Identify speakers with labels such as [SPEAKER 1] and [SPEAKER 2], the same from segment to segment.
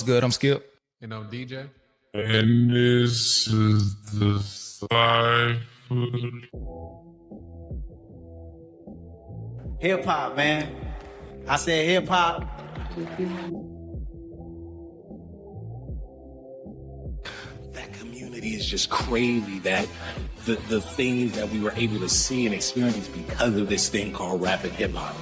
[SPEAKER 1] good? I'm Skip.
[SPEAKER 2] And I'm DJ.
[SPEAKER 3] And this is the cypher.
[SPEAKER 4] Hip hop, man. I said hip hop. That community is just crazy. That the things that we were able to see and experience because of this thing called rap and hip hop.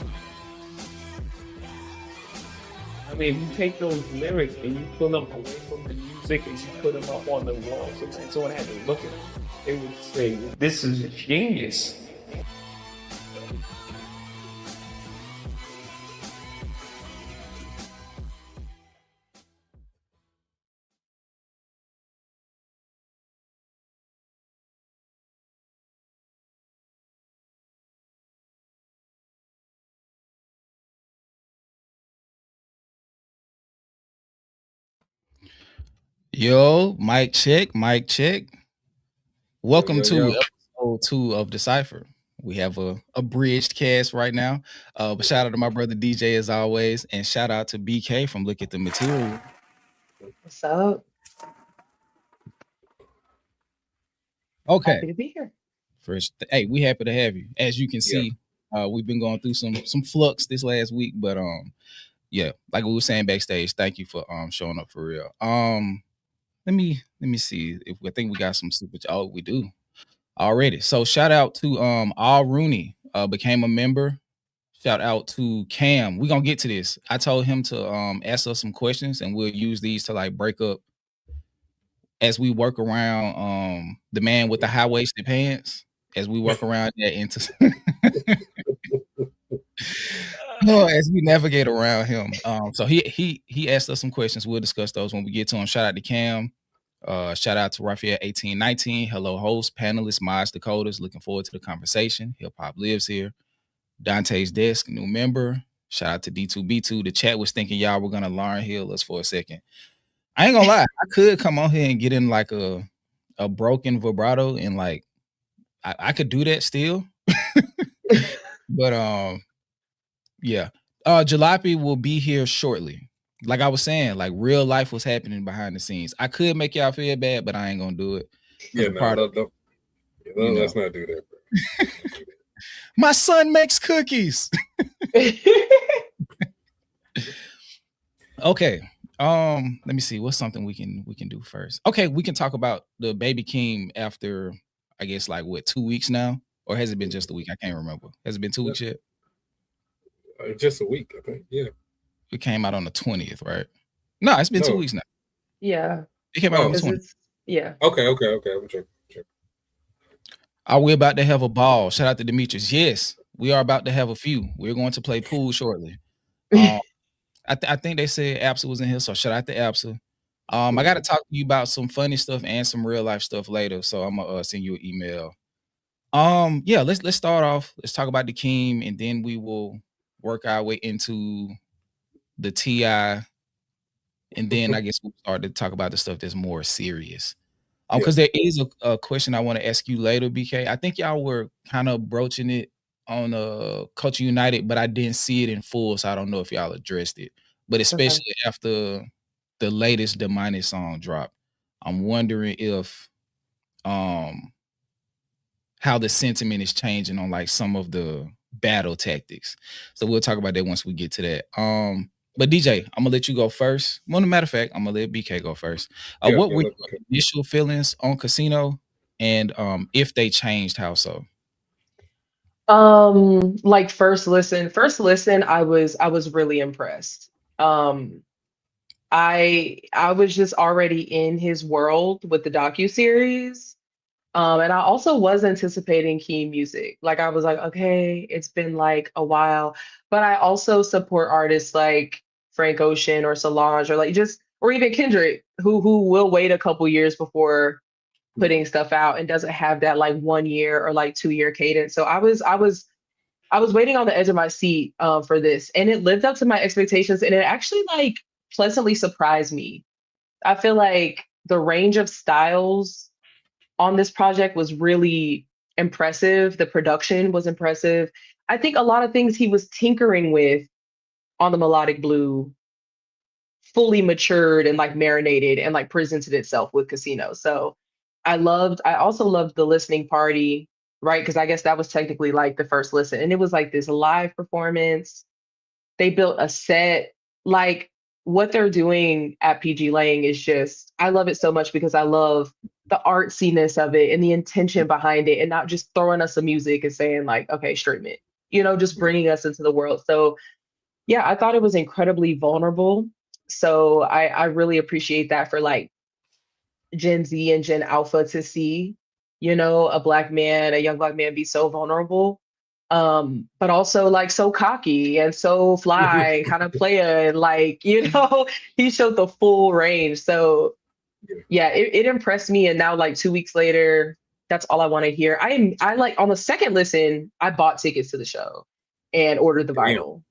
[SPEAKER 5] I mean, you take those lyrics and you pull them away from the music and you put them up on the wall, so when someone had to look at them, they would say, "This is genius."
[SPEAKER 1] Yo, mic check, mic check. Welcome
[SPEAKER 3] Yo.
[SPEAKER 1] to episode 2 of the Cypher. We have a abridged cast right now. But shout out to my brother DJ as always, and shout out to BK from Look at the Material.
[SPEAKER 6] What's up?
[SPEAKER 1] Okay.
[SPEAKER 6] Happy to be here.
[SPEAKER 1] First, hey, we happy to have you. As you can see, we've been going through some flux this last week, but yeah, like we were saying backstage, thank you for showing up for real. Let me see if I think we got some super. Oh, we do already. So shout out to All Rooney became a member. Shout out to Cam. We're gonna get to this. I told him to ask us some questions and we'll use these to like break up as we work around the man with the high-waisted pants, as we work around that into as we navigate around him. So he asked us some questions. We'll discuss those when we get to him. Shout out to Cam. Shout out to Raphael 1819. Hello, host, panelists, mods, Dakotas. Looking forward to the conversation. Hip Hop lives here. Dante's Desk, new member. Shout out to D2B2. The chat was thinking y'all were gonna Lauren Hill us for a second. I ain't gonna lie, I could come on here and get in like a broken vibrato and like I could do that still. But yeah. Jalopy will be here shortly. Like I was saying, like real life was happening behind the scenes. I could make y'all feel bad, but I ain't gonna do it.
[SPEAKER 3] Yeah, let's not do that, bro.
[SPEAKER 1] My son makes cookies. Okay. Let me see. What's something we can do first? Okay, we can talk about the baby Keem after I guess like what 2 weeks now, or has it been just a week? I can't remember. Has it been 2 weeks yet?
[SPEAKER 3] Just a week, I think. Yeah.
[SPEAKER 1] It came out on the 20th, right? No, it's been 2 weeks now.
[SPEAKER 6] Yeah.
[SPEAKER 1] It came out on the 20th.
[SPEAKER 6] Yeah.
[SPEAKER 3] Okay. I'm checking.
[SPEAKER 1] Are we about to have a ball? Shout out to Demetrius. Yes, we are about to have a few. We're going to play pool shortly. I think they said Absa was in here, so shout out to Absa. I got to talk to you about some funny stuff and some real life stuff later, so I'm gonna send you an email. Yeah, let's start off. Let's talk about the Keem, and then we will work our way into the TI, and then I guess we'll start to talk about the stuff that's more serious. Because there is a question I want to ask you later, BK. I think y'all were kind of broaching it on Culture United, but I didn't see it in full, so I don't know if y'all addressed it. But especially after the latest Demonic song dropped, I'm wondering if how the sentiment is changing on like some of the battle tactics. So we'll talk about that once we get to that. But DJ, I'm gonna let you go first. Well, as a matter of fact, I'm gonna let BK go first. What were your initial feelings on Casino, and if they changed, how so?
[SPEAKER 6] Like first listen, I was really impressed. I was just already in his world with the docuseries. And I also was anticipating Keem music. Like I was like, okay, it's been like a while, but I also support artists like Frank Ocean or Solange or like or even Kendrick, who will wait a couple years before putting stuff out and doesn't have that like 1 year or like 2 year cadence. So I was waiting on the edge of my seat for this, and it lived up to my expectations, and it actually like pleasantly surprised me. I feel like the range of styles on this project was really impressive. The production was impressive. I think a lot of things he was tinkering with on the Melodic Blue fully matured and like marinated and like presented itself with Casino. So I also loved the listening party, right? Because I guess that was technically like the first listen. And it was like this live performance. They built a set. Like what they're doing at PG Lang is just, I love it so much because I love the artsiness of it and the intention behind it and not just throwing us some music and saying like, okay, stream it, just bringing us into the world. So yeah, I thought it was incredibly vulnerable. So I really appreciate that for like Gen Z and Gen Alpha to see, a young black man be so vulnerable. But also like so cocky and so fly, kind of player, and like, he showed the full range. So yeah, it impressed me. And now like 2 weeks later, that's all I want to hear. I like on the second listen, I bought tickets to the show and ordered the vinyl.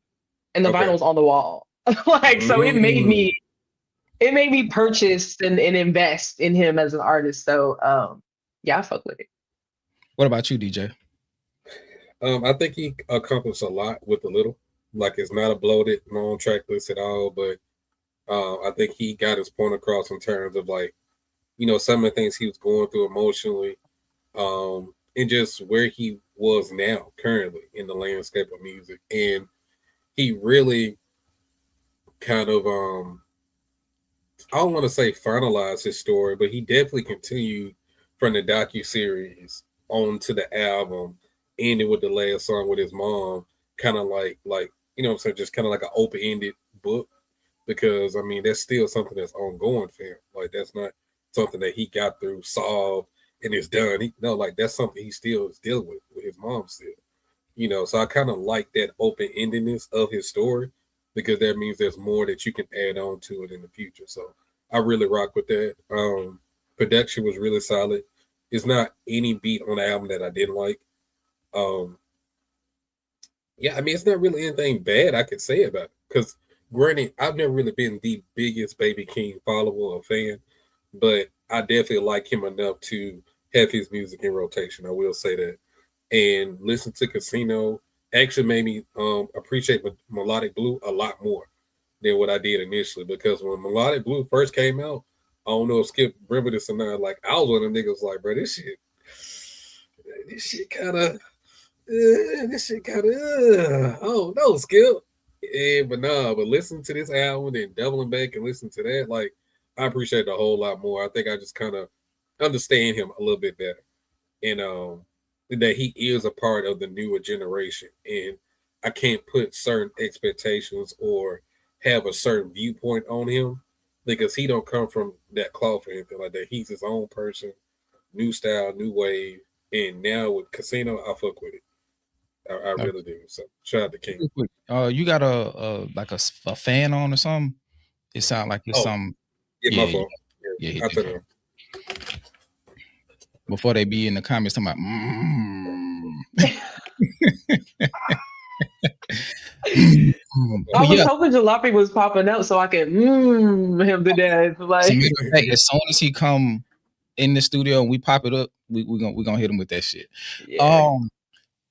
[SPEAKER 6] And the vinyl's on the wall. Like, so it made me purchase and invest in him as an artist. So yeah, I fuck with it.
[SPEAKER 1] What about you, DJ?
[SPEAKER 3] I think he accomplished a lot with a little. Like, it's not a bloated long track list at all, but I think he got his point across in terms of like, some of the things he was going through emotionally, and just where he was now currently in the landscape of music. And he really kind of I don't want to say finalized his story, but he definitely continued from the docuseries on to the album, ended with the last song with his mom, kind of like what I'm saying, just kind of like an open-ended book, because I mean that's still something that's ongoing for him. Like, that's not something that he got through, solved, and it's done. Like, that's something he still is dealing with his mom still. So I kind of like that open-endedness of his story, because that means there's more that you can add on to it in the future. So I really rock with that. Production was really solid. It's not any beat on the album that I didn't like. Yeah, I mean, it's not really anything bad I could say about it, because granted, I've never really been the biggest Baby Keem follower or fan, but I definitely like him enough to have his music in rotation. I will say that. And listen to Casino actually made me appreciate Melodic Blue a lot more than what I did initially, because when Melodic Blue first came out, I don't know if Skip remember this or not, like, I was one of them niggas like, bro, this shit kind of, oh no, Skip. But listen to this album and doubling back and listen to that, like, I appreciate it a whole lot more. I think I just kind of understand him a little bit better. And that he is a part of the newer generation, and I can't put certain expectations or have a certain viewpoint on him, because he don't come from that cloth or anything like that. He's his own person, new style, new wave, and now with Casino, I fuck with it. I really do. So shout out to King.
[SPEAKER 1] You got a fan on or something? It sounds like it's something.
[SPEAKER 3] Yeah, my fault.
[SPEAKER 1] Yeah, I it. Before they be in the comments talking about
[SPEAKER 6] I was hoping Jalopy was popping up so I could him to death. Like,
[SPEAKER 1] as soon as he come in the studio and we pop it up, we're gonna hit him with that shit. Yeah.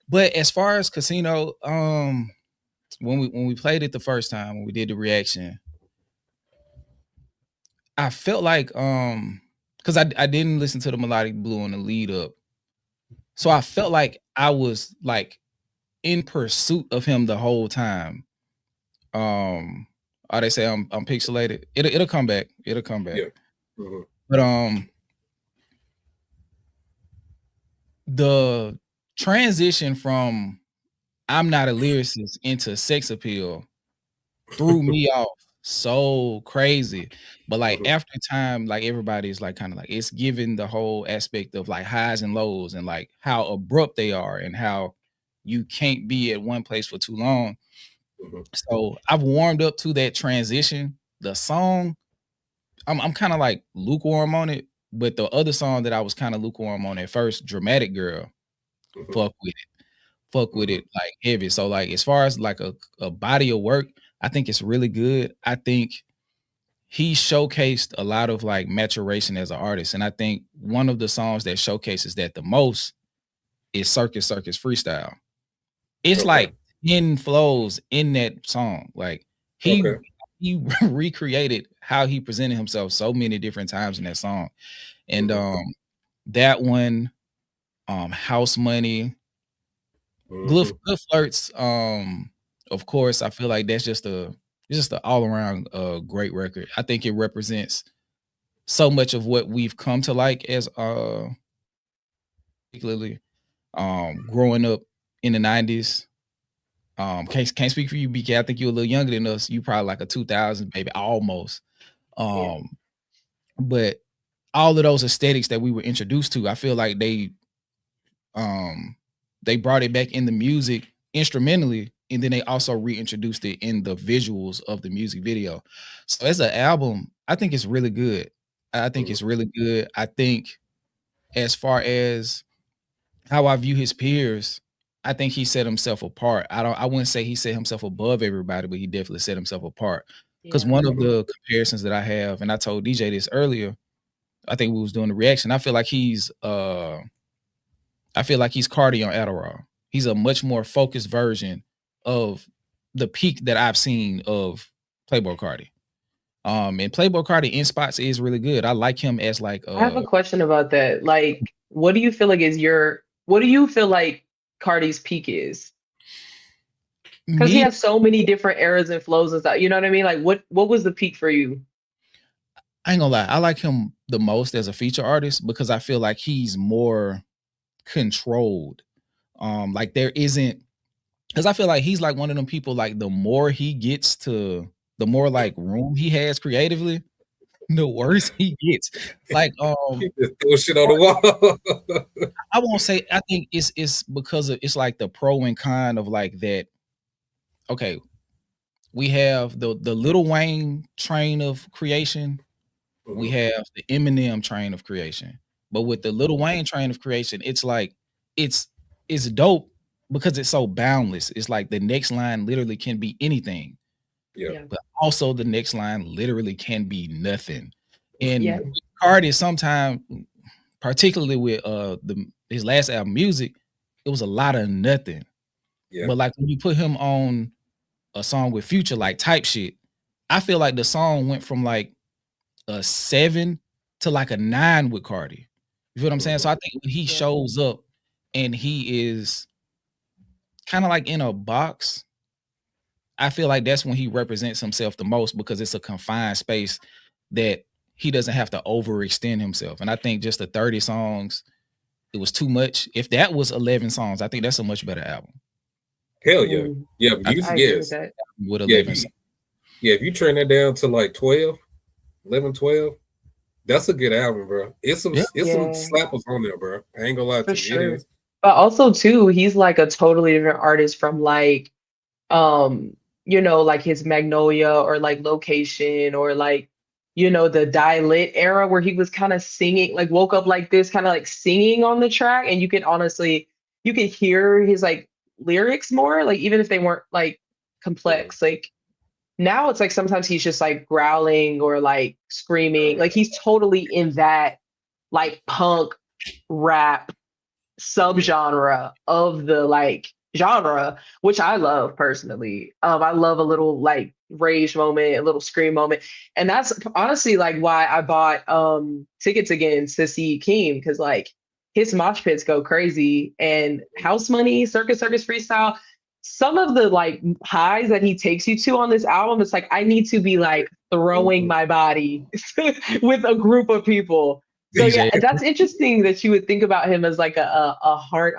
[SPEAKER 1] But as far as Casino, when we played it the first time, when we did the reaction, I felt like because I didn't listen to the Melodic Blue on the lead up, so I felt like I was like in pursuit of him the whole time. They say I'm pixelated. It'll come back. It'll come back. Yeah. Mm-hmm. But the transition from I'm not a lyricist into sex appeal threw me off so crazy. But like after time, like everybody's like kind of like it's given the whole aspect of like highs and lows and like how abrupt they are and how you can't be at one place for too long. So I've warmed up to that transition. The song, I'm kind of like lukewarm on it, but the other song that I was kind of lukewarm on at first, Dramatic Girl, fuck with it like heavy. So like as far as like a body of work, I think it's really good. I think he showcased a lot of like maturation as an artist, and I think one of the songs that showcases that the most is Circus Freestyle. It's like 10 flows in that song. Like he he recreated how he presented himself so many different times in that song. And that one, House Money, Good Flirts, of course, I feel like that's just a all around great record. I think it represents so much of what we've come to like as particularly growing up in the 90s. Can't speak for you, BK. I think you're a little younger than us. You probably like a 2000 baby, almost. But all of those aesthetics that we were introduced to, I feel like they brought it back in the music instrumentally, and then they also reintroduced it in the visuals of the music video. So as an album, I think it's really good. I think it's really good. I think as far as how I view his peers, I think he set himself apart. I wouldn't say he set himself above everybody, but he definitely set himself apart. Because one of the comparisons that I have, and I told DJ this earlier, I think we was doing the reaction. I feel like he's Cardi on Adderall. He's a much more focused version of the peak that I've seen of Playboi Carti. And Playboi Carti in spots is really good. I like him as like
[SPEAKER 6] I have a question about that. Like, what do you feel like Cardi's peak is? Because he has so many different eras and flows and stuff. You know what I mean? Like, what was the peak for you?
[SPEAKER 1] I ain't gonna lie, I like him the most as a feature artist because I feel like he's more controlled. Like there isn't, because I feel like he's like one of them people, like the more he gets to, the more like room he has creatively, the worse he gets. Like
[SPEAKER 3] he just throw shit on the wall.
[SPEAKER 1] I won't say, I think it's because of, it's like the pro and con of like that. Okay, we have the Lil Wayne train of creation. We have the Eminem train of creation. But with the Lil Wayne train of creation, it's like it's dope because it's so boundless. It's like the next line literally can be anything.
[SPEAKER 3] Yeah.
[SPEAKER 1] But also the next line literally can be nothing. And Cardi sometimes, particularly with his last album, Music, it was a lot of nothing.
[SPEAKER 3] Yeah.
[SPEAKER 1] But like when you put him on a song with Future, like Type Shit, I feel like the song went from like a 7 to like a 9 with Cardi. You feel what I'm saying? So I think when he shows up and he is kind of like in a box, I feel like that's when he represents himself the most because it's a confined space that he doesn't have to overextend himself. And I think just the 30 songs, it was too much. If that was 11 songs, I think that's a much better album.
[SPEAKER 3] Hell yeah. Yeah, Music is.
[SPEAKER 1] With 11 songs.
[SPEAKER 3] Yeah, if you turn that down to like 12, 11, 12, that's a good album, bro. It's some slappers on there, bro. I ain't gonna lie to you.
[SPEAKER 6] Sure. But also too, he's like a totally different artist from like you know, like his Magnolia or like Location or like, you know, the Die Lit era where he was kind of singing, like Woke Up Like This, kind of like singing on the track. And you could hear his like lyrics more, like even if they weren't like complex. Like now it's like sometimes he's just like growling or like screaming. Like he's totally in that like punk rap subgenre of the like genre, which I love personally. I love a little like rage moment, a little scream moment. And that's honestly like why I bought tickets again to see Keem, because like his mosh pits go crazy, and House Money, Circus Freestyle, some of the like highs that he takes you to on this album, it's like I need to be like throwing my body with a group of people. So yeah, that's interesting that you would think about him as like a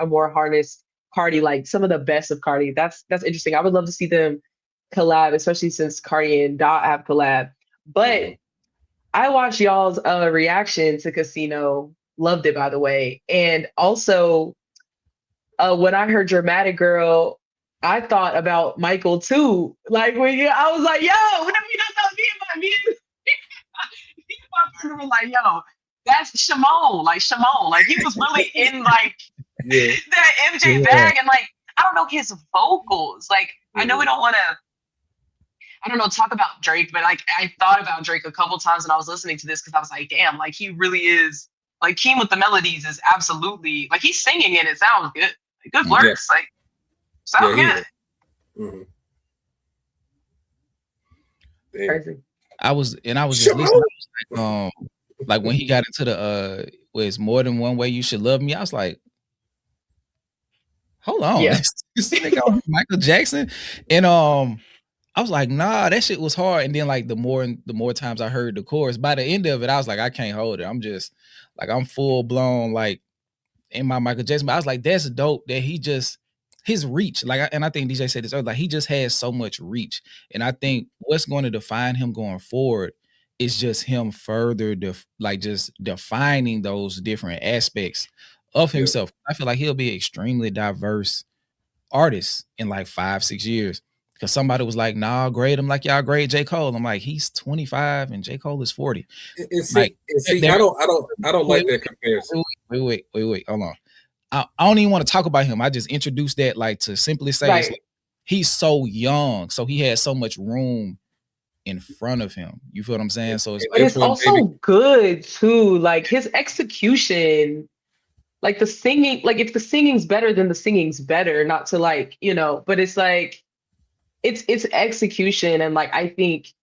[SPEAKER 6] more harnessed Cardi, like some of the best of Cardi. That's interesting. I would love to see them collab, especially since Cardi and Dot have collab. But I watched y'all's reaction to Casino. Loved it, by the way. And also, when I heard Dramatic Girl, I thought about Michael too. Like I was like, yo, whenever you know me and my like, yo, that's Shimon. Like he was really in like that MJ bag, and like I don't know his vocals. Like I know we don't want to, I don't know, talk about Drake, but like I thought about Drake a couple times when I was listening to this because I was like, damn, like he really is like Keem with the melodies is absolutely like he's singing and it sounds good. Like, good works, like sound good.
[SPEAKER 3] Damn.
[SPEAKER 6] Crazy.
[SPEAKER 1] I was just listening. I was like when he got into the where it's more than one way you should love me. I was like, hold on,
[SPEAKER 6] Yeah.
[SPEAKER 1] this nigga Michael Jackson, and I was like, nah, that shit was hard. And then like the more times I heard the chorus, by the end of it, I was like, I can't hold it. I'm just like I'm full blown like in my Michael Jackson. But I was like, that's dope that he just his reach. Like, and I think DJ said this earlier, like he just has so much reach. And I think what's going to define him going forward is just him further just defining those different aspects of himself. I feel like he'll be extremely diverse artist in like 5-6 years. Because somebody was like, nah, grade him like y'all grade J. Cole. I'm like, he's 25 and J. Cole is 40.
[SPEAKER 3] See, I don't like that comparison.
[SPEAKER 1] Wait, hold on. I don't even want to talk about him. I just introduced that like to simply say it's like, he's so young, so he has so much room in front of him. You feel what I'm saying? So
[SPEAKER 6] it's also good too. Like his execution, like the singing, like if the singing's better, then the singing's better. Not to like, but it's like it's execution. And like I think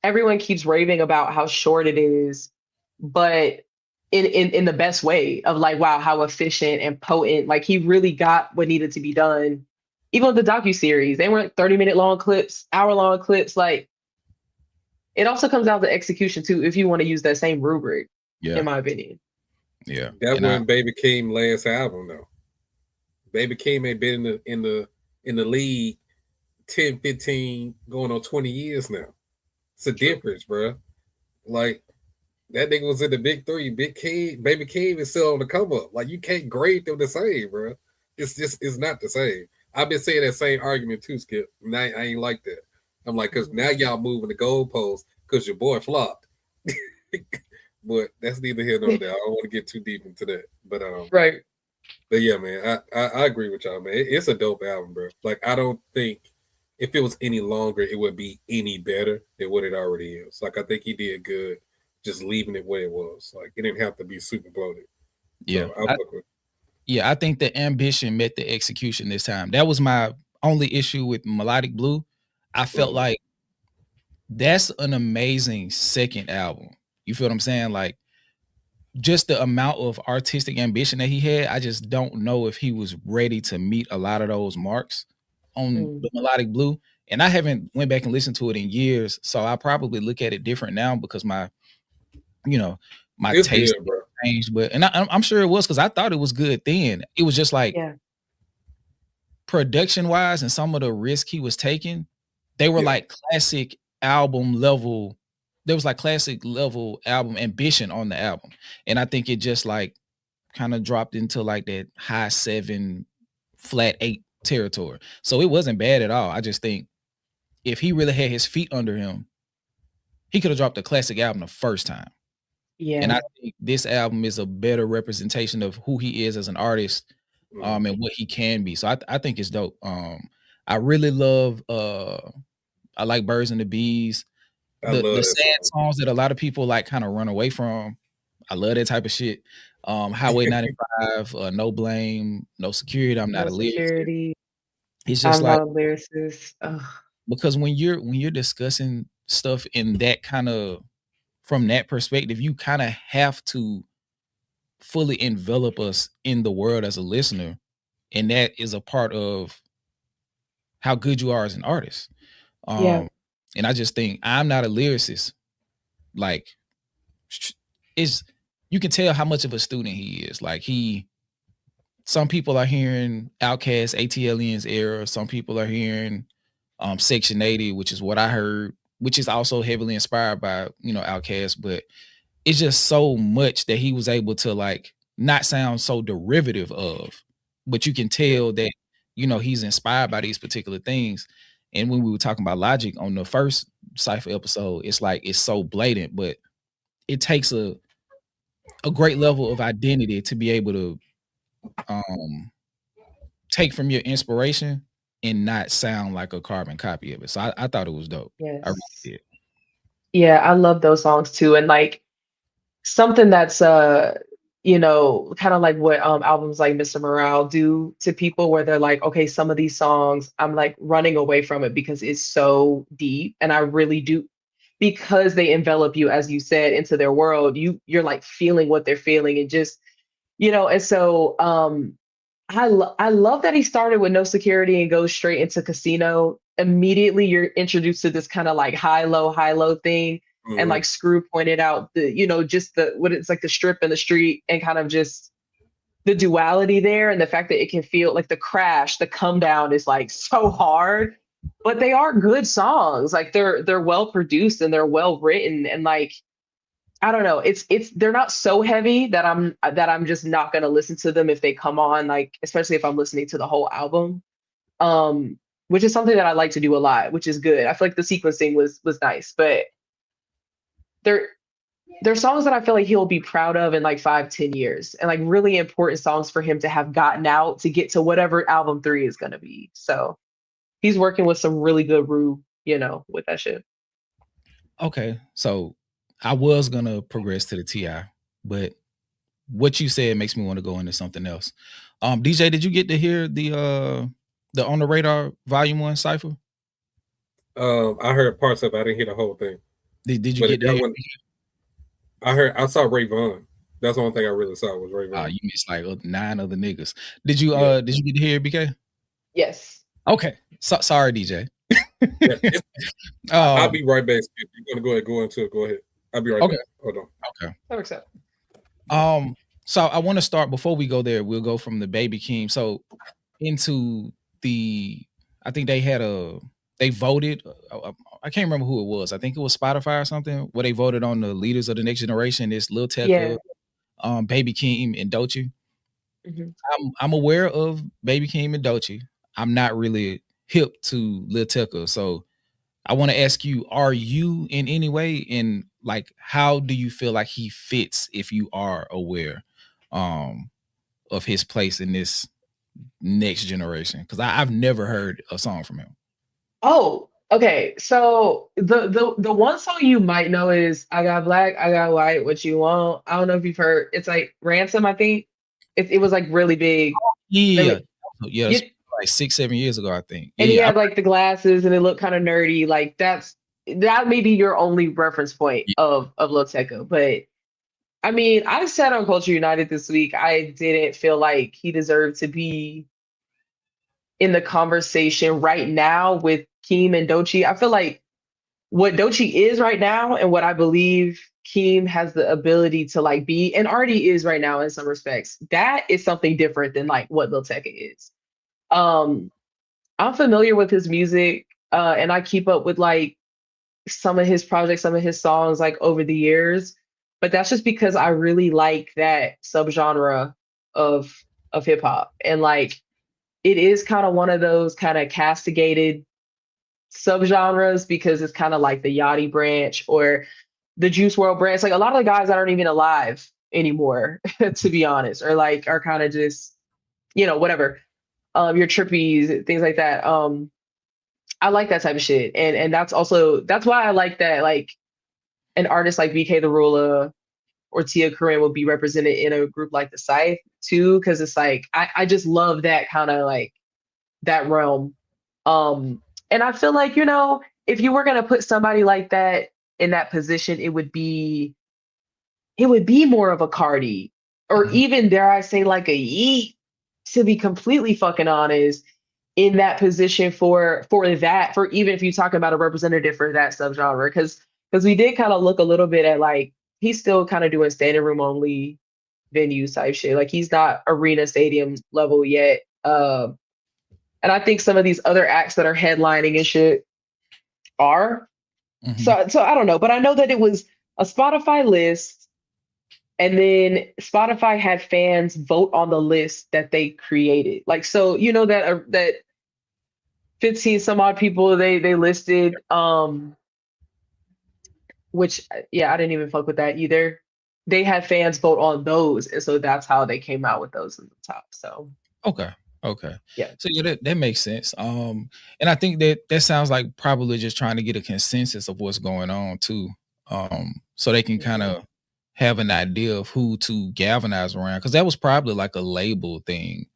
[SPEAKER 6] everyone keeps raving about how short it is, but in the best way of like, wow, how efficient and potent. Like he really got what needed to be done. Even with the docuseries, they weren't 30-minute long clips, hour-long clips. Like it also comes down to execution too, if you want to use that same rubric, in my opinion.
[SPEAKER 1] Yeah.
[SPEAKER 3] That wasn't Baby Keem last album though. Baby Keem ain't been in the league 10, 15, going on 20 years now. It's a difference, bro. Like that nigga was in the big three. Big Keem, Baby Keem is still on the come up. Like you can't grade them the same, bro. It's not the same. I've been saying that same argument too, Skip. And I ain't like that. I'm like, because now y'all moving the goalposts because your boy flopped. But that's neither here nor there. I don't want to get too deep into that. But
[SPEAKER 6] right.
[SPEAKER 3] But yeah, man, I agree with y'all, man. It's a dope album, bro. Like I don't think if it was any longer, it would be any better than what it already is. Like I think he did good just leaving it where it was. Like it didn't have to be super bloated.
[SPEAKER 1] Yeah.
[SPEAKER 3] So
[SPEAKER 1] I think the ambition met the execution this time. That was my only issue with Melodic Blue. I felt like that's an amazing second album. You feel what I'm saying? Like just the amount of artistic ambition that he had, I just don't know if he was ready to meet a lot of those marks on the Melodic Blue. And I haven't went back and listened to it in years, so I probably look at it different now because my taste changed. But and I'm sure it was because I thought it was good then. It was just like production wise and some of the risk he was taking, they were like classic album level. There was like classic level album ambition on the album. And I think it just like kind of dropped into like that high 7, flat 8 territory. So it wasn't bad at all. I just think if he really had his feet under him, he could have dropped a classic album the first time.
[SPEAKER 6] Yeah.
[SPEAKER 1] And I think this album is a better representation of who he is as an artist, and what he can be. So I think it's dope. I really love I like Birds and the Bees. The sad songs that a lot of people like kind of run away from. I love that type of shit. Highway 95, No Blame, No Security. I'm not a lyricist. It's just
[SPEAKER 6] I'm not a lyricist.
[SPEAKER 1] Because when you're discussing stuff in that kind of from that perspective, you kind of have to fully envelop us in the world as a listener, and that is a part of how good you are as an artist. And I just think I'm not a lyricist. Like, you can tell how much of a student he is. Like some people are hearing Outkast, ATLien's era. Some people are hearing Section 80, which is what I heard, which is also heavily inspired by, Outkast. But it's just so much that he was able to like not sound so derivative of, but you can tell that, he's inspired by these particular things. And when we were talking about Logic on the first Cypher episode, it's like it's so blatant, but it takes a great level of identity to be able to take from your inspiration and not sound like a carbon copy of it. So I thought it was dope.
[SPEAKER 6] Yes.
[SPEAKER 1] I really did.
[SPEAKER 6] Yeah, I love those songs too. And like something that's you know, kind of like what albums like Mr. Morale do to people, where they're like, okay, some of these songs I'm like running away from it because it's so deep, and I really do, because they envelop you, as you said, into their world. You're like feeling what they're feeling, and just, you know. And so I love that he started with No Security and goes straight into Casino. Immediately you're introduced to this kind of like high low thing. And like Screw pointed out, the, you know, just the, what it's like, the strip and the street, and kind of just the duality there, and the fact that it can feel like the crash, the come down is like so hard, but they are good songs. Like they're well produced and they're well written, and like, I don't know, it's they're not so heavy that I'm just not gonna listen to them if they come on, like, especially if I'm listening to the whole album. Which is something that I like to do a lot, which is good. I feel like the sequencing was nice, but they're they're songs that I feel like he'll be proud of in like 5, 10 years, and like really important songs for him to have gotten out to get to whatever album 3 is gonna be. So he's working with some really good Rue, you know, with that shit.
[SPEAKER 1] Okay, so I was gonna progress to the Ti, but what you said makes me want to go into something else. DJ, did you get to hear the On the Radar Volume 1 Cypher?
[SPEAKER 3] I heard parts of it. I didn't hear the whole thing.
[SPEAKER 1] Did you get to hear?
[SPEAKER 3] I saw Ray Vaughn. That's the only thing I really saw was Ray Vaughn.
[SPEAKER 1] You missed like 9 other niggas. Did you did you get to hear BK?
[SPEAKER 6] Yes.
[SPEAKER 1] Okay. Sorry, DJ.
[SPEAKER 3] I'll be right back. If you're gonna go into it, go ahead. I'll be right back. Hold on.
[SPEAKER 1] Okay.
[SPEAKER 6] That works out.
[SPEAKER 1] So I want to start, before we go there, we'll go from the Baby Keem. So into the, I think they voted. I can't remember who it was. I think it was Spotify or something, where they voted on the leaders of the next generation. It's Lil Tecca, Baby Keem, and Doechii. Mm-hmm. I'm aware of Baby Keem and Doechii. I'm not really hip to Lil Tecca. So I want to ask you, are you in any way, in like, how do you feel like he fits, if you are aware of his place in this next generation? Because I've never heard a song from him.
[SPEAKER 6] Oh, okay. So the one song you might know is I Got Black, I Got White, What You Want. I don't know if you've heard. It's like Ransom, I think. It was like really big.
[SPEAKER 1] Yeah. Like 6-7 years ago, I think.
[SPEAKER 6] And he had like the glasses and it looked kind of nerdy. Like that may be your only reference point of Lil Tecca. But I mean, I said on Culture United this week, I didn't feel like he deserved to be in the conversation right now with Keem and Doechii. I feel like what Doechii is right now, and what I believe Keem has the ability to like be, and already is right now in some respects, that is something different than like what Lil Tecca is. I'm familiar with his music, and I keep up with like some of his projects, some of his songs like over the years, but that's just because I really like that subgenre of hip hop. And like, it is kind of one of those kind of castigated subgenres, because it's kind of like the Yachty branch or the Juice WRLD branch. Like a lot of the guys that aren't even alive anymore, to be honest, or like are kind of just, you know, whatever. Your Trippies, things like that. I like that type of shit. And that's why I like that, like, an artist like BK the Ruler or Tia Corinne will be represented in a group like the Cypher too, because it's like I just love that kind of like that realm. And I feel like, you know, if you were gonna put somebody like that in that position, it would be more of a Cardi, or even, dare I say, like a Yeet, to be completely fucking honest, in that position for even if you talk about a representative for that subgenre, because we did kind of look a little bit at like, he's still kind of doing standing room only venues type shit. Like he's not arena stadium level yet. And I think some of these other acts that are headlining and shit are. So I don't know, but I know that it was a Spotify list, and then Spotify had fans vote on the list that they created. Like, so you know that that 15 some odd people they listed, which I didn't even fuck with that either. They had fans vote on those, and so that's how they came out with those in the top. So
[SPEAKER 1] okay.
[SPEAKER 6] Yeah.
[SPEAKER 1] So yeah, that makes sense. And I think that sounds like probably just trying to get a consensus of what's going on too. So they can kind of have an idea of who to galvanize around, because that was probably like a label thing.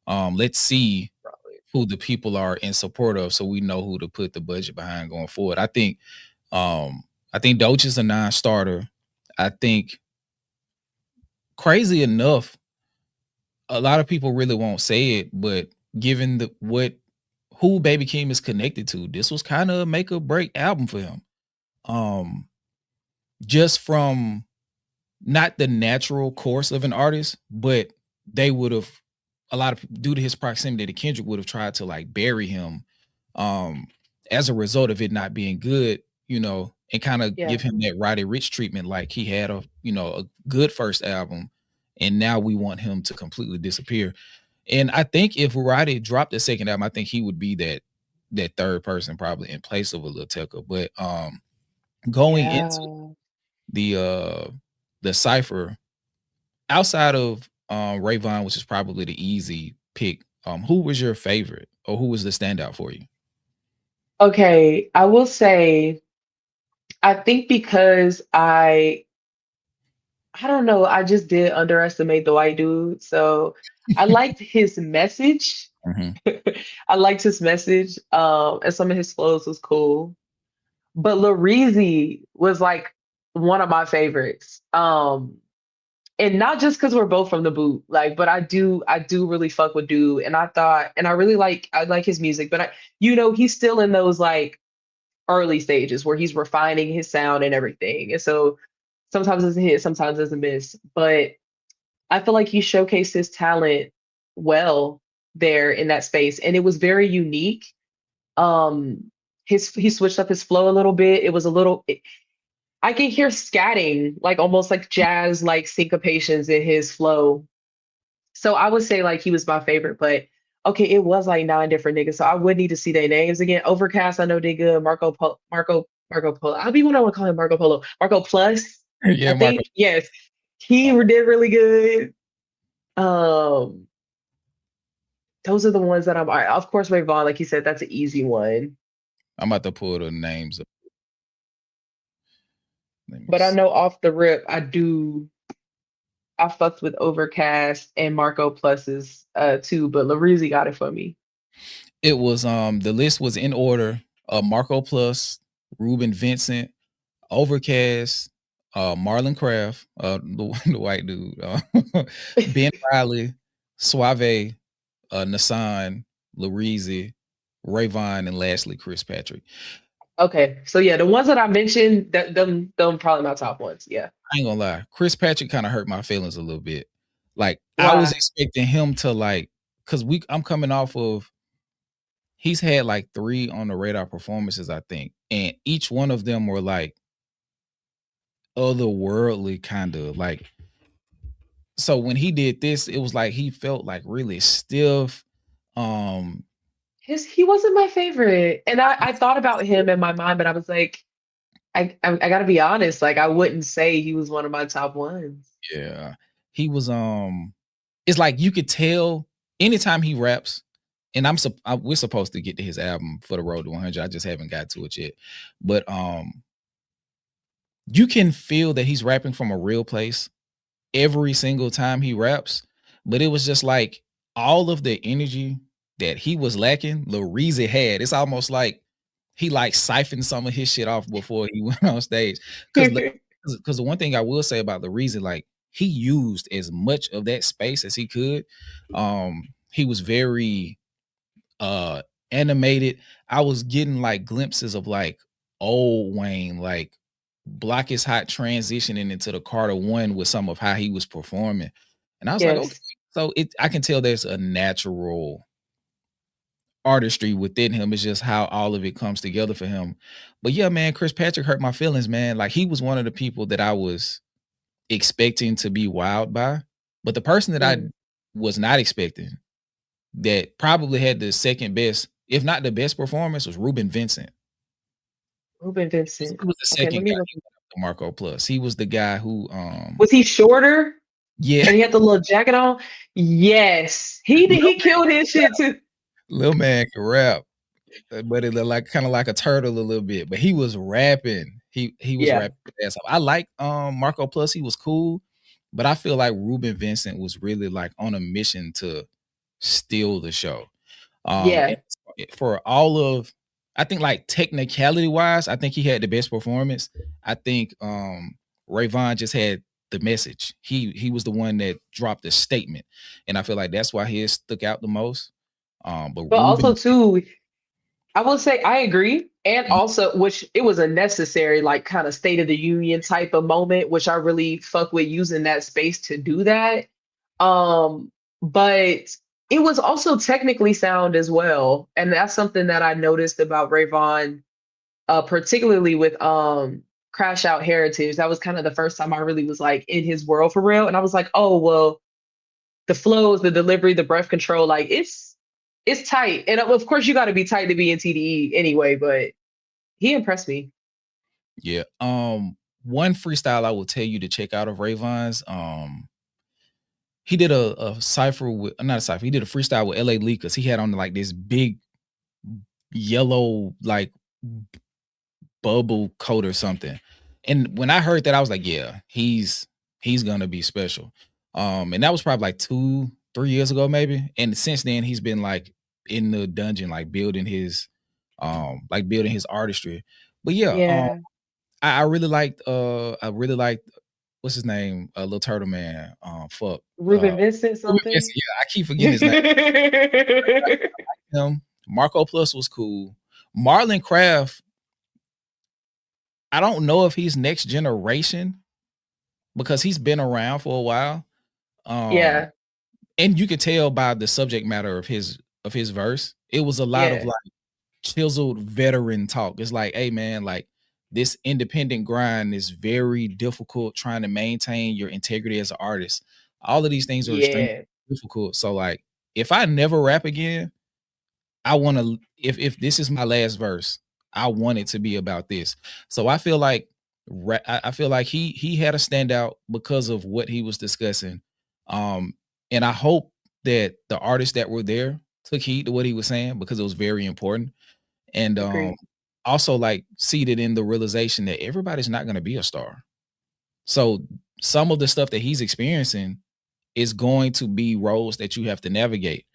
[SPEAKER 1] Let's see who the people are in support of, so we know who to put the budget behind going forward. I think Doech is a non-starter. I think, crazy enough, a lot of people really won't say it, but given who Baby Keem is connected to, this was kind of a make or break album for him. Just from not the natural course of an artist, but they would have, a lot of, due to his proximity to Kendrick, would have tried to like bury him as a result of it not being good, and kind of give him that Roddy Ricch treatment. Like, he had a good first album, and now we want him to completely disappear. And I think if Roddy dropped the second album, I think he would be that third person, probably in place of a Lil Tecca. But going into the cypher, outside of Rayvon, which is probably the easy pick, who was your favorite, or who was the standout for you?
[SPEAKER 6] Okay, I will say, I think because I don't know, I just did underestimate the white dude. So I liked his message. I liked his message. And some of his flows was cool. But Lil Reezy was like one of my favorites. And not just because we're both from the boot, like, but I do really fuck with dude. And I really like his music, but he's still in those like early stages where he's refining his sound and everything. And so sometimes it's a hit, sometimes it's a miss. But I feel like he showcased his talent well there in that space. And it was very unique. He switched up his flow a little bit. It was a little, I can hear scatting, like almost like jazz, like syncopations in his flow. So I would say like he was my favorite, but okay, it was like 9 different niggas. So I would need to see their names again. Overcast, I know they good. Marco Polo. I'll be one I would call him Marco Polo. Marco Plus.
[SPEAKER 1] Yeah,
[SPEAKER 6] I think, yes. He did really good. Those are the ones that of course, Rayvon, like you said, that's an easy one.
[SPEAKER 1] I'm about to pull the names up.
[SPEAKER 6] But I know off the rip, I fucked with Overcast and Marco Plus's too, but Lil Reezy got it for me.
[SPEAKER 1] It was the list was in order: Marco Plus, Ruben Vincent, Overcast, Marlon Craft, the white dude, Ben Riley, Suave, Nassan, Lil Reezy, Rayvon, and lastly Chris Patrick.
[SPEAKER 6] Okay, so yeah, the ones that I mentioned, them probably my top ones. Yeah,
[SPEAKER 1] I ain't gonna lie, Chris Patrick kind of hurt my feelings a little bit. Like, I was expecting him to like, cause I'm coming off of, he's had like 3 on the radar performances, I think, and each one of them were like otherworldly, kind of like. So when he did this, it was like he felt like really stiff.
[SPEAKER 6] He wasn't my favorite, and I thought about him in my mind, but I was like, I gotta be honest, like I wouldn't say he was one of my top ones.
[SPEAKER 1] Yeah, he was. It's like you could tell anytime he raps, and we're supposed to get to his album For the Road to 100. I just haven't got to it yet, but you can feel that he's rapping from a real place every single time he raps. But it was just like all of the energy that he was lacking, Lil Reezy had. It's almost like he like siphoned some of his shit off before he went on stage. Because the one thing I will say about Lil Reezy, like, he used as much of that space as he could. He was very animated. I was getting like glimpses of like old Wayne, like Block Is Hot transitioning into the Carter 1 with some of how he was performing. And I was like, okay. So I can tell there's a natural artistry within him. It's just how all of it comes together for him. But yeah, man, Chris Patrick hurt my feelings, man. Like, he was one of the people that I was expecting to be wowed by. But the person that I was not expecting, that probably had the second best, if not the best performance, was Ruben Vincent.
[SPEAKER 6] Ruben Vincent.
[SPEAKER 1] He was the second guy, Marco Plus. He was the guy who
[SPEAKER 6] was he shorter?
[SPEAKER 1] Yeah.
[SPEAKER 6] And he had the little jacket on? Yes. He killed his shit too.
[SPEAKER 1] Little man can rap, but it looked like kind of like a turtle a little bit. But he was rapping. He was
[SPEAKER 6] Yeah.
[SPEAKER 1] rapping his ass off. I like Marco Plus, he was cool, but I feel like Ruben Vincent was really like on a mission to steal the show.
[SPEAKER 6] Yeah.
[SPEAKER 1] For all of, I think like technicality wise, I think he had the best performance. I think Rayvon just had the message. He was the one that dropped the statement, and I feel like that's why his stuck out the most. But
[SPEAKER 6] But also
[SPEAKER 1] Ruben,
[SPEAKER 6] too, I will say I agree. And
[SPEAKER 1] Mhm.
[SPEAKER 6] also, which it was a necessary, like kind of State of the Union type of moment, which I really fuck with using that space to do that. But it was also technically sound as well. And that's something that I noticed about Rayvon, particularly with Crash Out Heritage. That was kind of the first time I really was like in his world for real. And I was like, oh well, the flows, the delivery, the breath control, like it's tight. And of course you gotta be tight to be in TDE anyway, but he impressed me.
[SPEAKER 1] yeah. One freestyle I will tell you to check out of Rayvon's. He did a cipher with not a cipher. He did a freestyle with LA Lee because he had on like this big yellow like bubble coat or something. And when I heard that, I was like, yeah, he's gonna be special. And that was probably like 2-3 years ago, maybe. And since then, he's been like in the dungeon, like building his artistry. But yeah,
[SPEAKER 6] Yeah.
[SPEAKER 1] I really liked what's his name? Little Turtle Man. Fuck.
[SPEAKER 6] Ruben Vincent
[SPEAKER 1] Ruben
[SPEAKER 6] something.
[SPEAKER 1] Vincent, yeah, I keep forgetting his name. Him. Marco Plus was cool. Marlon Craft, I don't know if he's next generation because he's been around for a while.
[SPEAKER 6] Yeah.
[SPEAKER 1] And you could tell by the subject matter of his verse, it was a lot of
[SPEAKER 6] Yeah.
[SPEAKER 1] like chiseled veteran talk. It's like, hey man, like this independent grind is very difficult trying to maintain your integrity as an artist. All of these things are extremely
[SPEAKER 6] Yeah.
[SPEAKER 1] difficult. So like if I never rap again, I want to if this is my last verse, I want it to be about this. So I feel like I feel like he had a standout because of what he was discussing. And I hope that the artists that were there took heed to what he was saying because it was very important. And
[SPEAKER 6] Agreed.
[SPEAKER 1] also like seated in the realization that everybody's not going to be a star. So some of the stuff that he's experiencing is going to be roles that you have to navigate.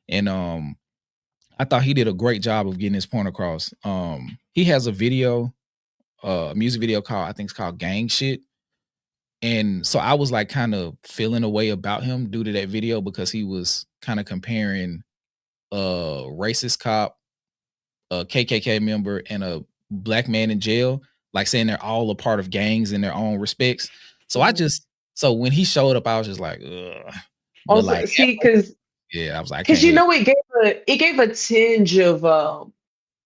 [SPEAKER 1] And I thought he did a great job of getting his point across. He has a video, a music video called, I think it's called Gang Shit. And so I was like kind of feeling a way about him due to that video because he was kind of comparing a racist cop, a KKK member, and a black man in jail, like saying they're all a part of gangs in their own respects. So so when he showed up, I was just like, ugh. But
[SPEAKER 6] Also,
[SPEAKER 1] like,
[SPEAKER 6] see,
[SPEAKER 1] yeah, I was like, I
[SPEAKER 6] because
[SPEAKER 1] can't hate.
[SPEAKER 6] it gave a tinge of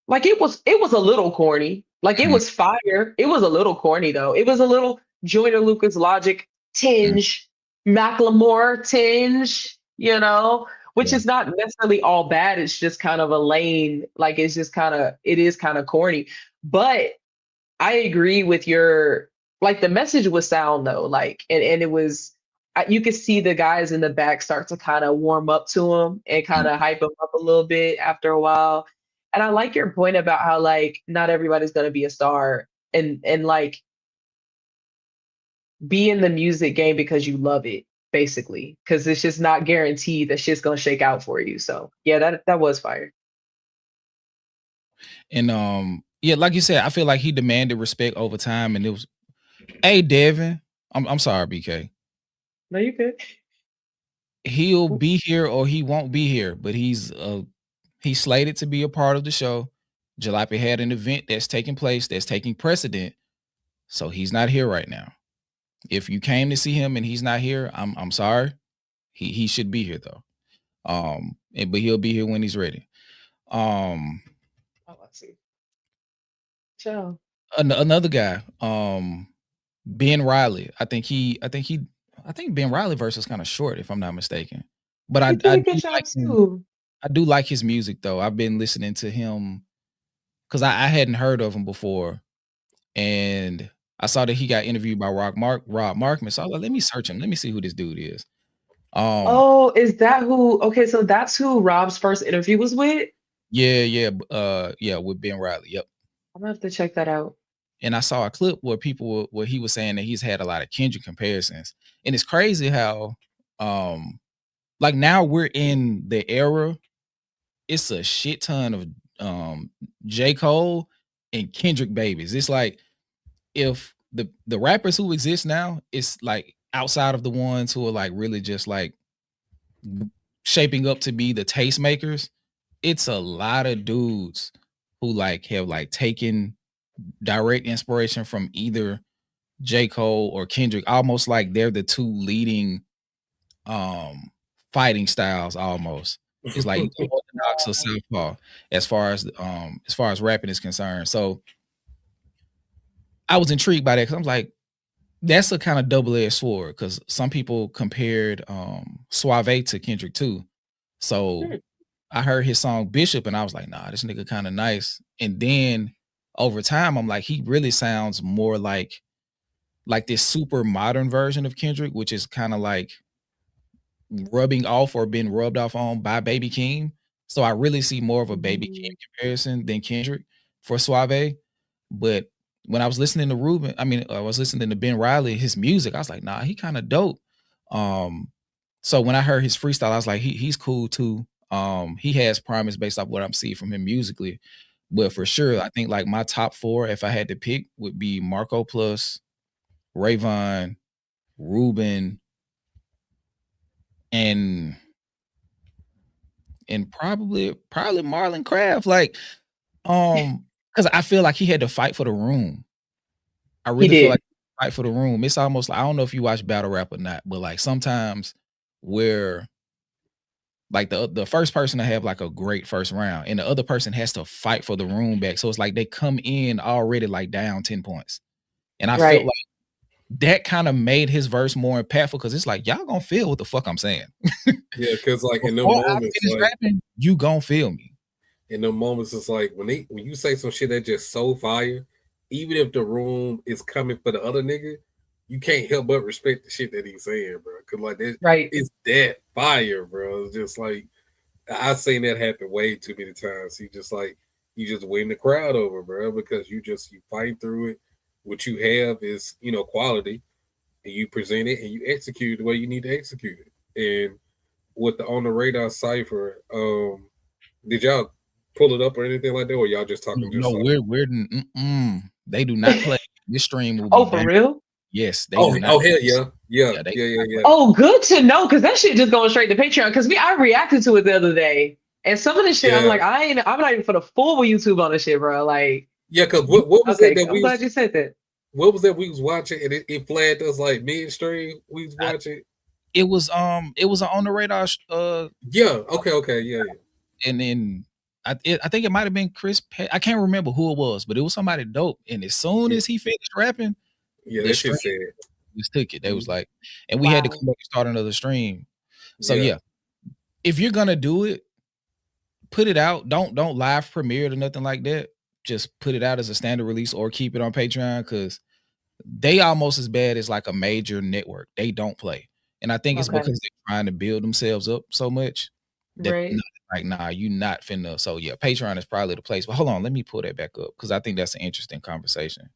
[SPEAKER 6] like it was a little corny. Like it
[SPEAKER 1] Mhm,
[SPEAKER 6] was fire. It was a little corny though. It was a little Joyner Lucas Logic
[SPEAKER 1] mhm,
[SPEAKER 6] tinge, Macklemore tinge, which
[SPEAKER 1] yeah.
[SPEAKER 6] is not necessarily all bad. It's just kind of a lane, like it is kind of corny. But I agree with your like the message was sound though, like and it was you could see the guys in the back start to kind of warm up to him and kind
[SPEAKER 1] Mhm.
[SPEAKER 6] of hype him up a little bit after a while. And I like your point about how like not everybody's gonna be a star and like be in the music game because you love it, basically. Because it's just not guaranteed that shit's gonna shake out for you. So yeah, that was fire.
[SPEAKER 1] And yeah, like you said, I feel like he demanded respect over time, and it was, hey Devin, I'm sorry, BK.
[SPEAKER 6] No, you good.
[SPEAKER 1] He'll be here or he won't be here, but he's slated to be a part of the show. Jalopy had an event that's taking place, that's taking precedent, so he's not here right now. If you came to see him and he's not here, I'm sorry. He should be here though. But he'll be here when he's ready. Um,
[SPEAKER 6] Oh, I see. Ciao.
[SPEAKER 1] Another guy, Ben Riley. I think Ben Riley verse is kind of short, if I'm not mistaken. But
[SPEAKER 6] He
[SPEAKER 1] I
[SPEAKER 6] did a good
[SPEAKER 1] do
[SPEAKER 6] job
[SPEAKER 1] like him.
[SPEAKER 6] too.
[SPEAKER 1] I do like his music though. I've been listening to him because I hadn't heard of him before, and I saw that he got interviewed by Rob Markman. So I was like, let me search him. Let me see who this dude is. Um,
[SPEAKER 6] Oh, is that who? Okay, so that's who Rob's first interview was with.
[SPEAKER 1] yeah, yeah, yeah, with Ben Riley. Yep.
[SPEAKER 6] I'm gonna have to check that out.
[SPEAKER 1] and I saw a clip where where he was saying that he's had a lot of Kendrick comparisons, and it's crazy how like now we're in the era. It's a shit ton of J. Cole and Kendrick babies. It's like if the rappers who exist now, it's like outside of the ones who are like really just like shaping up to be the tastemakers, it's a lot of dudes who like have like taken direct inspiration from either J. Cole or Kendrick, almost like they're the two leading fighting styles almost. It's like orthodox or southpaw as far as rapping is concerned. So I was intrigued by that because I'm like, that's a kind of double-edged sword because some people compared Suave to Kendrick too. So I heard his song Bishop and I was like, nah, this nigga kind of nice. And then over time, I'm like, he really sounds more like this super modern version of Kendrick, which is kind of like rubbing off or been rubbed off on by Baby Keem. So I really see more of a Baby Keem comparison than Kendrick for Suave. But when I was listening to Ruben, I was listening to Ben Riley, his music, I was like, nah, he kind of dope. So when I heard his freestyle, I was like, he's cool too. He has promise based off what I'm seeing from him musically. But for sure, I think like my top 4, if I had to pick, would be Marco Plus, Rayvon, Ruben, and probably Marlon Craft. Like, because I feel like he had to fight for the room. I really feel like fight for the room. It's almost like, I don't know if you watch battle rap or not, but like sometimes where like the first person to have like a great first round and the other person has to fight for the room back. So it's like they come in already like down 10 points. And I felt like that kind of made his verse more impactful because it's like, y'all gonna feel what the fuck I'm saying.
[SPEAKER 3] Yeah, because like in the moments, like,
[SPEAKER 1] rapping, you gonna feel me.
[SPEAKER 3] In the moments, it's like when you say some shit that just so fire, even if the room is coming for the other nigga, you can't help but respect the shit that he's saying, bro. Because like that, it's that fire, bro. It's just like I've seen that happen way too many times. You just win the crowd over, bro, because you fight through it. What you have is quality, and you present it and you execute the way you need to execute it. And with the On the Radar cipher, did y'all pull it up or anything like that, or y'all just talking?
[SPEAKER 1] No, we're they do not play. This stream will be
[SPEAKER 6] Oh, for real?
[SPEAKER 1] Yes. They
[SPEAKER 3] do
[SPEAKER 1] not
[SPEAKER 3] hell yeah.
[SPEAKER 6] Oh, good to know, because that shit just going straight to Patreon. Because I reacted to it the other day, and some of the shit I'm like, I'm not even for the full YouTube on this shit, bro. Like,
[SPEAKER 3] because what was it that
[SPEAKER 6] I'm glad you said that.
[SPEAKER 3] What was that we was watching and it flagged us like midstream? We was watching.
[SPEAKER 1] It was On the Radar.
[SPEAKER 3] Yeah. Okay. Yeah.
[SPEAKER 1] And then I think it might have been Chris. I can't remember who it was, but it was somebody dope. And as soon as he finished rapping,
[SPEAKER 3] they just said
[SPEAKER 1] just took it. They was like, and we had to come back and start another stream. So yeah, if you're gonna do it, put it out. Don't live premiere it or nothing like that. Just put it out as a standard release or keep it on Patreon because they almost as bad as like a major network. They don't play. And I think it's because they're trying to build themselves up so much that like, nah, you not finna. So yeah, Patreon is probably the place. But hold on, let me pull that back up because I think that's an interesting conversation.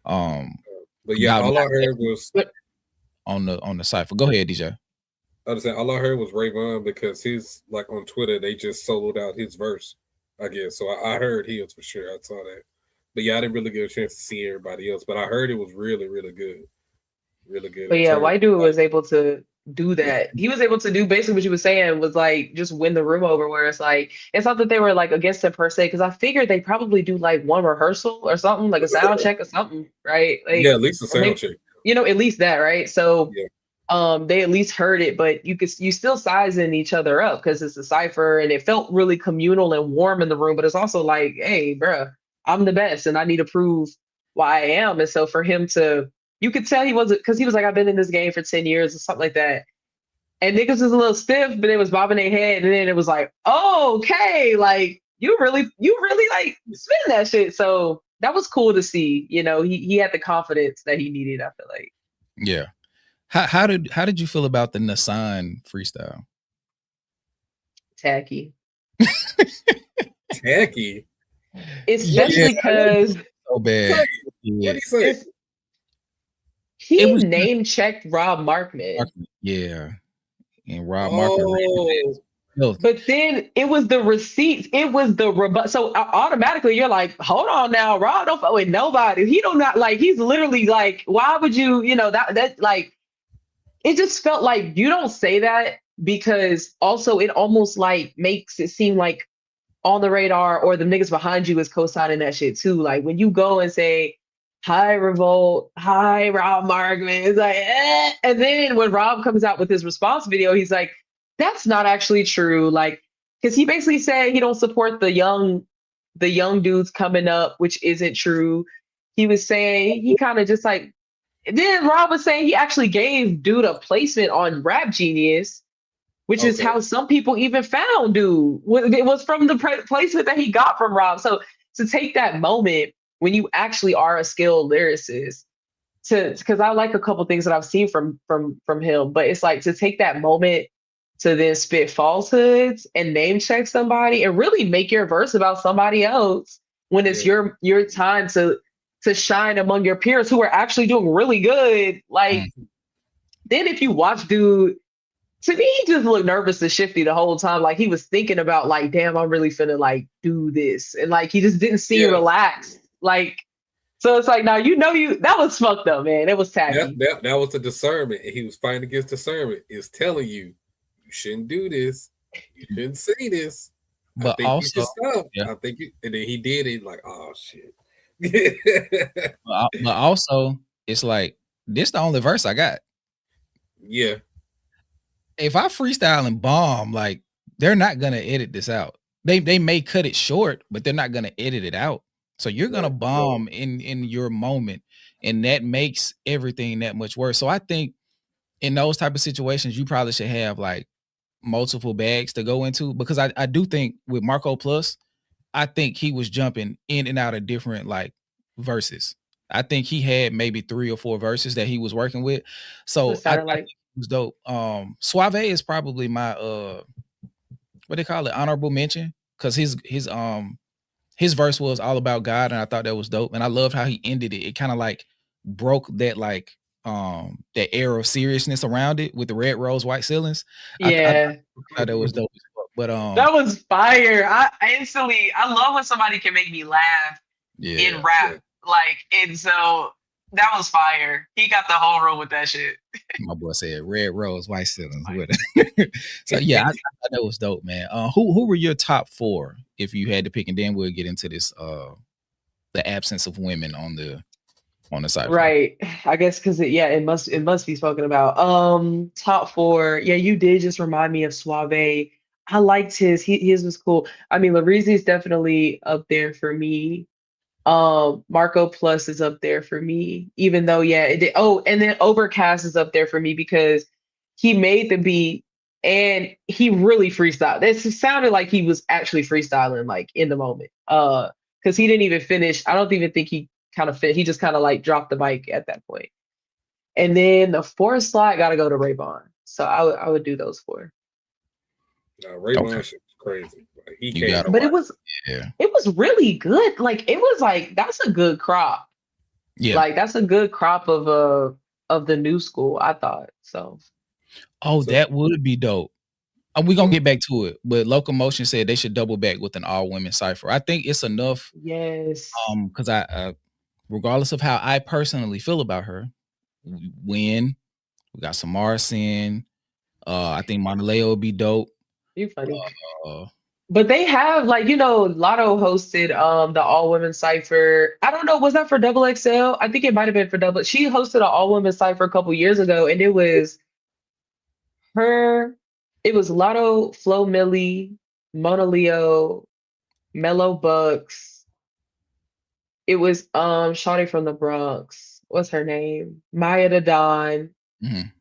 [SPEAKER 3] But yeah, all I heard was
[SPEAKER 1] on the cypher. Go ahead, DJ.
[SPEAKER 3] I was saying all I heard was Rayvon because his like on Twitter they just soloed out his verse, I guess. So I heard his for sure. I saw that. But yeah, I didn't really get a chance to see everybody else. But I heard it was really, really good. Really good.
[SPEAKER 6] But yeah, White Dude was able to do that. He was able to do basically what you were saying was like just win the room over, where it's like it's not that they were like against it per se, because I figured they probably do like one rehersal or something, like a sound check or something, right? Like,
[SPEAKER 3] yeah, at least a sound check.
[SPEAKER 6] At least that, right? So they at least heard it, but you still sizing each other up because it's a cipher and it felt really communal and warm in the room, but it's also like, hey, bruh, I'm the best and I need to prove why I am. And so for him to, you could tell he wasn't, because he was like, I've been in this game for 10 years or something like that. And niggas was a little stiff, but they was bobbing their head. And then it was like, oh, okay, like you really like spin that shit. So that was cool to see. He had the confidence that he needed, I feel like.
[SPEAKER 1] Yeah. How did you feel about the Nassan freestyle?
[SPEAKER 6] Tacky.
[SPEAKER 3] Tacky.
[SPEAKER 6] Especially because
[SPEAKER 1] so bad. Yeah,
[SPEAKER 3] What he say?
[SPEAKER 6] It's,
[SPEAKER 1] it
[SPEAKER 6] he
[SPEAKER 1] was
[SPEAKER 6] name checked Rob Markman.
[SPEAKER 1] yeah, and Rob Markman ran his
[SPEAKER 3] Oh,
[SPEAKER 1] ass filthy.
[SPEAKER 6] But then it was the receipts. It was the so automatically you're like, hold on now, Rob don't fuck with nobody. He don't not like. He's literally like, why would you? You know that like. It just felt like you don't say that because also it almost like makes it seem like on the radar or the niggas behind you is co-signing that shit too. Like when you go and say, hi Revolt, hi Rob Markman, it's like, eh. And then when Rob comes out with his response video, he's like, that's not actually true. Like, because he basically said he don't support the young dudes coming up, which isn't true. He was saying he kind of just like then Rob was saying he actually gave dude a placement on Rap Genius, which is
[SPEAKER 3] okay.
[SPEAKER 6] how some people even found dude. It was from the placement that he got from Rob. So to take that moment when you actually are a skilled lyricist, to because I like a couple things that I've seen from him, but it's like to take that moment to then spit falsehoods and name check somebody and really make your verse about somebody else when it's
[SPEAKER 3] Yeah.
[SPEAKER 6] your time to shine among your peers who are actually doing really good. Like then if you watch dude, to me he just looked nervous and shifty the whole time. Like he was thinking about like, damn, I'm really finna like do this. And like he just didn't seem
[SPEAKER 3] Yeah.
[SPEAKER 6] relaxed. Like so it's like now you that was fucked up, man. It was tacky.
[SPEAKER 3] That was the discernment. And he was fighting against discernment. It's telling you, you shouldn't do this. You shouldn't say this.
[SPEAKER 1] But
[SPEAKER 3] I think
[SPEAKER 1] also,
[SPEAKER 3] you should stop.
[SPEAKER 1] yeah.
[SPEAKER 3] I think you, and then he did it like, oh shit.
[SPEAKER 1] But also, it's like this the only verse I got.
[SPEAKER 3] Yeah.
[SPEAKER 1] If I freestyle and bomb, like they're not gonna edit this out. They may cut it short, but they're not gonna edit it out. So you're gonna bomb in your moment, and that makes everything that much worse. So I think in those type of situations, you probably should have like multiple bags to go into because I do think with Marco Plus, I think he was jumping in and out of different like verses. I think he had maybe 3 or 4 verses that he was working with. So I
[SPEAKER 6] Sounded
[SPEAKER 1] think
[SPEAKER 6] like
[SPEAKER 1] it was dope. Suave is probably my what they call it, honorable mention, because his verse was all about God, and I thought that was dope. And I loved how he ended it. It kind of like broke that like that air of seriousness around it with the red rose, white ceilings. I
[SPEAKER 6] yeah.
[SPEAKER 1] thought that was dope as fuck. But
[SPEAKER 6] That was fire. I instantly I love when somebody can make me laugh in
[SPEAKER 1] yeah.
[SPEAKER 6] rap. Like and so that was fire. He got the whole room with that shit.
[SPEAKER 1] My boy said red rose, white ceilings. So yeah, I thought that was dope, man. Who were your top 4 if you had to pick, and then we'll get into this the absence of women on the cypher.
[SPEAKER 6] Right. I guess because it must be spoken about. Top 4. Yeah, you did just remind me of Suave. I liked his was cool. I mean, Larizzi is definitely up there for me. Marco Plus is up there for me, even though yeah, it did, oh, and then Overcast is up there for me because he made the beat and he really freestyled. It sounded like he was actually freestyling like in the moment. Because he didn't even finish. I don't even think he kind of fit. He just kind of like dropped the mic at that point. And then the 4th slot got to go to Rayvon. So I would do those 4.
[SPEAKER 3] Rayvon shit was crazy. Like, he
[SPEAKER 1] You
[SPEAKER 3] came
[SPEAKER 1] gotta
[SPEAKER 6] But
[SPEAKER 1] watch.
[SPEAKER 6] it was really good. Like it was like that's a good crop.
[SPEAKER 1] Yeah.
[SPEAKER 6] Like that's a good crop of the new school, I thought. So
[SPEAKER 1] That would be dope. We're gonna get back to it, but Locomotion said they should double back with an all-women cipher. I think it's enough.
[SPEAKER 6] yes.
[SPEAKER 1] Because I regardless of how I personally feel about her, we got Samara Sin. I think Monaleo would be dope.
[SPEAKER 6] You funny.
[SPEAKER 1] Uh,
[SPEAKER 6] But they have like, Lotto hosted the all women cipher. I don't know, was that for Double XL? I think it might have been for Double. She hosted an all women cipher a couple years ago, and it was her, it was Lotto, Flo Millie, Mona Leo, Mellow Bucks. It was Shawty from the Bronx. What's her name? Maya the Don.
[SPEAKER 1] mhm.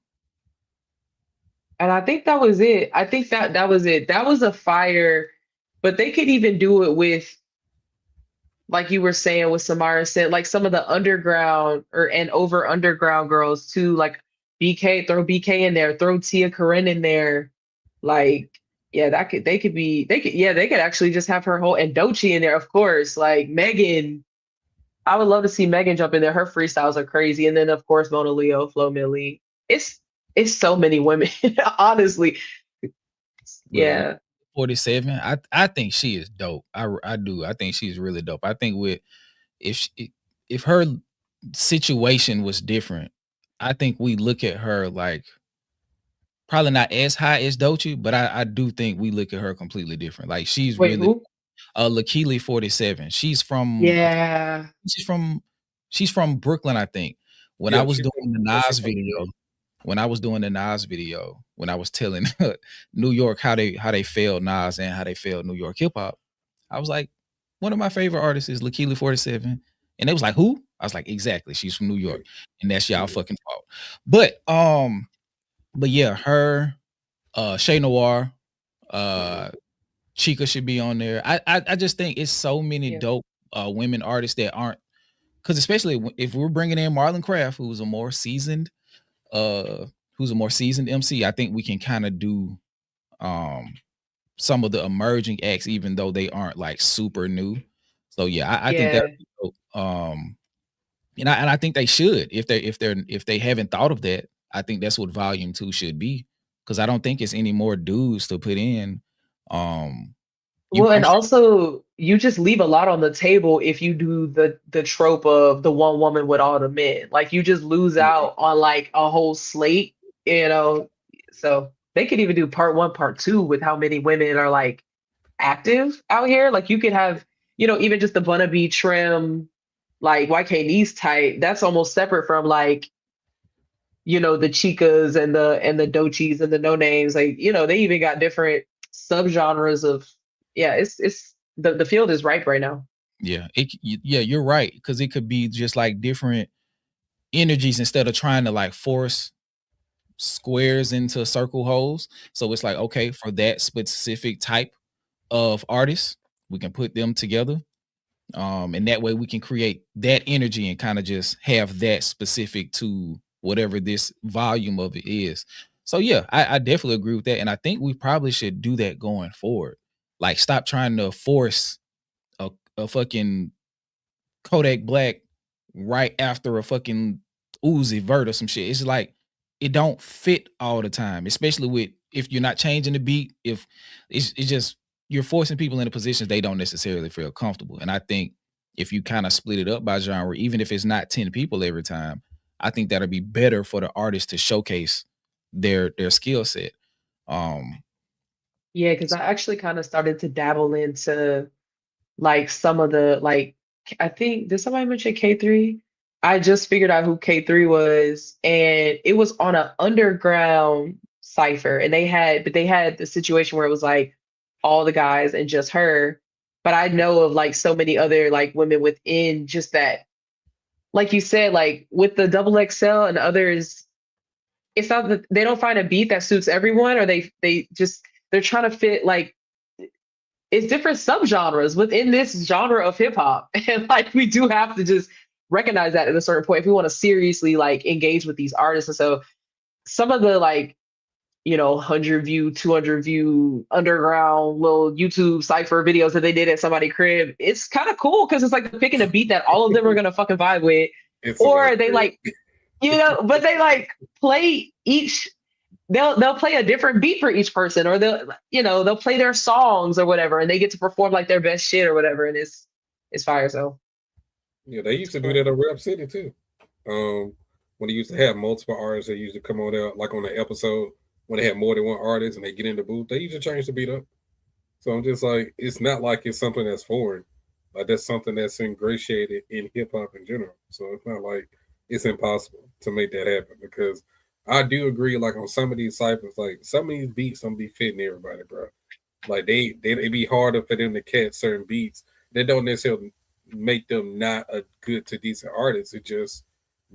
[SPEAKER 6] And I think that was it. I think that was it. That was a fire, but they could even do it with, like you were saying, with Samara said, like some of the underground and over underground girls too, like BK, throw BK in there, throw Tia Corinne in there. Like, yeah, they could actually just have her whole and Doechii in there, of course, like Megan. I would love to see Megan jump in there. Her freestyles are crazy. And then of course Mona Leo, Flo Milli. It's so many women, honestly.
[SPEAKER 1] Bro,
[SPEAKER 6] Yeah.
[SPEAKER 1] 47. I think she is dope. I do. I think she's really dope. I think with if her situation was different, I think we look at her like probably not as high as Doechii, but I do think we look at her completely different. Like she's
[SPEAKER 6] Wait,
[SPEAKER 1] really
[SPEAKER 6] who?
[SPEAKER 1] Lakili 47.
[SPEAKER 6] Yeah.
[SPEAKER 1] She's from she's from Brooklyn, I think. When I
[SPEAKER 3] Yeah,
[SPEAKER 1] was
[SPEAKER 3] she's
[SPEAKER 1] doing the
[SPEAKER 3] yeah, she's
[SPEAKER 1] Nas
[SPEAKER 3] from New
[SPEAKER 1] video,
[SPEAKER 3] York.
[SPEAKER 1] when I was telling New York how they failed Nas and how they failed New York hip hop, I was like, one of my favorite artists is Lakili 47. And they was like, who? I was like, exactly. She's from New York. And that's y'all fucking fault. But yeah, her, Shay Noir, Chica should be on there. I just think it's so many
[SPEAKER 6] Yeah.
[SPEAKER 1] dope women artists that aren't, because especially if we're bringing in Marlon Craft, who's a more seasoned MC, I think we can kind of do some of the emerging acts, even though they aren't like super new. So yeah, I think that
[SPEAKER 6] Yeah.
[SPEAKER 1] would be dope. And I think they should, if they haven't thought of that, I think that's what volume 2 should be. Because I don't think it's any more dudes to put in.
[SPEAKER 6] Well,
[SPEAKER 1] I'm
[SPEAKER 6] and
[SPEAKER 1] sure,
[SPEAKER 6] also you just leave a lot on the table if you do the trope of the one woman with all the men. Like you just lose
[SPEAKER 3] Yeah,
[SPEAKER 6] out on like a whole slate, you know. So they could even do part one, part two with how many women are like active out here. Like you could have, even just the Bunnaby trim, like YK Nice type. That's almost separate from like, the Chicas and the Doechis and the No Names. Like, they even got different subgenres of, yeah, it's the field is ripe right now.
[SPEAKER 1] yeah, yeah, you're right. Because it could be just like different energies instead of trying to like force squares into circle holes. So it's like, okay, for that specific type of artist, we can put them together. And that way we can create that energy and kind of just have that specific to whatever this volume of it is. So yeah, I definitely agree with that. And I think we probably should do that going forward. Like stop trying to force a fucking Kodak Black right after a fucking Uzi Vert or some shit. It's like it don't fit all the time, especially with if you're not changing the beat. If it's just you're forcing people into positions they don't necessarily feel comfortable. And I think if you kind of split it up by genre, even if it's not 10 people every time, I think that'll be better for the artist to showcase their skill set. Um,
[SPEAKER 6] Yeah, because I actually kind of started to dabble into like some of the like I think did somebody mention K3? I just figured out who K3 was, and it was on an underground cipher, and they had the situation where it was like all the guys and just her. But I know of like so many other like women within just that, like you said, like with the double XL and others, it's not that they don't find a beat that suits everyone, or they're trying to fit like it's different subgenres within this genre of hip hop. And like we do have to just recognize that at a certain point if we want to seriously like engage with these artists. And so some of the like, 100 view, 200 view underground little YouTube cypher videos that they did at somebody's crib, it's kind of cool because it's like picking a beat that all of them are gonna fucking vibe with.
[SPEAKER 3] it's somebody's
[SPEAKER 6] Or they
[SPEAKER 3] crib.
[SPEAKER 6] like, but they like play each they'll play a different beat for each person, or they'll play their songs or whatever, and they get to perform like their best shit or whatever, and it's fire. So
[SPEAKER 3] Yeah, they used to do that in Rap City too. When they used to have multiple artists, they used to come on out like on the episode when they had more than one artist and they get in the booth. They used to change the beat up. So I'm just like, it's not like it's something that's foreign. Like that's something that's ingratiated in hip hop in general. So it's not like it's impossible to make that happen because I do agree. Like on some of these cyphers, like some of these beats don't be fitting everybody, bro. Like they be harder for them to catch certain beats. They don't necessarily make them not a good to decent artist. It just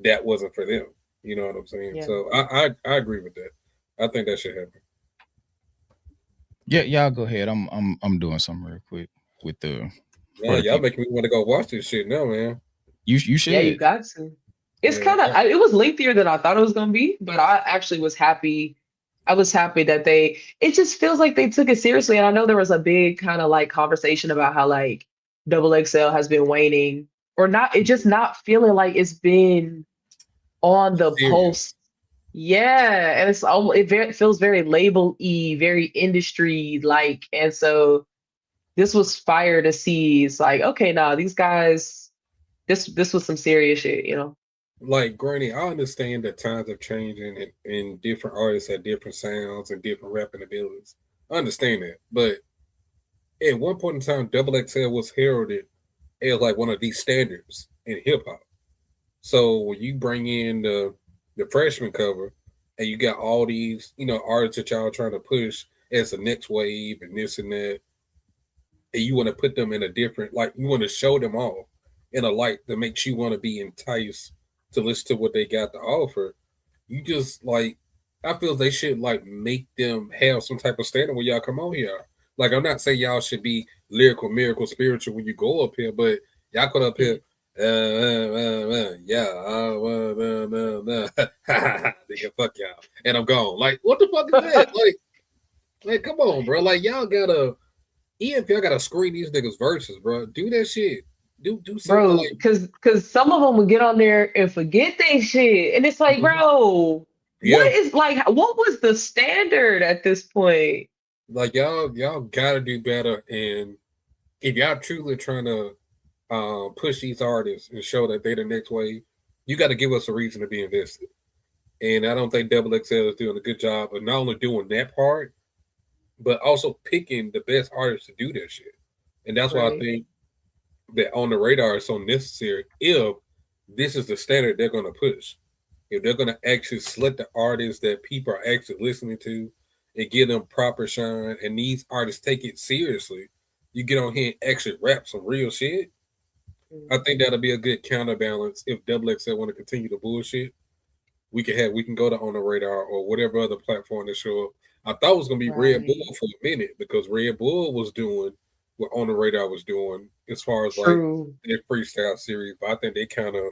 [SPEAKER 3] that wasn't for them. You know what I'm saying?
[SPEAKER 6] yeah.
[SPEAKER 3] So I agree with that. I think that should happen.
[SPEAKER 1] yeah, y'all go ahead. I'm doing something real quick with the for
[SPEAKER 3] Man,
[SPEAKER 1] the
[SPEAKER 3] y'all
[SPEAKER 1] people.
[SPEAKER 3] making me want to go watch this shit now, man.
[SPEAKER 1] You
[SPEAKER 6] Yeah, you
[SPEAKER 1] should.
[SPEAKER 6] got to. It's
[SPEAKER 3] Yeah,
[SPEAKER 6] kind of it was lengthier than I thought it was gonna be, but I actually was happy. I was happy that it just feels like they took it seriously. And I know there was a big kind of like conversation about how like double XL has been waning or not, it just not feeling like it's been on the
[SPEAKER 3] Serious.
[SPEAKER 6] pulse. Yeah, and it's almost it feels very label-y, very industry like, and so this was fire to see. It's like, okay, nah, these guys, this was some serious shit, you know.
[SPEAKER 3] Like, granny, I understand that times have changed and different artists have different sounds and different rapping abilities. I understand that. But at one point in time, Double XL was heralded as like one of these standards in hip hop. So when you bring in the freshman cover and you got all these, artists that y'all trying to push as the next wave and this and that, and you want to put them in a different, like, you want to show them all in a light that makes you want to be enticed to listen to what they got to offer. You just like, I feel they should like make them have some type of standard when y'all come on here. Like, I'm not saying y'all should be lyrical, miracle, spiritual when you go up here, but y'all come up here, yeah, nigga, fuck y'all, and I'm gone. Like, what the fuck is that? Like, come on, bro. Like, y'all gotta, even if y'all gotta screen these niggas verses, bro, do that shit. Do something
[SPEAKER 6] Bro,
[SPEAKER 3] like,
[SPEAKER 6] because some of them would get on there and forget they shit. And it's like, bro,
[SPEAKER 3] yeah,
[SPEAKER 6] what was the standard at this point?
[SPEAKER 3] like y'all gotta do better. And if y'all truly trying to push these artists and show that they the next wave, you got to give us a reason to be invested. And I don't think Double XL is doing a good job of not only doing that part, but also picking the best artists to do that shit. And that's why I
[SPEAKER 6] Right.
[SPEAKER 3] think that On the Radar is so necessary if this is the standard they're going to push. If they're going to actually select the artists that people are actually listening to and give them proper shine, and these artists take it seriously, you get on here and actually rap some real shit. I think that'll be a good counterbalance if Double XL want to continue the bullshit. We can go to On the Radar or whatever other platform to show up. I thought it was gonna be Red Bull
[SPEAKER 6] Right.
[SPEAKER 3] for a minute because Red Bull was doing what On the Radar was doing as far as like
[SPEAKER 6] True.
[SPEAKER 3] their freestyle series, but I think they kind of,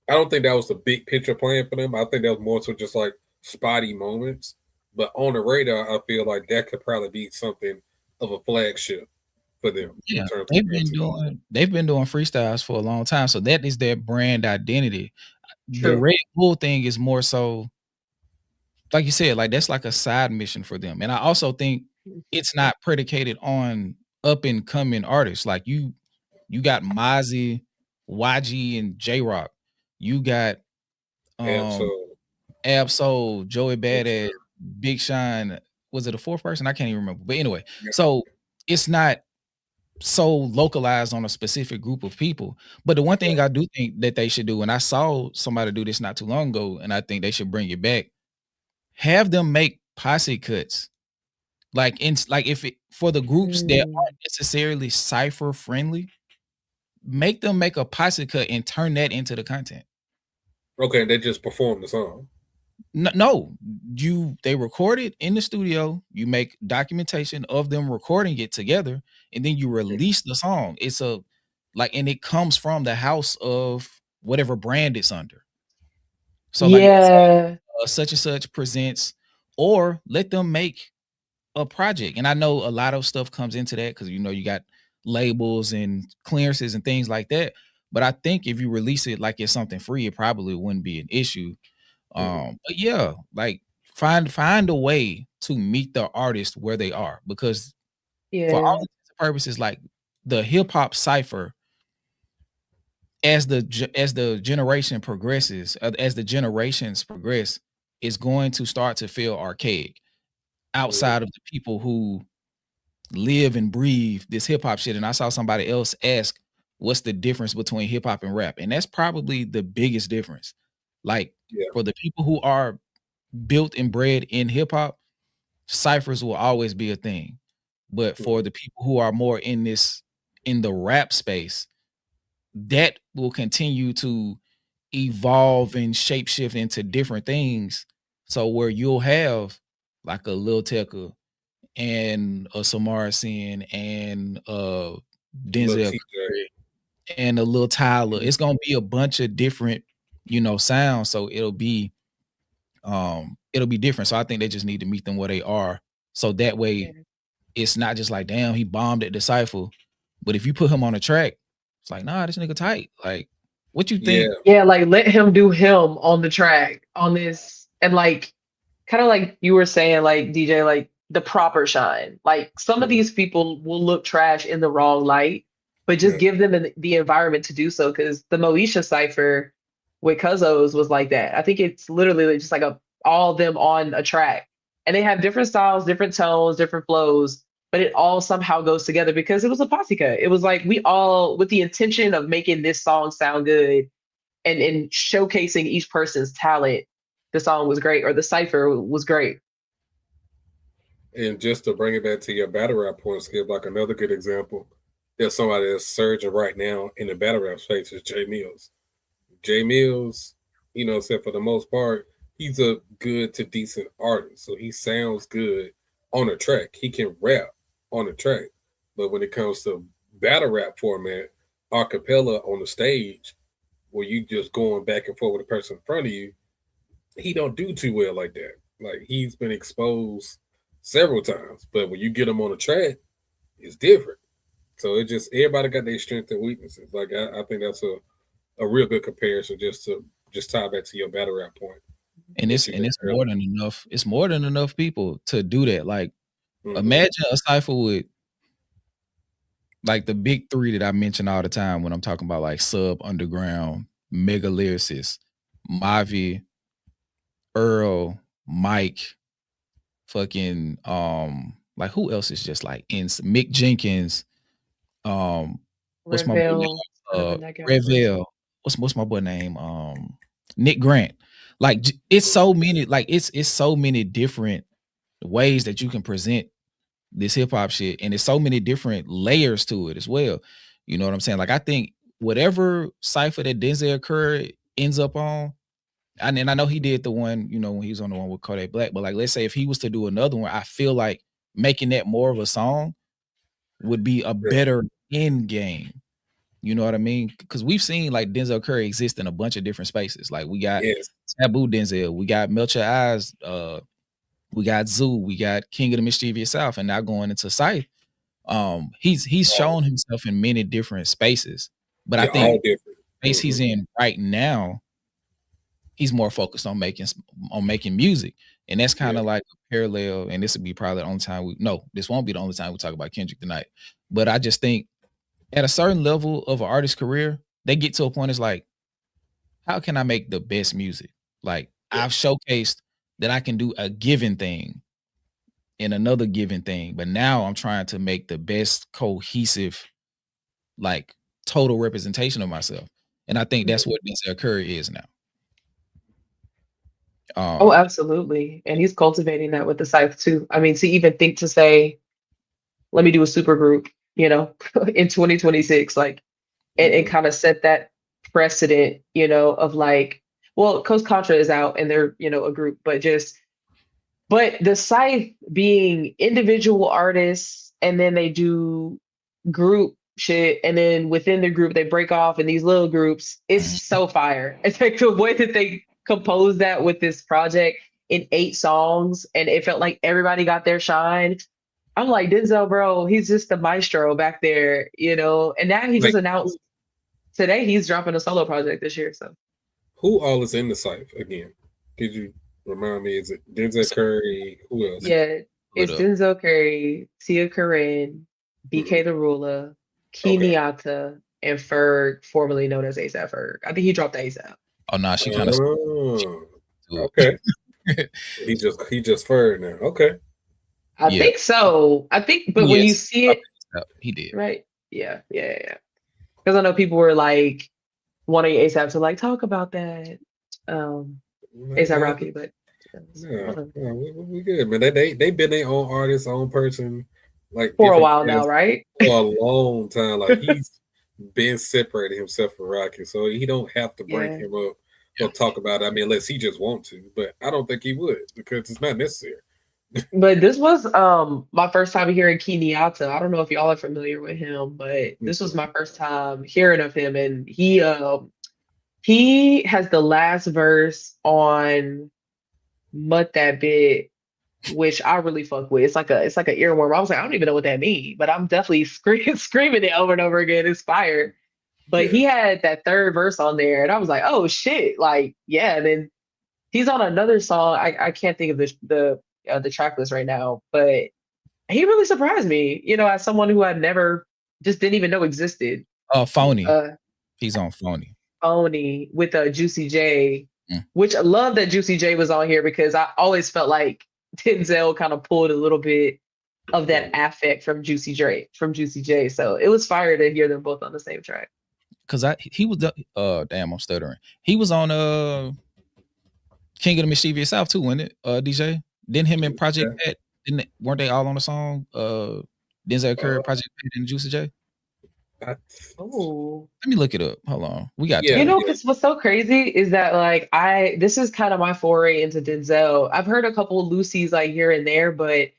[SPEAKER 3] I don't think that was the big picture plan for them. I think that was more so just like spotty moments. But On the Radar, I feel like that could probably be something of a flagship for them in
[SPEAKER 1] Yeah,
[SPEAKER 3] terms of content.
[SPEAKER 1] they've been doing freestyles for a long time, so that is their brand identity. The
[SPEAKER 6] True.
[SPEAKER 1] Red Bull thing is more so, like you said, like that's like a side mission for them. And I also think it's not predicated on up and coming artists. Like you got Mozzie, YG, and J Rock. You got um
[SPEAKER 3] Absolutely.
[SPEAKER 1] Absol, Joey
[SPEAKER 3] Yes,
[SPEAKER 1] Badass,
[SPEAKER 3] sir.
[SPEAKER 1] Big Shine. Was it a fourth person? I can't even remember. But anyway,
[SPEAKER 3] Yeah.
[SPEAKER 1] so it's not so localized on a specific group of people. But the one thing I do think that they should do, and I saw somebody do this not too long ago, and I think they should bring it back, have them make posse cuts. Like if it for the groups that
[SPEAKER 6] Mm.
[SPEAKER 1] aren't necessarily cipher friendly, make them make a posse cut and turn that into the content.
[SPEAKER 3] Okay, they just perform the song.
[SPEAKER 1] No, they record it in the studio, you make documentation of them recording it together, and then you release the song. It's a like, and it comes from the house of whatever brand it's under. So like they'll say,
[SPEAKER 6] Yeah.
[SPEAKER 1] such and such presents, or let them make a project. And I know a lot of stuff comes into that because you got labels and clearances and things like that. But I think if you release it like it's something free, it probably wouldn't be an issue. But yeah, like find a way to meet the artist where they are, because for all
[SPEAKER 6] Yeah.
[SPEAKER 1] intents and purposes, like the hip hop cipher, as the generation progresses, as the generations progress, is going to start to feel archaic outside of the people who live and breathe this hip hop shit. And I saw somebody else ask, "What's the difference between hip hop and rap?" And that's probably the biggest difference. Like
[SPEAKER 3] Yeah.
[SPEAKER 1] for the people who are built and bred in hip hop, ciphers will always be a thing. But for the people who are more in the rap space, that will continue to evolve and shapeshift into different things. So where you'll have like a Lil Tecca and a Samara Sin and
[SPEAKER 3] Little
[SPEAKER 1] Denzel
[SPEAKER 3] TJ.
[SPEAKER 1] Curry and a Lil Tyler. It's gonna be a bunch of different, sounds. So it'll be different. So I think they just need to meet them where they are. So that way
[SPEAKER 6] Yeah.
[SPEAKER 1] it's not just like, damn, he bombed at the cypher. But if you put him on a track, It's like, nah, this nigga tight. Like, what you
[SPEAKER 3] Yeah.
[SPEAKER 1] think?
[SPEAKER 6] Yeah, like let him do him on the track on this, and like kind of like you were saying, like DJ, like the proper shine. Like some of
[SPEAKER 3] Mhm.
[SPEAKER 6] these people will look trash in the wrong light, but just
[SPEAKER 3] Yeah.
[SPEAKER 6] give them the environment to do so. Because the Moesha cipher with Cuzzo's was like that. I think it's literally just like all of them on a track, and they have different styles, different tones, different flows, but it all somehow goes together because it was a posse cut. It was like we all with the intention of making this song sound good and showcasing each person's talent. The song was great, or the cipher was great.
[SPEAKER 3] And just to bring it back to your battle rap point, Skip, like another good example, there's somebody that's surging right now in the battle rap space is Jay Mills. Jay Mills, said for the most part, he's a good to decent artist. So he sounds good on a track. He can rap on a track. But when it comes to battle rap format, a cappella on the stage, where you just going back and forth with the person in front of you, he don't do too well like that. Like he's been exposed several times, but when you get him on a track, it's different. So it just everybody got their strengths and weaknesses. Like I think that's a real good comparison just tie back to your battle rap point.
[SPEAKER 1] And
[SPEAKER 3] What you did
[SPEAKER 1] it's more
[SPEAKER 3] earlier.
[SPEAKER 1] than enough. It's more than enough people to do that. Like,
[SPEAKER 3] Mhm.
[SPEAKER 1] imagine a cipher with like the big three that I mention all the time when I'm talking about like sub underground, mega lyricists, Mavi, Earl, Mike, fucking like who else is just like in Mick Jenkins, what's my boy name?
[SPEAKER 6] Revel would have been that guy.
[SPEAKER 1] Revel. What's my boy name? Nick Grant. Like it's so many, like it's so many different ways that you can present this hip hop shit, and there's so many different layers to it as well. You know what I'm saying? Like I think whatever cipher that Denzel Curry ends up on, and I know he did the one, when he was on the one with Kodak Black, but like let's say if he was to do another one, I feel like making that more of a song would be a
[SPEAKER 3] Yeah.
[SPEAKER 1] better end game. You know what I mean? Because we've seen like Denzel Curry exist in a bunch of different spaces. Like we got
[SPEAKER 3] Yes.
[SPEAKER 1] Taboo Denzel, we got Melcher Eyes, we got Zoo, we got King of the Mischievous South, and now going into Cypher. He's shown himself in many different spaces, but I
[SPEAKER 3] Yeah,
[SPEAKER 1] think
[SPEAKER 3] all different.
[SPEAKER 1] the space he's in right now, he's more focused on making music, and that's kind of like a parallel. And this would be probably the only time this won't be the only time we talk about Kendrick tonight. But I just think at a certain level of an artist's career, they get to a point. It's like, how can I make the best music? Like I've showcased that I can do a given thing and another given thing, but now I'm trying to make the best cohesive, like total representation of myself. And I think that's what Denzel Curry is now.
[SPEAKER 6] Oh, absolutely. And he's cultivating that with the scythe too. I mean, to even think to say, let me do a super group, in 2026, like, and kind of set that precedent, of like, well, Coast Contra is out and they're, a group, but the scythe being individual artists and then they do group shit and then within the group they break off in these little groups. It's so fire. It's like the way that they composed that with this project in 8 songs and it felt like everybody got their shine. I'm like, Denzel, bro, he's just the maestro back there, and now he just
[SPEAKER 3] Like
[SPEAKER 6] announced today he's dropping a solo project this year. So
[SPEAKER 3] who all is in the site again? Could you remind me? Is it Denzel Curry? Who else?
[SPEAKER 6] yeah, it's Denzel Curry, Tia Corinne, BK the Ruler, Kenyatta, and Ferg, formerly known as ASAP Ferg. I think he dropped ASAP.
[SPEAKER 1] Oh no, she kind of
[SPEAKER 3] okay. he just Ferg now. Okay.
[SPEAKER 6] I think so. But when you see it,
[SPEAKER 1] he did.
[SPEAKER 6] Right? Yeah. Because I know people were like wanting ASAP to like talk about that. ASAP Rocky, but
[SPEAKER 3] we good, man. They been their own artist, own person, like
[SPEAKER 6] for a while now, right?
[SPEAKER 3] For a long time. Like he's been separated himself from Rocky, so he don't have to bring him up or talk about it. I mean, unless he just want to, but I don't think he would because it's not necessary.
[SPEAKER 6] But this was my first time hearing Kenyatta. I don't know if y'all are familiar with him, but this was my first time hearing of him, and he has the last verse on Mut That Bit, which I really fuck with. It's like an earworm. I was like, I don't even know what that means, but I'm definitely screaming it over and over again. It's fire. But he had that third verse on there, and I was like, oh shit, like yeah. And then he's on another song. I can't think of the track list right now, but he really surprised me. You know, as someone who I never just didn't even know existed.
[SPEAKER 1] Phony. He's on Phony.
[SPEAKER 6] Phony with a Juicy J,
[SPEAKER 1] Mm.
[SPEAKER 6] which I love that Juicy J was on here because I always felt like Denzel kind of pulled a little bit of that affect from Juicy J. So it was fire to hear them both on the same track.
[SPEAKER 1] Cause he was damn, I'm stuttering. He was on King of the Mischievous South too, wasn't it? DJ. Didn't him and Project Pat, weren't they all on the song? Denzel Curry, Project Pat, and Juicy J.
[SPEAKER 6] Oh,
[SPEAKER 1] let me look it up. Hold on, we got
[SPEAKER 6] you know what's so crazy is that like this is kind of my foray into Denzel. I've heard a couple of Lucy's like here and there, but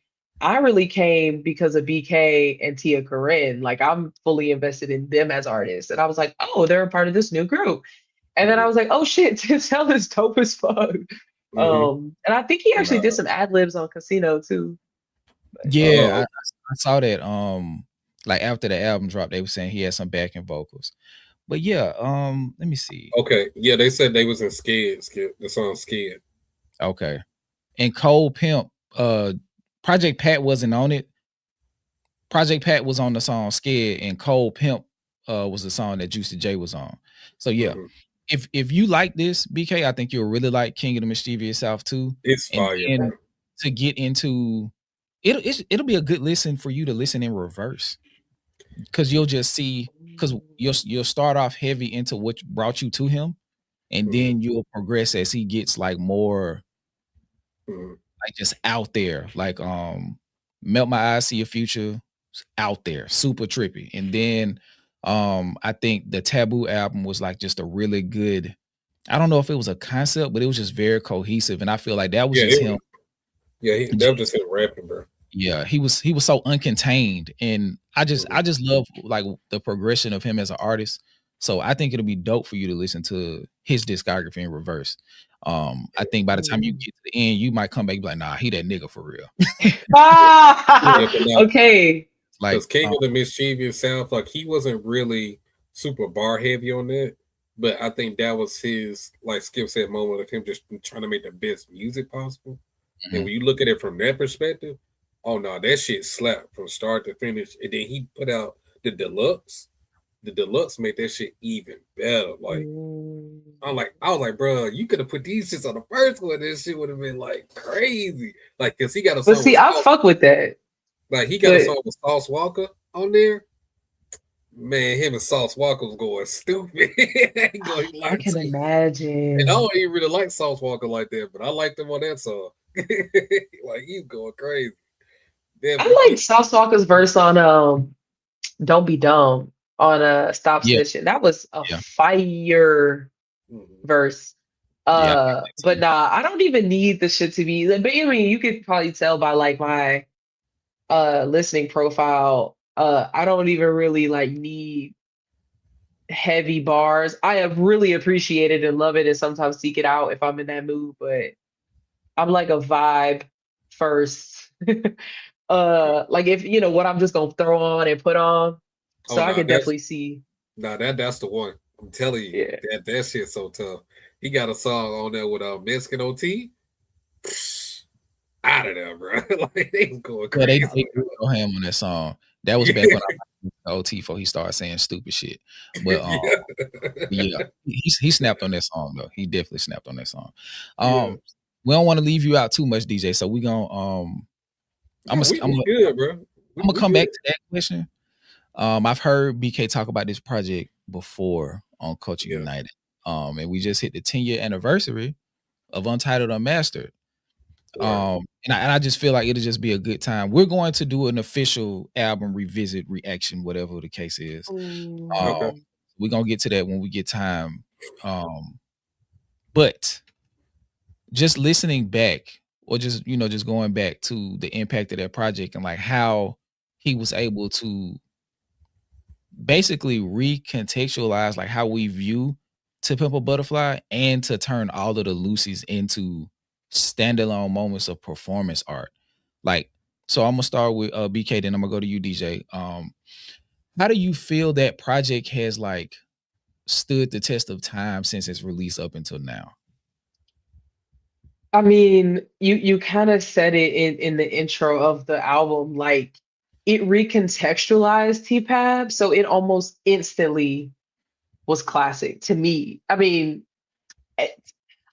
[SPEAKER 6] I really came because of BK and Tia Corinne. Like I'm fully invested in them as artists, and I was like, oh, they're a part of this new group. And then I was like, oh shit, Denzel is dope as fuck. And I think he actually did some ad libs on Casino too.
[SPEAKER 1] Yeah, I saw that. Like after the album dropped, they were saying he had some backing vocals. But yeah, let me see.
[SPEAKER 3] Okay, yeah, they said they was in Scared. The song Scared.
[SPEAKER 1] Okay, and Cold Pimp, Project Pat wasn't on it. Project Pat was on the song Scared, and Cold Pimp was the song that Juicy J was on. So yeah, if you like this, BK, I think you'll really like King of the Mischievous South too.
[SPEAKER 3] It's fire.
[SPEAKER 1] And to get into it'll be a good listen for you to listen in reverse. Because you'll just see, because you'll start off heavy into what brought you to him, and then you'll progress as he gets like more like just out there, like Melt My Eyes, See Your Future, out there, super trippy. And then I think the Taboo album was like just a really good, I don't know if it was a concept, but it was just very cohesive, and I feel like that was just him.
[SPEAKER 3] That was just him rapping, bro.
[SPEAKER 1] Yeah, he was so uncontained, and I just love like the progression of him as an artist. So I think it'll be dope for you to listen to his discography in reverse. I think by the time you get to the end, you might come back and be like, nah, he that nigga for real.
[SPEAKER 6] Okay.
[SPEAKER 3] Like King of the Mischievous South, like he wasn't really super bar heavy on that, but I think that was his, like Skip said, moment of him just trying to make the best music possible. And when you look at it from that perspective, oh no, that shit slapped from start to finish. And then he put out the deluxe. The deluxe made that shit even better. Like I was like, bro, you could have put these shits on the first one. This shit would have been like crazy. Like, cause he got a song.
[SPEAKER 6] But see, I fuck with that.
[SPEAKER 3] Like he got a song with Sauce Walker on there. Man, him and Sauce Walker was going stupid.
[SPEAKER 6] I can imagine.
[SPEAKER 3] And I don't even really like Sauce Walker like that, but I liked him on that song. Like he's going crazy.
[SPEAKER 6] Damn, I like Sauce Walker's verse on Don't Be Dumb on Stop Snitching. That was a fire verse. But nah, I don't even need the shit to be, but I mean, you could probably tell by like my listening profile. I don't even really like need heavy bars. I have really appreciated and love it and sometimes seek it out if I'm in that mood, but I'm like a vibe first. Like if you know what I'm just gonna throw on and put on. So I can definitely see.
[SPEAKER 3] That's the one. I'm telling you, that shit's so tough. He got a song on there with Mexican OT. Out of there, bro. Like they was going crazy.
[SPEAKER 1] Yeah, they go ham on that song. That was back when I was OT before he started saying stupid shit. But yeah, he snapped on that song though. He definitely snapped on that song. We don't want to leave you out too much, DJ. So we gonna I'm gonna come back to that question. I've heard BK talk about this project before on Culture United. And we just hit the 10-year anniversary of Untitled Unmastered. And I just feel like it'll just be a good time. We're going to do an official album revisit reaction, whatever the case is. We're gonna get to that when we get time. But just listening back, or just just going back to the impact of that project and like how he was able to basically recontextualize like how we view To Pimp a Butterfly and to turn all of the Lucy's into standalone moments of performance art. Like, so I'm gonna start with BK, then I'm gonna go to you, DJ. How do you feel that project has like stood the test of time since its release up until now?
[SPEAKER 6] I mean, you kind of said it in the intro of the album, like it recontextualized T-Pab, so it almost instantly was classic to me. I mean, eh,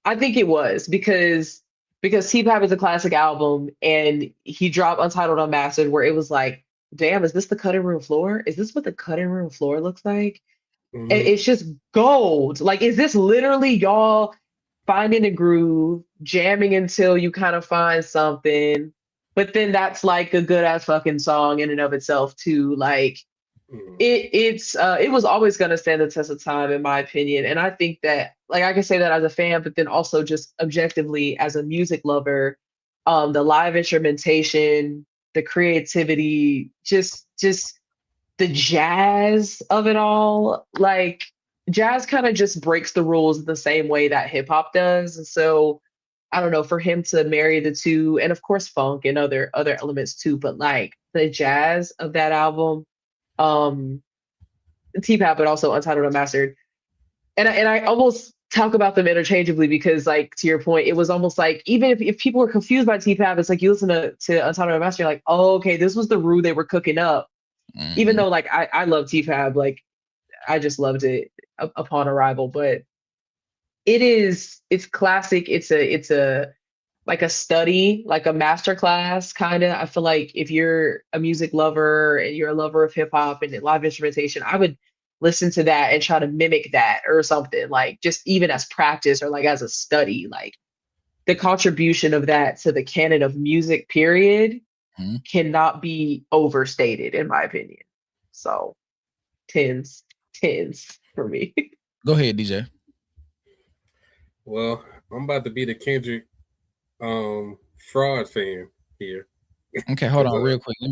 [SPEAKER 6] I think it was because T-Pab is a classic album, and he dropped Untitled Unmastered, where it was like, damn, is this the cutting room floor? Is this what the cutting room floor looks like?
[SPEAKER 3] Mhm.
[SPEAKER 6] It's just gold. Like, is this literally y'all finding a groove, jamming until you kind of find something? But then that's like a good ass fucking song in and of itself too. Like
[SPEAKER 3] Mhm.
[SPEAKER 6] it was always gonna stand the test of time in my opinion. And I think that like I can say that as a fan, but then also just objectively as a music lover, the live instrumentation, the creativity, just the jazz of it all, like jazz kind of just breaks the rules the same way that hip hop does. And so I don't know, for him to marry the two, and of course funk and other elements too, but like the jazz of that album, um, T-Pap, but also Untitled Unmastered. And I almost talk about them interchangeably because, like, to your point, it was almost like even if people were confused by T-Pap, it's like you listen to Untitled Unmastered, you're like, oh, okay, this was the roux they were cooking up. Even
[SPEAKER 1] Mhm.
[SPEAKER 6] though like I love T-Fab, like I just loved it upon arrival, but it's classic. It's a like a study, like a master class kind of. I feel like if you're a music lover and you're a lover of hip hop and live instrumentation, I would listen to that and try to mimic that or something, like just even as practice or like as a study. Like the contribution of that to the canon of music, period,
[SPEAKER 1] Mhm.
[SPEAKER 6] cannot be overstated, in my opinion. So tens for me.
[SPEAKER 1] Go ahead, DJ.
[SPEAKER 3] Well, I'm about to be the Kendrick fraud fan here.
[SPEAKER 1] Okay, hold
[SPEAKER 3] 'Cause,
[SPEAKER 1] on real quick. Let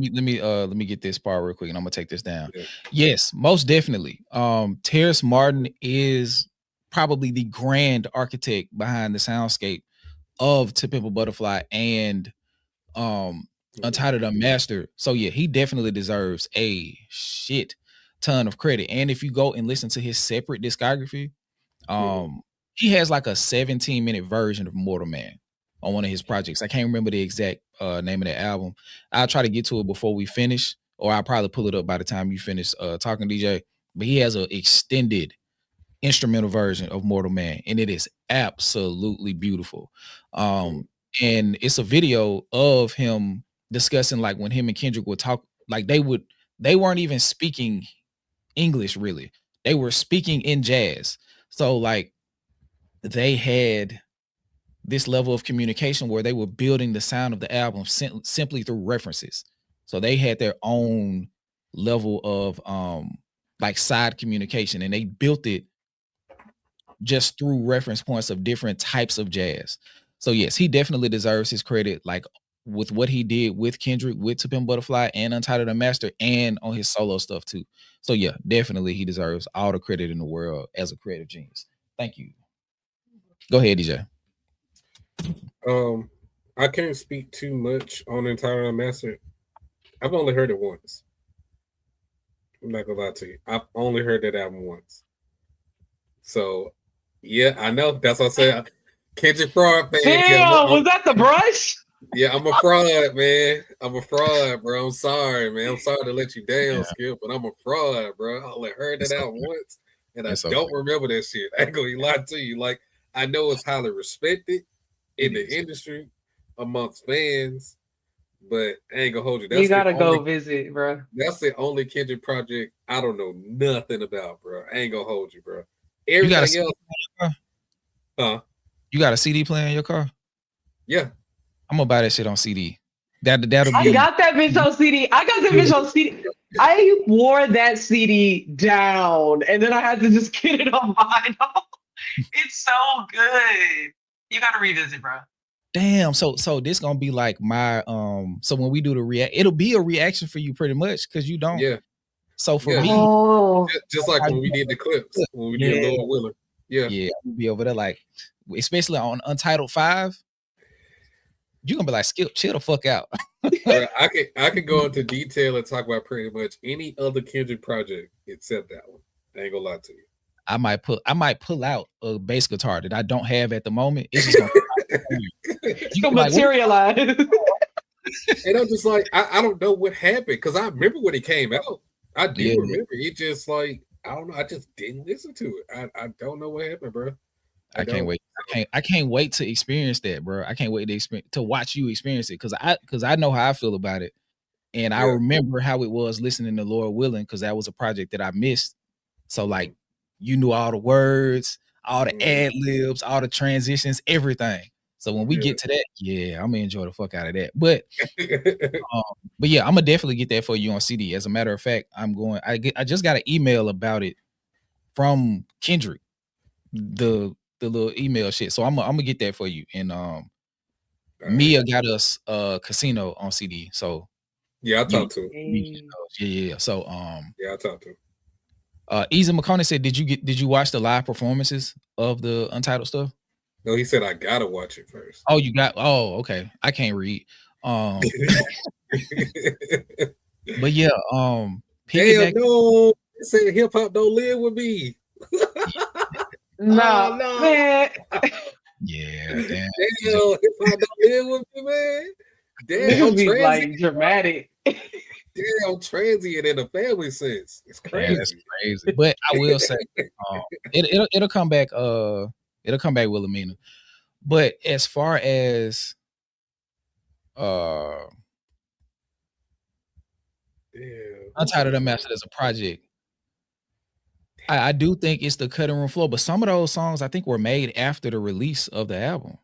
[SPEAKER 1] me get this part real quick and I'm gonna take this down.
[SPEAKER 3] yeah.
[SPEAKER 1] Yes, most definitely. Terrace Martin is probably the grand architect behind the soundscape of To Pimp a Butterfly and Untitled Unmastered. So yeah, he definitely deserves a shit ton of credit. And if you go and listen to his separate discography, he has like a 17-minute version of Mortal Man on one of his projects. I can't remember the exact name of the album. I'll try to get to it before we finish, or I'll probably pull it up by the time you finish talking, DJ. But he has an extended instrumental version of Mortal Man, and it is absolutely beautiful. And it's a video of him discussing like when him and Kendrick would talk, like they weren't even speaking English really. They were speaking in jazz. So like they had this level of communication where they were building the sound of the album simply through references. So they had their own level of like side communication, and they built it just through reference points of different types of jazz. So yes, he definitely deserves his credit, like with what he did with Kendrick, with To Pimp Butterfly, and Untitled Unmastered, and on his solo stuff too. So yeah, definitely he deserves all the credit in the world as a creative genius. Thank you. Go ahead, DJ.
[SPEAKER 3] I can't speak too much on Entire Unmastered. I've only heard it once. I'm not gonna lie to you. I've only heard that album once. So yeah, I know. That's what I said. Kendrick fraud fan.
[SPEAKER 6] Damn, was that the brush?
[SPEAKER 3] Yeah, I'm a fraud, man. I'm a fraud, bro. I'm sorry, man. I'm sorry to let you down, Skip, but I'm a fraud, bro. I only heard that out once, and I don't remember that shit. I ain't gonna lie to you. Like, I know it's highly respected in the industry amongst fans, but I ain't gonna hold you.
[SPEAKER 6] You gotta go visit, bro.
[SPEAKER 3] That's the only Kendrick project I don't know nothing about, bro. I ain't gonna hold you, bro.
[SPEAKER 1] You got
[SPEAKER 3] Everything else,
[SPEAKER 1] you got a CD player in your car?
[SPEAKER 3] Yeah.
[SPEAKER 1] I'm gonna buy that shit on CD. That'll be.
[SPEAKER 6] I got that bitch on CD. I got that bitch on CD. I wore that CD down, and then I had to just get it on vinyl. It's so good. You gotta revisit, bro.
[SPEAKER 1] Damn. So this gonna be like my so when we do the react, it'll be a reaction for you pretty much because you don't.
[SPEAKER 3] Yeah.
[SPEAKER 1] So for me,
[SPEAKER 3] just like when we did the clips, when we did Lord Willing. Yeah,
[SPEAKER 1] we'll be over there like, especially on Untitled 5. You're gonna be like, Skip, chill the fuck out.
[SPEAKER 3] Bro, I could go into detail and talk about pretty much any other Kendrick project except that one. I ain't gonna lie to you.
[SPEAKER 1] I might pull out a bass guitar that I don't have at the moment. It's just gonna come out.
[SPEAKER 6] It's
[SPEAKER 1] You
[SPEAKER 6] gonna
[SPEAKER 1] be like, what?
[SPEAKER 6] materialize.
[SPEAKER 3] And I'm just like, I don't know what happened because I remember when it came out. I do
[SPEAKER 1] Yeah.
[SPEAKER 3] remember. It just like I don't know. I just didn't listen to it. I don't know what happened, bro.
[SPEAKER 1] I can't wait. I can't wait to experience that, bro. I can't wait to watch you experience it because I know how I feel about it. And I
[SPEAKER 3] Yeah.
[SPEAKER 1] remember how it was listening to Lord Willing because that was a project that I missed. So like you knew all the words, all the ad libs, all the transitions, everything. So when we get to that, yeah, I'm gonna enjoy the fuck out of that. But yeah, I'm gonna definitely get that for you on CD. As a matter of fact, I just got an email about it from Kendrick, the little email shit. So I'm gonna get that for you. And Mia got us Casino on CD. So
[SPEAKER 3] yeah, I talked to him.
[SPEAKER 1] Yeah. So
[SPEAKER 3] Yeah, I talked to him.
[SPEAKER 1] Easy McConnell said, did you watch the live performances of the Untitled stuff?
[SPEAKER 3] No, he said I gotta watch it first.
[SPEAKER 1] Oh, okay. I can't read. But yeah,
[SPEAKER 3] Damn, no. They said hip hop don't live with me.
[SPEAKER 6] No,
[SPEAKER 3] no.
[SPEAKER 6] man.
[SPEAKER 1] Yeah, damn.
[SPEAKER 3] Damn, hip hop don't live with me, man. Damn,
[SPEAKER 6] Niggas be like dramatic.
[SPEAKER 3] Damn, transient in a family sense. It's crazy.
[SPEAKER 1] Yeah, that's crazy. But I will say, it'll come back. It'll come back, Wilhelmina. But as far as Untitled Unmastered as a project, I do think it's the cutting room floor. But some of those songs I think were made after the release of the album.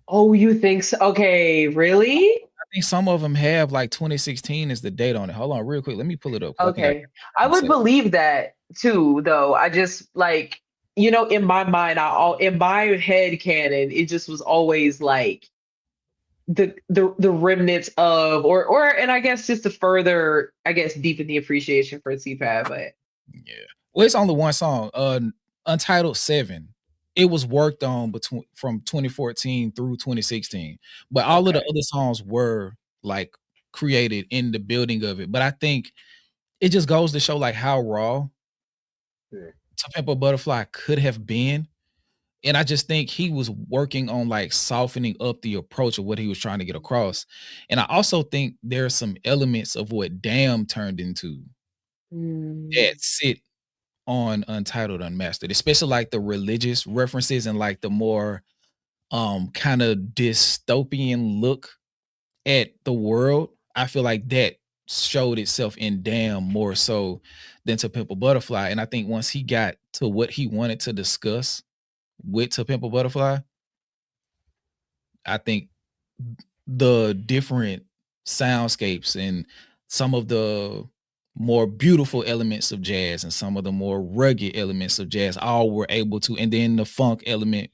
[SPEAKER 6] Oh, you think so? Okay, really?
[SPEAKER 1] I think some of them have like 2016 is the date on it. Hold on, real quick. Let me pull it up.
[SPEAKER 6] Okay, I would believe that too, though. I just like, you know, in my mind, in my head canon, it just was always like the remnants of and I guess just to further, I guess, deepen the appreciation for CPAP. But
[SPEAKER 1] yeah, well, it's only one song. Untitled 7. It was worked on from 2014 through 2016, but all of the other songs were like created in the building of it. But I think it just goes to show like how raw To Pimp a Butterfly could have been. And I just think he was working on like softening up the approach of what he was trying to get across. And I also think there are some elements of what Damn turned into that sit on Untitled Unmastered, especially like the religious references and like the more kind of dystopian look at the world. I feel like that showed itself in Damn more so than To Pimp a Butterfly. And I think once he got to what he wanted to discuss with To Pimp a Butterfly, I think the different soundscapes and some of the more beautiful elements of jazz and some of the more rugged elements of jazz all were able to, and then the funk element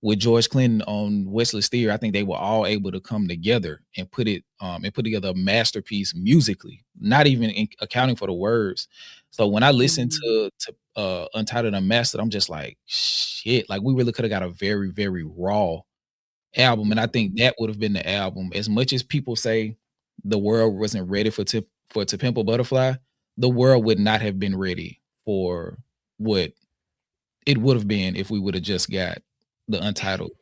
[SPEAKER 1] with George Clinton on Westless Theory, I think they were all able to come together and put together a masterpiece musically, not even accounting for the words. So when I listen to Untitled Unmastered, I'm just like, shit, like we really could have got a very, very raw album. And I think that would have been the album. As much as people say the world wasn't ready for To Pimp a Butterfly, the world would not have been ready for what it would have been if we would have just got the Untitled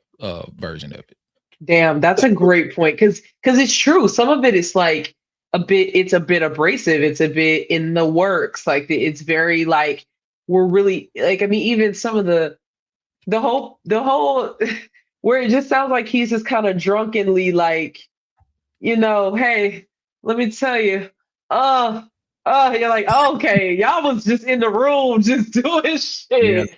[SPEAKER 1] version of it.
[SPEAKER 6] Damn, that's a great point. Cause it's true. Some of it is like it's a bit abrasive. It's a bit in the works. Like it's very like we're really like, I mean, even some of the whole where it just sounds like he's just kind of drunkenly like, you know, hey, let me tell you, you're like, okay, y'all was just in the room just doing shit.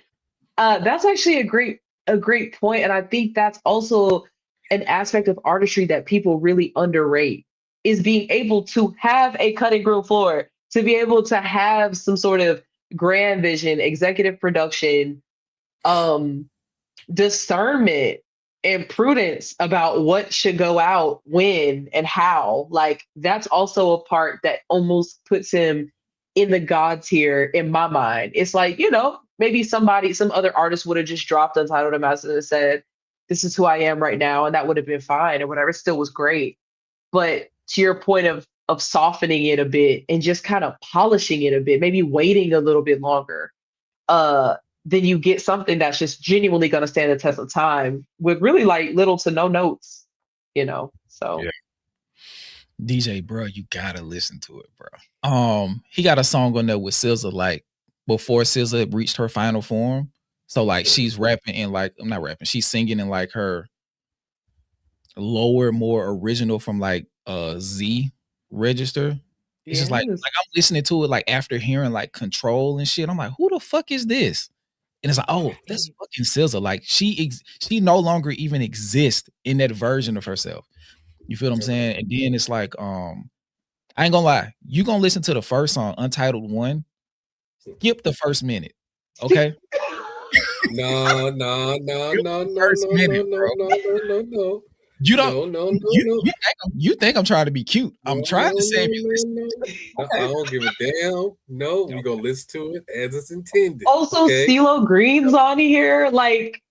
[SPEAKER 6] Yeah. That's actually a great point, and I think that's also an aspect of artistry that people really underrate is being able to have a cutting room floor, to be able to have some sort of grand vision, executive production, discernment and prudence about what should go out when and how. Like that's also a part that almost puts him in the god tier in my mind. It's like, you know, maybe some other artist would have just dropped Untitled Unmastered and said, this is who I am right now, and that would have been fine or whatever. It still was great. But to your point of softening it a bit and just kind of polishing it a bit, maybe waiting a little bit longer. then you get something that's just genuinely going to stand the test of time with really like little to no notes, So
[SPEAKER 3] Yeah.
[SPEAKER 1] DJ, bro, you gotta listen to it, bro. He got a song on there with SZA, like before SZA reached her final form. So like she's rapping in like I'm not rapping, she's singing in like her lower, more original from like Z register. It's just like
[SPEAKER 6] yes.
[SPEAKER 1] I'm listening to it like after hearing like Control and shit. I'm like, who the fuck is this? And it's like, oh, that's fucking SZA. Like she no longer even exists in that version of herself. You feel what I'm saying? And then it's like, I ain't gonna lie, you gonna listen to the first song, Untitled 1. Skip the first minute, okay?
[SPEAKER 3] No.
[SPEAKER 1] First minute, bro. You don't.
[SPEAKER 3] No.
[SPEAKER 1] You think I'm trying to be cute? I'm trying to save you. Listen.
[SPEAKER 3] I don't give a damn. No, we gonna listen to it as it's intended.
[SPEAKER 6] Also,
[SPEAKER 3] okay?
[SPEAKER 6] CeeLo Green's on here, like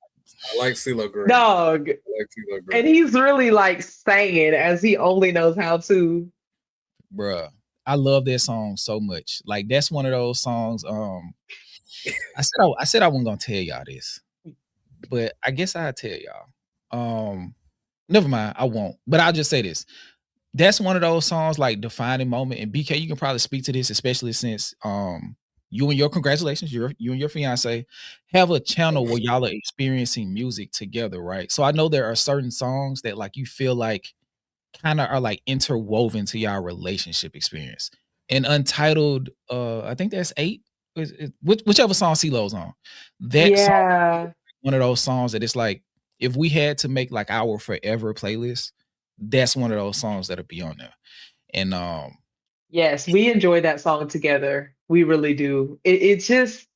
[SPEAKER 3] I like CeeLo Green.
[SPEAKER 6] dog, and he's really like singing as he only knows how to.
[SPEAKER 1] Bruh, I love that song so much. Like that's one of those songs. I said I wasn't gonna tell y'all this, but I guess I'll tell y'all. Never mind, I won't. But I'll just say this. That's one of those songs like defining moment. And BK, you can probably speak to this, especially since you and your congratulations, you and your fiance have a channel where y'all are experiencing music together, right? So I know there are certain songs that like you feel like kind of are like interwoven to y'all relationship experience. And Untitled, I think that's 8. Whichever song CeeLo's on. That song, one of those songs that it's like if we had to make like our forever playlist, that's one of those songs that'll be on there. And
[SPEAKER 6] yes, we enjoy that song together. We really do. It's just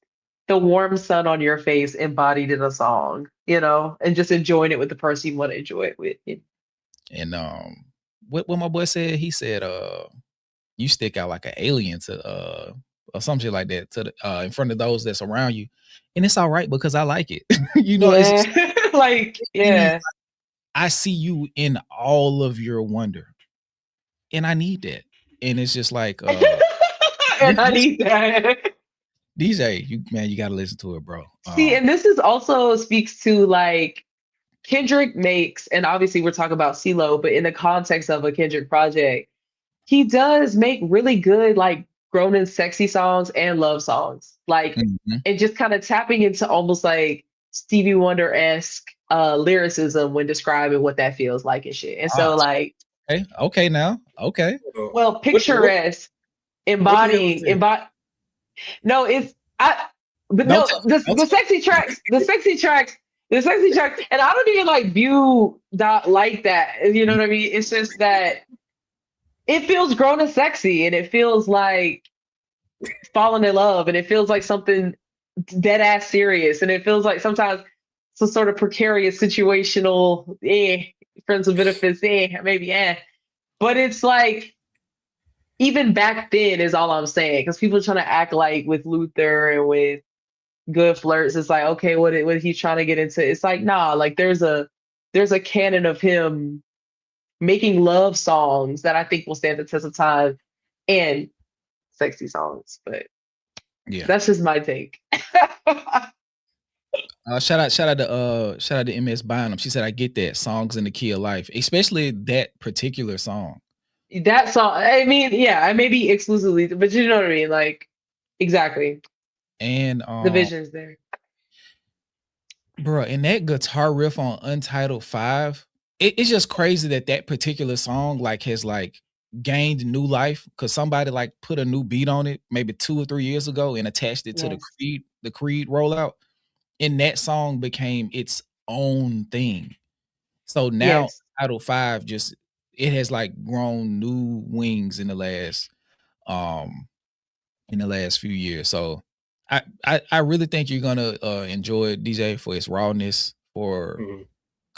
[SPEAKER 6] the warm sun on your face embodied in a song, and just enjoying it with the person you want to enjoy it with.
[SPEAKER 1] And what my boy said, he said, you stick out like an alien to or some shit like that to the, in front of those that's around you. And it's all right because I like it. It's just,
[SPEAKER 6] like, yeah.
[SPEAKER 1] I see you in all of your wonder. And I need that. And it's just like
[SPEAKER 6] and I need that.
[SPEAKER 1] DJ, you gotta listen to it, bro.
[SPEAKER 6] See, and this is also speaks to like Kendrick makes, and obviously we're talking about CeeLo, but in the context of a Kendrick project, he does make really good like grown and sexy songs and love songs. Like and just kind of tapping into almost like Stevie Wonder-esque lyricism when describing what that feels like and shit. And so like
[SPEAKER 1] okay now. Okay.
[SPEAKER 6] Well, picturesque, embodying. No, it's the sexy tracks, and I don't even like view that like that. You know what I mean? It's just that it feels grown and sexy, and it feels like falling in love, and it feels like something dead ass serious, and it feels like sometimes some sort of precarious situational friends with benefits, maybe. But it's like even back then is all I'm saying, because people are trying to act like with Luther and with Good Flirts, it's like, okay, what he's trying to get into. It's like, nah, like there's a canon of him making love songs that I think will stand the test of time and sexy songs. But yeah, that's just my take.
[SPEAKER 1] Shout out to MS Bynum. She said, I get that. Songs in the key of life, especially that particular song.
[SPEAKER 6] That song, I mean, yeah, maybe exclusively, but you know what I mean? Like, exactly.
[SPEAKER 1] And
[SPEAKER 6] the vision's there.
[SPEAKER 1] Bro, and that guitar riff on Untitled 5, it's just crazy that particular song like has like gained new life because somebody like put a new beat on it maybe 2 or 3 years ago and attached it to the Creed rollout. And that song became its own thing. So now Untitled 5 just it has like grown new wings in the last few years. So I really think you're gonna enjoy it, DJ, for its rawness, for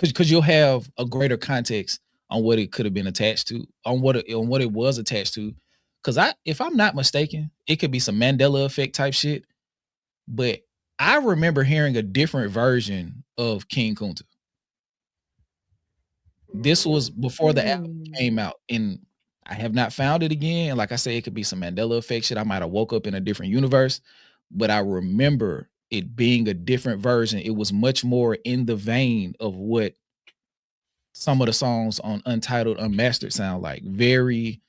[SPEAKER 1] because you'll have a greater context on what it could have been attached to, on what it was attached to. Because if I'm not mistaken, it could be some Mandela effect type shit. But I remember hearing a different version of King Kunta. This was before the album came out, and I have not found it again. Like I say, it could be some Mandela effect shit. I might have woke up in a different universe, but I remember it being a different version, it was much more in the vein of what some of the songs on Untitled Unmastered sound like. Very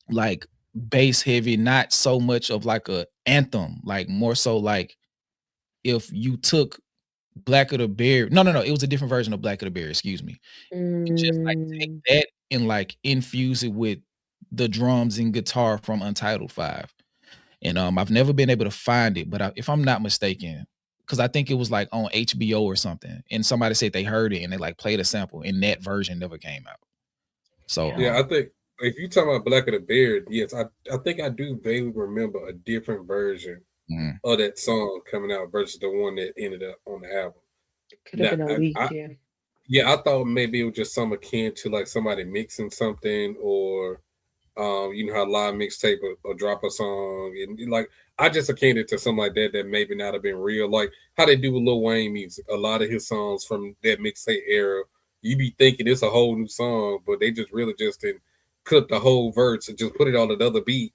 [SPEAKER 1] like bass heavy, not so much of like a anthem, like more so like if you took Black of the Bear. No, it was a different version of Black of the Bear, excuse me. You just like take
[SPEAKER 6] Mm,
[SPEAKER 1] that and like infuse it with the drums and guitar from Untitled 5. And I've never been able to find it, but if I'm not mistaken, because I think it was like on HBO or something, and somebody said they heard it and they like played a sample, and that version never came out. So
[SPEAKER 6] damn.
[SPEAKER 3] Yeah, I think if you talk about Black of the Beard, yes, I think I do vaguely remember a different version
[SPEAKER 1] mm,
[SPEAKER 3] of that song coming out versus the one that ended up on the album.
[SPEAKER 6] Could have
[SPEAKER 3] Now,
[SPEAKER 6] been a leak, yeah.
[SPEAKER 3] yeah, I thought maybe it was just some akin to like somebody mixing something, or you know how live mixtape or drop a song, and like I just akin it to something like that that maybe not have been real, like how they do with Lil Wayne music. A lot of his songs from that mixtape era, you be thinking it's a whole new song, but they just really just didn't cut the whole verse and just put it on another beat,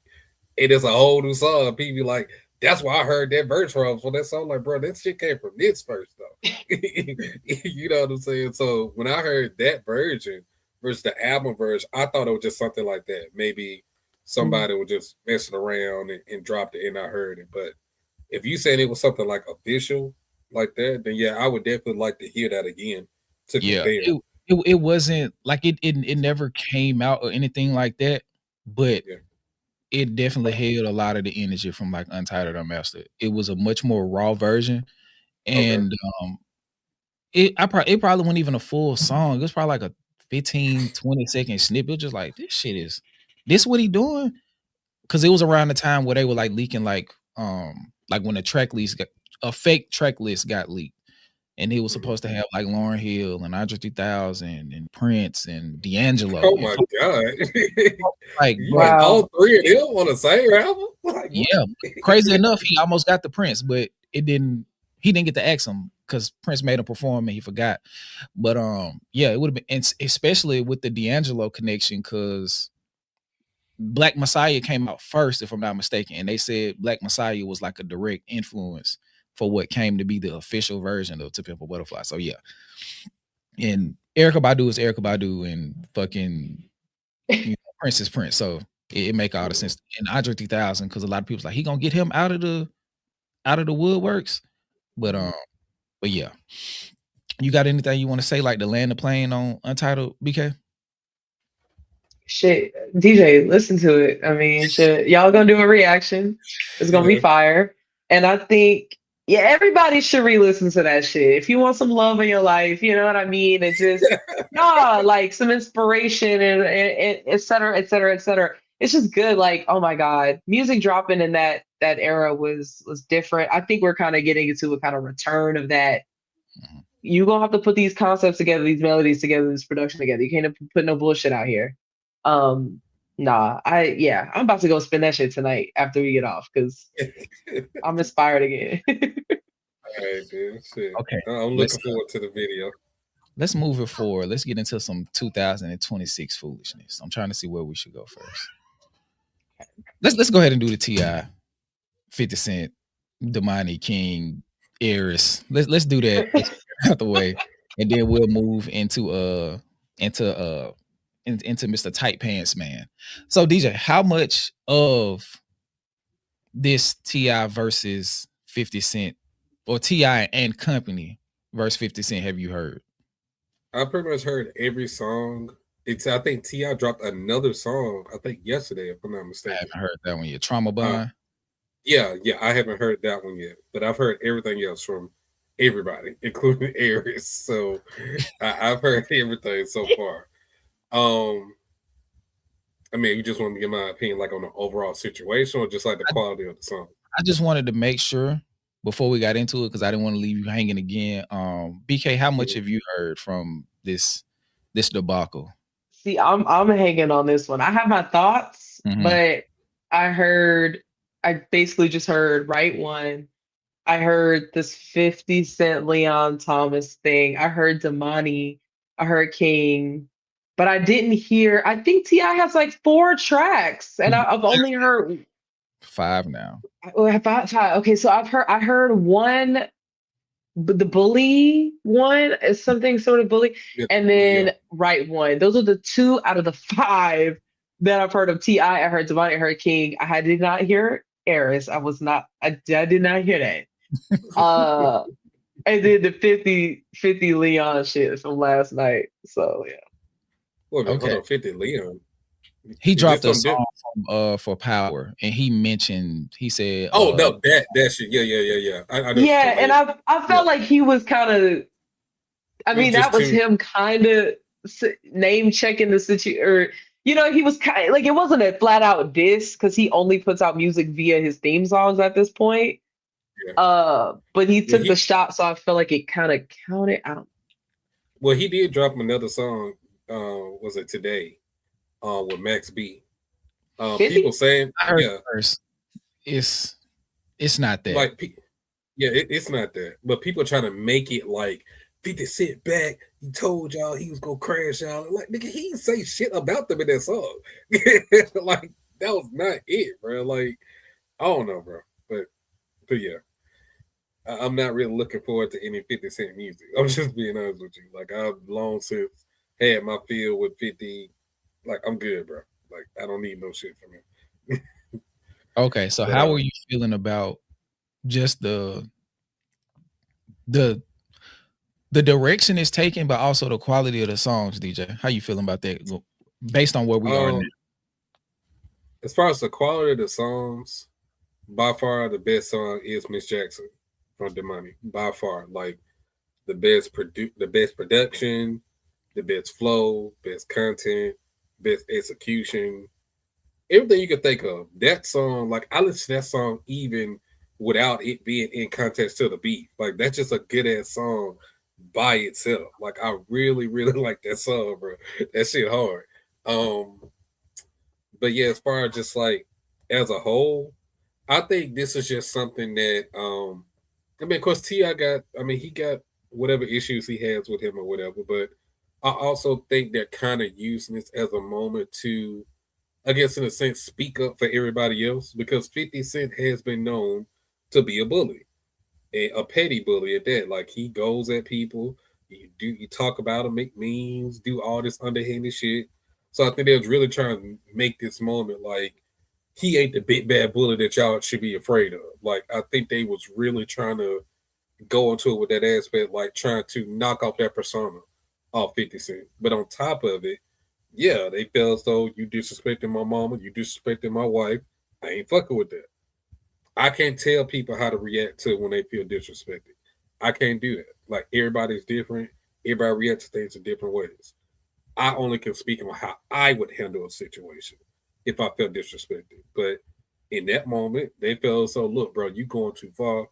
[SPEAKER 3] and it's a whole new song. People be like, that's why I heard that verse from. So that song, like, bro, that shit came from this verse though. You know what I'm saying? So when I heard that version versus the album version, I thought it was just something like that. Maybe somebody was just messing around and dropped it, and I heard it. But if you saying it was something like official like that, then yeah, I would definitely like to hear that again to
[SPEAKER 1] yeah,
[SPEAKER 3] compare.
[SPEAKER 1] it wasn't like it never came out or anything like that, but
[SPEAKER 3] Yeah.
[SPEAKER 1] it definitely held a lot of the energy from like Untitled Unmastered. It was a much more raw version,
[SPEAKER 3] Okay.
[SPEAKER 1] and it probably wasn't even a full song. It was probably like a 15-20 second snippet. It was just like this shit is this what he doing? Because it was around the time where they were like leaking like when the track list got a fake track list got leaked, and it was
[SPEAKER 3] Mhm.
[SPEAKER 1] supposed to have like Lauryn Hill and Andre 3000 and Prince and D'Angelo
[SPEAKER 3] Oh
[SPEAKER 1] and
[SPEAKER 3] my god!
[SPEAKER 1] like
[SPEAKER 3] You
[SPEAKER 1] bro,
[SPEAKER 3] had all
[SPEAKER 6] Wow.
[SPEAKER 3] three of them on the same album? Like what?
[SPEAKER 1] yeah. Crazy enough, he almost got the Prince, but it didn't. He didn't get to ask him because Prince made him perform and he forgot. But yeah, it would have been, and especially with the D'Angelo connection, because Black Messiah came out first, if I'm not mistaken, and they said Black Messiah was like a direct influence for what came to be the official version of To Pimp a Butterfly. So yeah, and Erykah Badu is Erykah Badu, and fucking Prince is Prince. So it make all the sense. And Andre 3000, because a lot of people's like he gonna get him out of the woodworks. But yeah, you got anything you want to say like the land the plane on Untitled, BK?
[SPEAKER 6] Shit, DJ, listen to it. I mean, shit, y'all gonna do a reaction. It's gonna be
[SPEAKER 3] Yeah.
[SPEAKER 6] fire. And I think, yeah, everybody should re-listen to that shit. If you want some love in your life, you know what I mean? It just, nah, like some inspiration and et cetera, et cetera, et cetera. It's just good. Like, oh my God, music dropping in that era was different. I think we're kind of getting into a kind of return of that.
[SPEAKER 1] Mhm.
[SPEAKER 6] You gonna have to put these concepts together, these melodies together, this production together. You can't put no bullshit out here. Um, nah, I'm about to go spend that shit tonight after we get off because I'm inspired again.
[SPEAKER 3] All right, dude. Shit.
[SPEAKER 1] Okay,
[SPEAKER 3] I'm looking forward to the video.
[SPEAKER 1] let's move it forward. Let's get into some 2026 foolishness. I'm trying to see where we should go first. Let's go ahead and do the Ti, 50 Cent, Damani King, Eris. Let's do that. Let's get it out the way, and then we'll move into Mr. Tight Pants Man. So DJ, how much of this Ti versus 50 Cent or Ti and Company versus 50 Cent have you heard?
[SPEAKER 3] I pretty much heard every song. I think Ti dropped another song. I think yesterday, if I'm not
[SPEAKER 1] I
[SPEAKER 3] mistaken.
[SPEAKER 1] haven't heard that one yet. Trauma
[SPEAKER 3] Uh,
[SPEAKER 1] Bond.
[SPEAKER 3] yeah, I haven't heard that one yet, but I've heard everything else from everybody, including Aries. So I've heard everything so far. I mean, you just want me to get my opinion, like on the overall situation, or just like the quality of the song.
[SPEAKER 1] I just wanted to make sure before we got into it because I didn't want to leave you hanging again. BK, how much have you heard from this debacle?
[SPEAKER 6] See, I'm hanging on this one. I have my thoughts,
[SPEAKER 1] Mhm.
[SPEAKER 6] but I basically just heard right one. I heard this 50 Cent Leon Thomas thing. I heard Damani. I heard King. But I didn't hear, I think T.I. has like 4 tracks. And I've only heard
[SPEAKER 1] 5 now.
[SPEAKER 6] Okay, so I heard one, the bully one is something sort of bully,
[SPEAKER 3] Yeah,
[SPEAKER 6] and
[SPEAKER 3] yeah.
[SPEAKER 6] then right one. Those are the 2 out of the 5 that I've heard of. T.I. I heard Devon, I heard King. I did not hear Eris. I did not hear that. And then the 50 Leon shit from last night. So yeah.
[SPEAKER 3] Wait a minute, hold
[SPEAKER 1] Okay.
[SPEAKER 3] on, 50 Leon.
[SPEAKER 1] He
[SPEAKER 3] Is
[SPEAKER 1] dropped
[SPEAKER 3] this
[SPEAKER 1] a
[SPEAKER 3] something
[SPEAKER 1] song
[SPEAKER 3] different?
[SPEAKER 1] for Power, and he said,
[SPEAKER 3] Oh no, that shit. Yeah. I know what you're
[SPEAKER 6] Yeah,
[SPEAKER 3] talking
[SPEAKER 6] and
[SPEAKER 3] about.
[SPEAKER 6] I
[SPEAKER 3] Yeah.
[SPEAKER 6] felt like he was kind of. I
[SPEAKER 3] It was
[SPEAKER 6] mean, that
[SPEAKER 3] just
[SPEAKER 6] was
[SPEAKER 3] too.
[SPEAKER 6] him kind of name checking the situation, or he was kind like it wasn't a flat out diss because he only puts out music via his theme songs at this point.
[SPEAKER 3] Yeah.
[SPEAKER 6] But he
[SPEAKER 3] Well,
[SPEAKER 6] took the shot, so I feel like it kind of counted. I don't.
[SPEAKER 3] well, he did drop another song. Was it today? With Max B.
[SPEAKER 6] 50?
[SPEAKER 3] People saying,
[SPEAKER 1] I heard
[SPEAKER 3] yeah,
[SPEAKER 1] the verse. It's not that.
[SPEAKER 3] like, yeah, it's not that, but people trying to make it like 50 Cent back. He told y'all he was gonna crash y'all. Like, nigga, he didn't say shit about them in that song. Like, that was not it, bro. Like, I don't know, bro, but yeah. I'm not really looking forward to any 50 Cent music. I'm just being honest with you. Like, I've long since had my feel with 50. Like, I'm good, bro. Like, I don't need no shit from him.
[SPEAKER 1] Okay, so
[SPEAKER 3] But
[SPEAKER 1] how are you feeling about just the direction it's taking, but also the quality of the songs, DJ? How you feeling about that based on where we are now?
[SPEAKER 3] As far as the quality of the songs, by far the best song is Miss Jackson from Demani. By far, like the best production, the best flow, best content, best execution, everything you could think of. That song, like I listen to that song even without it being in context to the beat. Like that's just a good ass song by itself. Like I really, really like that song, bro. That shit hard. But yeah, as far as just like as a whole, I think this is just something that I mean, of course, T.I. got he got whatever issues he has with him or whatever, but I also think they're kind of using this as a moment to, I guess in a sense, speak up for everybody else because 50 Cent has been known to be a bully. A petty bully at that. Like he goes at people, you talk about him, make memes, do all this underhanded shit. So I think they was really trying to make this moment like he ain't the big bad bully that y'all should be afraid of. Like I think they was really trying to go into it with that aspect, like trying to knock off that persona off 50 Cent. But on top of it, yeah, they felt as though you disrespecting my mama, you disrespecting my wife. I ain't fucking with that. I can't tell people how to react to when they feel disrespected. I can't do that. Like everybody's different. Everybody reacts to things in different ways. I only can speak on how I would handle a situation if I felt disrespected. But in that moment, they felt so look, bro, you going too far.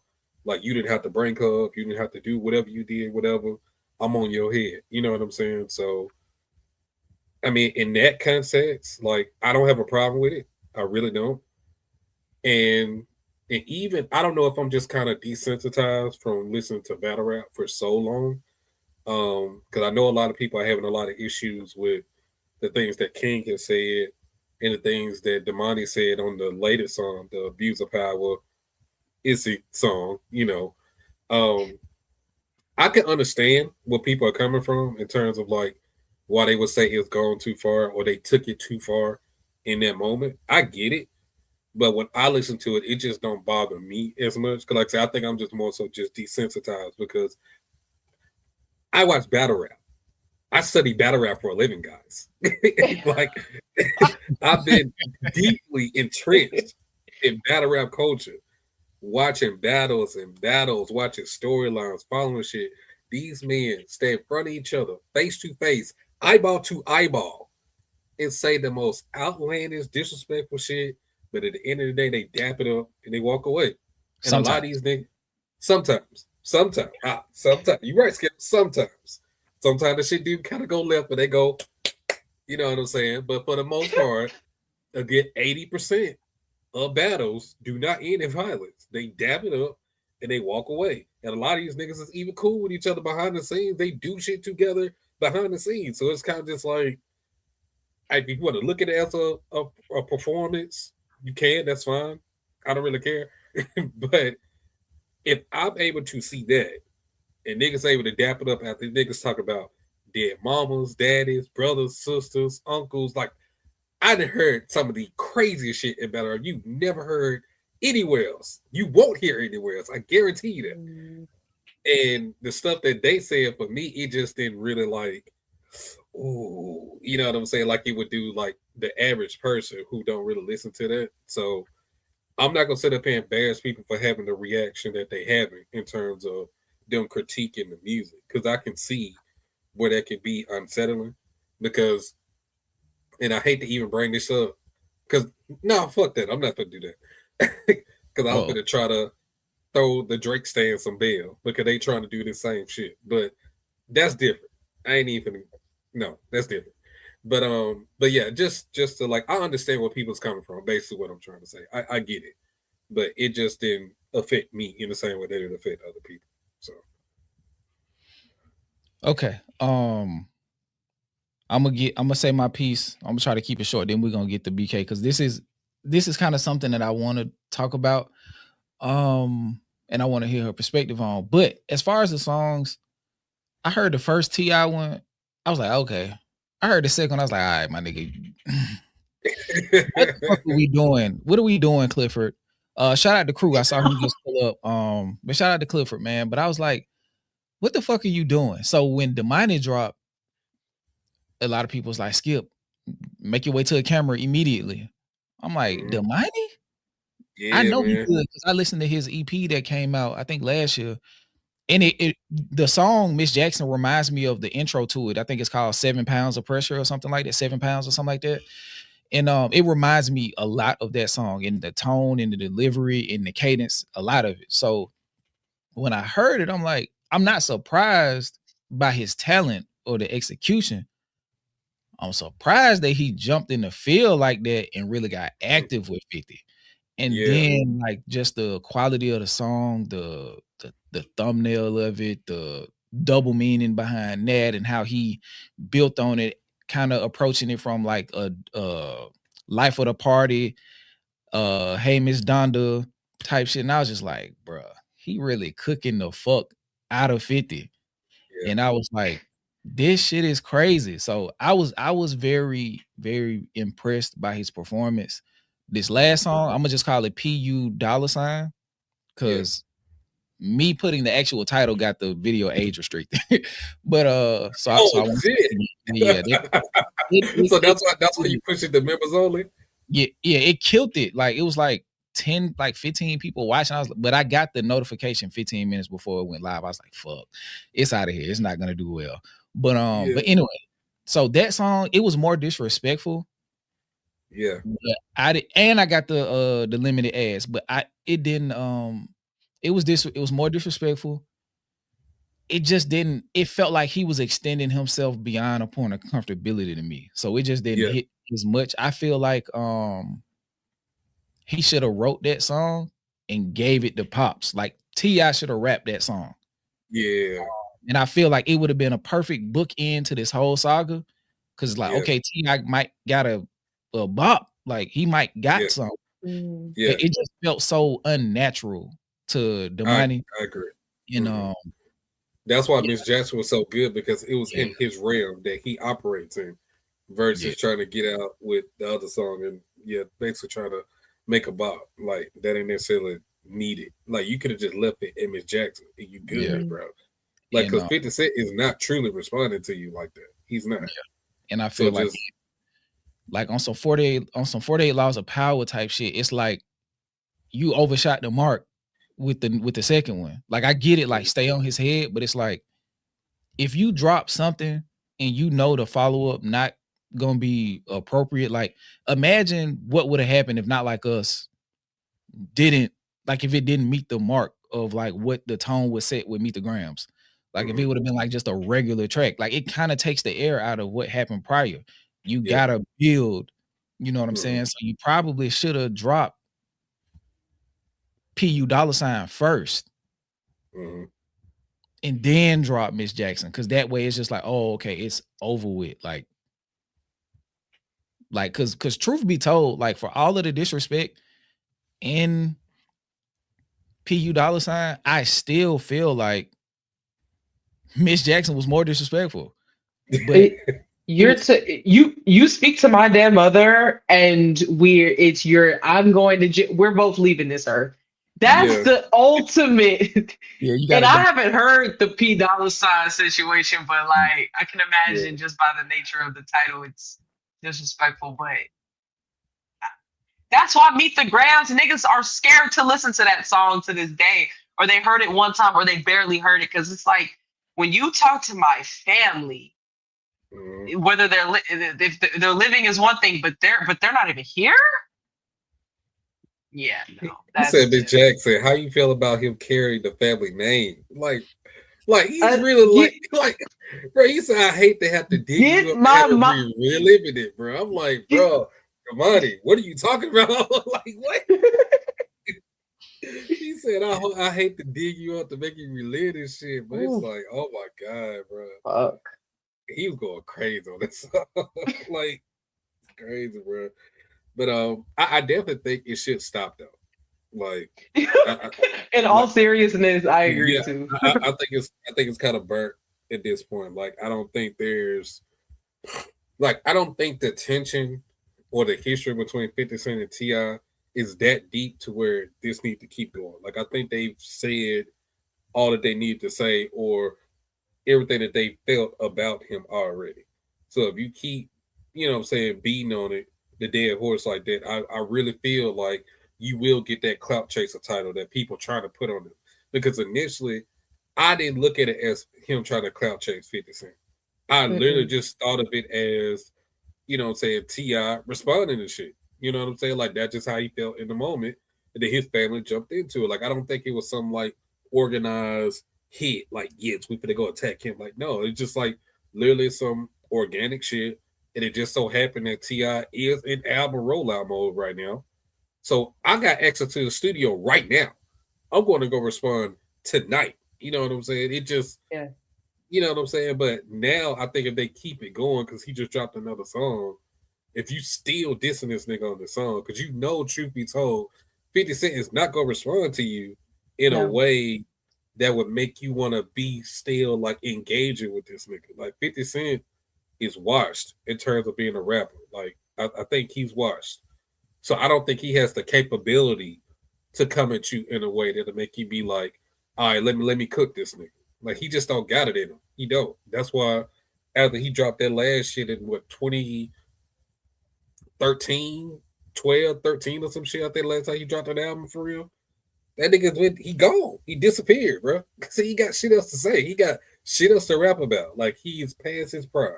[SPEAKER 3] Like you didn't have to bring her up, you didn't have to do whatever you did, whatever. I'm on your head. You know what I'm saying? So I mean, in that context, like I don't have a problem with it. I really don't. And even I don't know if I'm just kind of desensitized from listening to battle rap for so long. Because I know a lot of people are having a lot of issues with the things that King has said and the things that Damani said on the latest song, the Abuse of Power Issy song, I can understand where people are coming from in terms of like why they would say it's gone too far or they took it too far in that moment. I get it. But when I listen to it, it just don't bother me as much. Cause like I said, I think I'm just more so just desensitized because I watch battle rap. I study battle rap for a living, guys. Like I've been deeply entrenched in battle rap culture, watching battles and battles, watching storylines, following shit. These men stand in front of each other, face to face, eyeball to eyeball, and say the most outlandish, disrespectful shit. But at the end of the day, they dap it up and they walk away. And a lot of these niggas, sometimes, you're right, Skip. Sometimes the shit do kind of go left, but they go, you know what I'm saying? But for the most part, again, 80% of battles do not end in violence. They dab it up and they walk away. And a lot of these niggas is even cool with each other behind the scenes. They do shit together behind the scenes. So it's kind of just like, if you want to look at it as a performance, you can, that's fine. I don't really care. But if I'm able to see that and niggas able to dap it up after niggas talk about dead mamas, daddies, brothers, sisters, uncles, like I done heard some of the craziest shit in battle rap you never heard anywhere else. You won't hear anywhere else. I guarantee you that. And the stuff that they said for me, it just didn't really like, ooh, you know what I'm saying? Like it would do like the average person who don't really listen to that. So I'm not gonna sit up here and embarrass people for having the reaction that they having in terms of them critiquing the music. Because I can see where that can be unsettling. Because and I hate to even bring this up, because no, fuck that. I'm not gonna do that. Because I was gonna try to throw the Drake stand some bail because they trying to do the same shit. But that's different. I ain't even no, that's different. But yeah, just to like I understand where people's coming from, basically what I'm trying to say. I get it. But it just didn't affect me in the same way that it affect other people. So
[SPEAKER 1] okay. I'm gonna say my piece. I'm gonna try to keep it short. Then we're gonna get to BK because this is kind of something that I want to talk about. And I want to hear her perspective on. But as far as the songs, I heard the first T.I. one. I was like, okay. I heard the second one. I was like, all right, my nigga. What the fuck are we doing? What are we doing, Clifford? Shout out to Crew. I saw him just pull up. But shout out to Clifford, man. But I was like, what the fuck are you doing? So when the money dropped, a lot of people was like, Skip, make your way to a camera immediately. I'm like, the money?
[SPEAKER 3] yeah,
[SPEAKER 1] I know he
[SPEAKER 3] man.
[SPEAKER 1] could because I listened to his EP that came out, I think last year. And the song Miss Jackson reminds me of the intro to it. I think it's called 7 Pounds of Pressure or something like that, 7 Pounds or something like that. And it reminds me a lot of that song in the tone, in the delivery, in the cadence, a lot of it. So when I heard it, I'm like, I'm not surprised by his talent or the execution. I'm surprised that he jumped in the field like that and really got active with 50. And then like just the quality of the song, the thumbnail of it, the double meaning behind that, and how he built on it, kind of approaching it from like a life of the party, hey Miss Donda type shit. And I was just like, bruh, he really cooking the fuck out of 50.
[SPEAKER 3] Yeah.
[SPEAKER 1] And I was like, this shit is crazy. So I was very, very impressed by his performance. This last song, I'm gonna just call it PU dollar sign, because me putting the actual title got the video age restricted. But so I want yeah,
[SPEAKER 3] so that's why you push it to members only.
[SPEAKER 1] Yeah, it killed it. Like it was like 10, like 15 people watching. But I got the notification 15 minutes before it went live. I was like, fuck, it's out of here. It's not gonna do well. But but anyway, so that song, it was more disrespectful.
[SPEAKER 3] Yeah.
[SPEAKER 1] But I got the limited ads, but it didn't it was more disrespectful. It just didn't, it felt like he was extending himself beyond a point of comfortability to me. So it just didn't hit as much. I feel like he should have wrote that song and gave it to Pops. Like T.I. should have rapped that song.
[SPEAKER 3] Yeah.
[SPEAKER 1] And I feel like it would have been a perfect bookend to this whole saga. Cause like, okay, T.I. might got a bop. Like he might got something.
[SPEAKER 3] Yeah.
[SPEAKER 1] It just felt so unnatural to the money.
[SPEAKER 3] I agree.
[SPEAKER 1] And
[SPEAKER 3] that's why Miss Jackson was so good, because it was in his realm that he operates in, versus trying to get out with the other song and basically trying to make a bop. Like that ain't necessarily needed. Like you could have just left it in Miss Jackson and you good, bro. Like because 50 Cent is not truly responding to you like that. He's not.
[SPEAKER 1] And I feel like on some 48 Laws of Power type shit, it's like you overshot the mark with the second one. Like I get it, like stay on his head, but it's like if you drop something and you know the follow-up not gonna be appropriate, like imagine what would have happened if Not Like Us didn't, like if it didn't meet the mark of like what the tone was set with Meet the Grams. Like if it would have been like just a regular track, like it kind of takes the air out of what happened prior. You gotta build, you know what I'm saying? So you probably should have dropped PU dollar sign first. And then drop Miss Jackson, because that way it's just like, oh, okay, it's over with. Like because truth be told, like for all of the disrespect, in PU dollar sign, I still feel like Miss Jackson was more disrespectful. But
[SPEAKER 6] You speak to my damn mother, and I'm going to we're both leaving this earth. That's
[SPEAKER 3] Yeah,
[SPEAKER 6] the ultimate.
[SPEAKER 1] yeah, you
[SPEAKER 6] And
[SPEAKER 1] gotta
[SPEAKER 6] I haven't heard the P dollar sign situation, but like I can
[SPEAKER 3] yeah,
[SPEAKER 6] imagine just by the nature of the title, it's disrespectful. But that's why Meet the Grams niggas are scared to listen to that song to this day, or they heard it one time, or they barely heard it, because it's like when you talk to my family,
[SPEAKER 3] mhm.
[SPEAKER 6] whether if they're living is one thing, but they're not even here. Yeah, no,
[SPEAKER 3] He
[SPEAKER 6] that's
[SPEAKER 3] said, Miss
[SPEAKER 6] just
[SPEAKER 3] Jackson, how you feel about him carrying the family name? Like he's
[SPEAKER 6] uh,
[SPEAKER 3] really
[SPEAKER 6] get
[SPEAKER 3] like, bro. He said, I hate to have to dig you
[SPEAKER 6] get
[SPEAKER 3] up
[SPEAKER 6] my
[SPEAKER 3] and
[SPEAKER 6] mom.
[SPEAKER 3] reliving it, bro. I'm like,
[SPEAKER 6] Get,
[SPEAKER 3] bro, Kamani, what are you talking about? Like, what? He said, I hate to dig you up to make you relive this shit, but it's
[SPEAKER 6] Ooh,
[SPEAKER 3] like, oh my god, bro.
[SPEAKER 6] fuck.
[SPEAKER 3] He was going crazy on this song. Like crazy, bro. But I definitely think it should stop though. Like I
[SPEAKER 6] In all
[SPEAKER 3] like
[SPEAKER 6] seriousness, I agree
[SPEAKER 3] yeah,
[SPEAKER 6] too.
[SPEAKER 3] I think it's kind of burnt at this point. Like I don't think there's like I don't think the tension or the history between 50 Cent and Ti is that deep to where this needs to keep going. Like I think they've said all that they need to say or everything that they felt about him already. So if you keep, you know what I'm saying, beating on it, the dead horse like that, I really feel like you will get that clout chaser title that people trying to put on him. Because initially, I didn't look at it as him trying to clout chase 50 Cent. I literally
[SPEAKER 6] Mm-mm.
[SPEAKER 3] just thought of it as, you know what I'm saying, T.I. responding to shit. You know what I'm saying? Like that's just how he felt in the moment. And then his family jumped into it. Like I don't think it was some like organized hit, like, yes, we finna go attack him. Like, no, it's just like literally some organic shit. And it just so happened that T.I. is in album rollout mode right now. So I got access to the studio right now. I'm going to go respond tonight. You know what I'm saying? It just,
[SPEAKER 6] Yeah.
[SPEAKER 3] you know what I'm saying? But now I think if they keep it going, because he just dropped another song, if you still dissing this nigga on the song, because you know, truth be told, 50 Cent is not going to respond to you in a
[SPEAKER 6] No.
[SPEAKER 3] way that would make you want to be still like engaging with this nigga. Like 50 Cent is washed in terms of being a rapper. Like I think he's washed. So I don't think he has the capability to come at you in a way that'll make you be like, all right, let me cook this nigga. Like he just don't got it in him. He don't. That's why after he dropped that last shit in what 2013, 12, 13 or some shit, I think last time he dropped an album for real. That nigga went, he gone. He disappeared, bro. Cause he got shit else to say. He got shit else to rap about. Like he's past his prime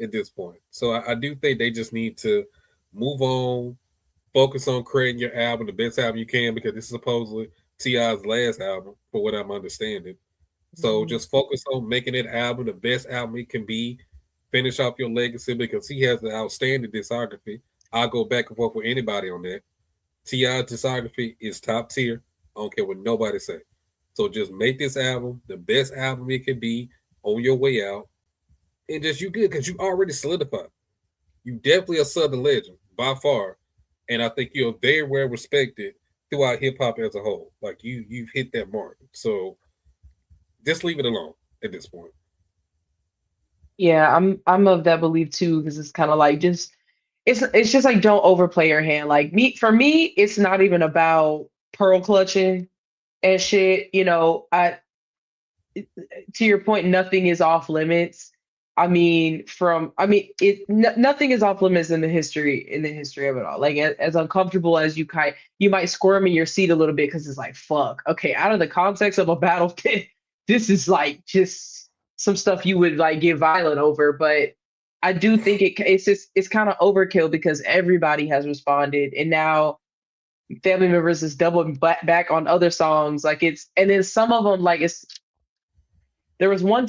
[SPEAKER 3] at this point. So I do think they just need to move on, focus on creating your album, the best album you can, because this is supposedly T.I.'s last album, for what I'm understanding. So
[SPEAKER 6] Mhm.
[SPEAKER 3] just focus on making that album the best album it can be. Finish off your legacy because he has an outstanding discography. I'll go back and forth with anybody on that. T.I.'s discography is top tier. I don't care what nobody say. So just make this album the best album it can be on your way out. And just you good because you already solidified. You definitely a Southern legend by far. And I think you're very well respected throughout hip hop as a whole. Like you've hit that mark. So just leave it alone at this point.
[SPEAKER 6] Yeah, I'm of that belief too, because it's kind of like just it's just like don't overplay your hand. Like for me, it's not even about pearl clutching and shit. To your point, nothing is off limits. Nothing is off limits in the history of it all. Like as uncomfortable as you might squirm in your seat a little bit because it's like, fuck, okay, out of the context of a battle, this is like just some stuff you would like get violent over. But I do think it's kind of overkill because everybody has responded, and now family members is doubling back on other songs. And then some of them like it's there was one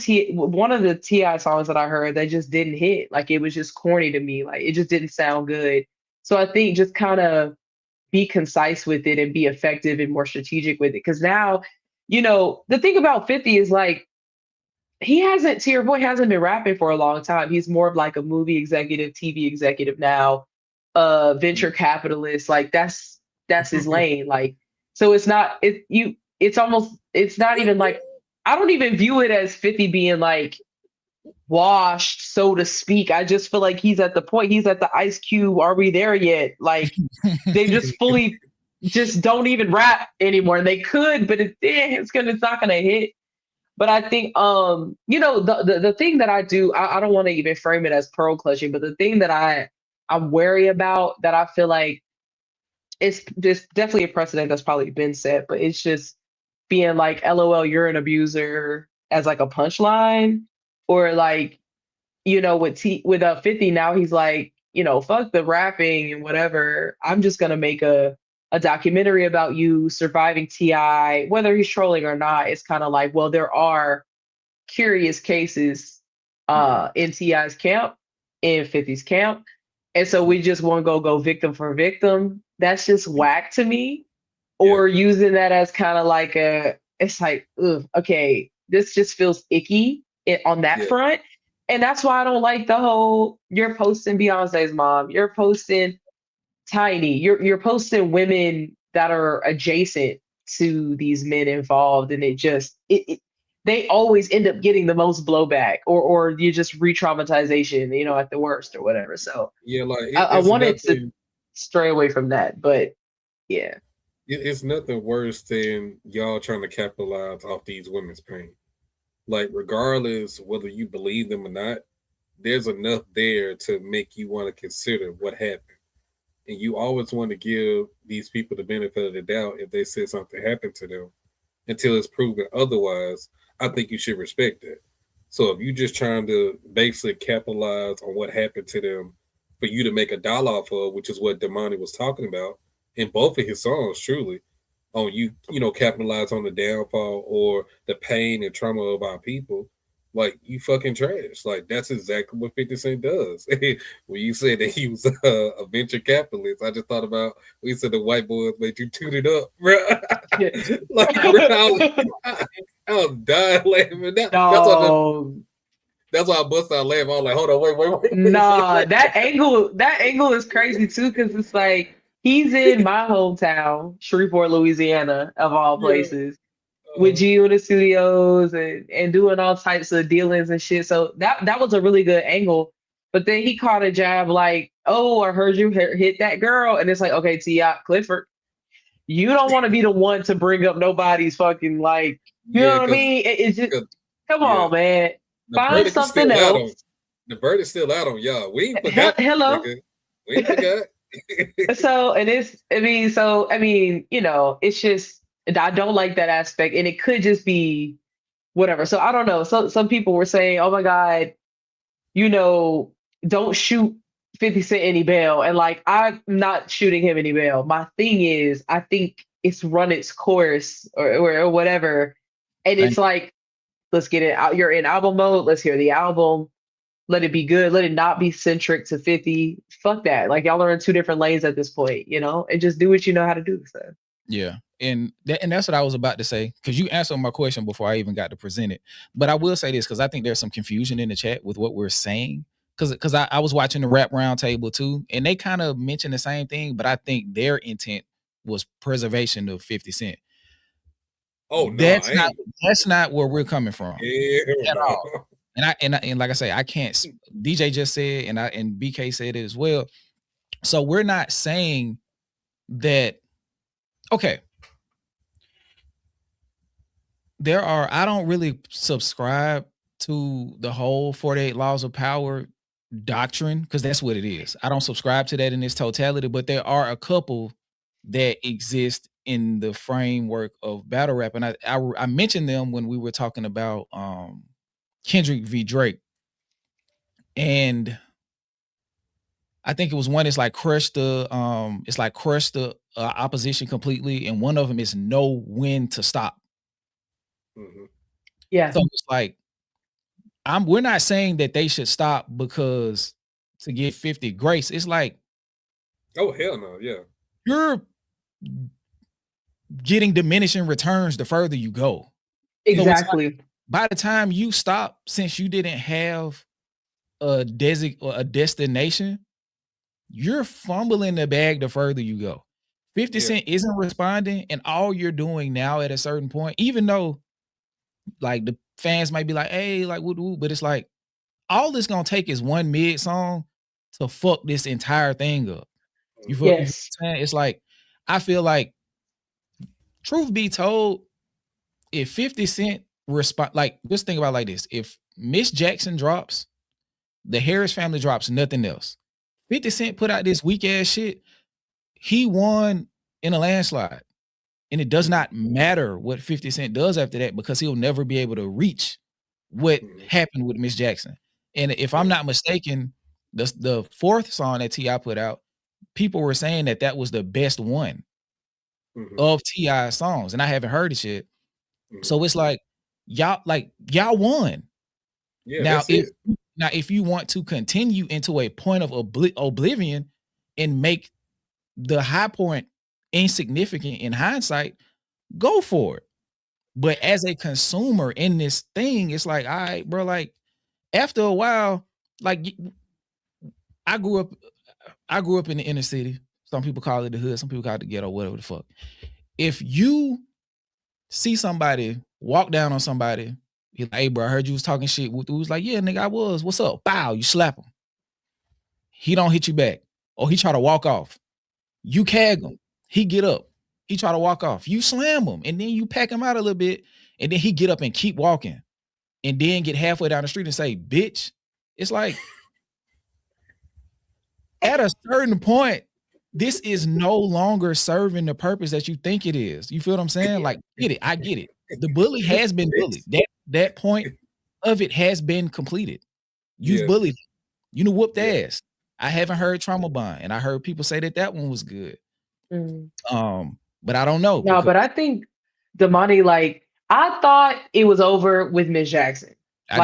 [SPEAKER 6] of the Ti songs that I heard that just didn't hit. Like it was just corny to me. Like it just didn't sound good. So I think just kind of be concise with it and be effective and more strategic with it. Because now, the thing about 50 is like to your point, hasn't been rapping for a long time. He's more of like a movie executive, TV executive now, venture capitalist. Like that's his lane. Like, so it's not it's almost, it's not even like, I don't even view it as 50 being like washed, so to speak. I just feel like he's at the point, he's at the Ice Cube, are we there yet? Like, they just fully just don't even rap anymore. And they could, but it's not gonna hit. But I think you know, the thing that I do, I don't want to even frame it as pearl clutching, but the thing that I'm wary about, that I feel like it's just definitely a precedent that's probably been set, but it's just being like, LOL, you're an abuser, as like a punchline. Or like, you know, with 50 now, he's like, you know, fuck the rapping and whatever. I'm just gonna make a documentary about you surviving TI, whether he's trolling or not. It's kind of like, well, there are curious cases in TI's camp, in 50's camp. And so we just want to go victim for victim. That's just whack to me. Or using that as kind of like it's like, ugh, okay, this just feels icky on that front. And that's why I don't like the whole, you're posting Beyonce's mom, you're posting Tiny, you're posting women that are adjacent to these men involved, and they always end up getting the most blowback, or you just re-traumatization, you know, at the worst or whatever. So
[SPEAKER 3] like
[SPEAKER 6] I wanted to stray away from that, but yeah.
[SPEAKER 3] It's nothing worse than y'all trying to capitalize off these women's pain. Like, regardless whether you believe them or not, there's enough there to make you want to consider what happened. And you always want to give these people the benefit of the doubt if they said something happened to them until it's proven otherwise. I think you should respect that. So if you're just trying to basically capitalize on what happened to them for you to make a dollar off of, which is what Damani was talking about in both of his songs, truly, on you know, capitalize on the downfall or the pain and trauma of our people, like, you fucking trash. Like, that's exactly what 50 Cent does. When you said that he was a venture capitalist, I just thought about, we said the white boys made you toot it up, bro. Like, bro, I was dying laughing. That's why I bust out laughing. I was like, hold on, wait.
[SPEAKER 6] Nah, that angle is crazy too, because it's like, he's in my hometown, Shreveport, Louisiana, of all places, with G Unit Studios and doing all types of dealings and shit. So that was a really good angle. But then he caught a jab like, oh, I heard you hit that girl. And it's like, okay, T.I. Clifford, you don't want to be the one to bring up nobody's fucking, like, you know what I mean? It's just, come on, man. Find something else.
[SPEAKER 3] The bird is still out on y'all. We ain't forgot.
[SPEAKER 6] Hello.
[SPEAKER 3] Nigga. We ain't forgot.
[SPEAKER 6] So, and I mean, you know, it's just, I don't like that aspect, and it could just be whatever. So I don't know. So some people were saying, oh my God, you know, don't shoot 50 Cent any bail. And like, I'm not shooting him any bail. My thing is, I think it's run its course or whatever. And it's like, let's get it out. You're in album mode. Let's hear the album. Let it be good. Let it not be centric to 50. Fuck that. Like, y'all are in two different lanes at this point, you know, and just do what you know how to do. So.
[SPEAKER 1] Yeah. And that's what I was about to say, because you answered my question before I even got to present it. But I will say this, because I think there's some confusion in the chat with what we're saying. Because I was watching the Rap Roundtable too, and they kind of mentioned the same thing, but I think their intent was preservation of 50 Cent.
[SPEAKER 3] Oh, no,
[SPEAKER 1] that's not where we're coming from at all. And like I say, I can't. DJ just said, and BK said it as well. So we're not saying that. Okay. I don't really subscribe to the whole 48 Laws of Power doctrine, because that's what it is. I don't subscribe to that in its totality, but there are a couple that exist in the framework of battle rap. And I mentioned them when we were talking about Kendrick v. Drake. And I think it was one, it's like crush the opposition completely, and one of them is know when to stop.
[SPEAKER 3] Mm-hmm.
[SPEAKER 6] Yeah.
[SPEAKER 1] So it's like, we're not saying that they should stop because to give 50 grace. It's like,
[SPEAKER 3] oh hell no, yeah.
[SPEAKER 1] You're getting diminishing returns the further you go.
[SPEAKER 6] Exactly.
[SPEAKER 1] So like, by the time you stop, since you didn't have a destination, you're fumbling the bag the further you go. 50 Cent isn't responding, and all you're doing now at a certain point, even though like the fans might be like, hey, like woo, but it's like all it's gonna take is one mid song to fuck this entire thing up. You feel what I'm
[SPEAKER 6] Yes.
[SPEAKER 1] saying? It's like I feel like truth be told, if 50 Cent respond, like just think about it like this: if Miss Jackson drops, the Harris family drops, nothing else. 50 Cent put out this weak ass shit. He won in a landslide. And it does not matter what 50 Cent does after that because he'll never be able to reach what happened with Miss Jackson. And if I'm not mistaken, the fourth song that T.I. put out, people were saying that that was the best one of T.I.'s songs. And I haven't heard it yet. So it's like, y'all won.
[SPEAKER 3] Yeah,
[SPEAKER 1] Now,
[SPEAKER 3] that's
[SPEAKER 1] if you want to continue into a point of oblivion and make the high point insignificant in hindsight, go for it. But as a consumer in this thing, it's like, all right, bro, like after a while, like I grew up in the inner city. Some people call it the hood, some people call it the ghetto, whatever the fuck. If you see somebody walk down on somebody, you're like, hey, bro, I heard you was talking shit. Who's like, yeah, nigga, I was. What's up? Bow, you slap him. He don't hit you back. Or he try to walk off. You cag him. He get up. He try to walk off. You slam him. And then you pack him out a little bit. And then he get up and keep walking. And then get halfway down the street and say, bitch. It's like, at a certain point, this is no longer serving the purpose that you think it is. You feel what I'm saying? Like, get it. I get it. The bully has been bullied. That point of it has been completed. You've bullied. You know, whooped ass. I haven't heard Trauma Bond, and I heard people say that one was good. But I don't know.
[SPEAKER 6] No, but I think Damani, like, I thought it was over with Miss Jackson.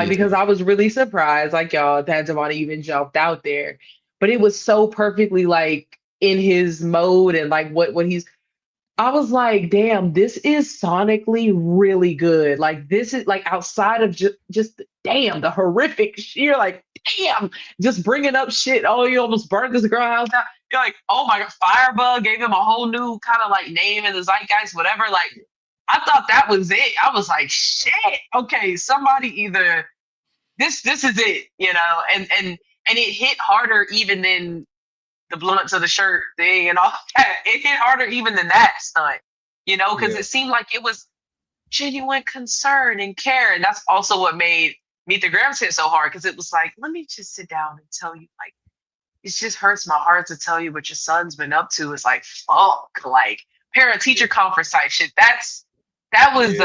[SPEAKER 6] Because I was really surprised, like y'all, that Damani even jumped out there. But it was so perfectly like in his mode and like what he's. I was like, damn, this is sonically really good. Like, this is like outside of just damn, the horrific shit. You're like, damn, just bringing up shit. Oh, you almost burned this girl house down. You're like, oh my God, Firebug gave him a whole new kind of like name in the zeitgeist, whatever. Like, I thought that was it. I was like, shit, okay, somebody either this is it, you know, and it hit harder even than the blunts of the shirt thing and all that. It hit harder even than that stunt, you know, because it seemed like it was genuine concern and care. And that's also what made Meet the Grams hit so hard, because it was like, let me just sit down and tell you, like, it just hurts my heart to tell you what your son's been up to. It's like, fuck, like parent teacher conference type shit. That was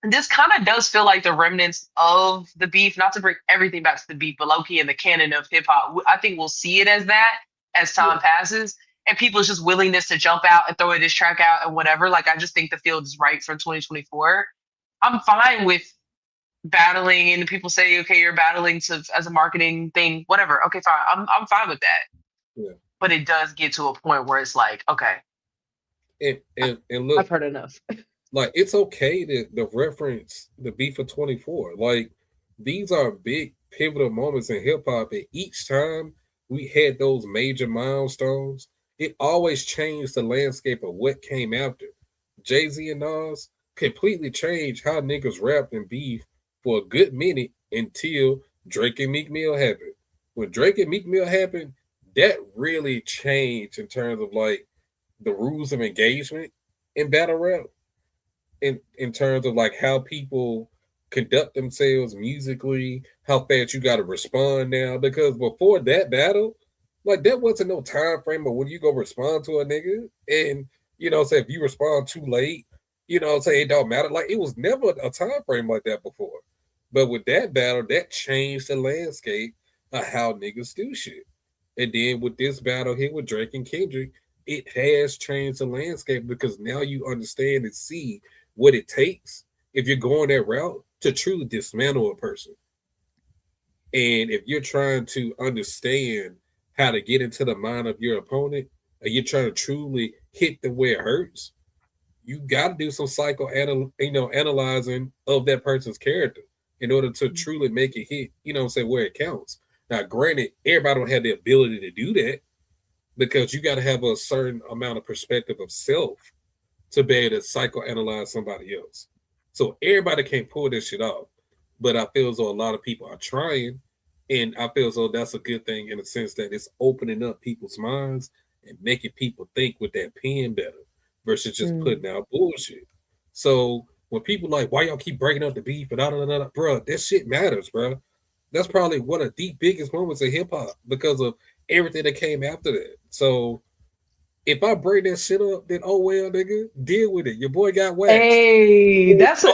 [SPEAKER 6] this kind of does feel like the remnants of the beef, not to bring everything back to the beef, but low-key in the canon of hip hop. I think we'll see it as that as time passes, and people's just willingness to jump out and throw this track out and whatever. Like, I just think the field is right for 2024. I'm fine with battling, and people say, okay, you're battling as a marketing thing, whatever. Okay, fine. I'm fine with that.
[SPEAKER 3] Yeah.
[SPEAKER 6] But it does get to a point where it's like, okay.
[SPEAKER 3] And look,
[SPEAKER 6] I've heard enough.
[SPEAKER 3] Like, it's okay to reference the beef of 24. Like, these are big pivotal moments in hip hop, and each time we had those major milestones, it always changed the landscape of what came after. Jay-Z and Nas completely changed how niggas rapped and beef for a good minute until Drake and Meek Mill happened. When Drake and Meek Mill happened, that really changed in terms of like the rules of engagement in battle rap. In terms of like how people conduct themselves musically, how fast you got to respond now. Because before that battle, like, that wasn't no time frame of when you go respond to a nigga. And, you know, say if you respond too late, you know, say it don't matter. Like, it was never a time frame like that before. But with that battle, that changed the landscape of how niggas do shit. And then with this battle here with Drake and Kendrick, it has changed the landscape, because now you understand and see what it takes if you're going that route to truly dismantle a person. And if you're trying to understand how to get into the mind of your opponent, and you're trying to truly hit them where it hurts, you got to do some analyzing of that person's character in order to truly make it hit, where it counts. Now, granted, everybody don't have the ability to do that, because you got to have a certain amount of perspective of self to be able to psychoanalyze somebody else. So everybody can't pull this shit off. But I feel as though a lot of people are trying, and I feel as though that's a good thing in the sense that it's opening up people's minds and making people think with that pen better versus just putting out bullshit. So when people like, why y'all keep breaking up the beef and bro, that shit matters, bro. That's probably one of the biggest moments of hip hop because of everything that came after that. So if I bring that shit up, then oh well, nigga, deal with it. Your boy got waxed.
[SPEAKER 6] Hey, that's a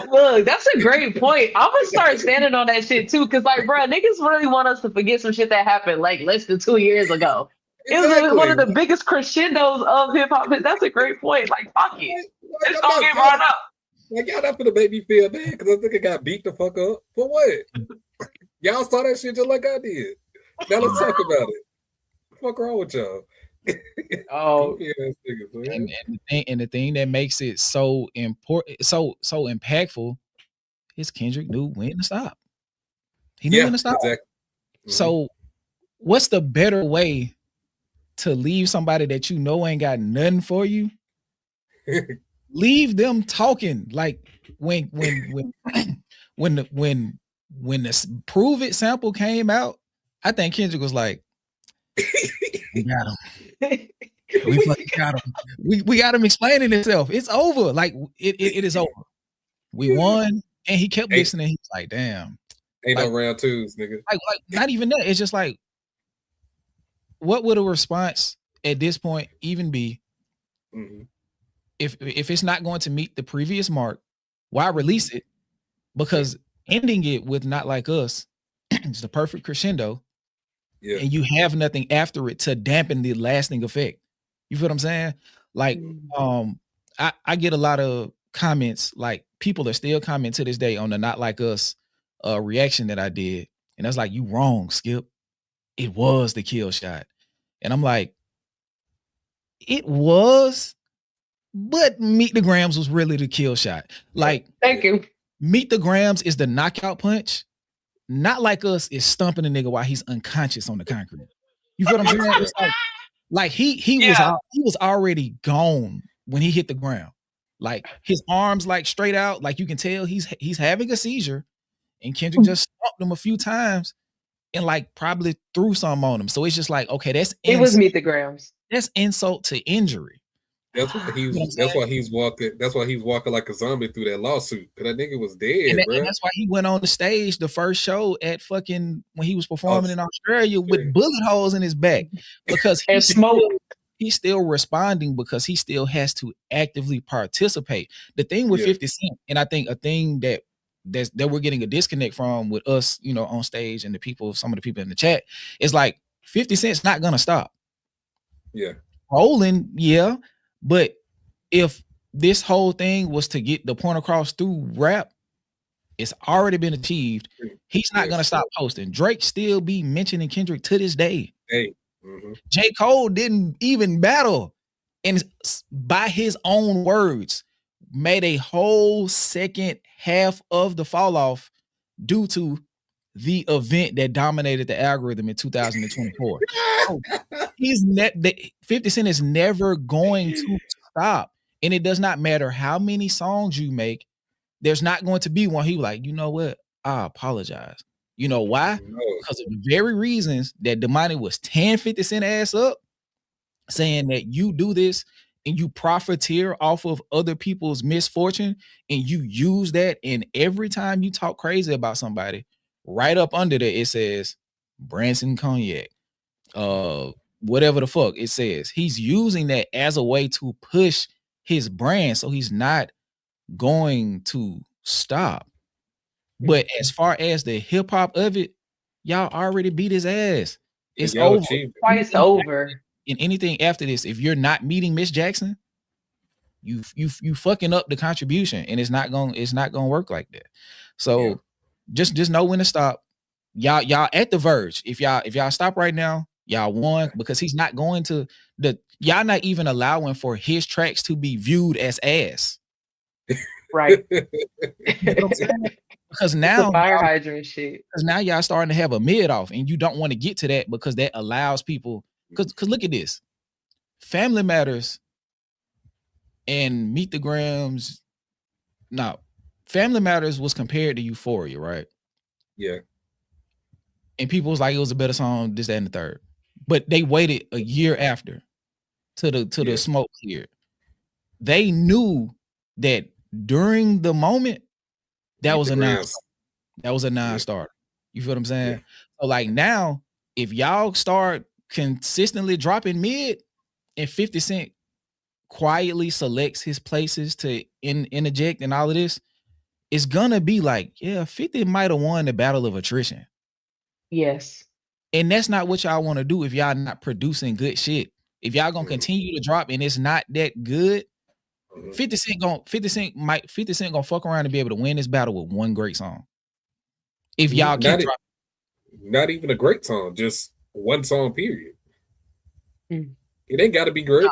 [SPEAKER 6] great point. I'm gonna start standing on that shit too, because like, bro, niggas really want us to forget some shit that happened like less than 2 years ago.
[SPEAKER 3] Exactly.
[SPEAKER 6] It was one of the biggest crescendos of hip hop. That's a great point. Like, fuck it, it's gonna get brought up.
[SPEAKER 3] Like, y'all not gonna make me feel bad because I think I got beat the fuck up for what? Y'all saw that shit just like I did. Now let's talk about it. What the fuck wrong with y'all?
[SPEAKER 6] Oh,
[SPEAKER 1] and the thing that makes it so important, so impactful, is Kendrick knew when to stop. He knew when to stop.
[SPEAKER 3] Exactly.
[SPEAKER 1] So, what's the better way to leave somebody that you know ain't got nothing for you? Leave them talking. Like when the Prove It sample came out, I think Kendrick was like, we got him. We fucking got him. We got him explaining himself. It's over. Like it is over. We won, and he kept listening. He's like, damn.
[SPEAKER 3] Ain't no round twos, nigga.
[SPEAKER 1] Like not even that. It's just like, what would a response at this point even be? If it's not going to meet the previous mark, why release it? Because ending it with Not Like Us is the perfect crescendo. Yeah. And you have nothing after it to dampen the lasting effect. You feel what I'm saying? Like, I get a lot of comments, like people are still commenting to this day on the Not Like Us reaction that I did. And that's like, you wrong, Skip. It was the kill shot. And I'm like, it was, but Meet the Grams was really the kill shot. Like,
[SPEAKER 6] thank you.
[SPEAKER 1] Meet the Grams is the knockout punch. Not Like Us is stumping a nigga while he's unconscious on the concrete. You feel what I'm saying? It's like he was already gone when he hit the ground. Like his arms like straight out, like you can tell he's having a seizure, and Kendrick just stomped him a few times and like probably threw something on him. So it's just like, okay,
[SPEAKER 6] it was Meet the Grams.
[SPEAKER 1] That's insult to injury.
[SPEAKER 3] That's why he's walking. That's why he's walking like a zombie through that lawsuit. Because that nigga was dead, bro. And
[SPEAKER 1] that's why he went on the stage the first show at fucking when he was performing in Australia with bullet holes in his back because he's still responding because he still has to actively participate. The thing with 50 Cent, and I think a thing that we're getting a disconnect from with us, you know, on stage and some of the people in the chat, is like 50 Cent's not gonna stop.
[SPEAKER 3] Yeah,
[SPEAKER 1] rolling, yeah. But if this whole thing was to get the point across through rap, it's already been achieved. He's not going to stop posting. Drake still be mentioning Kendrick to this day. J. Cole didn't even battle. And by his own words, made a whole second half of the fall off due to the event that dominated the algorithm in 2024. So 50 Cent is never going to stop. And it does not matter how many songs you make. There's not going to be one he like, you know what? I apologize. You know why? Because of the very reasons that Damani was 50 Cent ass up, saying that you do this and you profiteer off of other people's misfortune, and you use that, and every time you talk crazy about somebody, right up under there it says Branson Cognac, whatever the fuck it says. He's using that as a way to push his brand, so he's not going to stop. But as far as the hip hop of it, y'all already beat his ass. It's over.
[SPEAKER 6] Twice over.
[SPEAKER 1] And anything after this, if you're not meeting Miss Jackson, you fucking up the contribution, and it's not gonna work like that. So just know when to stop. Y'all at the verge. If y'all stop right now, y'all won, because he's not going to y'all not even allowing for his tracks to be viewed as ass.
[SPEAKER 6] Right.
[SPEAKER 1] You know what I'm saying? Because now
[SPEAKER 6] fire hydrant shit.
[SPEAKER 1] Because now y'all starting to have a mid off, and you don't want to get to that because that allows people. Because look at this. Family Matters and Meet the Grams. Now, Family Matters was compared to Euphoria, right?
[SPEAKER 3] Yeah.
[SPEAKER 1] And people was like, it was a better song, this, that, and the third. But they waited a year after to the smoke cleared. They knew that during the moment, that was a non-starter. You feel what I'm saying?
[SPEAKER 3] Yeah.
[SPEAKER 1] So like now, if y'all start consistently dropping mid and 50 Cent quietly selects his places to interject and all of this, it's gonna be like, yeah, 50 might have won the battle of attrition.
[SPEAKER 6] Yes.
[SPEAKER 1] And that's not what y'all want to do if y'all not producing good shit. If y'all gonna continue to drop and it's not that good, 50 Cent gonna fuck around and be able to win this battle with one great song. If y'all keep dropping.
[SPEAKER 3] Not even a great song, just one song, period. It ain't got to be great.
[SPEAKER 1] No,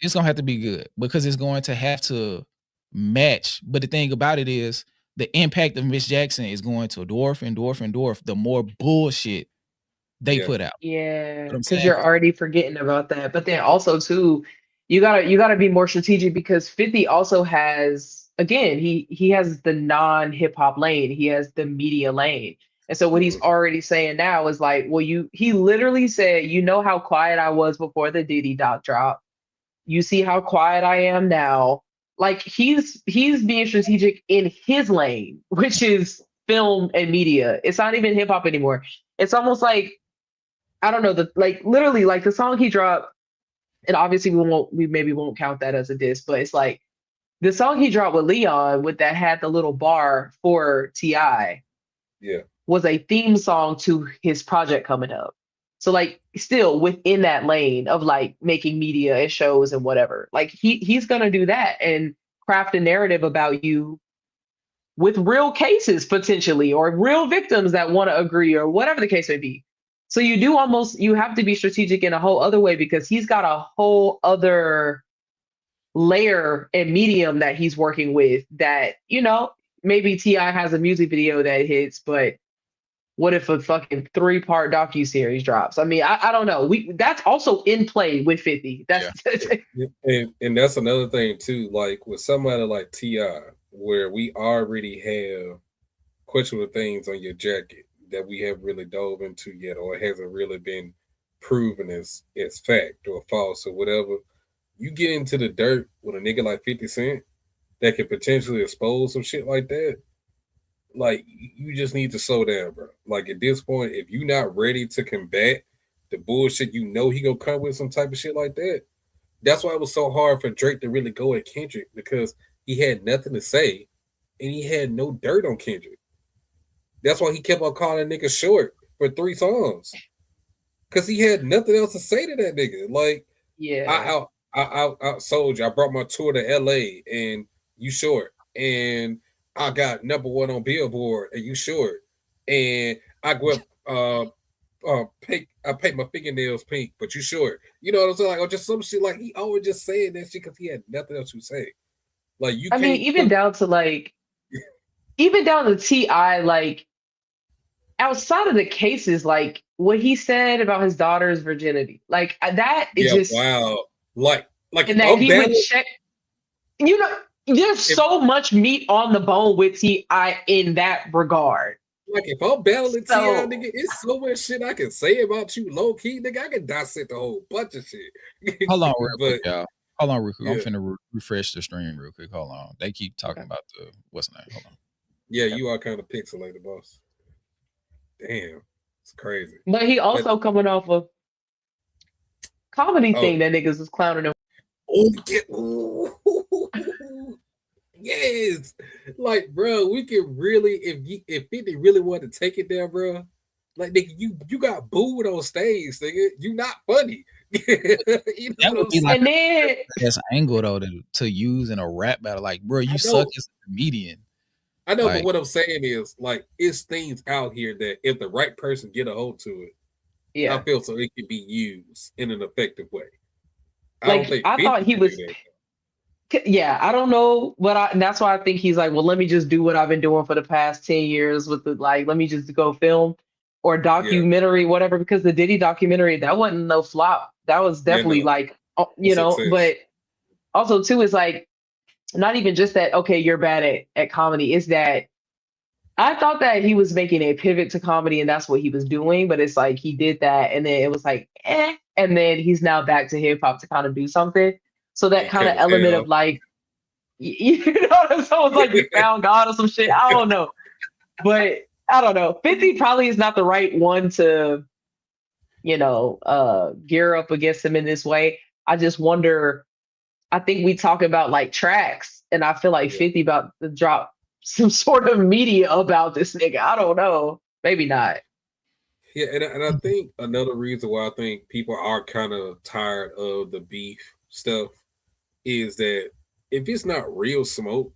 [SPEAKER 1] it's gonna have to be good because it's going to have to match. But the thing about it is the impact of Miss Jackson is going to dwarf the more bullshit they put out.
[SPEAKER 6] Yeah, because you're already forgetting about that. But then also too, you gotta be more strategic because 50 also has, again, he has the non-hip hop lane, he has the media lane. And so what he's already saying now is like, well, he literally said, you know how quiet I was before the Diddy doc drop. You see how quiet I am now. Like he's being strategic in his lane, which is film and media. It's not even hip hop anymore. It's almost like, I don't know, literally like the song he dropped, and obviously we maybe won't count that as a diss, but it's like the song he dropped with Leon with that had the little bar for T.I. was a theme song to his project coming up. So like still within that lane of like making media and shows and whatever. Like he's gonna do that and craft a narrative about you with real cases potentially or real victims that want to agree or whatever the case may be. So you have to be strategic in a whole other way because he's got a whole other layer and medium that he's working with that, maybe T.I. has a music video that hits, but what if a fucking 3-part docuseries drops? I mean, I don't know. That's also in play with 50.
[SPEAKER 3] And that's another thing too, like with somebody like T.I., where we already have questionable things on your jacket that we haven't really dove into yet, or it hasn't really been proven as fact or false or whatever. You get into the dirt with a nigga like 50 Cent that could potentially expose some shit like that. Like, you just need to slow down, bro. Like, at this point, if you're not ready to combat the bullshit, he gonna come with some type of shit like that. That's why it was so hard for Drake to really go at Kendrick, because he had nothing to say and he had no dirt on Kendrick. That's why he kept on calling nigga short for 3 songs, because he had nothing else to say to that nigga. Like, I outsold you. I brought my tour to LA and you short, and I got #1 on Billboard and you short, and I go up I paint my fingernails pink, but you short. You know what I'm saying? Like, or just some shit. Like, he always just saying that shit because he had nothing else to say. Like, you. I mean,
[SPEAKER 6] even down to T.I., like, outside of the cases, like what he said about his daughter's virginity, like that is just
[SPEAKER 3] wow. Like,
[SPEAKER 6] and that he would check. There's so much meat on the bone with T.I. in that regard.
[SPEAKER 3] Like, if I'm battling T.I., nigga, it's so much shit I can say about you, low key, nigga. I can dissect a whole bunch of shit.
[SPEAKER 1] Hold on, real quick, y'all. Hold on, real quick. I'm finna refresh the stream real quick. Hold on. They keep talking about what's the name? Hold on.
[SPEAKER 3] Yeah, you are kind of pixelated, boss. Damn, it's crazy.
[SPEAKER 6] But he also coming off a comedy thing that niggas was clowning him.
[SPEAKER 3] Yes, like, bro, we can really, if 50 really wanted to take it there, bro. Like, nigga, you got booed on stage, nigga. You not funny.
[SPEAKER 1] That would be like that's angle though to use in a rap battle. Like, bro, you suck as a comedian.
[SPEAKER 3] I know, but what I'm saying is, like, it's things out here that if the right person get a hold to it, I feel so it can be used in an effective way.
[SPEAKER 6] I thought he was. Yeah, I don't know, but that's why I think he's like, well, let me just do what I've been doing for the past 10 years with let me just go film or documentary, whatever, because the Diddy documentary, that wasn't no flop. That was definitely like You know,
[SPEAKER 3] success.
[SPEAKER 6] but also too is like not even just that, okay, you're bad at comedy, is that I thought that he was making a pivot to comedy and that's what he was doing, but it's like he did that and then it was like, and then he's now back to hip hop to kind of do something. So that
[SPEAKER 3] He
[SPEAKER 6] kind of
[SPEAKER 3] can't
[SPEAKER 6] element of
[SPEAKER 3] tell.
[SPEAKER 6] like, you know, so it's like he found God or some shit. I don't know. But I don't know. 50 probably is not the right one to, gear up against him in this way. I just wonder, I think we talk about like tracks, and I feel like
[SPEAKER 3] Yeah.
[SPEAKER 6] 50 about to drop some sort of media about this nigga. I don't know. Maybe not.
[SPEAKER 3] Yeah, and I think another reason why I think people are kind of tired of the beef stuff is that if it's not real smoke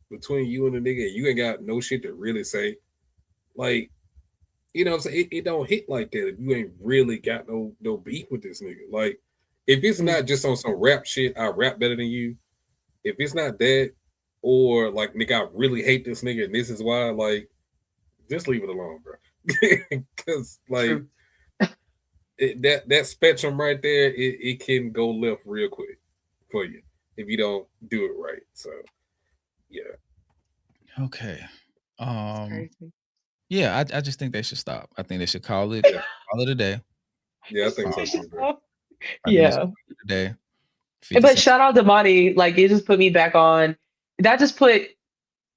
[SPEAKER 3] between you and the nigga, you ain't got no shit to really say. Like, you know what I'm saying? It don't hit like that if you ain't really got no beef with this nigga. Like, if it's not just on some rap shit, I rap better than you. If it's not that, or like nigga, I really hate this nigga and this is why, like, just leave it alone, bro. Because like that spectrum right there, it can go left real quick for you if you don't do it right. So yeah.
[SPEAKER 1] Okay. Um.
[SPEAKER 6] Crazy.
[SPEAKER 1] Yeah, I just think they should stop. I think they should call it a day.
[SPEAKER 3] Yeah, I think so too, bro.
[SPEAKER 1] I think they should
[SPEAKER 6] Yeah.
[SPEAKER 1] call it a day. 50
[SPEAKER 6] But
[SPEAKER 1] Cent.
[SPEAKER 6] shout out to Monty. Like it just put me back on. That just put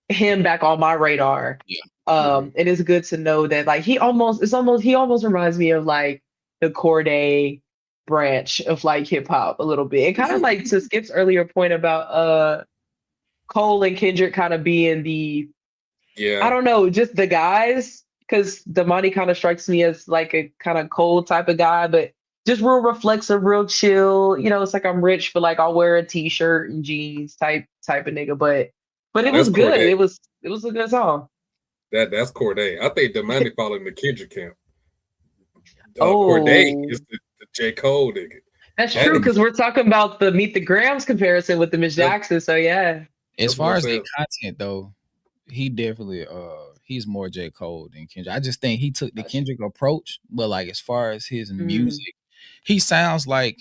[SPEAKER 6] him back on my radar.
[SPEAKER 1] Yeah.
[SPEAKER 6] It is good to know that like he almost reminds me of like the Corday branch of like hip hop a little bit. And kind of like to Skip's earlier point about Cole and Kendrick kind of being the, I
[SPEAKER 3] Yeah,
[SPEAKER 6] don't know, just the guys. Because Damani kind of strikes me as like a kind of cold type of guy, but just real reflexive, real chill. You know, it's like I'm rich, but like I'll wear a t-shirt and jeans type of nigga. But it
[SPEAKER 3] that's
[SPEAKER 6] was good.
[SPEAKER 3] Corday.
[SPEAKER 6] It was a good song.
[SPEAKER 3] That's Corday. I think Demani fall in the Kendrick camp. Corday
[SPEAKER 6] Oh,
[SPEAKER 3] is the J. Cole nigga.
[SPEAKER 6] that's
[SPEAKER 3] That
[SPEAKER 6] true
[SPEAKER 3] is,
[SPEAKER 6] because we're talking about the Meet the Grams comparison with the Miss
[SPEAKER 3] that's,
[SPEAKER 6] Jackson. So yeah.
[SPEAKER 1] As
[SPEAKER 3] that's what
[SPEAKER 1] far
[SPEAKER 3] I'm
[SPEAKER 1] as the
[SPEAKER 3] saying.
[SPEAKER 1] content though, he definitely he's more J. Cole than Kendrick. I just think he took the Kendrick approach, but like as far as his music, he sounds like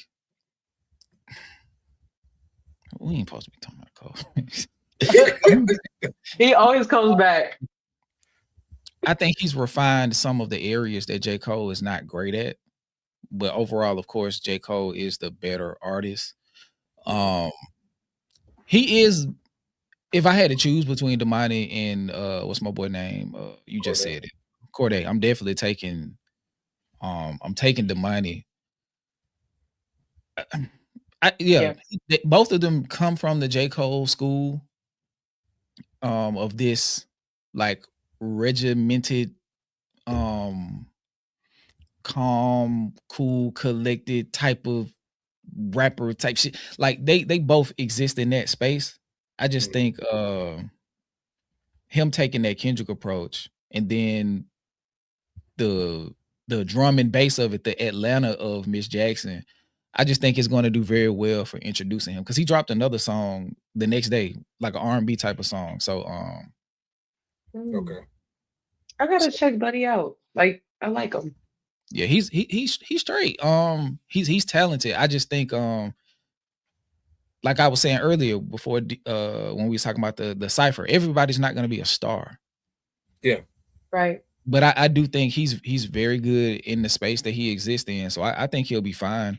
[SPEAKER 1] we ain't supposed to be talking about Cole.
[SPEAKER 6] He always comes back.
[SPEAKER 1] I think he's refined some of the areas that J. Cole is not great at. But overall, of course, J. Cole is the better artist. He is, if I had to choose between Damani and what's my boy name? You just said it. Corday. I'm definitely taking Damani.
[SPEAKER 6] Yeah.
[SPEAKER 1] Both of them come from the J. Cole school of this like regimented calm, cool, collected type of rapper type shit. Like they both exist in that space. I just think him taking that Kendrick approach and then the drum and bass of it, the Atlanta of Miss Jackson, I just think it's going to do very well for introducing him because he dropped another song the next day, like an R&B type of song. So
[SPEAKER 3] Okay.
[SPEAKER 6] I gotta check Buddy out. Like I like him.
[SPEAKER 1] yeah, he's straight. He's talented. I just think like I was saying earlier before when we was talking about the cypher, everybody's not going to be a star.
[SPEAKER 3] Yeah.
[SPEAKER 6] Right.
[SPEAKER 1] But I do think he's very good in the space that he exists in. So I think he'll be fine.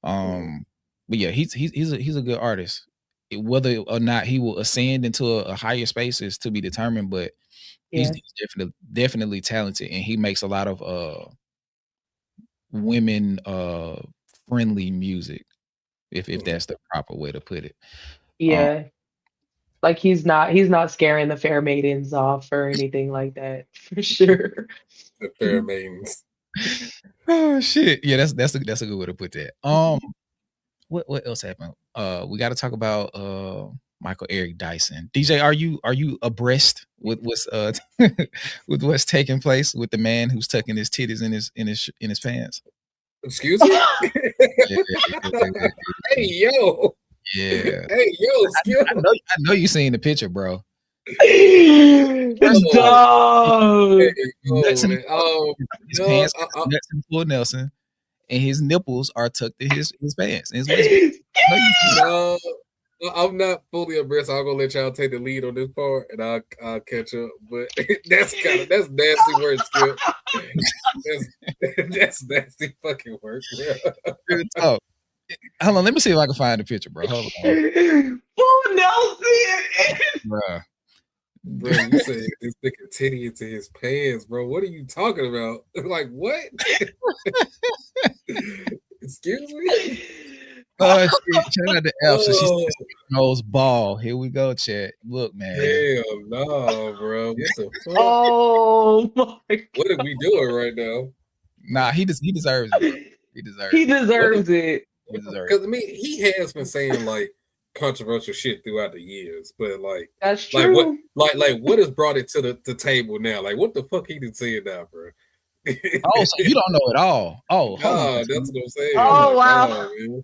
[SPEAKER 1] But yeah, he's a good artist. Whether or not he will ascend into a higher space is to be determined, but he's definitely talented and he makes a lot of women friendly music, if that's the proper way to put it.
[SPEAKER 6] Yeah. Like he's not scaring the fair maidens off or anything like that, for sure.
[SPEAKER 3] The fair maidens.
[SPEAKER 1] Oh shit. Yeah, that's a good way to put that. What else happened? We got to talk about Michael Eric Dyson. DJ, are you abreast with what's with what's taking place with the man who's tucking his titties in his pants?
[SPEAKER 3] Excuse me?
[SPEAKER 1] Yeah.
[SPEAKER 3] Hey yo.
[SPEAKER 1] Yeah.
[SPEAKER 3] Hey yo, Skip.
[SPEAKER 1] I know you seen the picture, bro.
[SPEAKER 6] It's dumb.
[SPEAKER 3] Hey, yo, man.
[SPEAKER 1] His pants, nuts and full Nelson. and his nipples are tucked in his pants and his waistband.
[SPEAKER 3] No, I'm not fully abreast. I'm gonna let y'all take the lead on this part, and I'll catch up. But that's nasty word, Skip. That's nasty fucking work, bro.
[SPEAKER 1] Real talk. Hold on, let me see if I can find the picture, bro. Hold on,
[SPEAKER 6] Who knows it?
[SPEAKER 1] bro.
[SPEAKER 3] Bro, you said this nigga titty into his pants, bro. What are you talking about? Like what? Excuse me.
[SPEAKER 1] Oh shit! Shout out to F. So she knows ball. Here we go, chat. Look, man.
[SPEAKER 3] Hell no, bro. What the fuck?
[SPEAKER 6] Oh my God.
[SPEAKER 3] What are we doing right now?
[SPEAKER 1] Nah, he deserves it. Bro. He deserves
[SPEAKER 6] He
[SPEAKER 1] it.
[SPEAKER 6] deserves it.
[SPEAKER 1] He deserves
[SPEAKER 3] Because
[SPEAKER 1] it.
[SPEAKER 3] I mean, he has been saying like controversial shit throughout the years, but like
[SPEAKER 6] That's true.
[SPEAKER 3] what has brought it to the table now? Like what the fuck he done said now, bro?
[SPEAKER 1] Oh, so you don't know it all? Oh, hold
[SPEAKER 3] Nah,
[SPEAKER 1] on.
[SPEAKER 3] that's what I'm saying.
[SPEAKER 6] Oh,
[SPEAKER 3] like,
[SPEAKER 6] wow.
[SPEAKER 3] nah, man.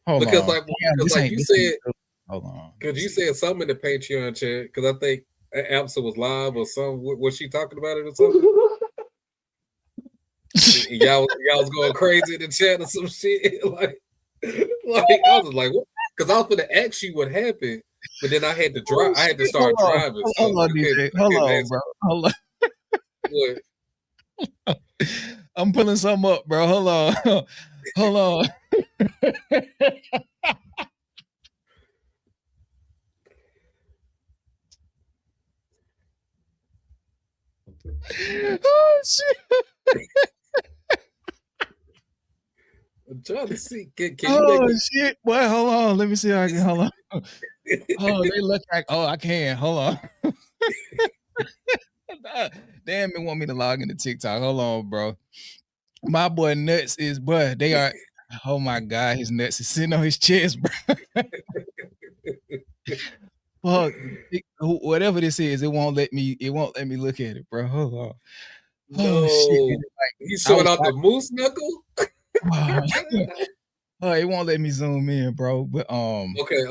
[SPEAKER 1] Hold
[SPEAKER 3] Because
[SPEAKER 1] on.
[SPEAKER 3] like,
[SPEAKER 1] Damn,
[SPEAKER 3] because
[SPEAKER 1] this
[SPEAKER 3] like
[SPEAKER 1] ain't-
[SPEAKER 3] you
[SPEAKER 1] this
[SPEAKER 3] said,
[SPEAKER 1] ain't- hold on.
[SPEAKER 3] because you said something in the Patreon chat. Because I think Absa was live or something. Was she talking about it or something? y'all was going crazy in the chat or some shit. like I was like, what? Because I was going to ask you what happened, but then I had to drive. I had to start driving.
[SPEAKER 1] Hold on,
[SPEAKER 3] I
[SPEAKER 1] DJ.
[SPEAKER 3] couldn't
[SPEAKER 1] Hold on,
[SPEAKER 3] answer.
[SPEAKER 1] bro. Hold on.
[SPEAKER 3] What?
[SPEAKER 1] I'm pulling something up, bro. Hold on. Hold on. Oh shit.
[SPEAKER 3] I'm trying to see. Can you
[SPEAKER 1] Oh
[SPEAKER 3] make it?
[SPEAKER 1] shit. Boy, hold on. Let me see how I can hold on. Oh, they look like I can. Hold on. Damn, it want me to log into TikTok. Hold on, bro. My boy nuts is, bro. They are. Oh my god, his nuts is sitting on his chest, bro. Fuck, whatever this is, it won't let me. It won't let me look at it, bro. Hold on.
[SPEAKER 3] No,
[SPEAKER 1] Oh shit!
[SPEAKER 3] he's showing out the moose knuckle.
[SPEAKER 1] Oh, it won't let me zoom in, bro. But
[SPEAKER 3] Okay.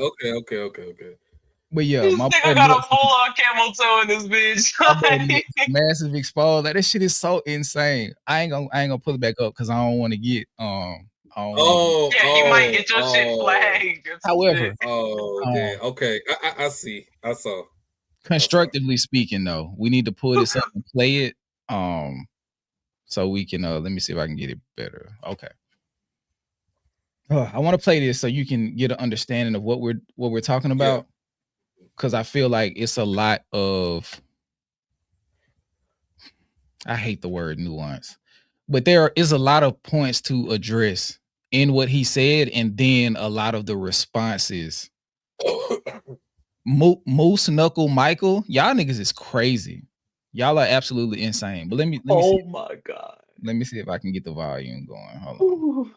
[SPEAKER 1] But yeah,
[SPEAKER 6] This
[SPEAKER 1] my
[SPEAKER 6] nigga
[SPEAKER 1] boy
[SPEAKER 6] got a
[SPEAKER 1] nuts,
[SPEAKER 6] full on camel toe in this bitch.
[SPEAKER 1] my boy nuts, massive exposed. Like, this shit is so insane. I ain't gonna pull it back up because I don't want to get I don't wanna get,
[SPEAKER 6] Yeah, you might get your shit flagged.
[SPEAKER 1] however,
[SPEAKER 3] damn. Okay, I see. I saw.
[SPEAKER 1] constructively speaking, though, we need to pull this up and play it. So we can let me see if I can get it better. Okay. I want to play this so you can get an understanding of what we're talking about. Because I feel like it's a lot of, I hate the word nuance, but there is a lot of points to address in what he said, and then a lot of the responses. Moose Knuckle Michael, y'all niggas is crazy. Y'all are absolutely insane. But let me see.
[SPEAKER 6] Oh my god.
[SPEAKER 1] Let me see if I can get the volume going. Hold on.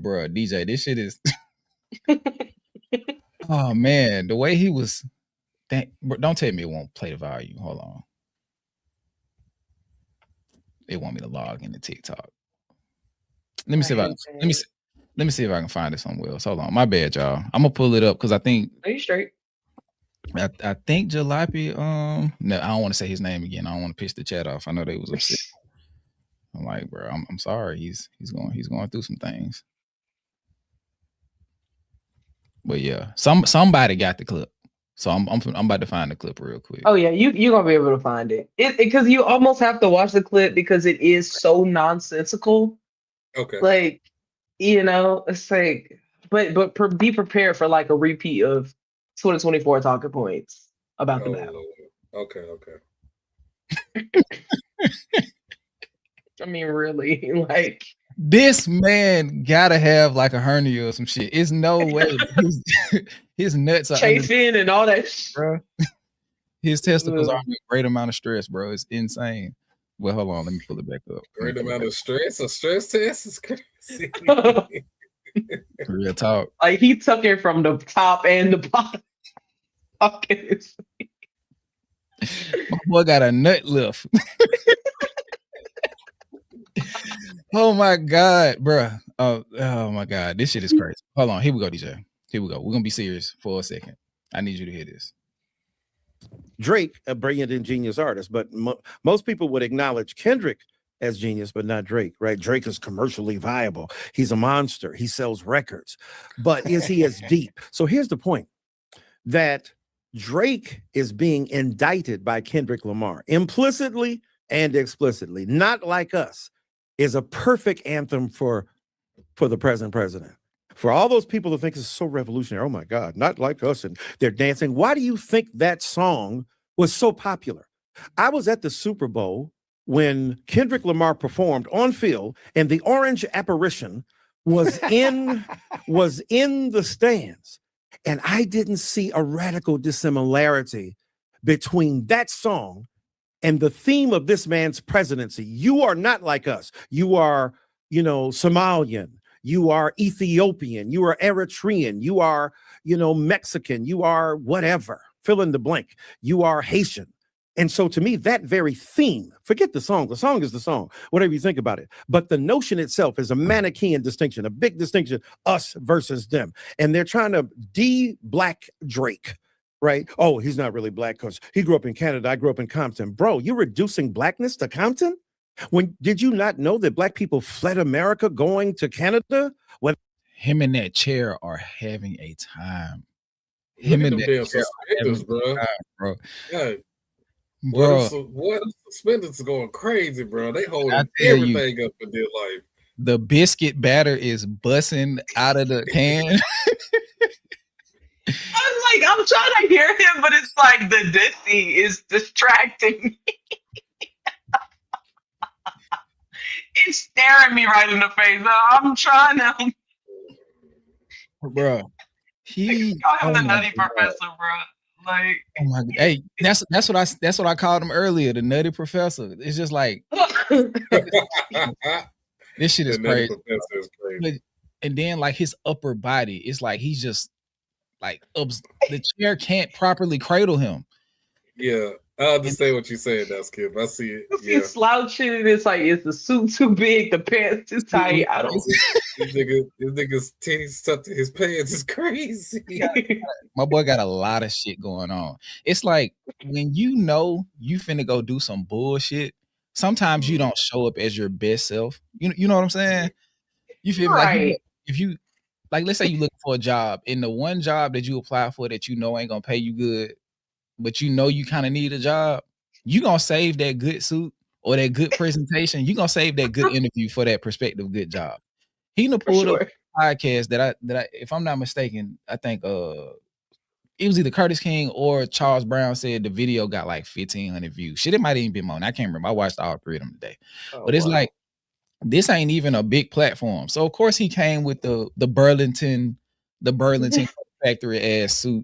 [SPEAKER 1] Bro, DJ, this shit is oh man, the way he was. Don't tell me it won't play the volume. Hold on. They want me to log into TikTok. Let me see if I can find it somewhere else. Hold on. My bad, y'all. I'm gonna pull it up because I think.
[SPEAKER 6] Are you straight?
[SPEAKER 1] I think Jalopy. No, I don't want to say his name again. I don't want to piss the chat off. I know they was upset. I'm like, bro, I'm sorry. He's going through some things. But yeah, somebody got the clip. So I'm about to find the clip real quick.
[SPEAKER 6] Oh yeah, you're gonna be able to find it. Because you almost have to watch the clip because it is so nonsensical.
[SPEAKER 3] Okay.
[SPEAKER 6] Like, it's like, but be prepared for like a repeat of 2024 talking points about the battle.
[SPEAKER 3] Okay.
[SPEAKER 6] I mean, really, like
[SPEAKER 1] this man gotta have like a hernia or some shit. It's no way his nuts are
[SPEAKER 6] chafing and all that shit.
[SPEAKER 1] Bro. His testicles are under a great amount of stress, bro. It's insane. Well, hold on, let me pull it back up.
[SPEAKER 3] Great amount of stress. A stress test is crazy.
[SPEAKER 1] Real talk.
[SPEAKER 6] Like he took it from the top and the bottom. Okay.
[SPEAKER 1] My boy got a nut lift. Oh my god, bro. Oh my god, this shit is crazy. Hold on, here we go, DJ. Here we go. We're gonna be serious for a second. I need you to hear this.
[SPEAKER 2] Drake, a brilliant, ingenious artist, but most people would acknowledge Kendrick as genius, but not Drake, right? Drake is commercially viable. He's a monster. He sells records. But is he as deep? So here's the point, that Drake is being indicted by Kendrick Lamar implicitly and explicitly. Not Like Us is a perfect anthem for the present president. For all those people who think this is so revolutionary, oh my God, Not Like Us, and they're dancing. Why do you think that song was so popular? I was at the Super Bowl when Kendrick Lamar performed on field, and the orange apparition was in the stands. And I didn't see a radical dissimilarity between that song and the theme of this man's presidency. You are not like us. You are, Somalian. You are Ethiopian. You are Eritrean. You are, Mexican. You are whatever, fill in the blank. You are Haitian. And so to me, that very theme, forget the song is the song, whatever you think about it. But the notion itself is a Manichaean distinction, a big distinction, us versus them. And they're trying to de-black Drake, right? Oh, he's not really black because he grew up in Canada. I grew up in Compton. Bro, you're reducing blackness to Compton? Did you not know that black people fled America going to Canada?
[SPEAKER 1] Him and that chair are having a time.
[SPEAKER 3] Him and that chair suspenders, bro. Yeah. What suspenders are going crazy, bro? They holding everything up in their life.
[SPEAKER 1] The biscuit batter is busting out of the can.
[SPEAKER 6] I'm trying to hear him, but it's like the dissy is distracting me. It's staring me right in the face. I'm trying to.
[SPEAKER 1] Bro,
[SPEAKER 6] he call him the Nutty Professor, bro. Like,
[SPEAKER 1] oh my God. Hey, that's what I called him earlier, the Nutty Professor. It's just like this shit is crazy. But, and then like his upper body, it's like he's just like the chair can't properly cradle him.
[SPEAKER 3] Yeah, I understand what you're saying, now, Skip. I see it.
[SPEAKER 6] He's slouching. It's like, is the suit too big? The pants too tight? I don't.
[SPEAKER 3] This nigga's titties stuck to his pants is crazy.
[SPEAKER 1] My boy got a lot of shit going on. It's like when you finna go do some bullshit, sometimes you don't show up as your best self. You know what I'm saying? You feel
[SPEAKER 6] right.
[SPEAKER 1] Like if you like, let's say you looking for a job, and the one job that you apply for that ain't gonna pay you good, but you kind of need a job, you gonna save that good suit or that good presentation. You gonna save that good interview for that prospective good job. He pulled up a podcast that I, if I'm not mistaken, I think it was either Curtis King or Charles Brown said the video got like 1,500 views. Shit, it might even be more. I can't remember. I watched all three of them today. But it's like, this ain't even a big platform. So of course he came with the Burlington factory ass suit.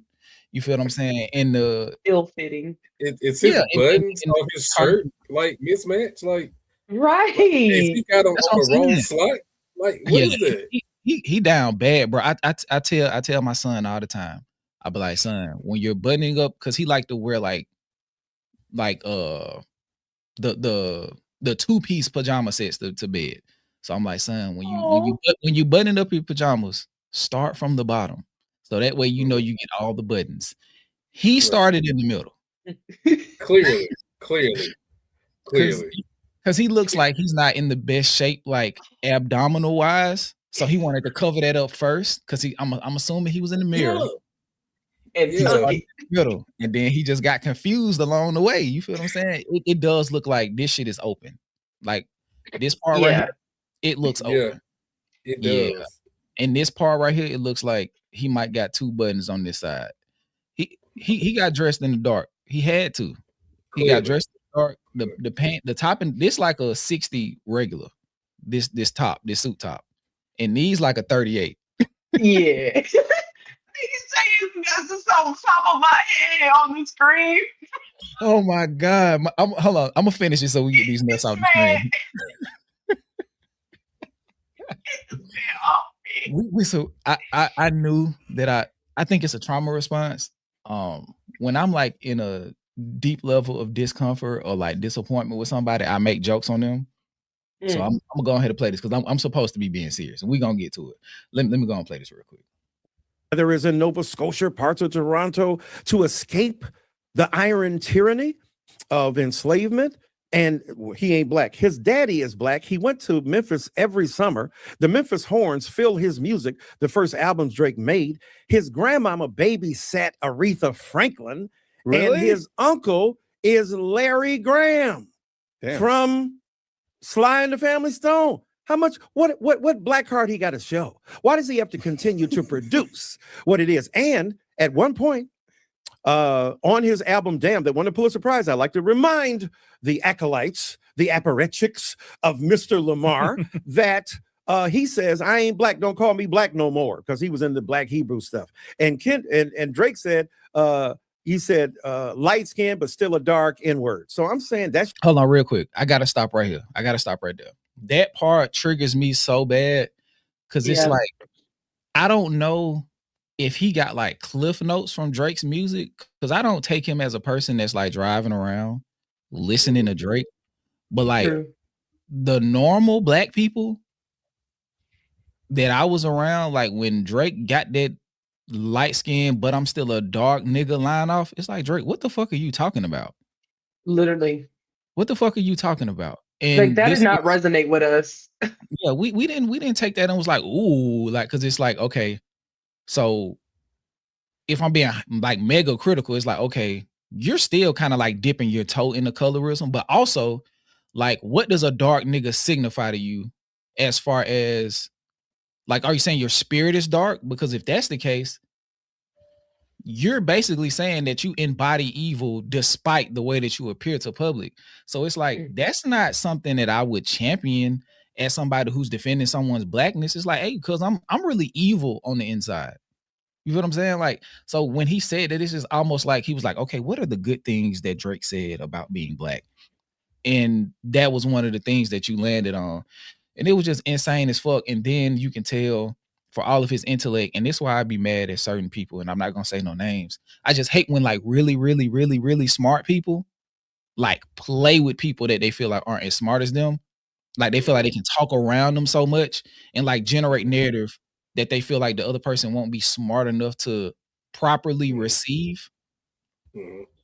[SPEAKER 1] You feel what I'm saying? And the
[SPEAKER 6] ill-fitting.
[SPEAKER 3] It's his buttons on his shirt, like mismatched, like
[SPEAKER 6] right.
[SPEAKER 3] He got on the wrong slot. Like, what is that?
[SPEAKER 1] He down bad, bro. I tell my son all the time. I be like, son, when you're buttoning up, because he like to wear like the 2-piece pajama sets to bed. So I'm like, son, when you button up your pajamas, start from the bottom. So that way you get all the buttons. He started in the middle.
[SPEAKER 3] Clearly.
[SPEAKER 1] Because he looks like he's not in the best shape, like abdominal wise. So he wanted to cover that up first. Because I'm assuming he was in the mirror. And middle. And then he just got confused along the way. You feel what I'm saying? It does look like this shit is open. Like this part right here, it looks open.
[SPEAKER 3] It does. Yeah.
[SPEAKER 1] And this part right here, it looks like he might got 2 buttons on this side. He got dressed in the dark. He had to. He got dressed in the dark. The pant, the top, and this like a 60 regular. This suit top. And these like a 38.
[SPEAKER 6] Yeah. He's saying this is on top of my head on the screen.
[SPEAKER 1] Oh my God. Hold on. I'm gonna finish it so we get these nuts off the screen. So I knew that I think it's a trauma response. When I'm like in a deep level of discomfort or like disappointment with somebody, I make jokes on them. So I'm gonna go ahead and play this because I'm supposed to be being serious, and we're gonna get to it. Let me go and play this real quick.
[SPEAKER 2] There is in Nova Scotia, parts of Toronto, to escape the iron tyranny of enslavement. And he ain't black. His daddy is black. He went to Memphis every summer. The Memphis Horns fill his music, the first albums Drake made. His grandmama babysat Aretha Franklin. And his uncle is Larry Graham from Sly and the Family Stone. How much, what black card he got to show? Why does he have to continue to produce what it is? And at one point, on his album Damn, that won the Pulitzer Prize, I like to remind the acolytes, the apparatchiks of Mr. Lamar that he says, I ain't black, don't call me black no more, because he was in the Black Hebrew stuff. And Drake said, light skin, but still a dark N-word. So I'm saying that's...
[SPEAKER 1] Hold on real quick. I got to stop right here. I got to stop right there. That part triggers me so bad because it's like, I don't know if he got like cliff notes from Drake's music, because I don't take him as a person that's like driving around listening to Drake. But like the normal black people that I was around, like when Drake got that light skin, but I'm still a dark nigga line off, it's like, Drake, what the fuck are you talking about?
[SPEAKER 6] Literally.
[SPEAKER 1] What the fuck are you talking about? And
[SPEAKER 6] like that did not resonate with us.
[SPEAKER 1] Yeah, we didn't take that and was like, ooh, like, because it's like, okay, so if I'm being like mega critical, it's like, okay, you're still kind of like dipping your toe in the colorism, but also like, what does a dark nigga signify to you as far as like, are you saying your spirit is dark? Because if that's the case, you're basically saying that you embody evil despite the way that you appear to public. So it's like, that's not something that I would champion as somebody who's defending someone's blackness. It's like, hey, because I'm really evil on the inside. You feel what I'm saying? Like, so when he said that, it's just almost like he was like, okay, what are the good things that Drake said about being black? And that was one of the things that you landed on. And it was just insane as fuck. And then you can tell for all of his intellect, and this is why I'd be mad at certain people, and I'm not gonna say no names. I just hate when like really, really, really, really smart people like play with people that they feel like aren't as smart as them. Like they feel like they can talk around them so much and like generate narrative that they feel like the other person won't be smart enough to properly receive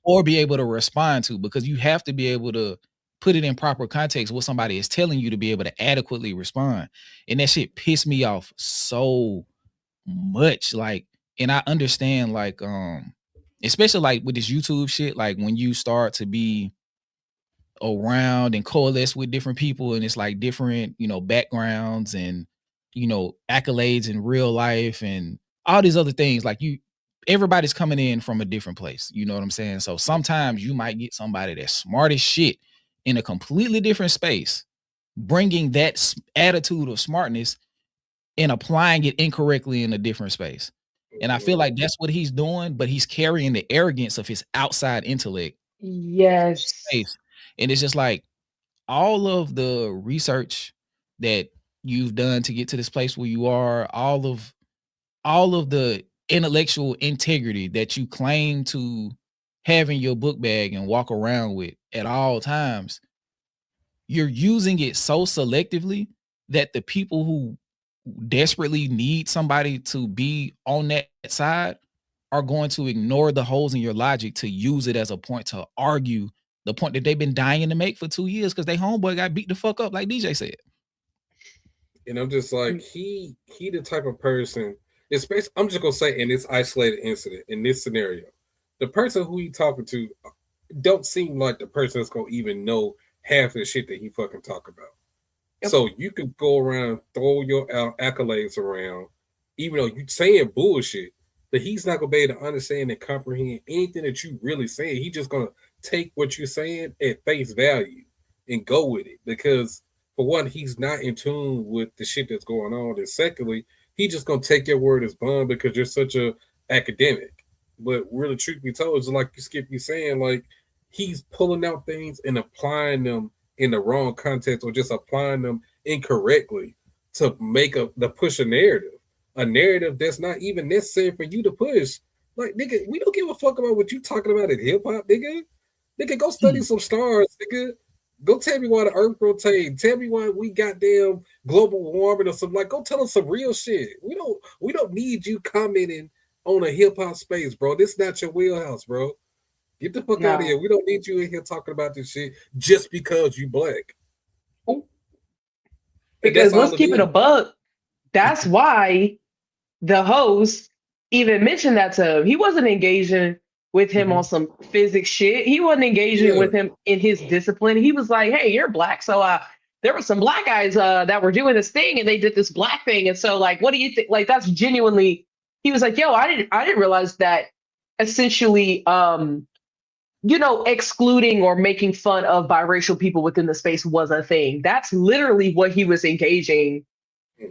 [SPEAKER 1] or be able to respond to, because you have to be able to put it in proper context what somebody is telling you to be able to adequately respond. And that shit pissed me off so much. Like, and I understand like, especially like with this YouTube shit, like when you start to be around and coalesce with different people and it's like different, you know, backgrounds and, you know, accolades in real life and all these other things, like everybody's coming in from a different place. You know what I'm saying? So sometimes you might get somebody that's smart as shit in a completely different space, bringing that attitude of smartness and applying it incorrectly in a different space. And I feel like that's what he's doing, but he's carrying the arrogance of his outside intellect.
[SPEAKER 6] Yes.
[SPEAKER 1] Space. And it's just like all of the research that you've done to get to this place where you are, all of the intellectual integrity that you claim to have in your book bag and walk around with at all times, you're using it so selectively that the people who desperately need somebody to be on that side are going to ignore the holes in your logic to use it as a point to argue the point that they've been dying to make for 2 years because they homeboy got beat the fuck up, like DJ said.
[SPEAKER 3] And I'm just like, he the type of person, especially, I'm just gonna say in this isolated incident, in this scenario, the person who he talking to don't seem like the person that's gonna even know half the shit that he fucking talk about. Yep. So you could go around, throw your accolades around, even though you saying bullshit, but he's not gonna be able to understand and comprehend anything that you really saying. He's just gonna take what you're saying at face value and go with it. Because for one, he's not in tune with the shit that's going on. And secondly, he's just gonna take your word as bond because you're such a academic. But really, truth be told, it's like you saying, like he's pulling out things and applying them in the wrong context or just applying them incorrectly to make to push a narrative that's not even necessary for you to push. Like, nigga, we don't give a fuck about what you talking about in hip hop, nigga. Nigga, go study some stars, nigga. Go tell me why the earth rotates. Tell me why we goddamn global warming or something. Like, go tell us some real shit. We don't need you commenting on a hip hop space, bro. This is not your wheelhouse, bro. Get the fuck
[SPEAKER 6] No.
[SPEAKER 3] out of here. We don't need you in here talking about this shit just because you black.
[SPEAKER 6] Because let's keep it a buck. That's why the host even mentioned that to him. He wasn't engaging with him on some physics shit. He wasn't engaging with him in his discipline. He was like, hey, you're black. So there were some black guys that were doing this thing and they did this black thing. And so like, what do you think? Like, that's genuinely, he was like, yo, I didn't realize that essentially, excluding or making fun of biracial people within the space was a thing. That's literally what he was engaging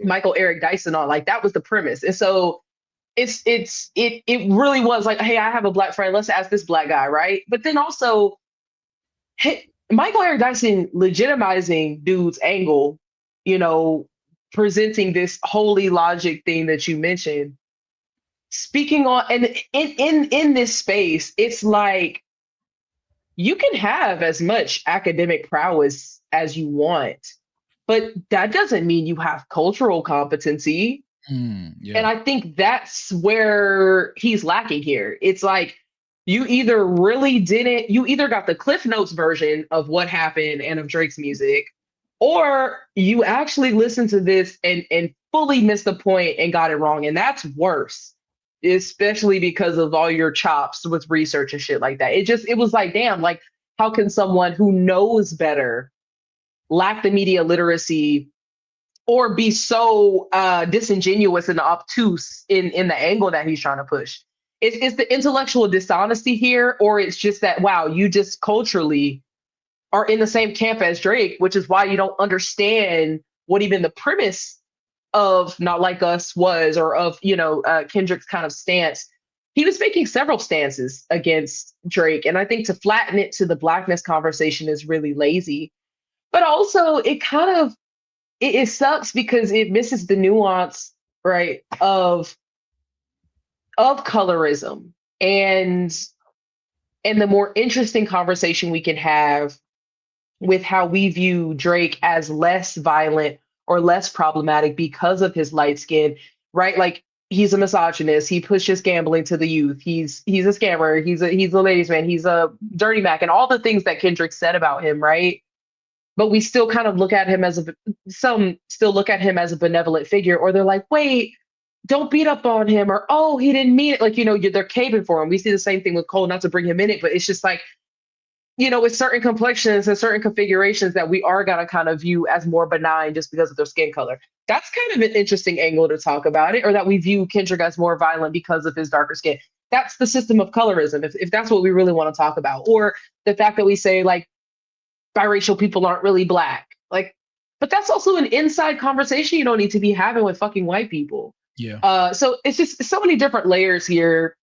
[SPEAKER 6] Michael Eric Dyson on. Like, that was the premise. And so it really was like, hey, I have a black friend. Let's ask this black guy, right? But then also, hey, Michael Eric Dyson legitimizing dude's angle, presenting this holy logic thing that you mentioned. Speaking on, and in this space, it's like, you can have as much academic prowess as you want, but that doesn't mean you have cultural competency.
[SPEAKER 1] Yeah.
[SPEAKER 6] And I think that's where he's lacking here. It's like, you either got the Cliff Notes version of what happened and of Drake's music, or you actually listened to this and fully missed the point and got it wrong. And that's worse, especially because of all your chops with research and shit like that. It was like, damn, like, how can someone who knows better lack the media literacy or be so disingenuous and obtuse in the angle that he's trying to push? It's the intellectual dishonesty here, or it's just that, wow, you just culturally are in the same camp as Drake, which is why you don't understand what even the premise of Not Like Us was, or of, Kendrick's kind of stance. He was making several stances against Drake. And I think to flatten it to the blackness conversation is really lazy. But also it kind of, it sucks because it misses the nuance, right, of colorism and the more interesting conversation we can have with how we view Drake as less violent or less problematic because of his light skin, right? Like, he's a misogynist. He pushes gambling to the youth. He's a scammer. He's a ladies' man. He's a dirty Mac, and all the things that Kendrick said about him, right? But we still kind of look at him some still look at him as a benevolent figure, or they're like, wait, don't beat up on him, or, oh, he didn't mean it. Like, they're caving for him. We see the same thing with Cole, not to bring him in it, but it's just like, with certain complexions and certain configurations that we are going to kind of view as more benign just because of their skin color. That's kind of an interesting angle to talk about it, or that we view Kendrick as more violent because of his darker skin. That's the system of colorism, if that's what we really want to talk about. Or the fact that we say, like, biracial people aren't really black. Like, but that's also an inside conversation you don't need to be having with fucking white people.
[SPEAKER 1] Yeah.
[SPEAKER 6] So it's just so many different layers here.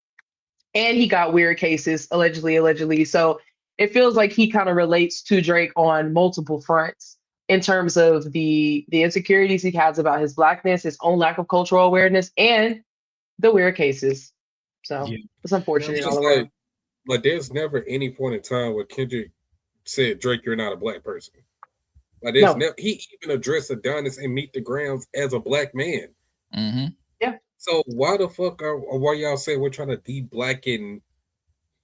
[SPEAKER 6] And he got weird cases, allegedly. So it feels like he kind of relates to Drake on multiple fronts in terms of the insecurities he has about his blackness, his own lack of cultural awareness, and the weird cases. So it's unfortunate all around.
[SPEAKER 3] Like, there's never any point in time where Kendrick said, Drake, you're not a black person. Like, there's never, he even addressed Adonis and Meet the Grounds as a black man.
[SPEAKER 1] Mm-hmm.
[SPEAKER 6] Yeah.
[SPEAKER 3] So why the fuck why y'all say we're trying to de-blacken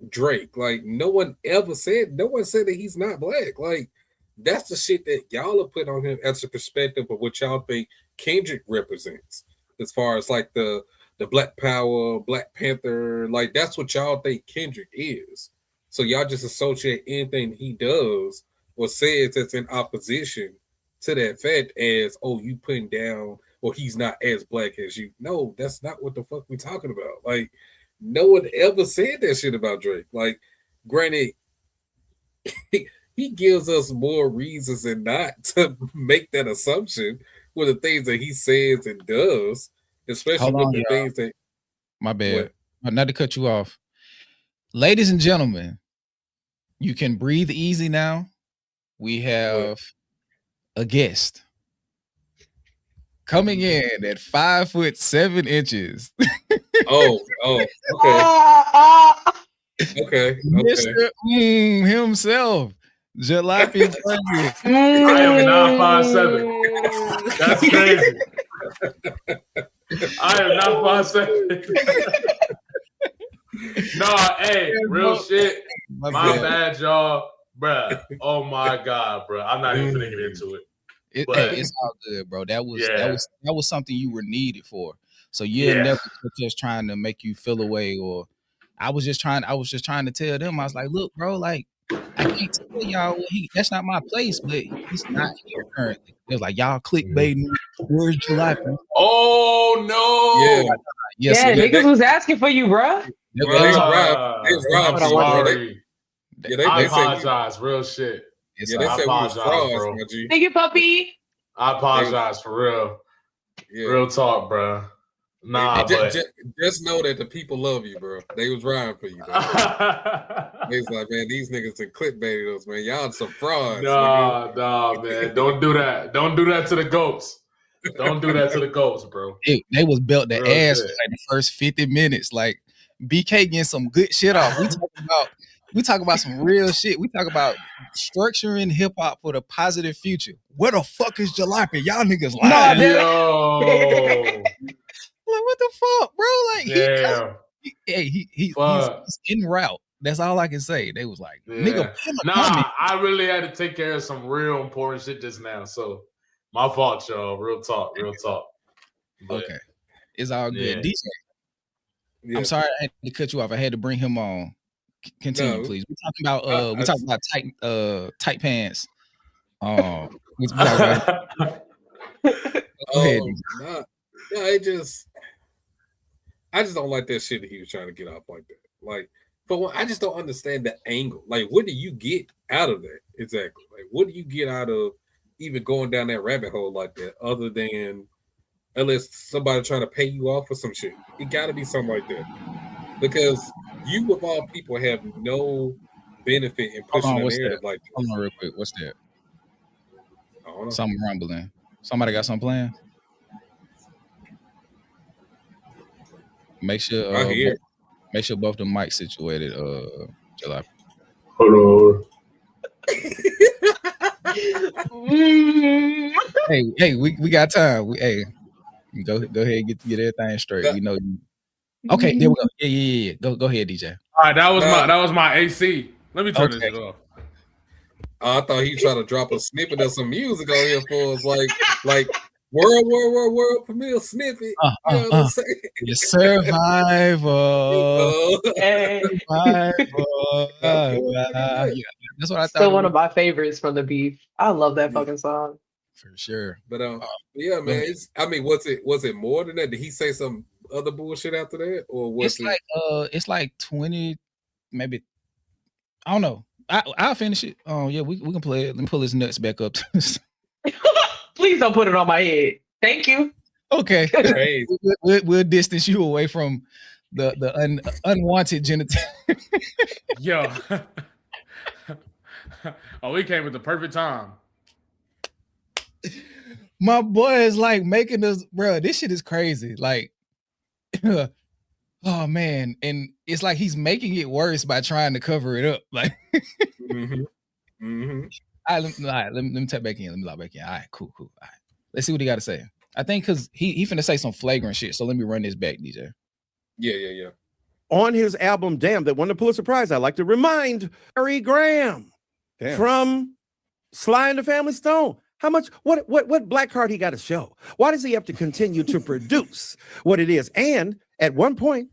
[SPEAKER 3] Drake? Like, no one said that he's not black. Like, that's the shit that y'all have put on him as a perspective of what y'all think Kendrick represents, as far as like the Black Power, Black Panther. Like, that's what y'all think Kendrick is. So y'all just associate anything he does or says that's in opposition to that fact as, oh, you putting down, or he's not as black as you. No, that's not what the fuck we talking about. Like, no one ever said that shit about Drake. Like, granted, he gives us more reasons than not to make that assumption with the things that he says and does, especially with the things that.
[SPEAKER 1] My bad. Not to cut you off. Ladies and gentlemen, you can breathe easy now. We have a guest coming in at 5'7".
[SPEAKER 3] Okay.
[SPEAKER 1] Mr. Himself, Jalopy.
[SPEAKER 7] I am not 5'7". That's crazy. I am not 5'7". Nah, hey, real shit.
[SPEAKER 1] My
[SPEAKER 7] My
[SPEAKER 1] bad.
[SPEAKER 7] bad, y'all. Bruh. Oh my God, bruh. I'm not even gonna get into it.
[SPEAKER 1] It's all good, bro. That was something you were needed for. So you're never just trying to make you feel away, or I was just trying to tell them, I was like, look, bro, like I can't tell y'all that's not my place, but he's not here currently. It was like y'all clickbaiting. Where's July?
[SPEAKER 7] Oh no.
[SPEAKER 1] Yes,
[SPEAKER 6] Yeah, niggas was asking for you, bro.
[SPEAKER 3] They was robbed.
[SPEAKER 7] Sorry. I
[SPEAKER 3] They
[SPEAKER 7] apologize. Real shit.
[SPEAKER 3] They said we was frauds, my G.
[SPEAKER 6] Thank you, puppy.
[SPEAKER 7] I apologize for real.
[SPEAKER 3] Yeah.
[SPEAKER 7] Real talk, bro. Nah, but
[SPEAKER 3] just know that the people love you, bro. They was riding for you. They was like, man, these niggas and clickbaited us, man. Y'all some frauds.
[SPEAKER 7] Nah, man. Don't do that. Don't do that to the goats. Don't do that to the goats, bro.
[SPEAKER 1] They was built the
[SPEAKER 7] Real
[SPEAKER 1] ass
[SPEAKER 7] shit.
[SPEAKER 1] for like the first 50 minutes. Like BK getting some good shit off. We talk about some real shit. We talk about structuring hip hop for the positive future. Where the fuck is Jalopy? Y'all niggas lying.
[SPEAKER 7] Yo.
[SPEAKER 1] Like, what the fuck, bro? Like, he's
[SPEAKER 7] Fuck.
[SPEAKER 1] in route. That's all I can say. They was like, nigga,
[SPEAKER 7] nah, I really had to take care of some real important shit just now. So my fault, y'all. Real talk. But,
[SPEAKER 1] okay. It's all good.
[SPEAKER 7] Yeah.
[SPEAKER 1] DJ, I'm sorry I had to cut you off. I had to bring him on. Continue, please. We're talking about tight pants. We talking about
[SPEAKER 3] Go ahead. I just don't like that shit that he was trying to get off like that. Like, for one, I just don't understand the angle. Like, what do you get out of that? Exactly. Like, what do you get out of even going down that rabbit hole like that, other than unless somebody trying to pay you off for some shit? It got to be something like that. Because you, of all people, have no benefit in pushing a narrative like that.
[SPEAKER 1] Hold on real quick. What's that?
[SPEAKER 3] I don't know.
[SPEAKER 1] Something rumbling. Somebody got something playing? Make sure both the mics situated. July.
[SPEAKER 7] Hold
[SPEAKER 1] on. hey, we got time. Go ahead and get everything straight. We know you. Okay, there we go. Yeah. Go ahead, DJ.
[SPEAKER 7] All right, that was my AC. Let me turn this shit off.
[SPEAKER 3] I thought he trying to drop a snippet of some music on here for us, like world premiere snippet. You know what I'm saying?
[SPEAKER 1] Your survival. That's what I thought.
[SPEAKER 6] Still one of my favorites from the beef. I love that fucking song.
[SPEAKER 1] For sure.
[SPEAKER 3] But yeah, man. Was it more than that? Did he say some other bullshit after that, or was
[SPEAKER 1] it's like 20, maybe? I don't know. I'll finish it. Oh yeah, we can play it. Let me pull his nuts back up.
[SPEAKER 6] Please don't put it on my head. Thank you.
[SPEAKER 1] Okay. We'll distance you away from the unwanted genital.
[SPEAKER 7] Yo. We came at the perfect time.
[SPEAKER 1] My boy is like making us, bro. This shit is crazy. Like, oh man, and it's like he's making it worse by trying to cover it up. Like, All right, let me tap back in. Let me log back in. All right, cool. All right, let's see what he got to say. I think because he finna say some flagrant shit. So let me run this back, DJ.
[SPEAKER 3] Yeah.
[SPEAKER 2] On his album, Damn, that won the Pulitzer Prize, I'd like to remind Harry Graham from Sly and the Family Stone. How much, what black card he got to show? Why does he have to continue to produce what it is? And at one point,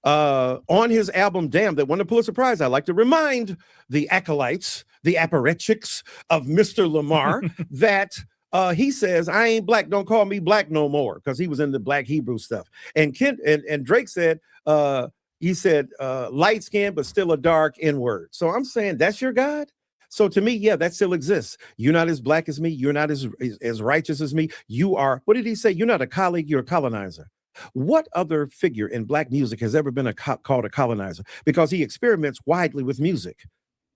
[SPEAKER 2] on his album, Damn, that won the Pulitzer Prize, I'd like to remind the acolytes, the apparatchiks of Mr. Lamar that he says, I ain't black, don't call me black no more, because he was in the Black Hebrew stuff. And Drake said, he said, light skin, but still a dark N-word. So I'm saying, that's your God? So to me, yeah, that still exists. You're not as black as me. You're not as righteous as me. You are, what did he say? You're not a colleague, you're a colonizer. What other figure in black music has ever been called a colonizer? Because he experiments widely with music,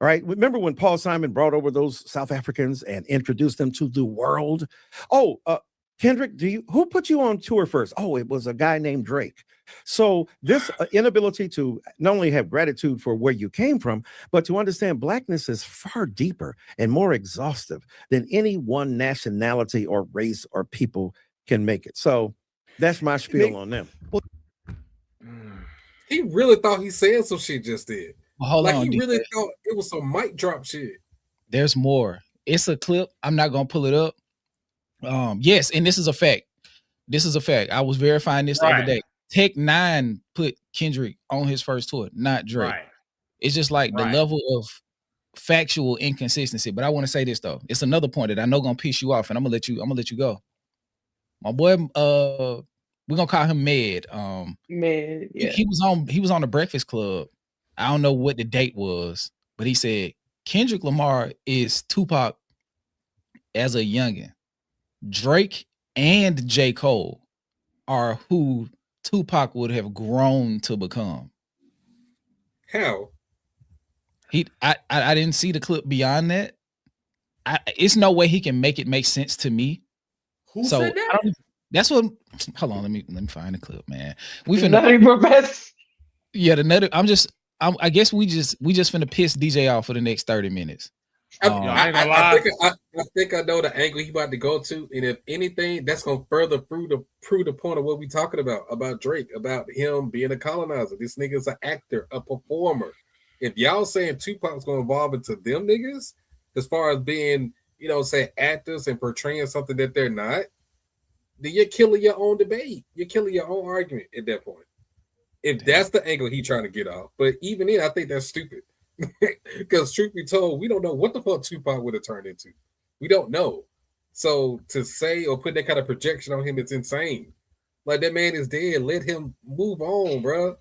[SPEAKER 2] right? Remember when Paul Simon brought over those South Africans and introduced them to the world? Oh, Kendrick, who put you on tour first? Oh, it was a guy named Drake. So this inability to not only have gratitude for where you came from, but to understand blackness is far deeper and more exhaustive than any one nationality or race or people can make it. So that's my spiel on them.
[SPEAKER 3] He really thought he said some shit just then.
[SPEAKER 1] Hold
[SPEAKER 3] Like
[SPEAKER 1] on,
[SPEAKER 3] he
[SPEAKER 1] DJ.
[SPEAKER 3] really thought it was some mic drop shit.
[SPEAKER 1] There's more. It's a clip. I'm not gonna pull it up. Yes, and this is a fact. This is a fact. I was verifying this the other
[SPEAKER 7] Right.
[SPEAKER 1] day. Tech 9 put Kendrick on his first tour, not Drake.
[SPEAKER 7] Right.
[SPEAKER 1] It's just like the
[SPEAKER 7] Right.
[SPEAKER 1] level of factual inconsistency. But I want to say this though. It's another point that I know gonna piss you off, and I'm gonna let you go. My boy, we're gonna call him Med.
[SPEAKER 6] Man, yeah.
[SPEAKER 1] He was on the Breakfast Club. I don't know what the date was, but he said Kendrick Lamar is Tupac as a youngin. Drake and J. Cole are who Tupac would have grown to become.
[SPEAKER 3] How?
[SPEAKER 1] I didn't see the clip beyond that. It's no way he can make it make sense to me.
[SPEAKER 7] Who said that?
[SPEAKER 1] That's what. Hold on, let me find the clip, man. We finna
[SPEAKER 6] Nutty Professor.
[SPEAKER 1] Yeah, the nutty. I guess we just finna piss DJ off for the next 30 minutes.
[SPEAKER 3] I think I know the angle he about to go to, and if anything, that's gonna further prove the point of what we talking about Drake, about him being a colonizer. This nigga's an actor, a performer. If y'all saying Tupac's gonna evolve into them niggas, as far as being, say actors and portraying something that they're not, then you're killing your own debate. You're killing your own argument at that point. If that's the angle he trying to get off, but even then, I think that's stupid. Because truth be told, we don't know what the fuck Tupac would have turned into. We don't know. So to say or put that kind of projection on him, it's insane. Like, that man is dead. Let him move on, bro.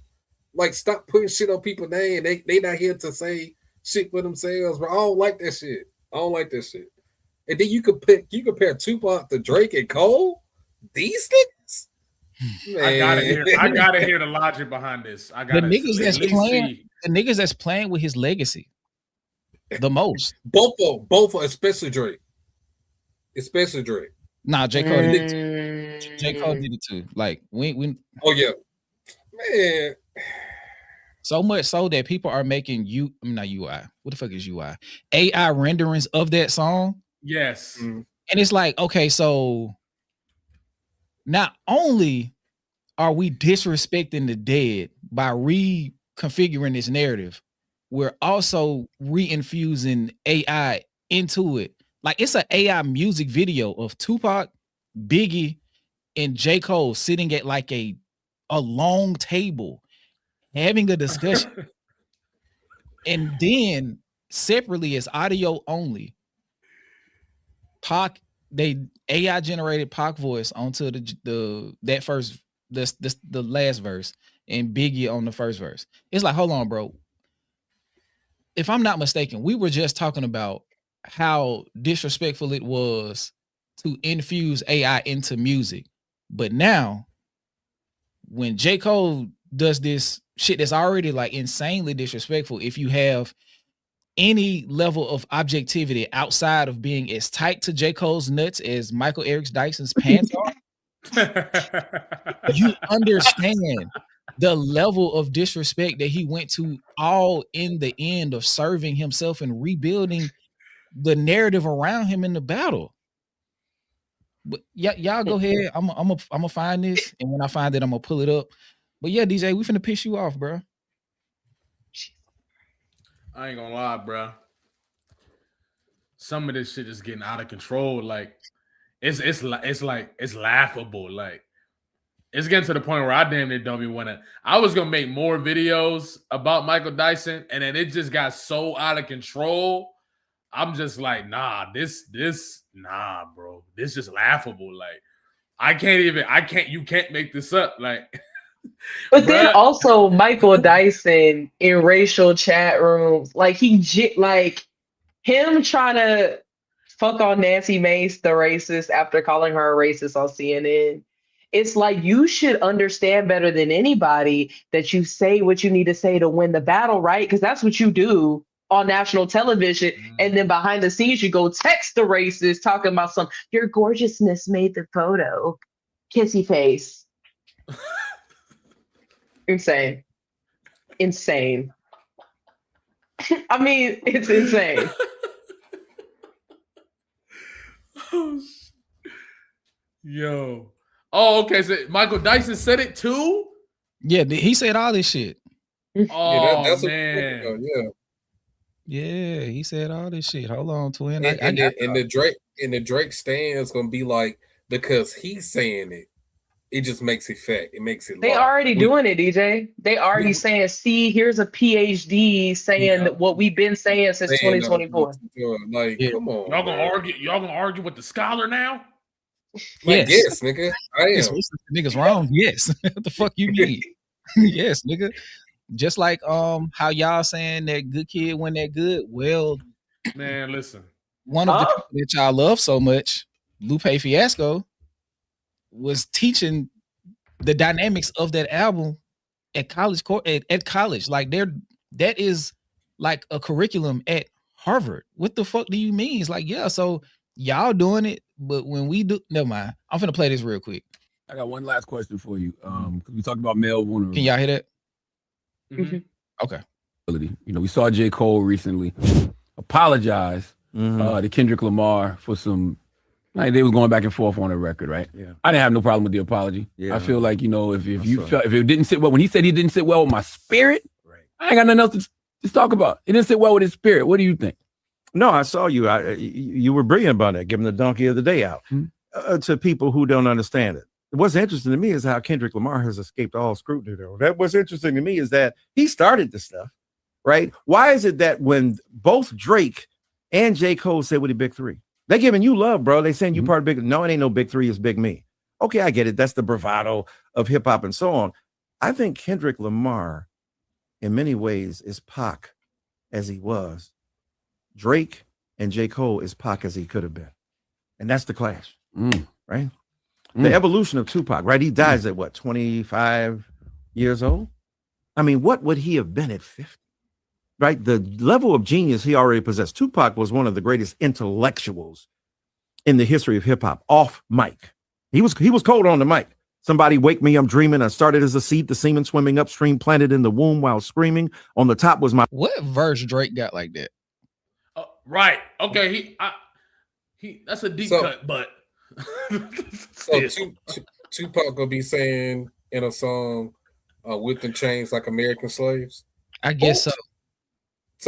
[SPEAKER 3] Like, stop putting shit on people's name. They not here to say shit for themselves, bro. I don't like that shit. And then you compare Tupac to Drake and Cole. These niggas. Man.
[SPEAKER 7] I gotta hear the logic behind this. I gotta
[SPEAKER 1] the niggas that's playing with his legacy the most.
[SPEAKER 3] Both, especially Drake.
[SPEAKER 1] Nah, J. Cole did it. J. Cole did it too. Like we
[SPEAKER 3] oh yeah. Man.
[SPEAKER 1] So much so that people are making not UI. What the fuck is UI? AI renderings of that song.
[SPEAKER 7] Yes.
[SPEAKER 3] Mm-hmm.
[SPEAKER 1] And it's like, okay, so not only are we disrespecting the dead by reconfiguring this narrative, we're also reinfusing AI into it. Like, it's an AI music video of Tupac, Biggie, and J. Cole sitting at like a long table having a discussion. And then separately as audio only, Pac, they AI generated Pac voice onto the last verse, and Biggie on the first verse. It's like, hold on, bro. If I'm not mistaken, we were just talking about how disrespectful it was to infuse AI into music. But now, when J. Cole does this shit that's already like insanely disrespectful, if you have any level of objectivity outside of being as tight to J. Cole's nuts as Michael Eric Dyson's pants are, you understand the level of disrespect that he went to, all in the end of serving himself and rebuilding the narrative around him in the battle. But y'all go ahead. I'm gonna find this, and when I find it, I'm gonna pull it up. But yeah, DJ, we finna piss you off, bro.
[SPEAKER 7] I ain't gonna lie, bro. Some of this shit is getting out of control. Like, it's laughable. Like, it's getting to the point where I damn near don't even want to. I was gonna make more videos about Michael Dyson, and then it just got so out of control. I'm just like, nah, nah, bro. This is laughable. Like, you can't make this up. Like,
[SPEAKER 6] but then also Michael Dyson in racial chat rooms, like him trying to fuck on Nancy Mace, the racist, after calling her a racist on CNN. It's like, you should understand better than anybody that you say what you need to say to win the battle, right? Because that's what you do on national television. And then behind the scenes, you go text the racist talking about your gorgeousness made the photo. Kissy face. Insane. I mean, it's insane.
[SPEAKER 7] Yo. Oh, okay. So Michael Dyson said it too?
[SPEAKER 1] Yeah, he said all this shit.
[SPEAKER 7] Oh
[SPEAKER 3] that's
[SPEAKER 7] man.
[SPEAKER 3] what, yeah.
[SPEAKER 1] Yeah, he said all this shit. Hold on, twin.
[SPEAKER 3] And the Drake stands gonna be like, because he's saying it, it just makes it fat. It makes it
[SPEAKER 6] They
[SPEAKER 3] law.
[SPEAKER 6] already doing it, DJ. They already saying, see, here's a PhD saying what we've been saying since 2024.
[SPEAKER 3] Like, come on.
[SPEAKER 7] Y'all gonna argue with the scholar now?
[SPEAKER 3] Like, yes, nigga. I am.
[SPEAKER 1] Niggas wrong. Yes. What the fuck you mean? Yes, nigga. Just like how y'all saying that Good Kid when that good. Well,
[SPEAKER 7] man, listen.
[SPEAKER 1] One of the people that y'all love so much, Lupe Fiasco, was teaching the dynamics of that album at college. At college, like that is like a curriculum at Harvard. What the fuck do you mean? It's like, yeah, so y'all doing it, but when we do, never mind. I'm finna play this real quick.
[SPEAKER 8] I got one last question for you. Because we talked about male vulnerability.
[SPEAKER 1] Can y'all hear that?
[SPEAKER 7] Mm-hmm.
[SPEAKER 1] Okay.
[SPEAKER 8] You know, we saw J. Cole recently apologize to Kendrick Lamar for some, like they were going back and forth on the record, right?
[SPEAKER 2] Yeah.
[SPEAKER 8] I didn't have no problem with the apology. Yeah. I feel like, you know, if you felt, if it didn't sit well, when he said he didn't sit well with my spirit, right, I ain't got nothing else to talk about. It didn't sit well with his spirit. What do you think?
[SPEAKER 2] No, I saw you. You were brilliant about that, giving the donkey of the day out to people who don't understand it. What's interesting to me is how Kendrick Lamar has escaped all scrutiny, though. What's interesting to me is that he started the stuff, right? Why is it that when both Drake and J. Cole said with the big three, they're giving you love, bro. They saying you part of big. No, it ain't no big three. It's big me. Okay, I get it. That's the bravado of hip hop and so on. I think Kendrick Lamar, in many ways, is Pac as he was. Drake and J. Cole is Pac as he could have been, and that's the clash, right? The evolution of Tupac, right? He dies at what, 25 years old? I mean, what would he have been at 50? Right? The level of genius he already possessed. Tupac was one of the greatest intellectuals in the history of hip hop off mic. He was cold on the mic. Somebody wake me, I'm dreaming. I started as a seed, the semen swimming upstream, planted in the womb while screaming. On the top was my.
[SPEAKER 1] What verse Drake got like that?
[SPEAKER 7] Right. Okay. He that's a deep cut, but
[SPEAKER 3] so Tupac gonna be saying in a song, "Whipped and chains like American slaves."
[SPEAKER 1] I guess so.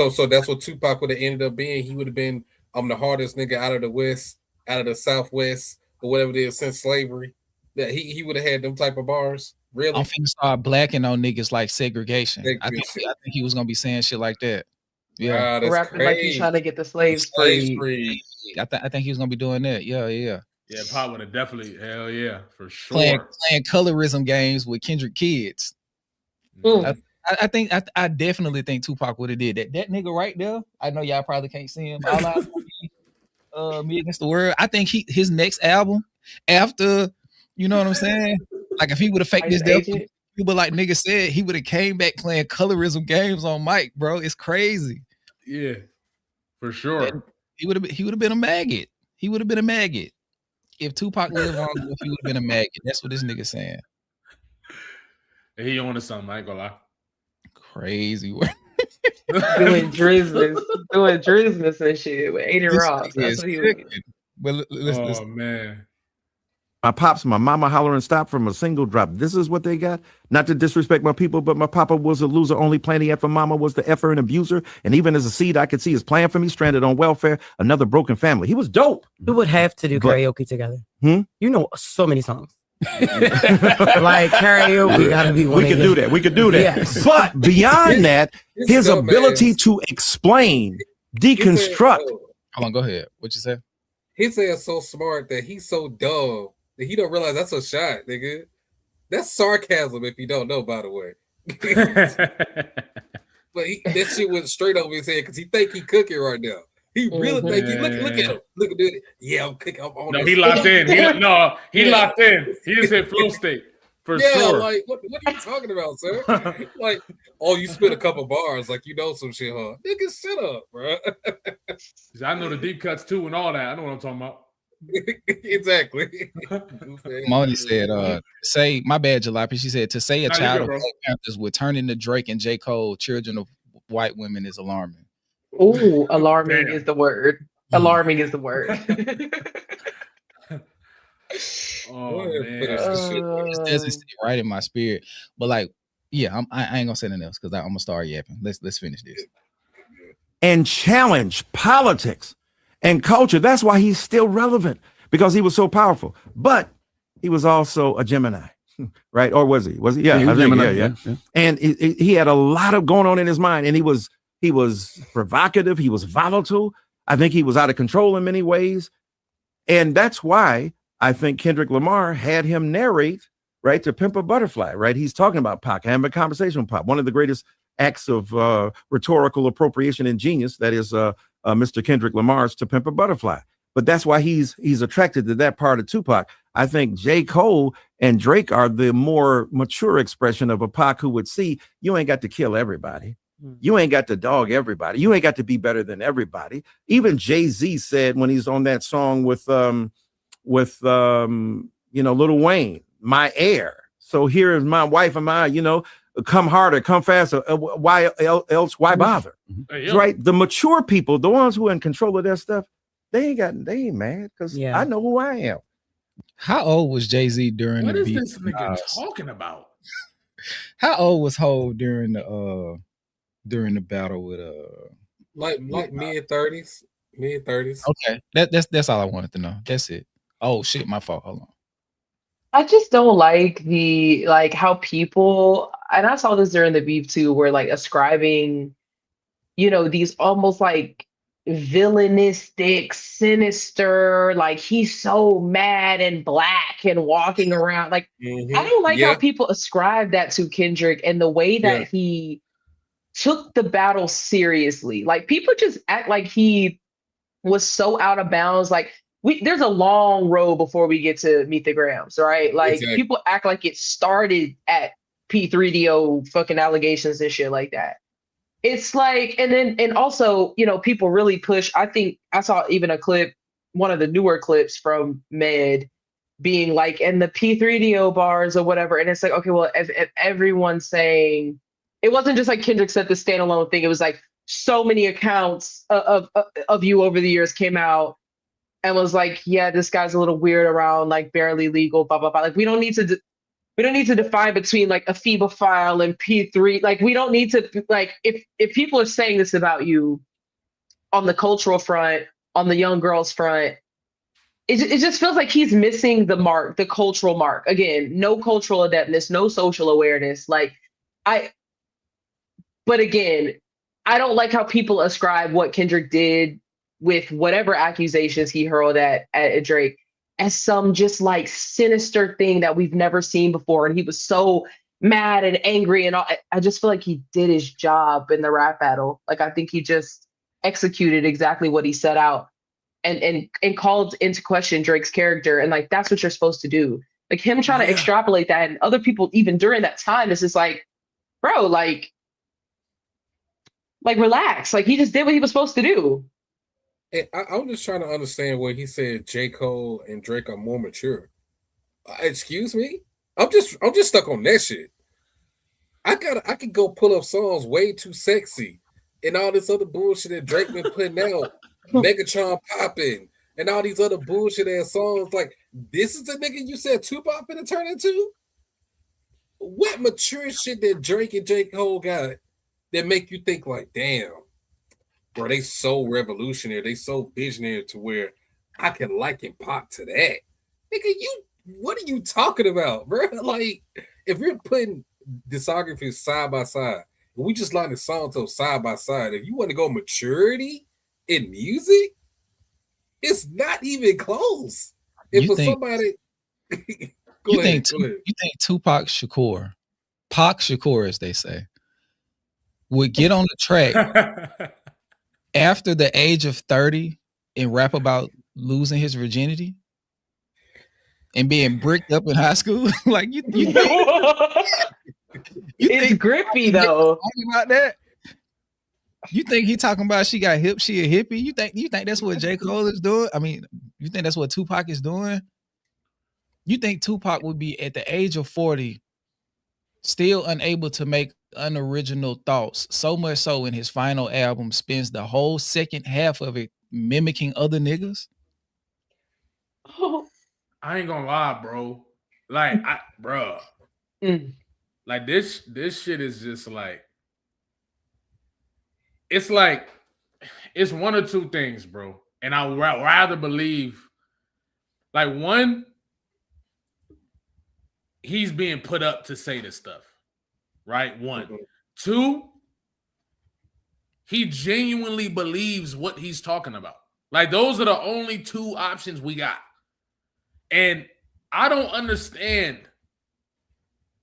[SPEAKER 3] So that's what Tupac would have ended up being. He would have been, I'm the hardest nigga out of the West, out of the Southwest, or whatever it is since slavery. That he would have had them type of bars. Really,
[SPEAKER 1] I'm finna start blacking on niggas like segregation. I think he was gonna be saying shit like that. Yeah,
[SPEAKER 6] rapping like he's trying to get the slaves free.
[SPEAKER 1] I think he was gonna be doing that. Yeah.
[SPEAKER 7] Yeah, Pop would have definitely, hell yeah, for sure.
[SPEAKER 1] Playing colorism games with Kendrick kids. I definitely think Tupac would have did that. That nigga right there. I know y'all probably can't see him. All eyes on Me Against the World. I think his next album after, you know what I'm saying? Like if he would have faked this death, people like nigga said, he would have came back playing colorism games on mic, bro. It's crazy.
[SPEAKER 7] Yeah, for sure.
[SPEAKER 1] And he would have been a maggot. He would have been a maggot. If Tupac lived long enough, he would have been a maggot. That's what this nigga saying.
[SPEAKER 7] He on to something, I ain't gonna lie.
[SPEAKER 1] Crazy work.
[SPEAKER 6] doing drizness and shit with Aiden Ross. That's what he was doing.
[SPEAKER 1] But listen.
[SPEAKER 7] Man.
[SPEAKER 2] My pops, my mama hollering stop from a single drop. This is what they got. Not to disrespect my people, but my papa was a loser. Only plan he had for mama was the effer and abuser. And even as a seed, I could see his plan for me, stranded on welfare, another broken family. He was dope.
[SPEAKER 9] We would have to do karaoke together. You know so many songs. Like karaoke gotta be one.
[SPEAKER 2] We could do that. Yes. But beyond that, his ability to explain, deconstruct.
[SPEAKER 1] Hold on, go ahead. What you say?
[SPEAKER 3] He said so smart that he's so dumb that he don't realize that's a shot, nigga. That's sarcasm if you don't know, by the way. But that shit went straight over his head because he think he cooking right now. He really think he look at him. Look at it. Yeah, I'm cooking. I'm on.
[SPEAKER 7] No, he locked in. He locked in. He just hit flow state for sure.
[SPEAKER 3] Like what are you talking about, sir? Like, oh, you spit a couple bars, like you know some shit, huh? Nigga, shut up, bro.
[SPEAKER 7] I know the deep cuts too and all that. I know what I'm talking about.
[SPEAKER 3] Exactly.
[SPEAKER 1] Moni said, say, my bad, Jalopy. She said, to say a child of Black Panthers would turn into Drake and J. Cole, children of white women, is alarming.
[SPEAKER 6] Oh, alarming is the word. Alarming is the word.
[SPEAKER 1] Oh man, it doesn't sit right in my spirit. But like, Yeah, I ain't gonna say nothing else because I'm gonna start yapping. Let's finish this.
[SPEAKER 2] And challenge politics and culture. That's why he's still relevant, because he was so powerful. But he was also a Gemini, right? Or was he? Was he? Yeah,
[SPEAKER 8] he was
[SPEAKER 2] I think,
[SPEAKER 8] Gemini,
[SPEAKER 2] yeah. And he had a lot of going on in his mind, and he was provocative. He was volatile. I think he was out of control in many ways. And that's why I think Kendrick Lamar had him narrate, right, to Pimp a Butterfly, right? He's talking about Pac, having a conversation with Pac, one of the greatest acts of rhetorical appropriation and genius, that is Mr. Kendrick Lamar's To Pimp a Butterfly. But that's why he's attracted to that part of Tupac. I think J. Cole and Drake are the more mature expression of a Pac who would see, you ain't got to kill everybody. You ain't got to dog everybody. You ain't got to be better than everybody. Even Jay-Z said when he's on that song with Lil Wayne, my heir. So here is my wife and my, come harder, come faster. Why else? Why bother? Right? The mature people, the ones who are in control of their stuff, they ain't mad because I know who I am.
[SPEAKER 1] How old was Jay-Z during
[SPEAKER 7] what
[SPEAKER 1] the
[SPEAKER 7] is
[SPEAKER 1] beef?
[SPEAKER 7] this nigga talking about?
[SPEAKER 1] How old was Hov during the battle with
[SPEAKER 3] like mid-30s? Mid-30s.
[SPEAKER 1] Okay. That's all I wanted to know. That's it. Oh shit, my fault. Hold on.
[SPEAKER 6] I just don't like how people, and I saw this during the beef too, where like ascribing, these almost like villainistic, sinister, like he's so mad and black and walking around. Like, I don't like how people ascribe that to Kendrick and the way that he took the battle seriously. Like, people just act like he was so out of bounds. Like, there's a long road before we get to Meet the Grams, right? Like, people act like it started at P3DO fucking allegations and shit like that. It's like, and also, people really push. I think I saw even a clip, one of the newer clips from Med being like, in the P3DO bars or whatever. And it's like, okay, well, if everyone's saying, it wasn't just like Kendrick said the standalone thing. It was like so many accounts of you over the years came out and was like, yeah, this guy's a little weird around like barely legal, blah, blah, blah. Like, we don't need to define between like a phebophile and P3. Like, we don't need to, like, if people are saying this about you on the cultural front, on the young girls front, it just feels like he's missing the mark, the cultural mark. Again, no cultural adeptness, no social awareness. But again, I don't like how people ascribe what Kendrick did with whatever accusations he hurled at Drake as some just like sinister thing that we've never seen before. And he was so mad and angry and all. I just feel like he did his job in the rap battle. Like, I think he just executed exactly what he set out and called into question Drake's character. And like, that's what you're supposed to do. Like, him trying to extrapolate that, and other people even during that time, it's just like, bro, like relax. Like, he just did what he was supposed to do.
[SPEAKER 3] And I'm just trying to understand where he said J. Cole and Drake are more mature. Excuse me? I'm just stuck on that shit. I could go pull up songs way too sexy and all this other bullshit that Drake been putting out, Megatron popping, and all these other bullshit ass songs. Like, this is the nigga you said Tupac finna turn into? What mature shit that Drake and J. Cole got that make you think like, damn, bro, they so revolutionary, they so visionary to where I can liken Pac to that. Nigga, what are you talking about, bro? Like, if we're putting discographies side by side, and we just line the songs up side by side, if you want to go maturity in music, it's not even close. If for somebody,
[SPEAKER 1] you think Tupac Shakur, Pac Shakur, as they say, would get on the track after the age of 30 and rap about losing his virginity and being bricked up in high school? Like, you think
[SPEAKER 6] it's grippy though.
[SPEAKER 1] About that? You think he talking about she got hip, she a hippie? You think that's what J. Cole is doing? I mean, you think that's what Tupac is doing? You think Tupac would be at the age of 40 still unable to make unoriginal thoughts, so much so in his final album spends the whole second half of it mimicking other niggas?
[SPEAKER 7] I ain't gonna lie, bro. Like, Like this shit is just like, it's like, it's one or two things, bro. And I would rather believe, like, one, he's being put up to say this stuff, right? One. Mm-hmm. Two, he genuinely believes what he's talking about. Like, those are the only two options we got. And I don't understand,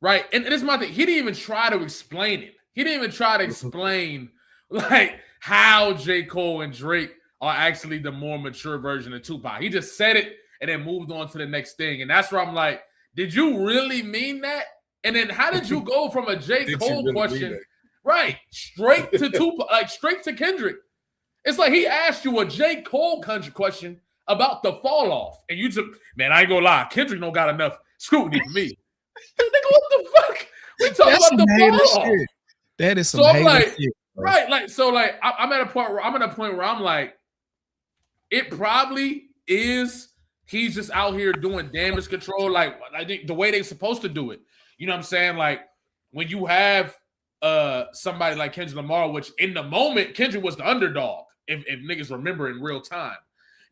[SPEAKER 7] right? And it's my thing. He didn't even try to explain it. He didn't even try to explain, like, how J. Cole and Drake are actually the more mature version of Tupac. He just said it and then moved on to the next thing. And that's where I'm like, did you really mean that? And then how did you go from a J. Cole really question, right, straight to Tupac, like straight to Kendrick? It's like he asked you a J. Cole country question about the fall off. And you just, man, I ain't gonna lie, Kendrick don't got enough scrutiny for me. Nigga, what the fuck? We talking about the fall off.
[SPEAKER 1] That is some
[SPEAKER 7] so I'm like,
[SPEAKER 1] shit,
[SPEAKER 7] right, like, so like I'm at a point where I'm like, it probably is. He's just out here doing damage control, like I think the way they're supposed to do it. You know what I'm saying? Like when you have somebody like Kendrick Lamar, which in the moment Kendrick was the underdog. If niggas remember in real time,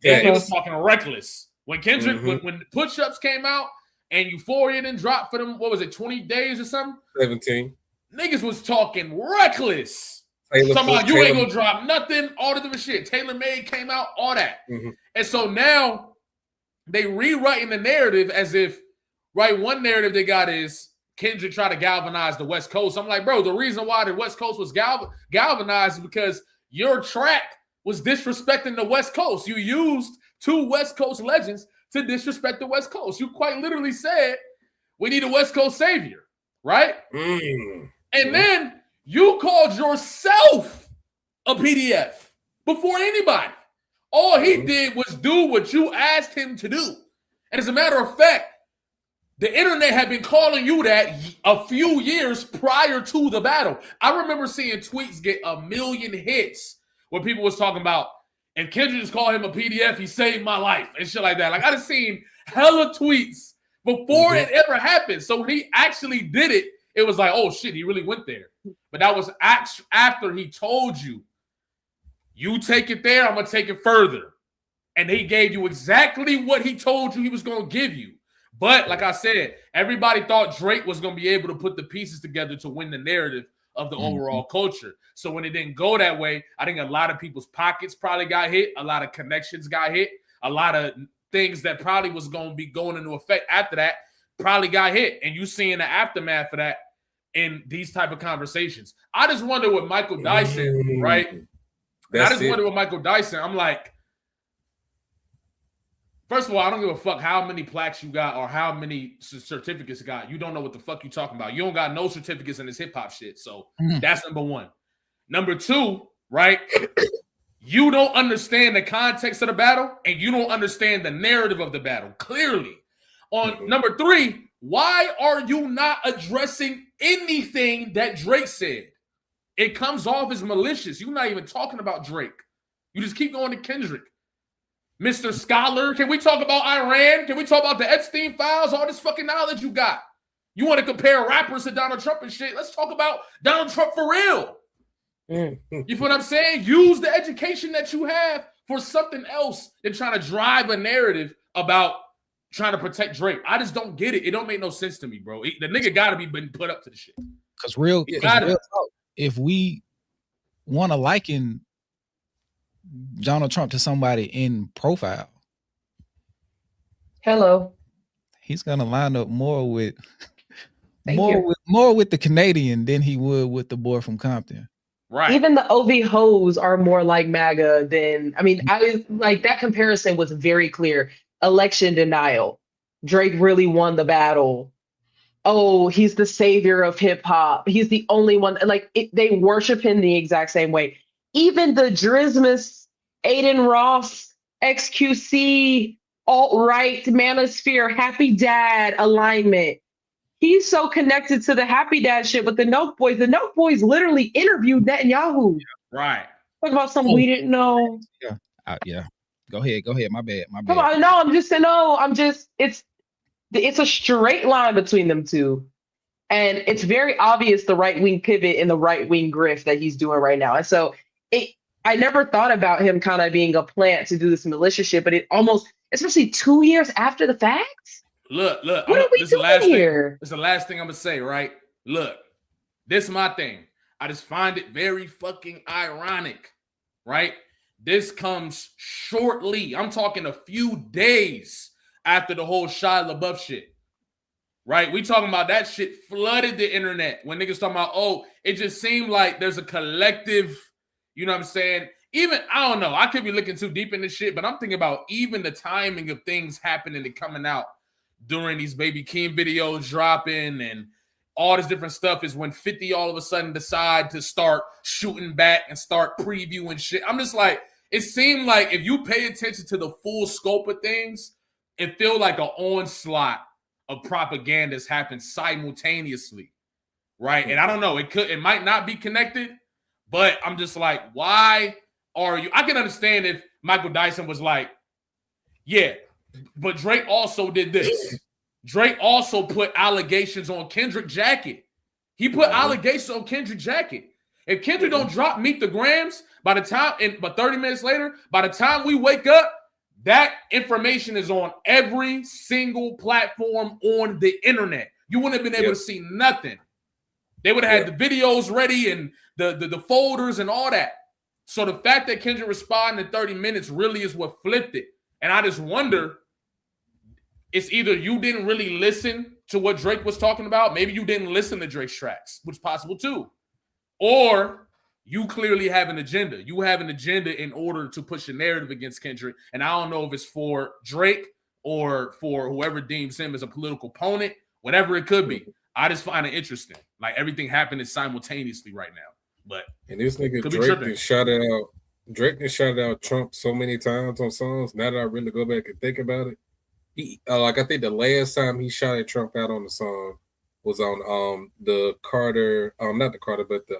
[SPEAKER 7] yeah, he was talking reckless when Kendrick when push-ups came out and Euphoria didn't drop for them. What was it, 20 days or something?
[SPEAKER 3] 17.
[SPEAKER 7] Niggas was talking reckless. Talking about you ain't gonna drop nothing, all the different shit. Taylor Made came out, all that. And so now they rewriting the narrative as if, right, one narrative they got is Kendrick try to galvanize the West Coast. I'm like, bro, the reason why the West Coast was galvanized is because your track was disrespecting the West Coast. You used two West Coast legends to disrespect the West Coast. You quite literally said, we need a West Coast savior, right? And then you called yourself a PDF before anybody. All he did was do what you asked him to do. And as a matter of fact, the internet had been calling you that a few years prior to the battle. I remember seeing tweets get 1 million hits where people was talking about, and Kendrick just called him a PDF, he saved my life, and shit like that. Like, I just seen hella tweets before it ever happened. So when he actually did it, it was like, oh shit, he really went there. But that was after he told you, you take it there, I'm going to take it further. And he gave you exactly what he told you he was going to give you. But like I said, everybody thought Drake was going to be able to put the pieces together to win the narrative of the overall culture. So when it didn't go that way, I think a lot of people's pockets probably got hit. A lot of connections got hit. A lot of things that probably was going to be going into effect after that probably got hit. And you seeing the aftermath of that in these type of conversations. I just wonder with Michael Dyson, right? Wonder with Michael Dyson. I'm like, first of all, I don't give a fuck how many plaques you got or how many certificates you got. You don't know what the fuck you talking about. You don't got no certificates in this hip hop shit. So that's number one. Number two, right? You don't understand the context of the battle and you don't understand the narrative of the battle clearly. On number three, why are you not addressing anything that Drake said? It comes off as malicious. You're not even talking about Drake. You just keep going to Kendrick. Mr. Scholar, can we talk about Iran? Can we talk about the Epstein files? All this fucking knowledge you got. You want to compare rappers to Donald Trump and shit? Let's talk about Donald Trump for real. You feel what I'm saying? Use the education that you have for something else than trying to drive a narrative about trying to protect Drake. I just don't get it. It don't make no sense to me, bro. The nigga got to be been put up to the shit.
[SPEAKER 1] Because real talk, if we want to liken Donald Trump to somebody in profile, he's gonna line up more with more with the Canadian than he would with the boy from Compton.
[SPEAKER 7] Right.
[SPEAKER 6] Even the OV hoes are more like MAGA than, I mean, I like that comparison was very clear. Election denial. Drake really won the battle. Oh, he's the savior of hip hop. He's the only one. Like they worship him the exact same way. Even the Drismus, Aiden Ross, XQC, alt-right, Manosphere, Happy Dad alignment. He's so connected to the Happy Dad shit with the Note Boys. The Note Boys literally interviewed Netanyahu.
[SPEAKER 7] Right.
[SPEAKER 6] Talk about something we didn't know.
[SPEAKER 1] Yeah. Go ahead. My bad.
[SPEAKER 6] Come on, no, I'm just saying, it's a straight line between them two. And it's very obvious the right wing pivot and the right wing grift that he's doing right now. And so I never thought about him kind of being a plant to do this malicious shit, but it almost, especially 2 years after the fact.
[SPEAKER 7] Look,
[SPEAKER 6] what are we doing here?
[SPEAKER 7] This is the last thing I'm gonna say, right? Look, this is my thing. I just find it very fucking ironic, right? This comes shortly. I'm talking a few days after the whole Shia LaBeouf shit, right? We talking about that shit flooded the internet when niggas talking about, oh, it just seemed like there's a collective, you know what I'm saying? Even, I don't know, I could be looking too deep in this shit, but I'm thinking about even the timing of things happening and coming out during these Baby Keem videos dropping and all this different stuff is when 50 all of a sudden decide to start shooting back and start previewing shit. I'm just like, it seemed like if you pay attention to the full scope of things, it feel like an onslaught of propaganda has happened simultaneously, right? And I don't know, it might not be connected, but I'm just like, why are you? I can understand if Michael Dyson was like, yeah, but Drake also did this. Drake also put allegations on Kendrick jacket. He put allegations on Kendrick jacket. If Kendrick don't drop Meet the Grams by the time, but 30 minutes later, by the time we wake up, that information is on every single platform on the internet. You wouldn't have been able to see nothing. They would have had the videos ready and the folders and all that. So the fact that Kendrick responded in 30 minutes really is what flipped it. And I just wonder, it's either you didn't really listen to what Drake was talking about. Maybe you didn't listen to Drake's tracks, which is possible too. Or you clearly have an agenda. You have an agenda in order to push a narrative against Kendrick. And I don't know if it's for Drake or for whoever deems him as a political opponent, whatever it could be. I just find it interesting. Like everything happening simultaneously right now. But
[SPEAKER 3] and this nigga Drake just shouted out. Drake just shouted out Trump so many times on songs. Now that I really go back and think about it, he like I think the last time he shouted Trump out on the song was on the Carter, not the Carter, but the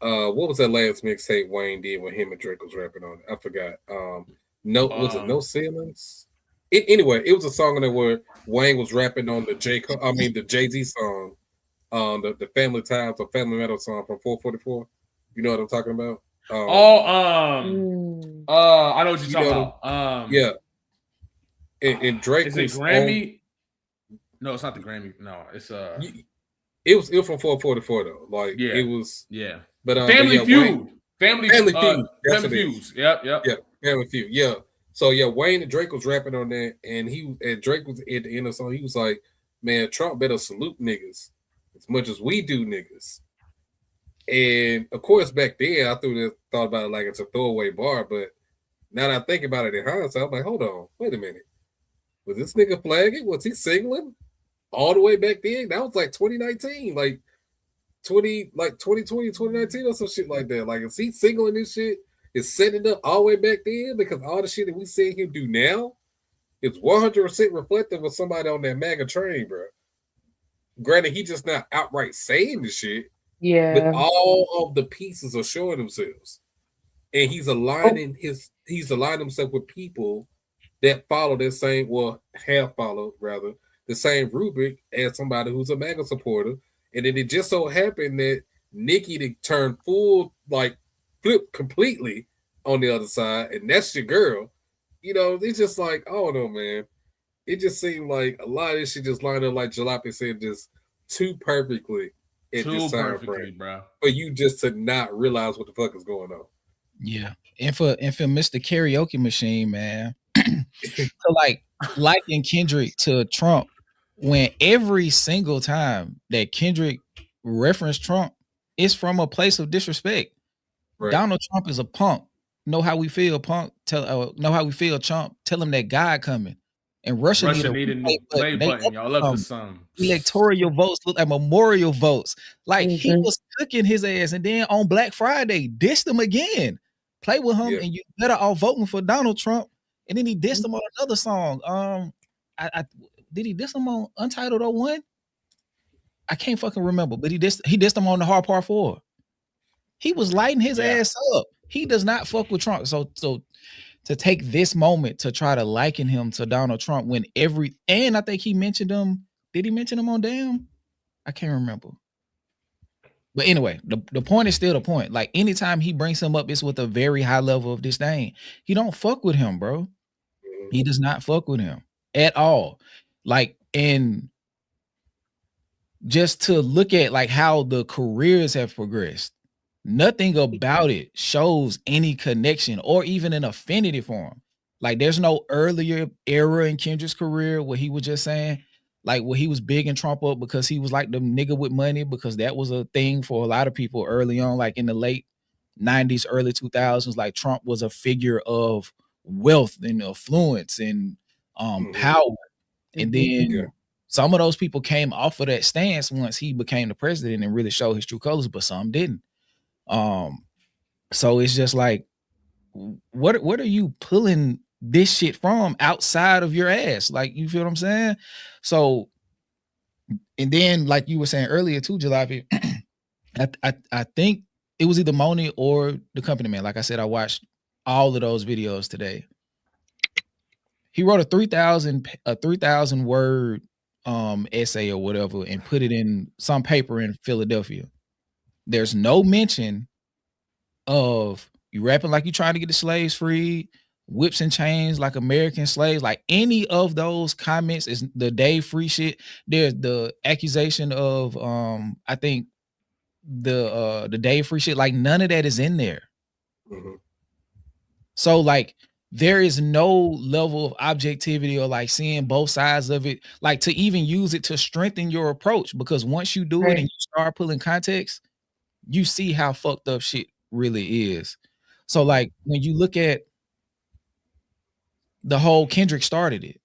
[SPEAKER 3] what was that last mixtape Wayne did when him and Drake was rapping on it? I forgot. Was it No Ceilings? Anyway, it was a song that where Wayne was rapping on the the Jay-Z song, the Family Ties or Family Metal song from 444. You know what I'm talking about?
[SPEAKER 7] I know what you're talking about.
[SPEAKER 3] Yeah. And Drake
[SPEAKER 7] is it Grammy? No, it's not the Grammy. No, it's
[SPEAKER 3] it was from 444 though. Like it was But
[SPEAKER 7] Family Feud.
[SPEAKER 3] Wayne,
[SPEAKER 7] Family Feud.
[SPEAKER 3] Family
[SPEAKER 7] Feud. Yep.
[SPEAKER 3] Yeah, Family Feud. Yeah. So Wayne and Drake was rapping on that, and Drake was at the end of the song. He was like, "Man, Trump better salute niggas as much as we do niggas." And of course, back then I thought about it like it's a throwaway bar, but now that I think about it in hindsight, I'm like, hold on, wait a minute. Was this nigga flagging? Was he singling all the way back then? That was like 2019, like 2020, 2019 or some shit like that. Like, is he singling this shit? Is setting it up all the way back then? Because all the shit that we see him do now, it's 100% reflective of somebody on that MAGA train, bro. Granted, he just not outright saying the shit.
[SPEAKER 6] Yeah.
[SPEAKER 3] But all of the pieces are showing themselves. And he's aligning himself with people that follow that same, have followed rather, the same rubric as somebody who's a MAGA supporter. And then it just so happened that Nikki turned full, like flip completely on the other side, and that's your girl. You know, it's just like, I don't know, man. It just seemed like a lot of this shit just lined up, like Jalopy said, just too perfectly at this time frame,
[SPEAKER 7] bro.
[SPEAKER 3] For you just to not realize what the fuck is going on.
[SPEAKER 1] Yeah. And for Mr. Karaoke Machine, man. So like liking Kendrick to Trump, when every single time that Kendrick referenced Trump, it's from a place of disrespect. Right. Donald Trump is a punk. Know how we feel, punk. Know how we feel, chump. Tell him that God coming. And Russia
[SPEAKER 7] needed a play button. Y'all love the song.
[SPEAKER 1] Electoral votes look like memorial votes. Like he was cooking his ass, and then on Black Friday, dissed him again. Play with him, and you better off voting for Donald Trump. And then he dissed him on another song. Did he diss him on Untitled 01? I can't fucking remember, but he dissed him on the Hard Part 4. He was lighting his ass up. He does not fuck with Trump. So to take this moment to try to liken him to Donald Trump when and I think he mentioned him, Did he mention him on Damn? I can't remember. But anyway, the point is still the point. Like anytime he brings him up, it's with a very high level of disdain. He don't fuck with him, bro. He does not fuck with him at all. Like, and just to look at like how the careers have progressed, nothing about it shows any connection or even an affinity for him. Like there's no earlier era in Kendrick's career where he was just saying, like, where he was big and Trump up because he was like the nigga with money, because that was a thing for a lot of people early on, like in the late 90s, early 2000s. Like Trump was a figure of wealth and affluence and power. And then some of those people came off of that stance once he became the president and really showed his true colors, but some didn't. So it's just like, what are you pulling this shit from outside of your ass? Like, you feel what I'm saying? So, and then like you were saying earlier too, Jalopy, I think it was either Moni or the Company Man. Like I said, I watched all of those videos today. He wrote a 3,000 word essay or whatever and put it in some paper in Philadelphia. There's no mention of you rapping like you trying to get the slaves free, whips and chains like American slaves, like any of those comments is the day free shit. There's the accusation of I think the day free shit, like none of that is in there. So like there is no level of objectivity or like seeing both sides of it, like to even use it to strengthen your approach, because once you do it and you start pulling context, you see how fucked up shit really is. So like when you look at the whole Kendrick started it,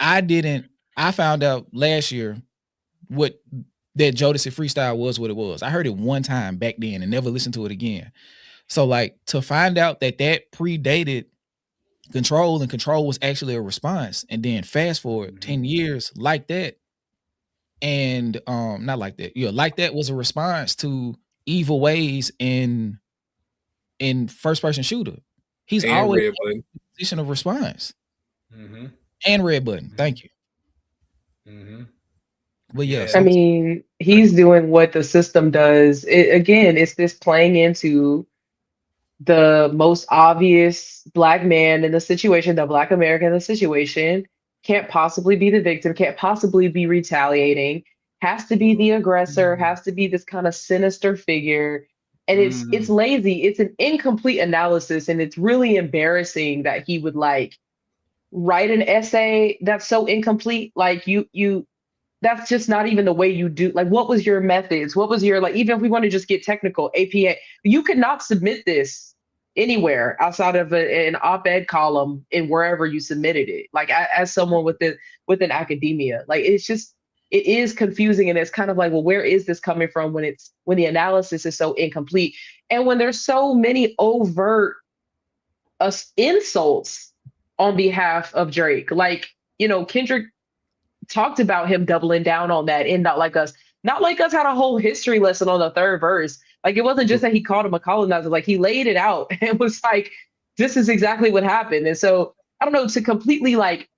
[SPEAKER 1] I found out last year what that Jodeci freestyle was, what it was. I heard it one time back then and never listened to it again. So like to find out that predated Control and Control was actually a response, and then fast forward 10 years like that, and not like that, like that was a response to Evil Ways in first person shooter. He's
[SPEAKER 3] and
[SPEAKER 1] always
[SPEAKER 3] Red
[SPEAKER 1] in a position of response. And Red Button. Thank you. But yes,
[SPEAKER 6] I mean, he's doing what the system does. Again, it's this playing into the most obvious Black man in the situation, the Black American in the situation, can't possibly be the victim, can't possibly be retaliating, has to be the aggressor, has to be this kind of sinister figure. And it's lazy. It's an incomplete analysis. And it's really embarrassing that he would like write an essay that's so incomplete. Like you that's just not even the way you do. Like, what was your methods? What was your, like, even if we want to just get technical, APA, you could not submit this anywhere outside of an op-ed column in wherever you submitted it. Like as someone within academia, like it is confusing. And it's kind of like, well, where is this coming from when the analysis is so incomplete? And when there's so many overt insults on behalf of Drake, like, Kendrick talked about him doubling down on that, and not like us had a whole history lesson on the third verse. Like it wasn't just that he called him a colonizer, like he laid it out and was like, this is exactly what happened. And so I don't know, to completely like,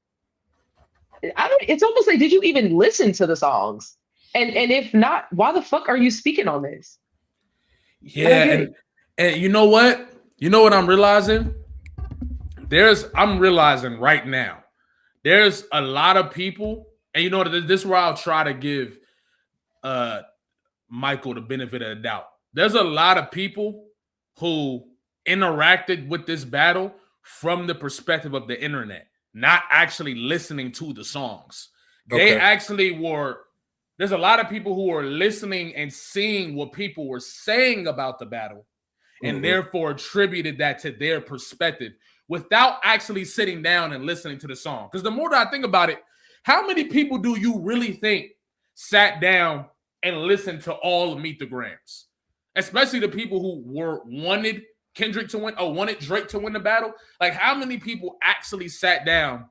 [SPEAKER 6] it's almost like, did you even listen to the songs? And if not, why the fuck are you speaking on this?
[SPEAKER 7] Yeah, and you know what? You know what I'm realizing? I'm realizing right now, there's a lot of people, and you know, this is where I'll try to give Michael the benefit of the doubt. There's a lot of people who interacted with this battle from the perspective of the internet, not actually listening to the songs. They actually were, there's a lot of people who were listening and seeing what people were saying about the battle, and therefore attributed that to their perspective without actually sitting down and listening to the song. Because the more that I think about it, how many people do you really think sat down and listened to all of Meet the Grams? Especially the people who wanted Kendrick to win or wanted Drake to win the battle. Like, how many people actually sat down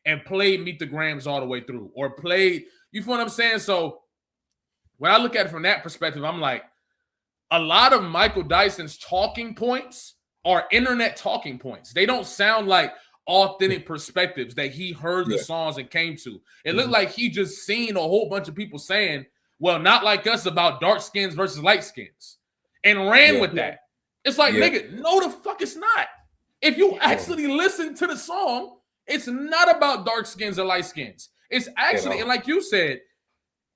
[SPEAKER 7] and played Meet the Grams all the way through, or played, you feel what I'm saying? So when I look at it from that perspective, I'm like, a lot of Michael Dyson's talking points are internet talking points. They don't sound like, authentic perspectives that he heard the songs and came to. It looked like he just seen a whole bunch of people saying, well, not like us about dark skins versus light skins, and ran with that. It's like, nigga, no, the fuck it's not. If you actually listen to the song, it's not about dark skins or light skins. It's actually, and like you said,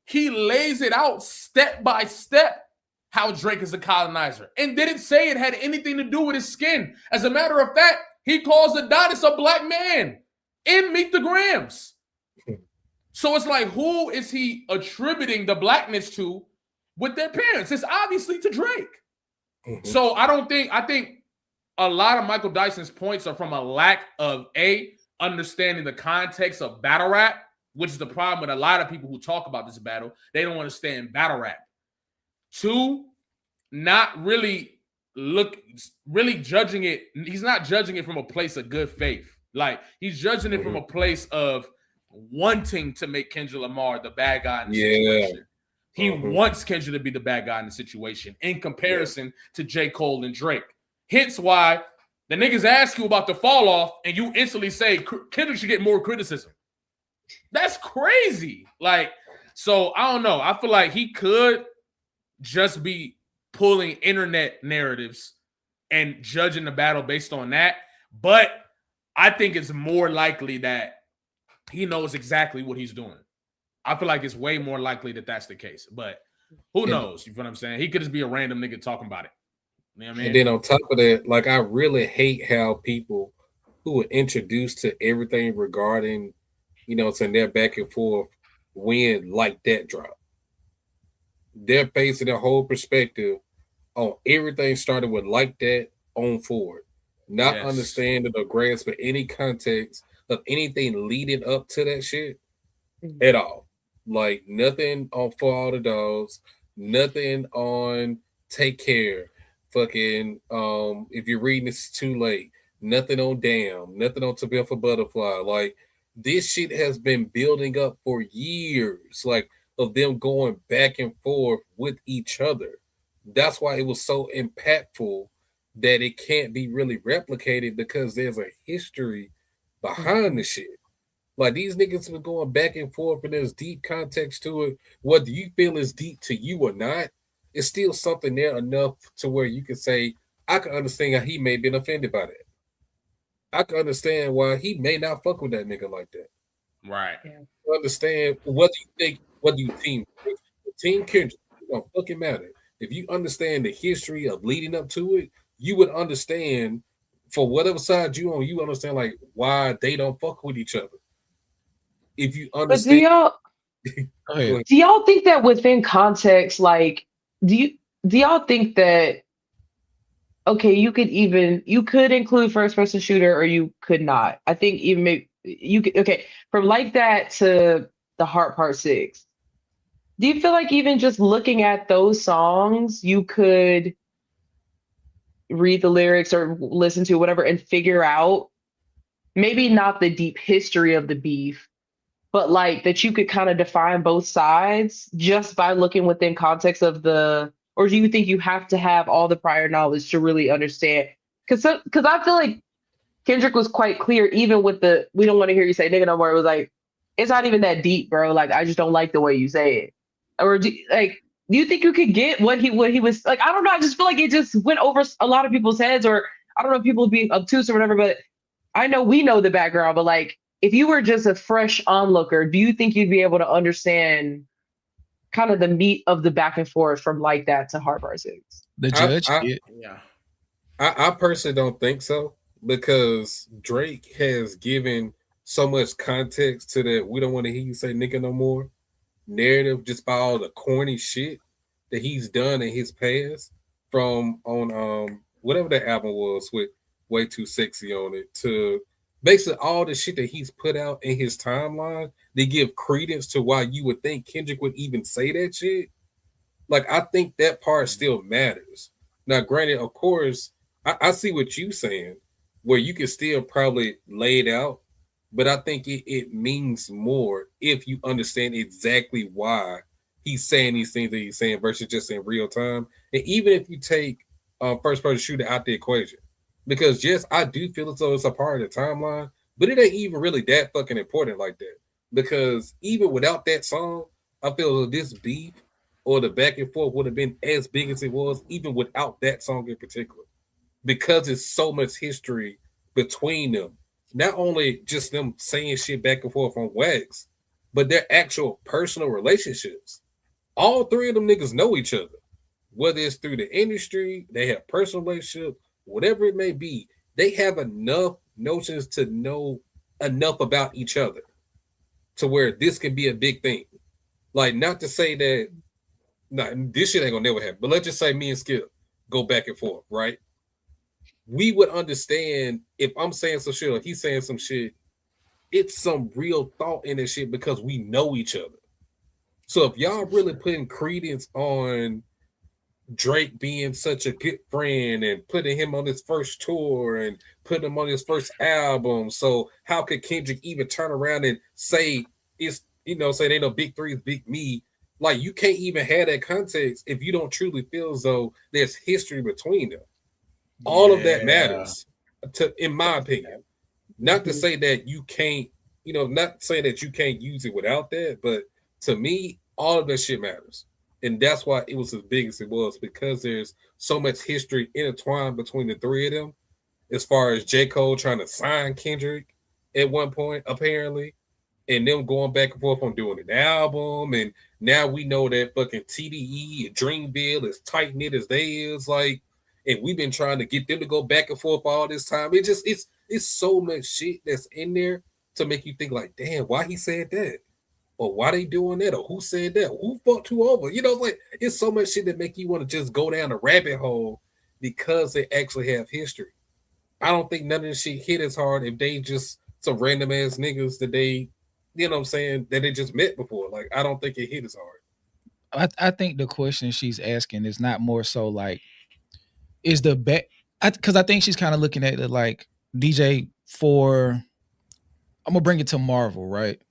[SPEAKER 7] he lays it out step by step how Drake is a colonizer and didn't say it had anything to do with his skin. As a matter of fact, he calls Adonis a black man in Meet the Grams. So it's like, who is he attributing the blackness to with their parents? It's obviously to Drake. So I think a lot of Michael Dyson's points are from a lack of understanding the context of battle rap, which is the problem with a lot of people who talk about this battle. They don't understand battle rap. 2, not really judging it. He's not judging it from a place of good faith. Like, he's judging it from a place of wanting to make Kendrick Lamar the bad guy in the situation. He wants Kendrick to be the bad guy in the situation in comparison to J. Cole and Drake. Hence why the niggas ask you about the fall off and you instantly say Kendrick should get more criticism. That's crazy. Like, so I don't know. I feel like he could just be pulling internet narratives and judging the battle based on that. But I think it's more likely that he knows exactly what he's doing. I feel like it's way more likely that that's the case. But who knows? You know what I'm saying? He could just be a random nigga talking about it. You know what I mean?
[SPEAKER 3] And then on top of that, like, I really hate how people who are introduced to everything regarding, you know, to their back and forth when Like That drop. They're basing their whole perspective on everything started with Like That on forward. Not understanding or grasping any context of anything leading up to that shit at all. Like, nothing on For All the Dogs, nothing on Take Care. Fucking, if you're reading this too late, nothing on Damn, nothing on To Be for Butterfly. Like, this shit has been building up for years, like, of them going back and forth with each other. That's why it was so impactful that it can't be really replicated, because there's a history behind the shit. Like, these niggas been going back and forth, and there's deep context to it. Whether you feel is deep to you or not, it's still something there enough to where you can say, I can understand how he may have been offended by that. I can understand why he may not fuck with that nigga like that.
[SPEAKER 7] Right.
[SPEAKER 3] I understand whether you team Kendrick, it don't fucking matter. If you understand the history of leading up to it, you would understand, for whatever side you on, you understand like why they don't fuck with each other. If you understand,
[SPEAKER 6] do y'all think that within context, like, do y'all think that, okay, you could include first person shooter or you could not? I think even maybe you could, okay, from Like That to The Heart Part 6. Do you feel like even just looking at those songs, you could read the lyrics or listen to whatever and figure out maybe not the deep history of the beef, but like that you could kind of define both sides just by looking within context of the, or do you think you have to have all the prior knowledge to really understand? Because I feel like Kendrick was quite clear, even with the, we don't want to hear you say nigga no more. It was like, it's not even that deep, bro. Like, I just don't like the way you say it. Or do you think you could get what he was like? I don't know. I just feel like it just went over a lot of people's heads, or I don't know if people being obtuse or whatever, but I know we know the background, but like, if you were just a fresh onlooker, do you think you'd be able to understand kind of the meat of the back and forth from Like That to Heart Part 6?
[SPEAKER 1] The judge?
[SPEAKER 3] I personally don't think so, because Drake has given so much context to that we don't want to hear you say nigga no more narrative, just by all the corny shit that he's done in his past, from on whatever that album was with Way Too Sexy on it, to basically all the shit that he's put out in his timeline. They give credence to why you would think Kendrick would even say that shit. Like, I think that part still matters. Now, granted, of course, I see what you're saying, where you can still probably lay it out, but I think it means more if you understand exactly why he's saying these things that he's saying versus just in real time. And even if you take first person shooter out the equation, because yes, I do feel as though it's a part of the timeline, But it ain't even really that fucking important like that. Because even without that song, I feel this beef or the back and forth would have been as big as it was, even without that song in particular. Because it's so much history between them. Not only just them saying shit back and forth on wax, but their actual personal relationships. All three of them niggas know each other. Whether it's through the industry, they have personal relationships, whatever it may be, they have enough notions to know enough about each other to where this can be a big thing. Like, not to say that, nah, this shit ain't gonna never happen, but let's just say me and Skip go back and forth, right? We would understand if I'm saying some shit or he's saying some shit, it's some real thought in this shit because we know each other. So if y'all really putting credence on Drake being such a good friend and putting him on his first tour and putting him on his first album, so how could Kendrick even turn around and say it's, you know, say they know Big Three is Big Me? Like, you can't even have that context if you don't truly feel as though there's history between them. All of that matters, in my opinion. Not to say that you can't, you know, not saying that you can't use it without that, but to me, all of that shit matters. And that's why it was as big as it was, because there's so much history intertwined between the three of them, as far as J. Cole trying to sign Kendrick at one point, apparently, and them going back and forth on doing an album. And now we know that fucking TDE and Dreamville is tight knit as they is, like, and we've been trying to get them to go back and forth all this time. It just, it's so much shit that's in there to make you think like, damn, why he said that? Or why they doing that? Or who said that? Who fucked who over? You know, like, it's so much shit that make you want to just go down a rabbit hole because they actually have history. I don't think none of this shit hit as hard if they just some random ass niggas that they, you know what I'm saying, that they just met before. Like, I don't think it hit as hard.
[SPEAKER 1] I think the question she's asking is not more so like, is the bet, because I think she's kind of looking at it like, DJ, for, I'm gonna bring it to Marvel, right?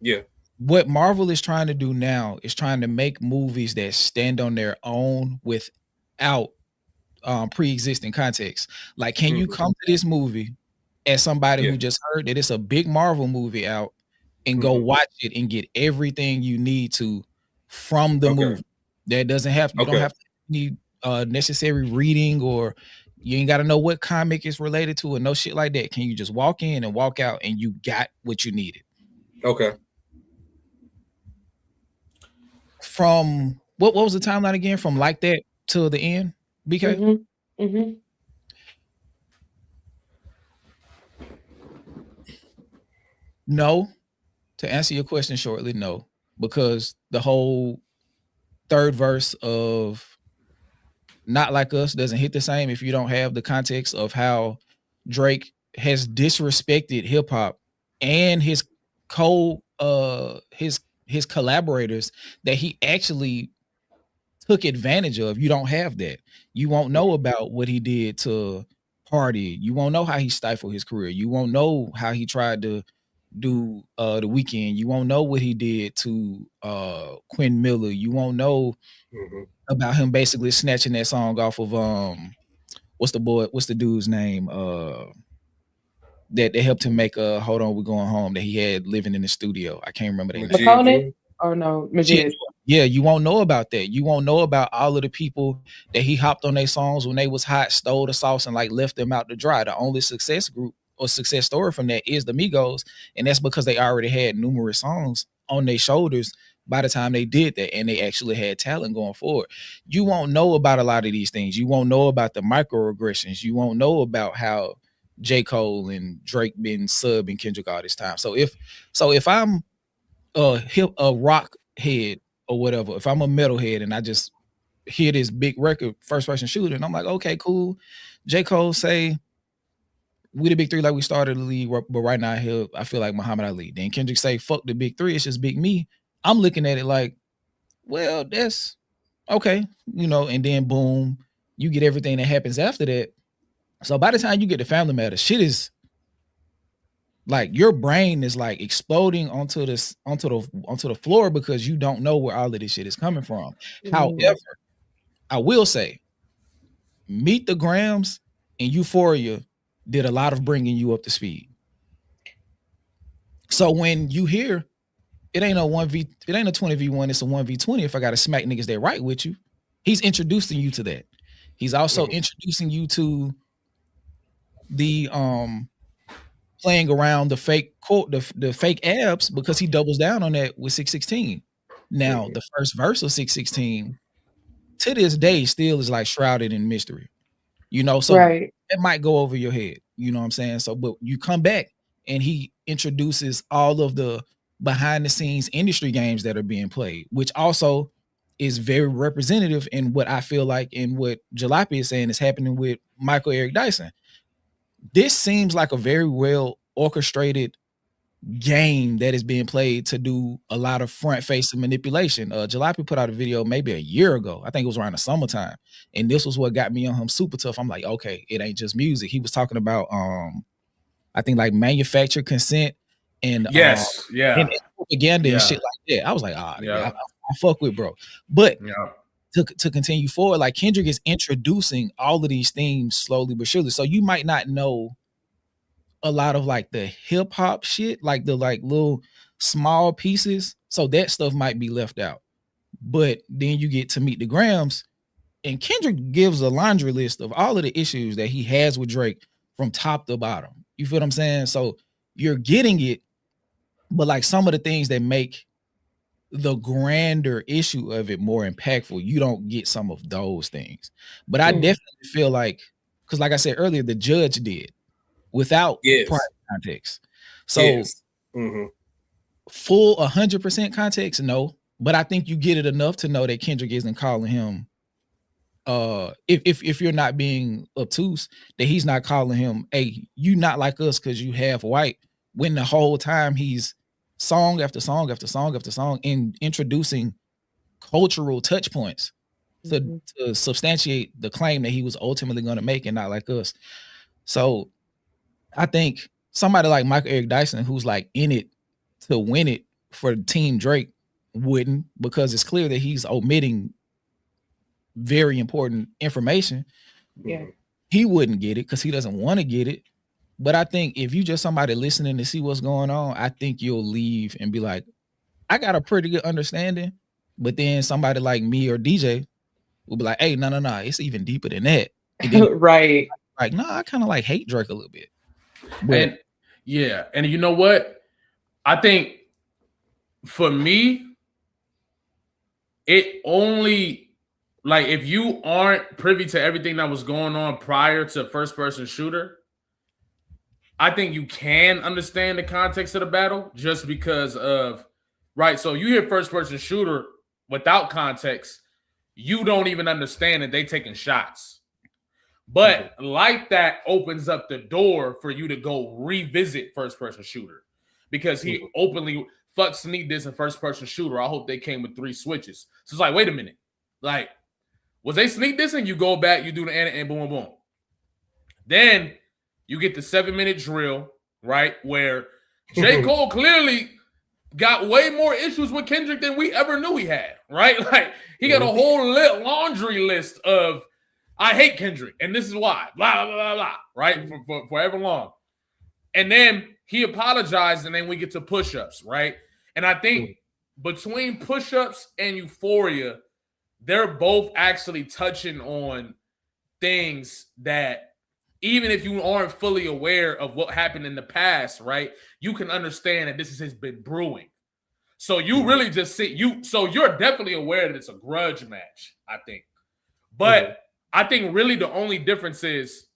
[SPEAKER 3] Yeah.
[SPEAKER 1] What Marvel is trying to do now is trying to make movies that stand on their own without pre-existing context. Like, can you come to this movie as somebody who just heard that it's a big Marvel movie out and go watch it and get everything you need to from the movie? That doesn't have, you don't have to need necessary reading, or you ain't got to know what comic is related to, or no shit like that. Can you just walk in and walk out and you got what you needed?
[SPEAKER 3] Okay.
[SPEAKER 1] From what was the timeline again? From like that to the end, BK? No. To answer your question shortly, no. Because the whole third verse of Not Like Us doesn't hit the same if you don't have the context of how Drake has disrespected hip hop and his his collaborators that he actually took advantage of. You don't have that. You won't know about what he did to Party. You won't know how he stifled his career. You won't know how he tried to do The Weeknd. You won't know what he did to Quinn Miller. You won't know about him basically snatching that song off of what's the dude's name that helped him make Hold On We're Going Home, that he had living in the studio. I can't remember that
[SPEAKER 6] name. Or no, Majid.
[SPEAKER 1] Yeah, you won't know about that. You won't know about all of the people that he hopped on their songs when they was hot, stole the sauce, and like left them out to dry. The only success group or success story from that is the Migos, and that's because they already had numerous songs on their shoulders by the time they did that, and they actually had talent going forward. You won't know about a lot of these things. You won't know about the microaggressions. You won't know about how J. Cole and Drake been subbing Kendrick all this time. So if I'm a rock head or whatever, if I'm a metal head and I just hear this big record, first person shooter, and I'm like, okay, cool. J. Cole say, we the big three like we started the league, but right now I feel like Muhammad Ali. Then Kendrick say, fuck the big three, it's just big me. I'm looking at it like, well, that's okay, you know, and then boom, you get everything that happens after that. So by the time you get to Family Matters, shit is like, your brain is like exploding onto the floor because you don't know where all of this shit is coming from. However, I will say, Meet the Grams and Euphoria did a lot of bringing you up to speed. So when you hear it ain't a 20v1, it's a 1v20 if I gotta smack niggas that right with you. He's introducing you to that. He's also introducing you to the playing around the fake quote, the fake abs, because he doubles down on that with 616. Now, the first verse of 616 to this day still is like shrouded in mystery. You know, so
[SPEAKER 6] Right.
[SPEAKER 1] it might go over your head. You know what I'm saying? So, but you come back and he introduces all of the behind the scenes industry games that are being played, which also is very representative in what I feel like in what Jalopy is saying is happening with Michael Eric Dyson. This seems like a very well orchestrated game that is being played to do a lot of front facing manipulation. Jalopy put out a video maybe a year ago. I think it was around the summertime. And this was what got me on him super tough. I'm like, okay, it ain't just music. He was talking about I think like manufactured consent and and propaganda and shit like that. I was like, I fuck with bro. But to continue forward, like Kendrick is introducing all of these themes slowly but surely. So you might not know a lot of like the hip hop shit, like the like little small pieces. So that stuff might be left out. But then you get to Meet the Grams, and Kendrick gives a laundry list of all of the issues that he has with Drake from top to bottom. You feel what I'm saying? So you're getting it, but like some of the things that make the grander issue of it more impactful, you don't get some of those things. But I definitely feel like, because like I said earlier, the judge did without prior context. So full 100% context, no. But I think you get it enough to know that Kendrick isn't calling him if you're not being obtuse, that he's not calling him, hey, you not like us because you half white, when the whole time he's song after song after song after song in introducing cultural touch points to substantiate the claim that he was ultimately going to make and not like us. So I think somebody like Michael Eric Dyson, who's like in it to win it for Team Drake, wouldn't, because it's clear that he's omitting very important information.
[SPEAKER 6] Yeah,
[SPEAKER 1] he wouldn't get it because he doesn't want to get it. But I think if you just somebody listening to see what's going on, I think you'll leave and be like, I got a pretty good understanding. But then somebody like me or DJ will be like, hey, no, it's even deeper than that. And then,
[SPEAKER 6] right.
[SPEAKER 1] Like, no, I kind of like hate Drake a little bit.
[SPEAKER 7] But, and you know what? I think for me, it only, like, if you aren't privy to everything that was going on prior to first person shooter, I think you can understand the context of the battle just because of, right? So you hear first person shooter without context, you don't even understand that they taking shots. But like that opens up the door for you to go revisit first person shooter, because he openly fuck sneak this in first person shooter. I hope they came with 3 switches. So it's like, wait a minute, like, was they sneak this? And you go back, you do the and boom, boom. Then you get the 7-minute drill, right? Where J. Cole clearly got way more issues with Kendrick than we ever knew he had, right? Like, he got a whole laundry list of, I hate Kendrick, and this is why, blah, blah, blah, blah, right? For forever long. And then he apologized, and then we get to push-ups, right? And I think between push-ups and Euphoria, they're both actually touching on things that, even if you aren't fully aware of what happened in the past, right, you can understand that this has been brewing. So you really just see, so you're definitely aware that it's a grudge match, I think. But I think really the only difference is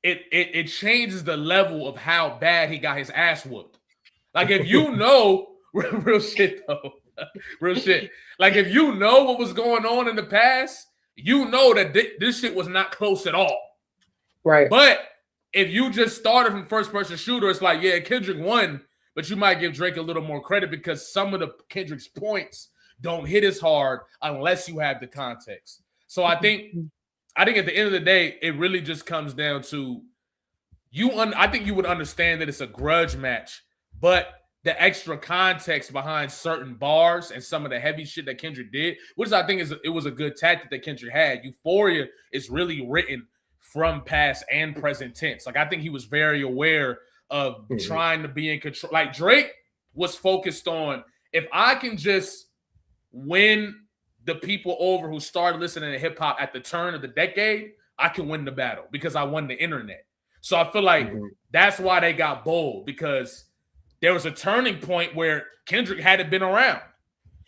[SPEAKER 7] it changes the level of how bad he got his ass whooped. Like, if you know, real shit though, real shit. Like, if you know what was going on in the past, you know that this shit was not close at all.
[SPEAKER 6] Right.
[SPEAKER 7] But if you just started from first person shooter, it's like, yeah, Kendrick won, but you might give Drake a little more credit because some of the Kendrick's points don't hit as hard unless you have the context. So I think at the end of the day, it really just comes down to I think you would understand that it's a grudge match, but the extra context behind certain bars and some of the heavy shit that Kendrick did, which I think it was a good tactic that Kendrick had. Euphoria is really written from past and present tense. Like, I think he was very aware of trying to be in control. Like Drake was focused on, if I can just win the people over who started listening to hip hop at the turn of the decade, I can win the battle because I won the internet. So I feel like that's why they got bold, because there was a turning point where Kendrick hadn't been around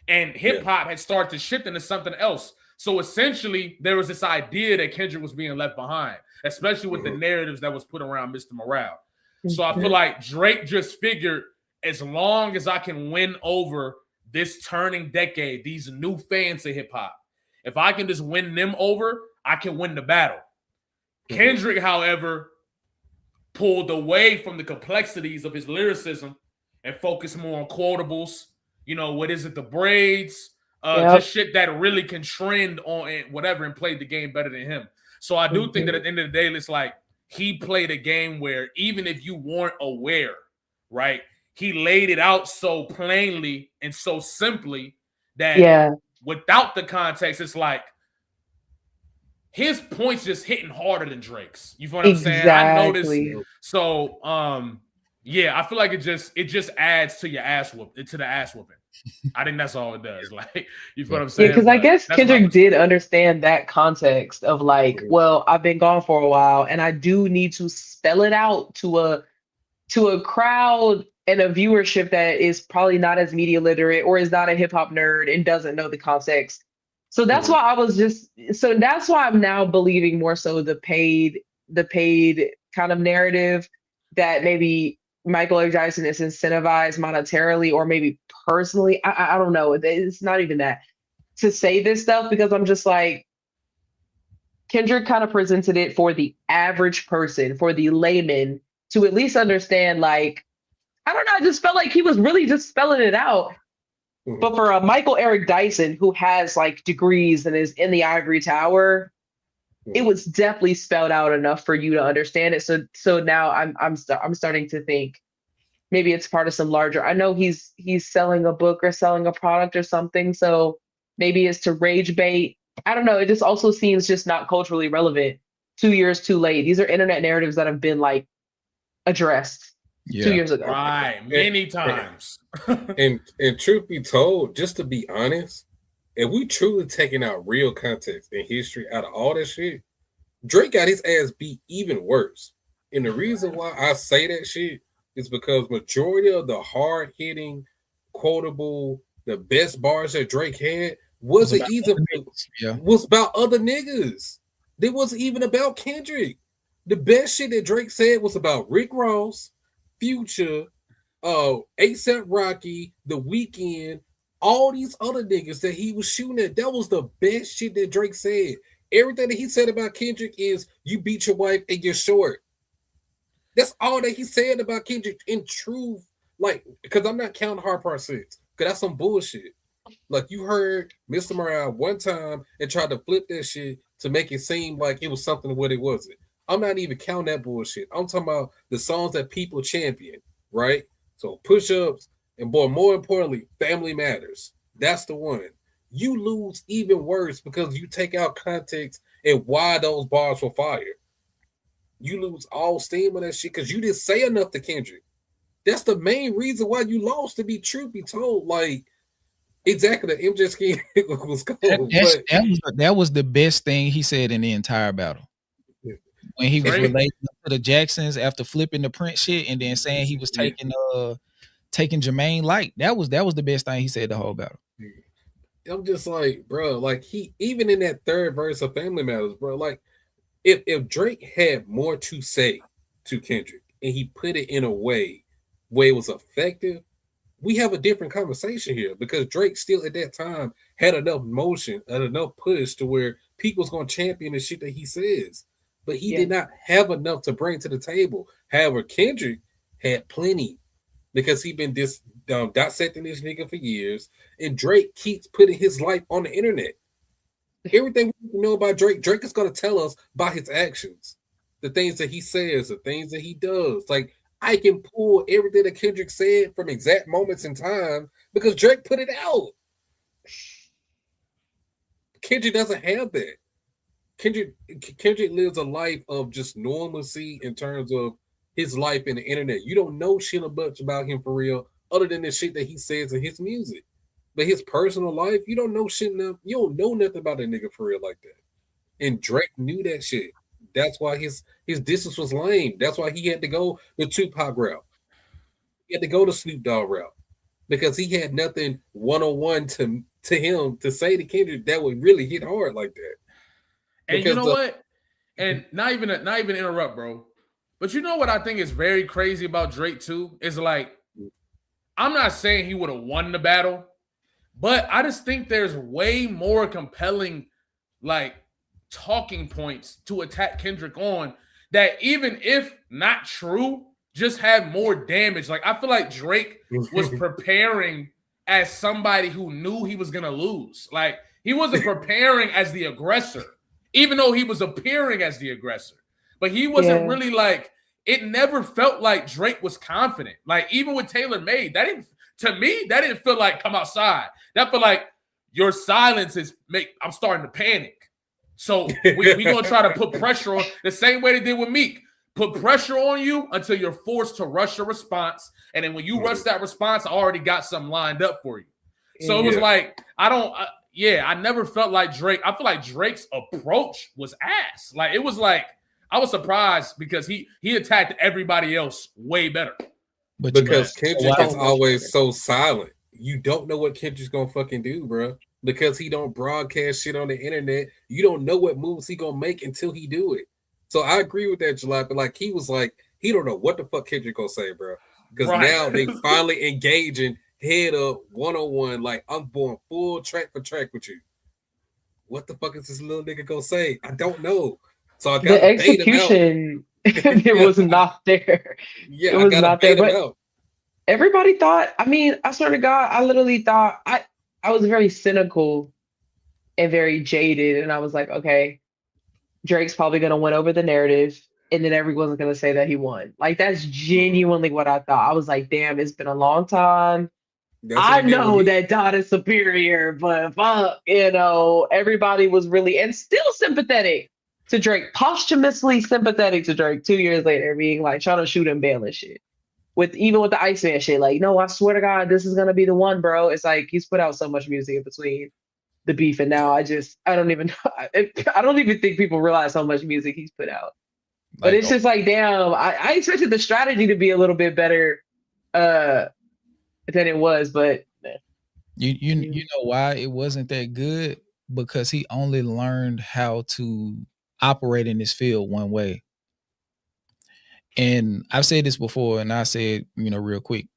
[SPEAKER 7] and hip hop had started to shift into something else. So essentially, there was this idea that Kendrick was being left behind, especially with the narratives that was put around Mr. Morale. So I feel like Drake just figured, as long as I can win over this turning decade, these new fans of hip hop, if I can just win them over, I can win the battle. Kendrick, however, pulled away from the complexities of his lyricism and focused more on quotables. You know, what is it? The braids, just shit that really can trend on whatever, and played the game better than him. So I do think that at the end of the day, it's like he played a game where even if you weren't aware, right, he laid it out so plainly and so simply that without the context, it's like his points just hitting harder than Drake's. You feel what I'm saying? I noticed. So, yeah, I feel like it just adds to your ass whooping, to the ass whooping. I think that's all it does. Like, you feel what I'm saying?
[SPEAKER 6] Because I guess Kendrick did understand that context of like, well, I've been gone for a while, and I do need to spell it out to a crowd and a viewership that is probably not as media literate or is not a hip hop nerd and doesn't know the context. So that's why that's why I'm now believing more so the paid kind of narrative that maybe Michael Eric Dyson is incentivized monetarily or maybe personally. I don't know. It's not even that to say this stuff, because I'm just like, Kendrick kind of presented it for the average person, for the layman to at least understand, like, I don't know, I just felt like he was really just spelling it out. But for a Michael Eric Dyson who has like degrees and is in the ivory tower, it was definitely spelled out enough for you to understand it. So now I'm starting to think maybe it's part of some larger. I know he's selling a book or selling a product or something, so maybe it's to rage bait. I don't know. It just also seems just not culturally relevant. 2 years too late. These are internet narratives that have been like addressed 2 years ago.
[SPEAKER 7] Right, many times.
[SPEAKER 3] and truth be told, just to be honest, if we truly taking out real context and history out of all that shit, Drake got his ass beat even worse. And the reason why I say that shit is because majority of the hard-hitting, quotable, the best bars that Drake had was about other niggas. It wasn't even about Kendrick. The best shit that Drake said was about Rick Ross, Future, A$AP Rocky, The Weeknd, all these other niggas that he was shooting at. That was the best shit that Drake said. Everything that he said about Kendrick is you beat your wife and you're short. That's all that he said about Kendrick in truth. Like, because I'm not counting Hard Part 6, because that's some bullshit. Like, you heard Mr. Morale one time and tried to flip that shit to make it seem like it was something what it wasn't. I'm not even counting that bullshit. I'm talking about the songs that people champion, right? So push-ups, and boy, more importantly, Family Matters. That's the one. You lose even worse because you take out context and why those bars were fired. You lose all steam on that shit because you didn't say enough to Kendrick. That's the main reason why you lost, to be truth be told. Like, exactly, the MJ scheme was cold.
[SPEAKER 1] That was the best thing he said in the entire battle. When he was relating to the Jacksons after flipping the Prince shit and then saying he was taking Jermaine Light. That was the best thing he said the whole battle.
[SPEAKER 3] I'm just like, bro, like he even in that third verse of Family Matters, bro, like if Drake had more to say to Kendrick and he put it in a way where it was effective, we have a different conversation here, because Drake still at that time had enough motion and enough push to where people's gonna champion the shit that he says. But he did not have enough to bring to the table. However, Kendrick had plenty, because he been dissecting this nigga for years, and Drake keeps putting his life on the internet. Everything we know about Drake, Drake is going to tell us by his actions, the things that he says, the things that he does. Like, I can pull everything that Kendrick said from exact moments in time because Drake put it out. Kendrick doesn't have that. Kendrick lives a life of just normalcy in terms of his life in the internet. You don't know shit much about him for real, other than the shit that he says in his music. But his personal life, you don't know shit. You don't know nothing about that nigga for real like that. And Drake knew that shit. That's why his distance was lame. That's why he had to go the Tupac route. He had to go the Snoop Dogg route because he had nothing one-on-one to him to say to Kendrick that would really hit hard like that.
[SPEAKER 7] And because you know what? And not even interrupt, bro. But you know what I think is very crazy about Drake too is like, I'm not saying he would have won the battle, but I just think there's way more compelling like talking points to attack Kendrick on that, even if not true, just have more damage. Like I feel like Drake was preparing as somebody who knew he was gonna lose. Like he wasn't preparing as the aggressor, even though he was appearing as the aggressor. But he wasn't really like, it never felt like Drake was confident. Like even with Taylor Made, that didn't feel like come outside. That felt like your silence I'm starting to panic. So we gonna try to put pressure on the same way they did with Meek. Put pressure on you until you're forced to rush a response. And then when you rush that response, I already got something lined up for you. So it was like, I never felt like Drake. I feel like Drake's approach was ass. Like it was like, I was surprised because he attacked everybody else way better.
[SPEAKER 3] But because Kendrick is always so silent. You don't know what Kendrick's gonna fucking do, bro. Because he don't broadcast shit on the internet. You don't know what moves he gonna make until he do it. So I agree with that, July. But like he was like, he don't know what the fuck Kendrick gonna say, bro. Because now they finally engaging head up 1-on-1. Like I'm going full track for track with you. What the fuck is this little nigga gonna say? I don't know. So I got
[SPEAKER 6] the execution. It was not there.
[SPEAKER 3] Yeah,
[SPEAKER 6] it was not there. But
[SPEAKER 3] out.
[SPEAKER 6] Everybody thought. I mean, I swear to God, I literally thought I was very cynical and very jaded, and I was like, okay, Drake's probably gonna win over the narrative, and then everyone's gonna say that he won. Like that's genuinely what I thought. I was like, damn, it's been a long time. I know that Dot is superior, but fuck, everybody was really and still sympathetic to Drake, posthumously sympathetic to Drake 2 years later, being like trying to shoot him bail and shit. Even with the Iceman shit, like, no, I swear to God, this is gonna be the one, bro. It's like he's put out so much music in between the beef, and now I don't even think people realize how much music he's put out. But it's just like, damn, I expected the strategy to be a little bit better than it was, but
[SPEAKER 1] you know why it wasn't that good? Because he only learned how to operate in this field one way. And I've said this before, and I said, real quick,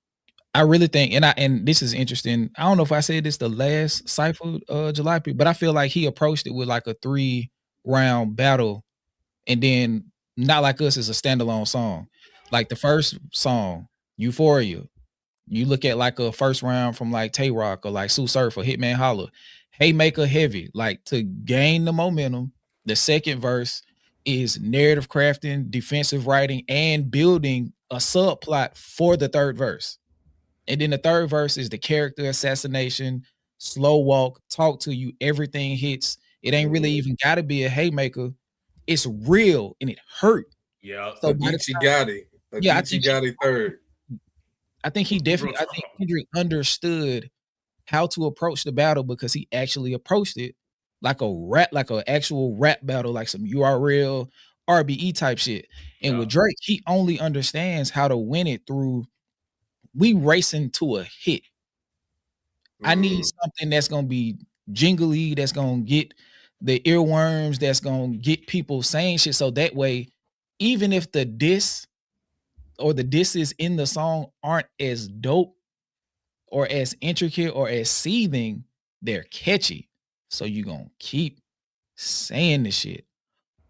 [SPEAKER 1] I really think, and this is interesting. I don't know if I said this the last cypher July, but I feel like he approached it with like a 3-round battle, and then Not Like Us is a standalone song. Like the first song, Euphoria, you look at like a first round from like Tay Rock or like Sue Surf or Hitman Holla, Haymaker heavy, like to gain the momentum. The second verse is narrative crafting, defensive writing, and building a subplot for the third verse. And then the third verse is the character assassination, slow walk, talk to you, everything hits. It ain't really even got to be a haymaker. It's real and it hurt.
[SPEAKER 7] Yeah.
[SPEAKER 3] So Avicii Gotti third.
[SPEAKER 1] I think Kendrick understood how to approach the battle because he actually approached it like an actual rap battle, like some URL, RBE type shit. And with Drake, he only understands how to win it through we racing to a hit. I need something that's gonna be jingly, that's gonna get the earworms, that's gonna get people saying shit. So that way, even if the diss or the disses in the song aren't as dope or as intricate or as seething, they're catchy. So you gonna keep saying the shit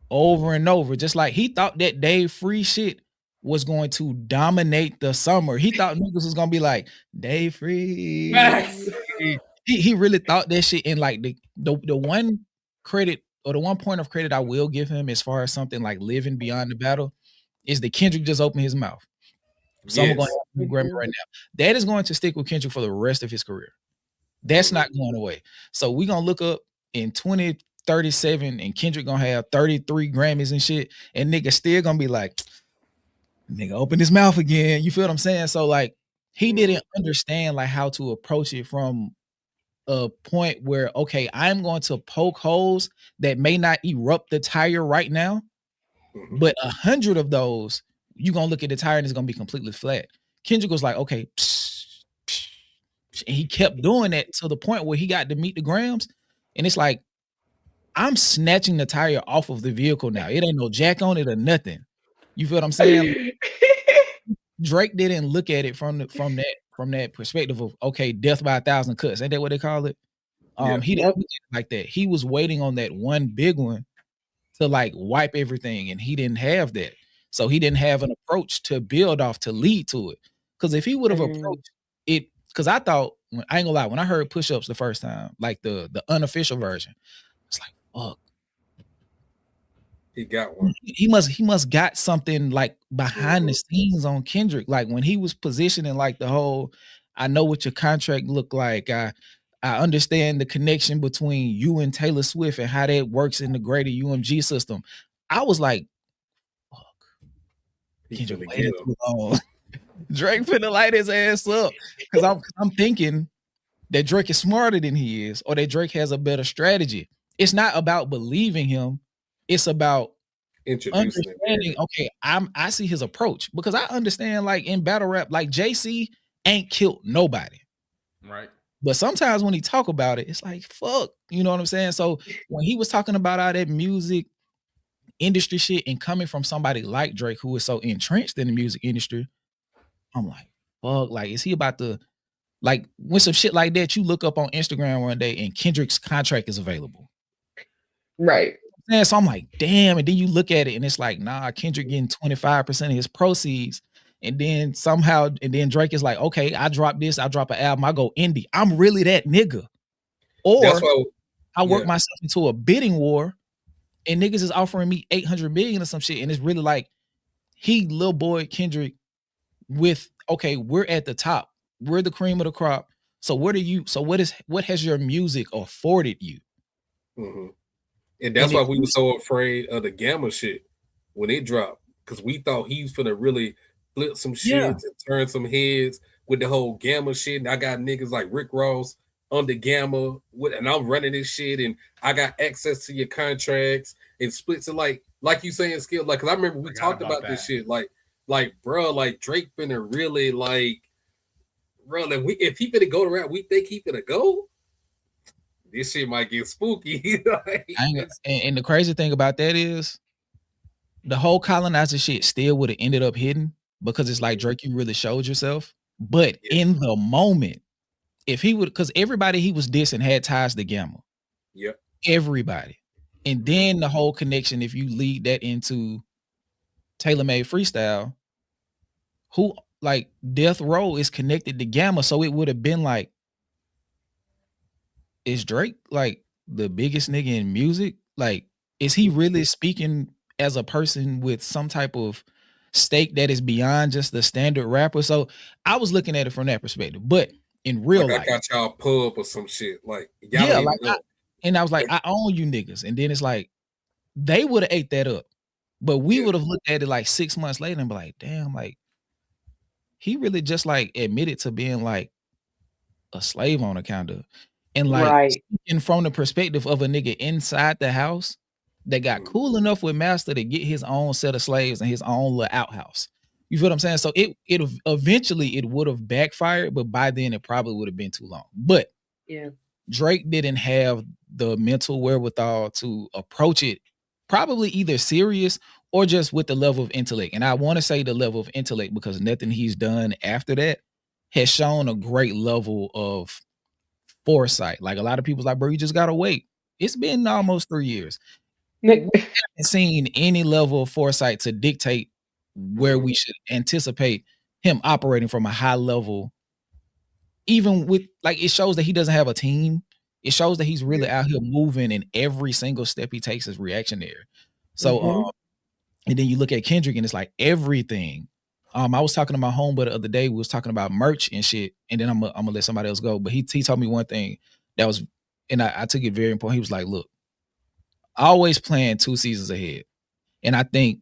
[SPEAKER 1] over and over. Just like he thought that Dave Free shit was going to dominate the summer. He thought niggas was gonna be like, Dave Free. he really thought that shit. And like the one credit or the one point of credit I will give him as far as something like living beyond the battle is that Kendrick just opened his mouth. So I'm going to grab it right now. That is going to stick with Kendrick for the rest of his career. That's not going away. So we're going to look up in 2037 and Kendrick going to have 33 Grammys and shit. And niggas still going to be like, nigga open his mouth again. You feel what I'm saying? So like he didn't understand like how to approach it from a point where, okay, I'm going to poke holes that may not erupt the tire right now, but 100 of those, you're gonna look at the tire and it's gonna be completely flat. Kendrick was like, okay, and he kept doing that to the point where he got to meet the grams, and it's like, I'm snatching the tire off of the vehicle now. It ain't no jack on it or nothing. You feel what I'm saying? Drake didn't look at it from that perspective of, okay, death by 1,000 cuts. Ain't that what they call it? He didn't look at it like that. He was waiting on that one big one to like wipe everything, and he didn't have that. So he didn't have an approach to build off to lead to it. Because if he would have approached it, because I thought, I ain't gonna lie, when I heard push-ups the first time, like the unofficial version, it's like, fuck.
[SPEAKER 3] He got one.
[SPEAKER 1] He must got something like behind the scenes on Kendrick. Like when he was positioning like the whole, I know what your contract look like. I understand the connection between you and Taylor Swift and how that works in the greater UMG system. I was like, fuck. Kendrick waited too long. Drake finna light his ass up. Because I'm thinking that Drake is smarter than he is, or that Drake has a better strategy. It's not about believing him. It's about understanding, okay, I see his approach. Because I understand, like in battle rap, like JC ain't killed nobody.
[SPEAKER 7] Right.
[SPEAKER 1] But sometimes when he talk about it, it's like, fuck. You know what I'm saying? So when he was talking about all that music industry shit and coming from somebody like Drake, who is so entrenched in the music industry, I'm like, fuck, like, is he about to, like, when some shit like that, you look up on Instagram one day and Kendrick's contract is available.
[SPEAKER 6] Right.
[SPEAKER 1] And so I'm like, damn. And then you look at it and it's like, nah, Kendrick getting 25% of his proceeds. And then somehow, and then Drake is like, okay, I drop this, I drop an album, I go indie. I'm really that nigga. Or I work myself into a bidding war and niggas is offering me 800 million or some shit. And it's really like, he, little boy Kendrick, with, okay, we're at the top. We're the cream of the crop. So what has your music afforded you?
[SPEAKER 3] And that's why we were so afraid of the Gamma shit when it dropped. Because we thought he was finna really flip some shit and turn some heads with the whole Gamma shit. And I got niggas like Rick Ross under Gamma, and I'm running this shit, and I got access to your contracts and splits it like you saying, Skill. Like, cause I remember we talked about this shit. Like, bro, like Drake finna really like, bro, like if he finna go to rap, we think he finna go. This shit might get spooky. Like,
[SPEAKER 1] and the crazy thing about that is the whole colonizer shit still would have ended up hidden, because it's like, Drake, you really showed yourself. But in the moment, if he would, because everybody he was dissing had ties to Gamma.
[SPEAKER 3] Yep.
[SPEAKER 1] Everybody. And then the whole connection, if you lead that into Taylor Made Freestyle, who, like, Death Row is connected to Gamma. So it would have been like, is Drake like the biggest nigga in music? Like, is he really speaking as a person with some type of stake that is beyond just the standard rapper? So I was looking at it from that perspective. But in real life,
[SPEAKER 3] I got y'all pub or some shit. Like,
[SPEAKER 1] yeah, like, I was like, I own you niggas. And then it's like, they would have ate that up. But we would have looked at it like 6 months later and be like, damn, like, he really just like admitted to being like a slave owner, kind of. And like, speaking from the perspective of a nigga inside the house that got cool enough with Master to get his own set of slaves and his own little outhouse. You feel what I'm saying? So it eventually it would have backfired, but by then it probably would have been too long. But Drake didn't have the mental wherewithal to approach it probably either serious or just with the level of intellect. And I want to say the level of intellect because nothing he's done after that has shown a great level of foresight. Like, a lot of people's like, bro, you just gotta wait. It's been almost 3 years. We haven't seen any level of foresight to dictate where we should anticipate him operating from a high level. Even with, like, it shows that he doesn't have a team. It shows that he's really out here moving, and every single step he takes is reactionary. So and then you look at Kendrick and it's like everything. I was talking to my homeboy the other day. We was talking about merch and shit. And then I'm gonna let somebody else go. But he told me one thing that was, and I took it very important. He was like, look, always plan 2 seasons ahead. And I think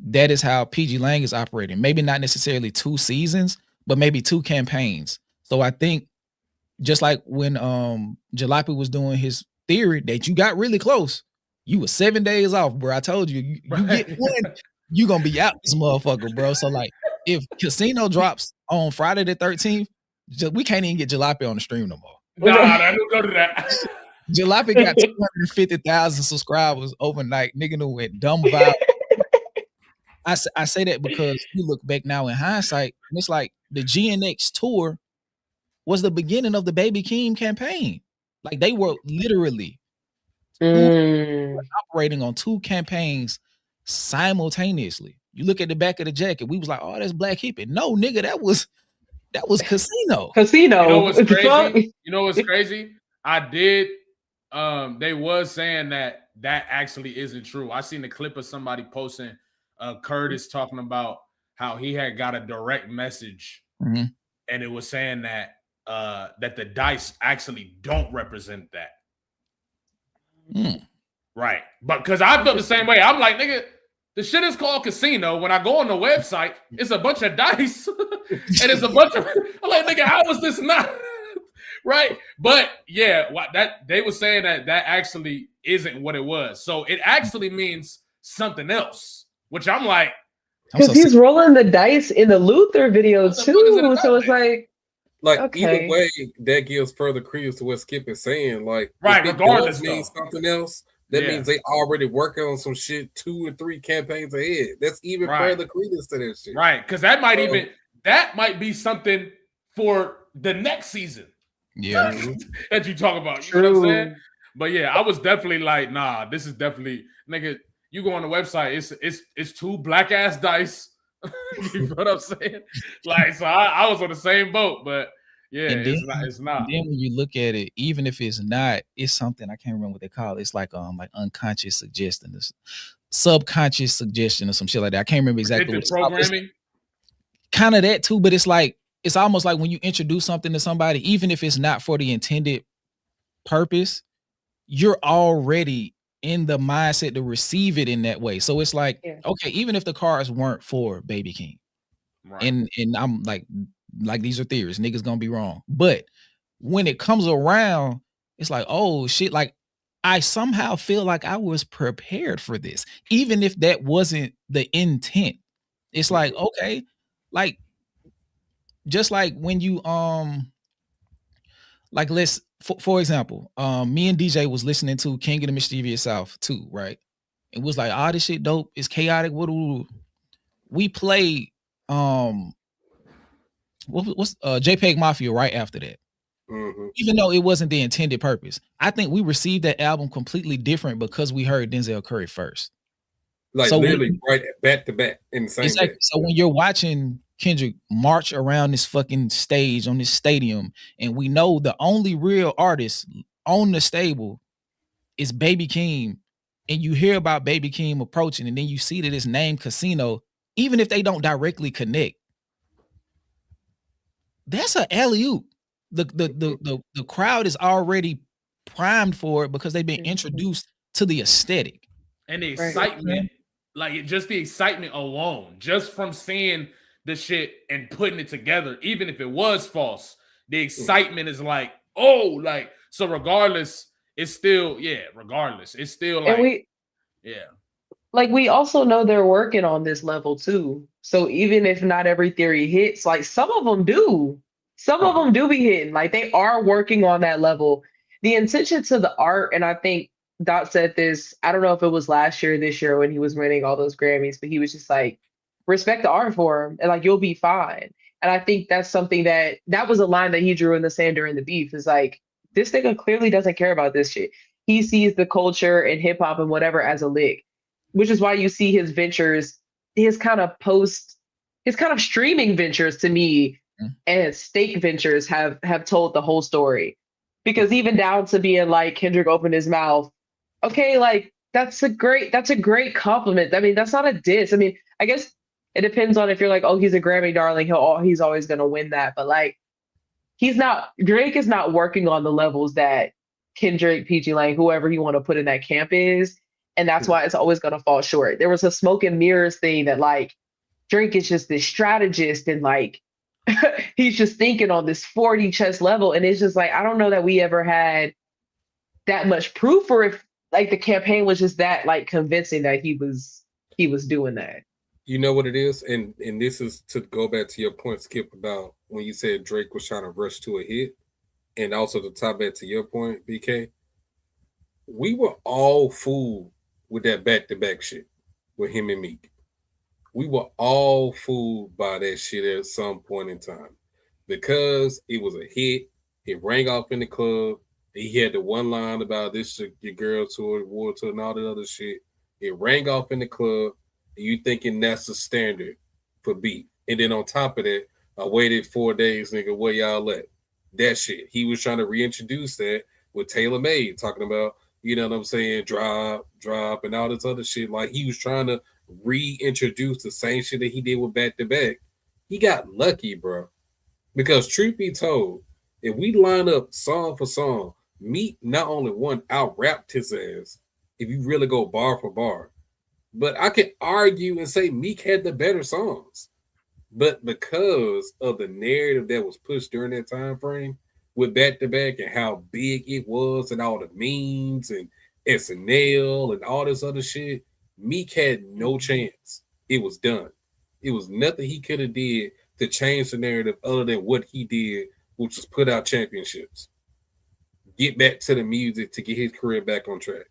[SPEAKER 1] that is how PG Lang is operating. Maybe not necessarily 2 seasons, but maybe 2 campaigns. So I think just like when Jalopy was doing his theory that you got really close, you were 7 days off, bro. I told you, you get one, you gonna be out this motherfucker, bro. So like, if Casino drops on Friday the 13th, we can't even get Jalopy on the stream no more.
[SPEAKER 7] Nah, I don't go to that.
[SPEAKER 1] Jalopy got 250,000 subscribers overnight. Nigga done went dumb vibe. I say that because we look back now in hindsight, and it's like the GNX tour was the beginning of the Baby Keem campaign. Like they were literally operating on 2 campaigns simultaneously. You look at the back of the jacket, we was like, oh, that's Black Hippie. No, nigga, that was Casino.
[SPEAKER 6] Casino.
[SPEAKER 7] You know what's crazy? You know what's crazy? I did. They was saying that actually isn't true. I seen the clip of somebody posting Curtis talking about how he had got a direct message, and it was saying that that the dice actually don't represent that. Right. But because I felt the same way. I'm like, nigga, the shit is called Casino. When I go on the website, it's a bunch of dice. And it's a bunch of, I'm like, nigga, how was this not? Right. But yeah, that they were saying that actually isn't what it was. So it actually means something else, which I'm like,
[SPEAKER 6] because he's rolling the dice in the Luther video too. So it's like okay.
[SPEAKER 3] Either way, that gives further credence to what Skip is saying. Like,
[SPEAKER 7] right, regardless,
[SPEAKER 3] means something else. That means they already working on some shit 2 or 3 campaigns ahead. That's even further credence to that shit.
[SPEAKER 7] Right, because that might be something for the next season.
[SPEAKER 1] Yeah,
[SPEAKER 7] that you talk about. You know what I'm saying? But yeah, I was definitely like, nah, this is definitely, nigga. You go on the website, it's 2 black ass dice. You know what I'm saying? Like, so I was on the same boat, but yeah, it's not.
[SPEAKER 1] Then when you look at it, even if it's not, it's something I can't remember what they call it. It's like unconscious suggestion, subconscious suggestion, or some shit like that. I can't remember exactly what it's programming. Kind of that too, but it's like it's almost like when you introduce something to somebody, even if it's not for the intended purpose, you're already in the mindset to receive it in that way. So it's like, okay, even if the cards weren't for Baby Keem, and I'm like these are theories, niggas gonna be wrong. But when it comes around, it's like, oh shit, like I somehow feel like I was prepared for this, even if that wasn't the intent. It's like, okay, like just like when you like let's for example, me and DJ was listening to King of the Mischievous South too, right? It was like, this shit dope, it's chaotic. We played what's JPEG Mafia right after that. Even though it wasn't the intended purpose. I think we received that album completely different because we heard Denzel Curry first.
[SPEAKER 3] Like so literally right back to back in the same day.
[SPEAKER 1] So when you're watching Kendrick march around this fucking stage on this stadium, and we know the only real artist on the stable is Baby Keem, and you hear about Baby Keem approaching, and then you see that it's named Casino, even if they don't directly connect, that's an alley-oop. The crowd is already primed for it because they've been introduced to the aesthetic
[SPEAKER 7] and the excitement, like just the excitement alone, just from seeing the shit and putting it together, even if it was false, the excitement is like, oh, like, so regardless, it's still, regardless, it's still like,
[SPEAKER 6] like we also know they're working on this level too. So even if not every theory hits, like some of them do. Some of them do be hitting. Like they are working on that level. The intention to the art, and I think Dot said this, I don't know if it was last year or this year when he was winning all those Grammys, but he was just like, respect the art form and like you'll be fine. And I think that's something that was a line that he drew in the sand during the beef. Is like, this nigga clearly doesn't care about this shit. He sees the culture and hip hop and whatever as a lick, which is why you see his ventures, his kind of streaming ventures to me and stake ventures have told the whole story. Because even down to being like Kendrick opened his mouth, okay, like that's a great compliment. I mean, that's not a diss. I mean, I guess it depends on if you're like, oh, he's a Grammy darling, he's always gonna win that. But like, Drake is not working on the levels that Kendrick, PG Lang, whoever you want to put in that camp is. And that's why it's always going to fall short. There was a smoke and mirrors thing that like Drake is just this strategist and like he's just thinking on this 40 chess level. And it's just like, I don't know that we ever had that much proof, or if like the campaign was just that like convincing that he was doing that.
[SPEAKER 3] You know what it is? And this is to go back to your point, Skip, about when you said Drake was trying to rush to a hit. And also to tie back to your point, BK, we were all fooled with that back-to-back shit with him and Meek. We were all fooled by that shit at some point in time because it was a hit. It rang off in the club. He had the one line about this your girl tour, war tour, and all that other shit. It rang off in the club. And you thinking that's the standard for beat. And then on top of that, I waited 4 days, nigga, where y'all at? That shit. He was trying to reintroduce that with Taylor Made, talking about, you know what I'm saying, drop, and all this other shit. Like he was trying to reintroduce the same shit that he did with Back to Back. He got lucky, bro. Because truth be told, if we line up song for song, Meek not only one out-rapped his ass, if you really go bar for bar, but I can argue and say Meek had the better songs. But because of the narrative that was pushed during that time frame with Back to Back and how big it was and all the memes and SNL and all this other shit, Meek had no chance. It was done. It was nothing he could have did to change the narrative other than what he did, which was put out championships. Get back to the music to get his career back on track.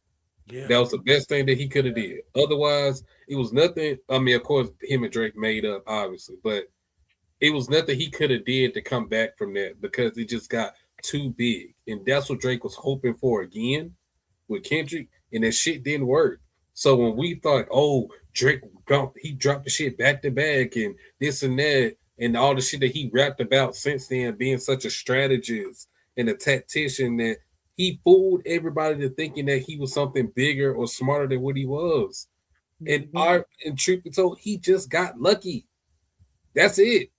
[SPEAKER 3] Yeah. That was the best thing that he could have did. Otherwise, it was nothing. I mean, of course, him and Drake made up, obviously, but it was nothing he could have did to come back from that because it just got too big. And that's what Drake was hoping for again with Kendrick, and that shit didn't work. So when we thought, oh, Drake, he dropped the shit back to back and this and that, and all the shit that he rapped about since then, being such a strategist and a tactician, that he fooled everybody to thinking that he was something bigger or smarter than what he was. And truth be told, he just got lucky. That's it.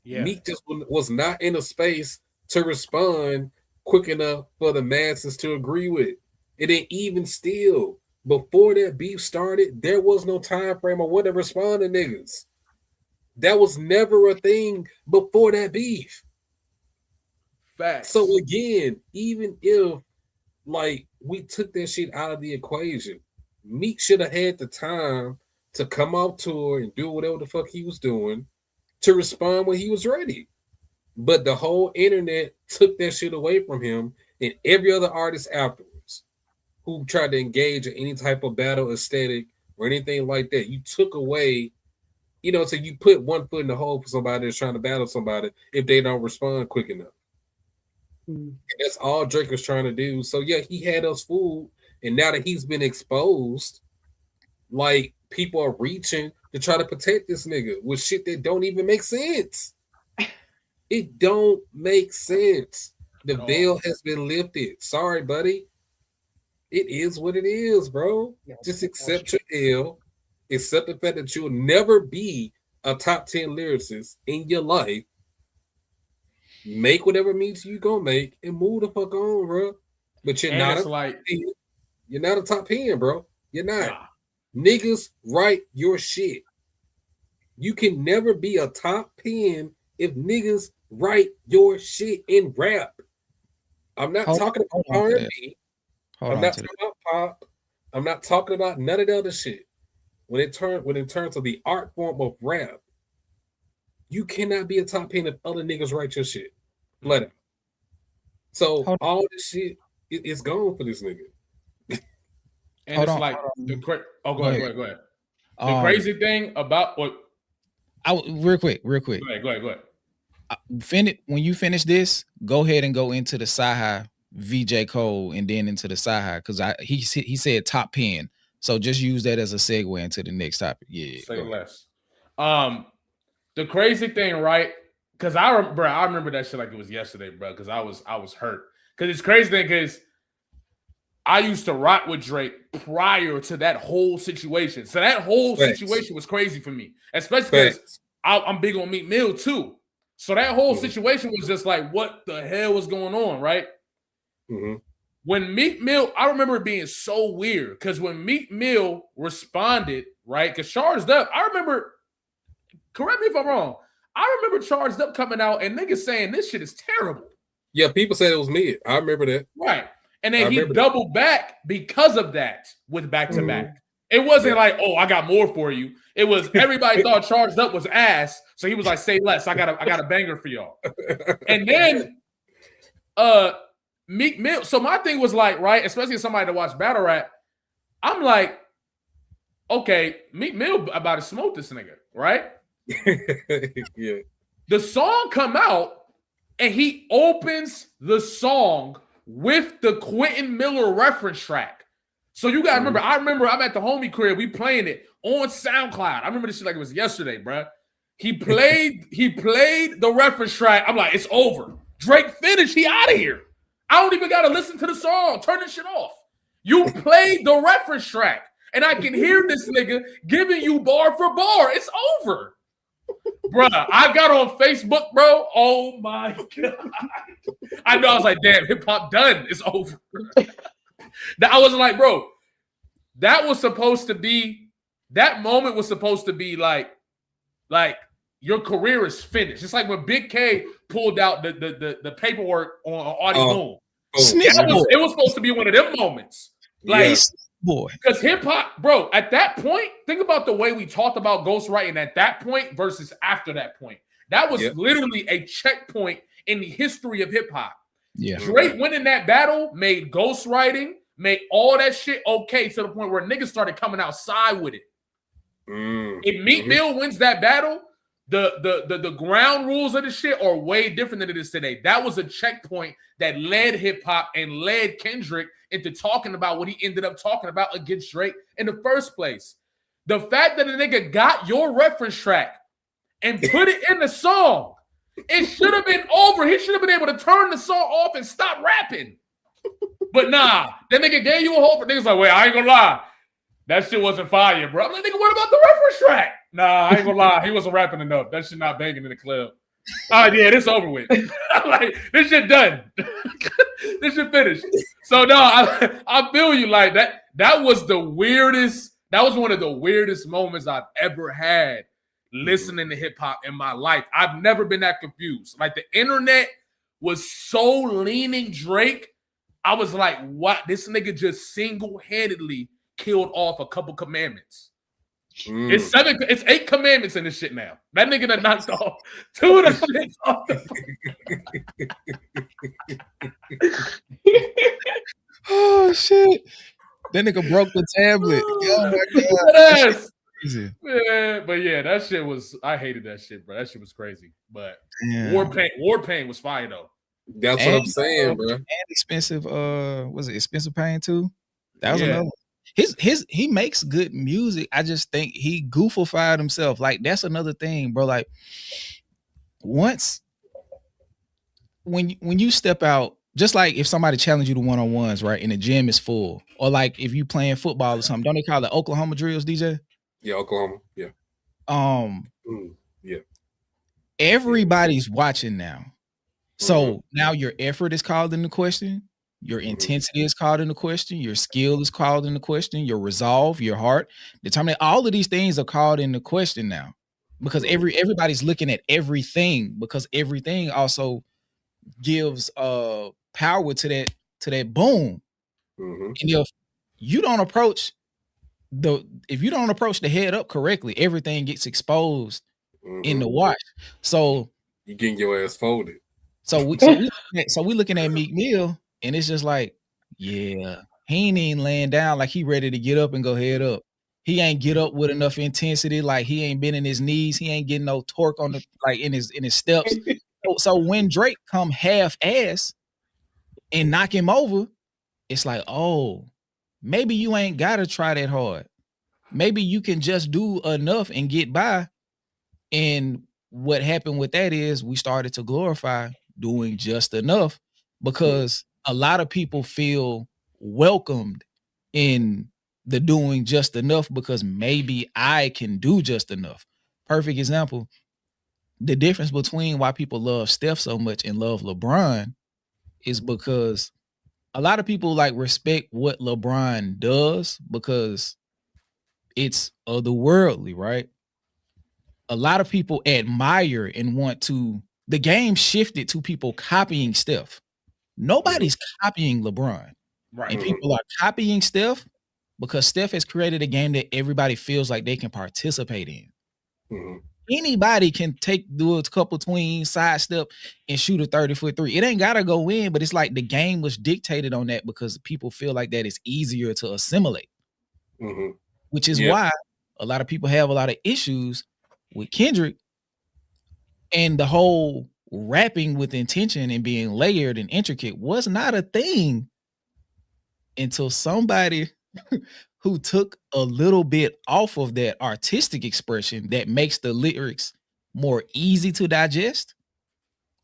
[SPEAKER 3] Yeah. Meek just was not in a space to respond quick enough for the masses to agree with. And then even still, before that beef started, there was no time frame or what to respond to niggas. That was never a thing before that beef.
[SPEAKER 7] Facts.
[SPEAKER 3] So again, even if like we took that shit out of the equation, Meek should have had the time to come off tour and do whatever the fuck he was doing to respond when he was ready. But the whole internet took that shit away from him and every other artist afterwards who tried to engage in any type of battle aesthetic or anything like that. You took away, you know, so you put one foot in the hole for somebody that's trying to battle somebody if they don't respond quick enough. And that's all Drake was trying to do. So yeah, he had us fooled. And now that he's been exposed, like people are reaching to try to protect this nigga with shit that don't even make sense. It don't make sense. The veil has been lifted. Sorry, buddy. It is what it is, bro. Yeah, just accept your L. Accept the fact that you'll never be a top 10 lyricist in your life. Make whatever means you gonna make and move the fuck on, bro. But you're not you're not a top 10, bro. You're not. Niggas write your shit. You can never be a top 10 if niggas write your shit in rap. I'm not talking about R&B. I'm not talking about pop. I'm not talking about none of the other shit. When in terms of the art form of rap, you cannot be a top 10 if other niggas write your shit. Let it. So all this shit is gone for this nigga.
[SPEAKER 7] And it's like go ahead. The crazy thing about what
[SPEAKER 1] real quick.
[SPEAKER 7] Go ahead.
[SPEAKER 1] When you finish this, go ahead and go into the Cyhi VJ Cole and then into the Cyhi because he said top 10. So just use that as a segue into the next topic. Yeah.
[SPEAKER 7] Say less. The crazy thing, right? Because I remember that shit like it was yesterday, bro. Because I was hurt. Because it's crazy thing because I used to rock with Drake prior to that whole situation. So that whole situation was crazy for me, especially because I'm big on Meek Mill too. So that whole situation was just like, what the hell was going on, right? Mm-hmm. when Meek Mill, I remember it being so weird because when Meek Mill responded, right? Because Charged Up, I remember, correct me if I'm wrong, I remember Charged Up coming out and niggas saying this shit is terrible.
[SPEAKER 3] Yeah, people said it was mid. I remember that.
[SPEAKER 7] Right. And then he doubled back because of that with back to back. It wasn't like, oh, I got more for you. It was everybody thought Charged Up was ass. So he was like, say less. I got a banger for y'all. And then Meek Mill. So my thing was like, right, especially as somebody that watched battle rap, I'm like, okay, Meek Mill about to smoke this nigga, right?
[SPEAKER 3] Yeah.
[SPEAKER 7] The song come out and he opens the song with the Quentin Miller reference track. So you gotta remember, I remember I'm at the homie crib, we playing it on SoundCloud. I remember this shit like it was yesterday, bro. He played the reference track. I'm like, it's over. Drake finished, he out of here. I don't even gotta listen to the song. Turn this shit off. You played the reference track, and I can hear this nigga giving you bar for bar. It's over. Bruh, I got on Facebook, bro. Oh my God. I know, I was like, damn, hip hop done. It's over. I was like, bro, that was supposed to be, that moment was supposed to be like your career is finished. It's like when Big K pulled out the paperwork on Audie Boom. It was supposed to be one of them moments. Like, boy, because hip hop, bro, at that point, think about the way we talked about ghostwriting at that point versus after that point. That was literally a checkpoint in the history of hip hop. Yeah. Drake winning that battle made ghostwriting, made all that shit okay to the point where niggas started coming outside with it. If Meek Mill wins that battle, the ground rules of the shit are way different than it is today. That was a checkpoint that led hip hop and led Kendrick into talking about what he ended up talking about against Drake in the first place. The fact that a nigga got your reference track and put it in the song, it should have been over. He should have been able to turn the song off and stop rapping. But nah, that nigga gave you a whole. Niggas like, wait, I ain't gonna lie. That shit wasn't fire, bro. I'm like, nigga, what about the reference track? Nah, I ain't gonna lie. He wasn't rapping enough. That shit not banging in the club. Oh, yeah, this over with. I'm like, this shit done. This shit finished. So, no, I feel you like that. That was the weirdest. That was one of the weirdest moments I've ever had listening to hip hop in my life. I've never been that confused. Like, the internet was so leaning Drake. I was like, what? This nigga just single-handedly killed off a couple commandments. It's 8 commandments in this shit now. That nigga that knocked off 2 of the shit off
[SPEAKER 1] Oh shit. That nigga broke the tablet. Oh my God.
[SPEAKER 7] Crazy. Yeah, but yeah, that shit was, I hated that shit, bro. That shit was crazy. But War Pain was fire though.
[SPEAKER 3] That's what I'm saying, bro.
[SPEAKER 1] And expensive, was it Expensive Pain too? That was another one. He makes good music. I just think he goofified himself. Like, that's another thing, bro. Like, once when you step out, just like if somebody challenge you to one-on-ones, right, and the gym is full, or like if you playing football or something, don't they call it Oklahoma drills, DJ?
[SPEAKER 3] Yeah, Oklahoma. Yeah.
[SPEAKER 1] Yeah. Everybody's watching now. So now your effort is called into question. Your intensity is called into question. Your skill is called into question. Your resolve, your heart, determination. All of these things are called into question now, because everybody's looking at everything, because everything also gives power to that boom. And if you don't approach the head up correctly, everything gets exposed in the wash. So
[SPEAKER 3] you getting your ass folded.
[SPEAKER 1] So we looking at Meek Mill. And it's just like, yeah, he ain't even laying down like he ready to get up and go head up. He ain't get up with enough intensity. Like, he ain't been in his knees. He ain't getting no torque on the, like, in his steps. So when Drake come half ass and knock him over, it's like, oh, maybe you ain't gotta try that hard. Maybe you can just do enough and get by. And what happened with that is we started to glorify doing just enough, because a lot of people feel welcomed in the doing just enough because maybe I can do just enough. Perfect example. The difference between why people love Steph so much and love LeBron is because a lot of people like respect what LeBron does because it's otherworldly, right? A lot of people admire and want to. The game shifted to people copying Steph. Nobody's copying LeBron,
[SPEAKER 7] Right.
[SPEAKER 1] and people are copying Steph because Steph has created a game that everybody feels like they can participate in. Anybody can do a couple tween, sidestep, and shoot a 30-foot three. It ain't gotta go in, but it's like the game was dictated on that because people feel like that is easier to assimilate. Which is why a lot of people have a lot of issues with Kendrick and the whole rapping with intention and being layered and intricate was not a thing until somebody who took a little bit off of that artistic expression that makes the lyrics more easy to digest,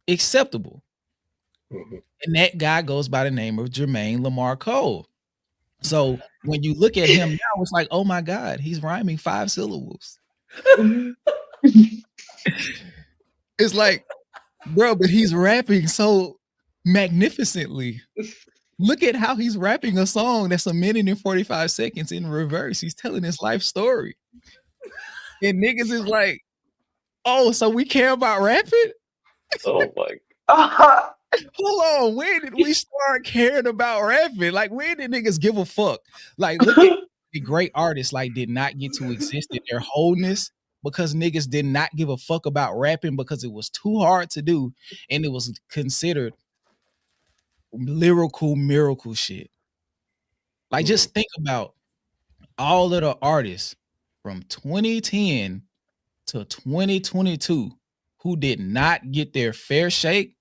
[SPEAKER 1] acceptable. And that guy goes by the name of Jermaine Lamar Cole. So when you look at him now, it's like, oh my God, he's rhyming 5 syllables. It's like, bro, but he's rapping so magnificently. Look at how he's rapping a song that's 1 minute and 45 seconds in reverse. He's telling his life story. And niggas is like, oh, so we care about rapping?
[SPEAKER 5] Oh my God.
[SPEAKER 1] Hold on, when did we start caring about rapping? Like, when did niggas give a fuck? Like, look at the great artists like did not get to exist in their wholeness because niggas did not give a fuck about rapping because it was too hard to do and it was considered lyrical miracle shit. Like, just think about all of the artists from 2010 to 2022 who did not get their fair shake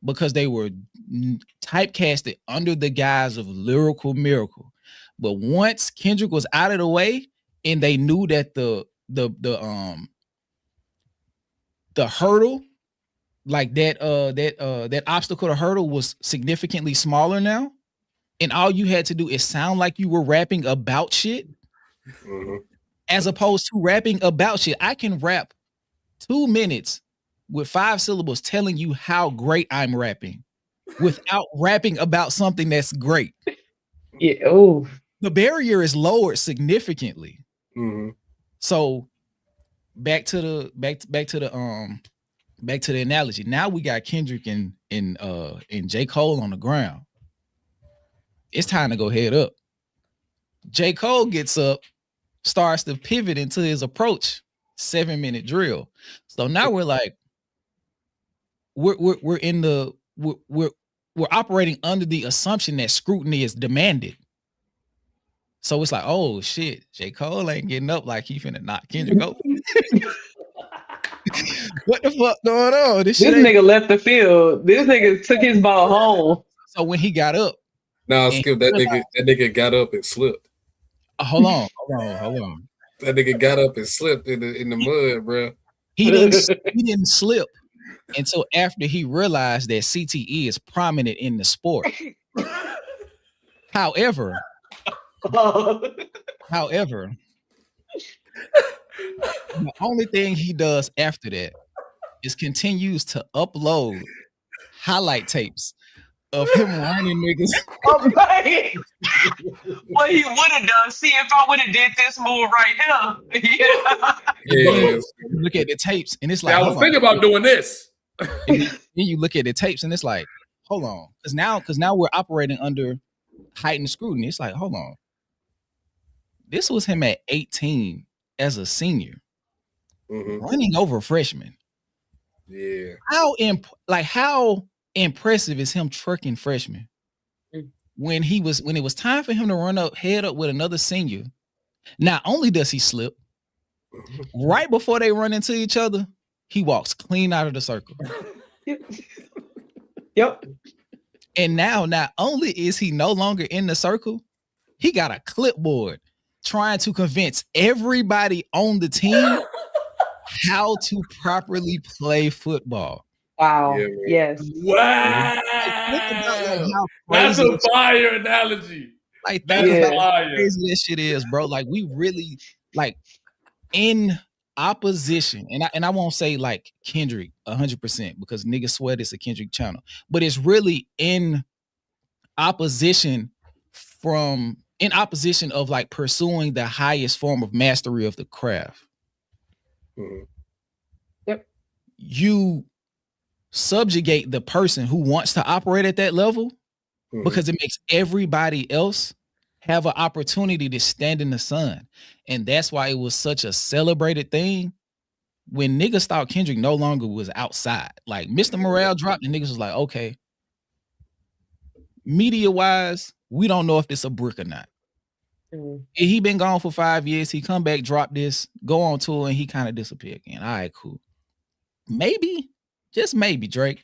[SPEAKER 1] because they were typecasted under the guise of lyrical miracle. But once Kendrick was out of the way and they knew that the hurdle, like that obstacle to hurdle was significantly smaller now, and all you had to do is sound like you were rapping about shit, as opposed to rapping about shit. I can rap 2 minutes with 5 syllables telling you how great I'm rapping without rapping about something that's great.
[SPEAKER 6] Yeah. Oh,
[SPEAKER 1] the barrier is lowered significantly. So back to the analogy. Now we got Kendrick and J. Cole on the ground. It's time to go head up. J. Cole gets up, starts to pivot into his approach, 7-minute drill. So now we're like, we're operating under the assumption that scrutiny is demanded. So it's like, oh shit, J. Cole ain't getting up like he finna knock Kendrick over. What the fuck going on? This
[SPEAKER 6] nigga left the field. This nigga took his ball home.
[SPEAKER 1] So when he got up,
[SPEAKER 3] Skip, that nigga got up and slipped.
[SPEAKER 1] Hold on.
[SPEAKER 3] That nigga got up and slipped in the mud, bro.
[SPEAKER 1] He didn't slip until after he realized that CTE is prominent in the sport. However, the only thing he does after that is continues to upload highlight tapes of him running niggas.
[SPEAKER 6] Oh, man. What he would have done, see if I would have did this move right here.
[SPEAKER 1] Look at the tapes and it's like,
[SPEAKER 7] I was thinking about doing this.
[SPEAKER 1] And then you look at the tapes and it's like, hold on. Because now we're operating under heightened scrutiny. It's like, hold on. This was him at 18 as a senior, running over a freshman.
[SPEAKER 3] Yeah.
[SPEAKER 1] How impressive is him trucking freshmen? When it was time for him to head up with another senior, not only does he slip, right before they run into each other, he walks clean out of the circle.
[SPEAKER 6] Yep.
[SPEAKER 1] And now, not only is he no longer in the circle, he got a clipboard trying to convince everybody on the team how to properly play football.
[SPEAKER 6] Wow. Yeah, yes.
[SPEAKER 7] Wow. That's a fire analogy.
[SPEAKER 1] Like, that's how crazy that shit is, bro. Like, we really, like, in opposition, and I won't say like Kendrick 100% because niggas swear it's a Kendrick channel, but it's really in opposition of like pursuing the highest form of mastery of the craft.
[SPEAKER 3] Mhm.
[SPEAKER 6] Yep.
[SPEAKER 1] You subjugate the person who wants to operate at that level because it makes everybody else have an opportunity to stand in the sun. And that's why it was such a celebrated thing. When niggas thought Kendrick no longer was outside, like Mr. Morale dropped, and niggas was like, okay, media wise, we don't know if this a brick or not. He been gone for 5 years. He come back, drop this, go on tour, and he kind of disappear again. All right, cool. Maybe, just maybe, Drake.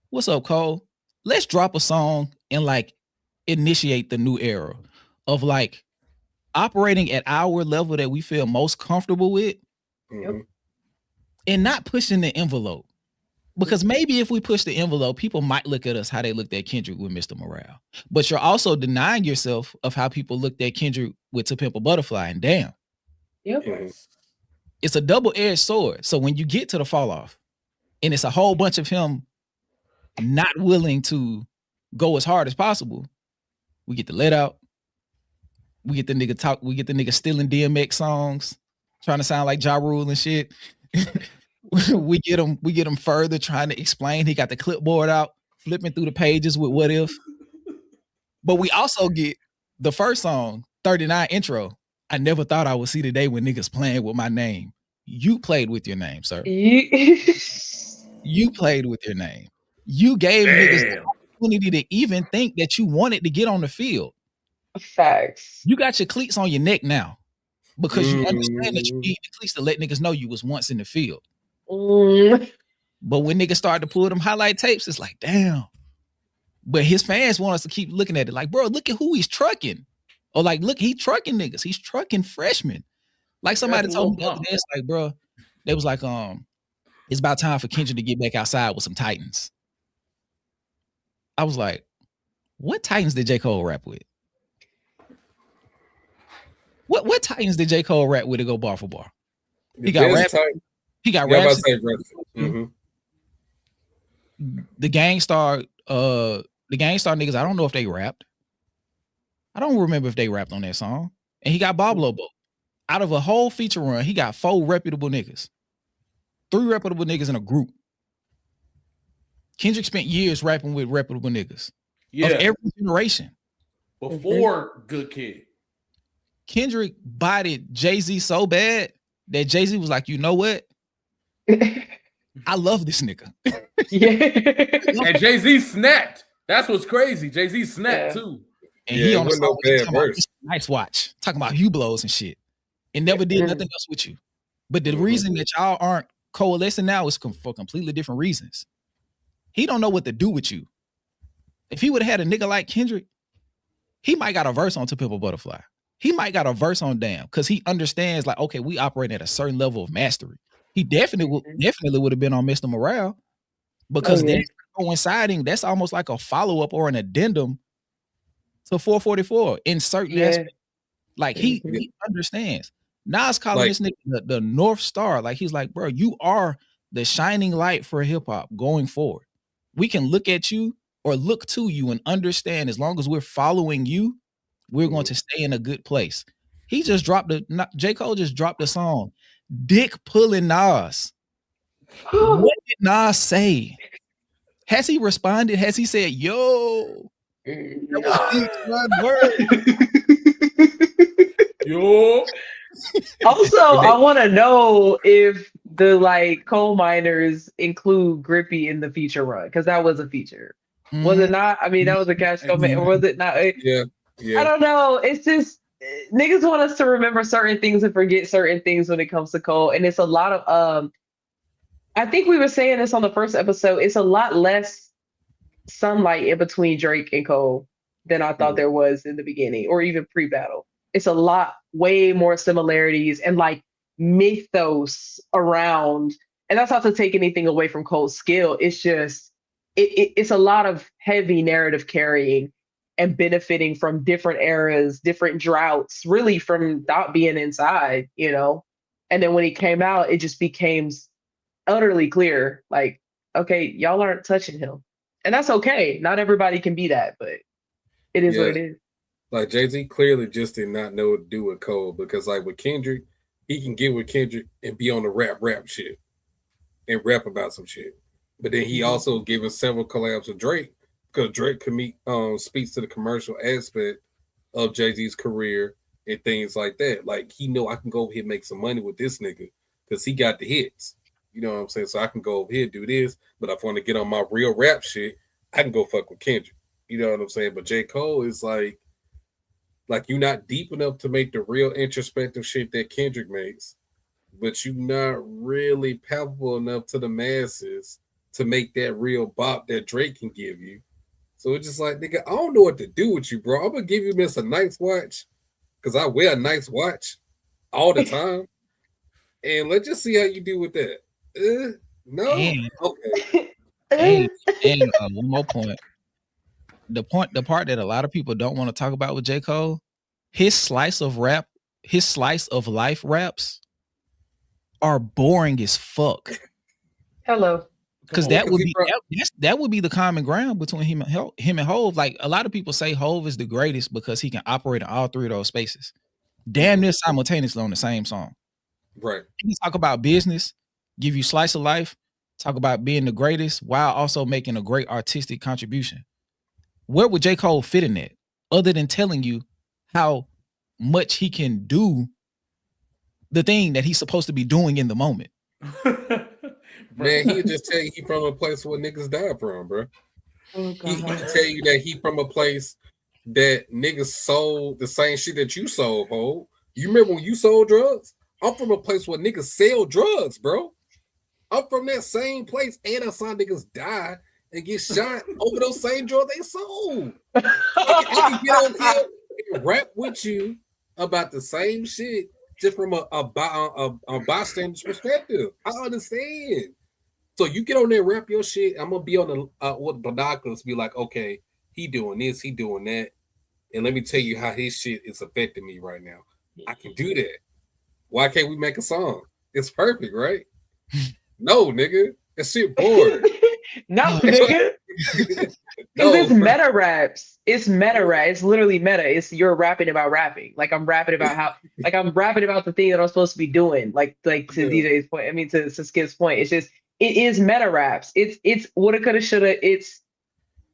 [SPEAKER 1] What's up, Cole? Let's drop a song and like initiate the new era of like operating at our level that we feel most comfortable with, and not pushing the envelope. Because maybe if we push the envelope, people might look at us how they looked at Kendrick with Mr. Morale. But you're also denying yourself of how people looked at Kendrick with To Pimp a Butterfly, and damn.
[SPEAKER 6] Yep.
[SPEAKER 1] It's a double-edged sword. So when you get to the fall off, and it's a whole bunch of him not willing to go as hard as possible, we get the Let Out. We get the nigga talk. We get the nigga stealing DMX songs, trying to sound like Ja Rule and shit. we get him further trying to explain. He got the clipboard out, flipping through the pages with What If. But we also get the first song, 39 intro. I never thought I would see the day when niggas playing with my name. You played with your name, sir. You played with your name. You gave niggas the opportunity to even think that you wanted to get on the field.
[SPEAKER 6] Facts.
[SPEAKER 1] You got your cleats on your neck now because you understand that you need the cleats to let niggas know you was once in the field. But when niggas started to pull them highlight tapes, it's like, damn. But his fans want us to keep looking at it like, bro, look at who he's trucking. Or like, look, he trucking niggas. He's trucking freshmen. Like somebody told me the other day, it's like, bro, they was like, it's about time for Kendrick to get back outside with some Titans. I was like, what Titans did J. Cole rap with? What Titans did J. Cole rap with to go bar for bar? He got rap. He got rap. The Gangstar niggas, I don't know if they rapped. I don't remember if they rapped on that song. And he got Bob Lobo. Out of a whole feature run, he got 4 reputable niggas. 3 reputable niggas in a group. Kendrick spent years rapping with reputable niggas. Of every generation.
[SPEAKER 7] Before Good Kid.
[SPEAKER 1] Kendrick bodied Jay-Z so bad that Jay-Z was like, you know what? I love this nigga.
[SPEAKER 7] And Jay-Z snapped. That's what's crazy. Jay-Z snapped too.
[SPEAKER 1] And he on the song talking about Nice Watch, talking about Hublows and shit. And never did nothing else with you. But the reason that y'all aren't coalescing now is for completely different reasons. He don't know what to do with you. If he would have had a nigga like Kendrick, he might got a verse on To Pimp a Butterfly. He might got a verse on Damn because he understands like, okay, we operate at a certain level of mastery. He definitely would have been on Mr. Morale because that's coinciding. That's almost like a follow-up or an addendum to 444 in certain aspects. Like he understands. Nas calling this nigga the North Star. Like he's like, bro, you are the shining light for hip hop going forward. We can look at you or look to you and understand as long as we're following you, we're going to stay in a good place. J. Cole just dropped a song, Dick Pulling Nas. What did Nas say? Has he responded? Has he said, yo?
[SPEAKER 7] Yo.
[SPEAKER 6] Also, I want to know if the like coal miners include Grippy in the feature run because that was a feature. Was it not? I mean, that was a cash comment. Or was it not?
[SPEAKER 3] Yeah.
[SPEAKER 6] I don't know. It's just niggas want us to remember certain things and forget certain things when it comes to Cole. And it's a lot of I think we were saying this on the first episode. It's a lot less sunlight in between Drake and Cole than I thought there was in the beginning or even pre-battle. It's a lot, way more similarities and like mythos around. And that's not to take anything away from Cole's skill. It's just, it's a lot of heavy narrative carrying and benefiting from different eras, different droughts, really from not being inside, you know? And then when he came out, it just became utterly clear, like, okay, y'all aren't touching him. And that's okay. Not everybody can be that, but it is what it is.
[SPEAKER 3] Like Jay-Z clearly just did not know what to do with Cole, because like with Kendrick, he can get with Kendrick and be on the rap shit and rap about some shit. But then he also given several collabs with Drake, because Drake speaks to the commercial aspect of Jay-Z's career and things like that. Like, he know I can go over here and make some money with this nigga because he got the hits. You know what I'm saying? So I can go over here and do this, but if I want to get on my real rap shit, I can go fuck with Kendrick. You know what I'm saying? But J. Cole is like you're not deep enough to make the real introspective shit that Kendrick makes, but you're not really palpable enough to the masses to make that real bop that Drake can give you. So it's just like, nigga, I don't know what to do with you, bro. I'm gonna give you Miss a nice watch because I wear a nice watch all the time, and let's just see how you do with that. No, okay.
[SPEAKER 1] And one more point. The part that a lot of people don't want to talk about with J. Cole, his slice of life raps are boring as fuck.
[SPEAKER 6] Hello.
[SPEAKER 1] Because that would be the common ground between him and Hove. Like, a lot of people say Hove is the greatest because he can operate in all three of those spaces, damn near simultaneously on the same song.
[SPEAKER 3] Right.
[SPEAKER 1] He can talk about business, give you slice of life, talk about being the greatest while also making a great artistic contribution. Where would J. Cole fit in that, other than telling you how much he can do the thing that he's supposed to be doing in the moment?
[SPEAKER 3] Man, he'll just tell you he from a place where niggas died from, bro.
[SPEAKER 6] Oh,
[SPEAKER 3] he can tell you that he from a place that niggas sold the same shit that you sold, ho. You remember when you sold drugs? I'm from a place where niggas sell drugs, bro. I'm from that same place, and I saw niggas die and get shot over those same drugs they sold. I can get on here and rap with you about the same shit just from a bystander's perspective. I understand. So you get on there, rap your shit. I'm gonna be on the with binoculars, be like, okay, he doing this, he doing that, and let me tell you how his shit is affecting me right now. I can do that. Why can't we make a song? It's perfect, right? No, nigga, that shit boring.
[SPEAKER 6] No, nigga. Because it's meta raps. It's meta rap. It's literally meta. It's you're rapping about rapping. Like, I'm rapping about how, like, I'm rapping about the thing that I'm supposed to be doing. Like to DJ's point. I mean, to Skip's point. It's just, it is meta raps. It's woulda, coulda, shoulda. It's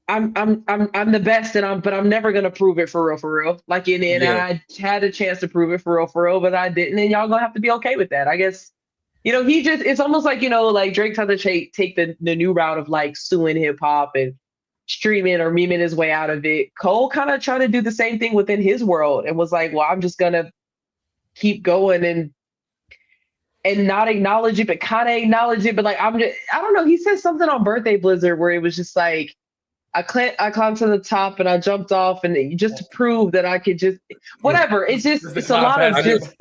[SPEAKER 6] I'm the best, but I'm never gonna prove it for real. Like, and I had a chance to prove it for real, but I didn't. And y'all gonna have to be okay with that, I guess. You know, it's almost like, you know, like Drake's had to take the new route of like suing hip hop and streaming or memeing his way out of it. Cole kind of tried to do the same thing within his world and was like, well, I'm just gonna keep going and not acknowledge it, but kind of acknowledge it. But like, I don't know. He said something on Birthday Blizzard where it was just like, I climbed to the top and I jumped off, and just to prove that I could just whatever. It's a lot of just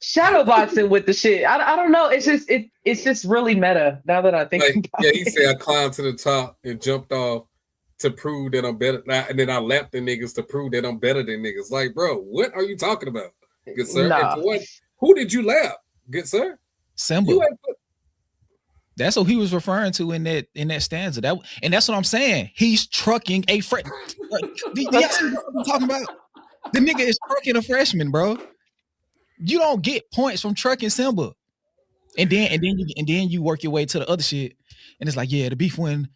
[SPEAKER 6] shadowboxing with the shit. I don't know. It's just really meta now that I think
[SPEAKER 3] like,
[SPEAKER 6] about it.
[SPEAKER 3] He said I climbed to the top and jumped off to prove that I'm better, and then I lapped the niggas to prove that I'm better than niggas. Like, bro, what are you talking about, good sir?
[SPEAKER 6] Nah.
[SPEAKER 3] And who did you lap, good sir?
[SPEAKER 1] Simba. That's what he was referring to in that stanza. And that's what I'm saying. He's trucking a freshman. That's what I'm talking about. The nigga is trucking a freshman, bro. You don't get points from trucking Simba. And then you work your way to the other shit. And it's like, yeah, the beef when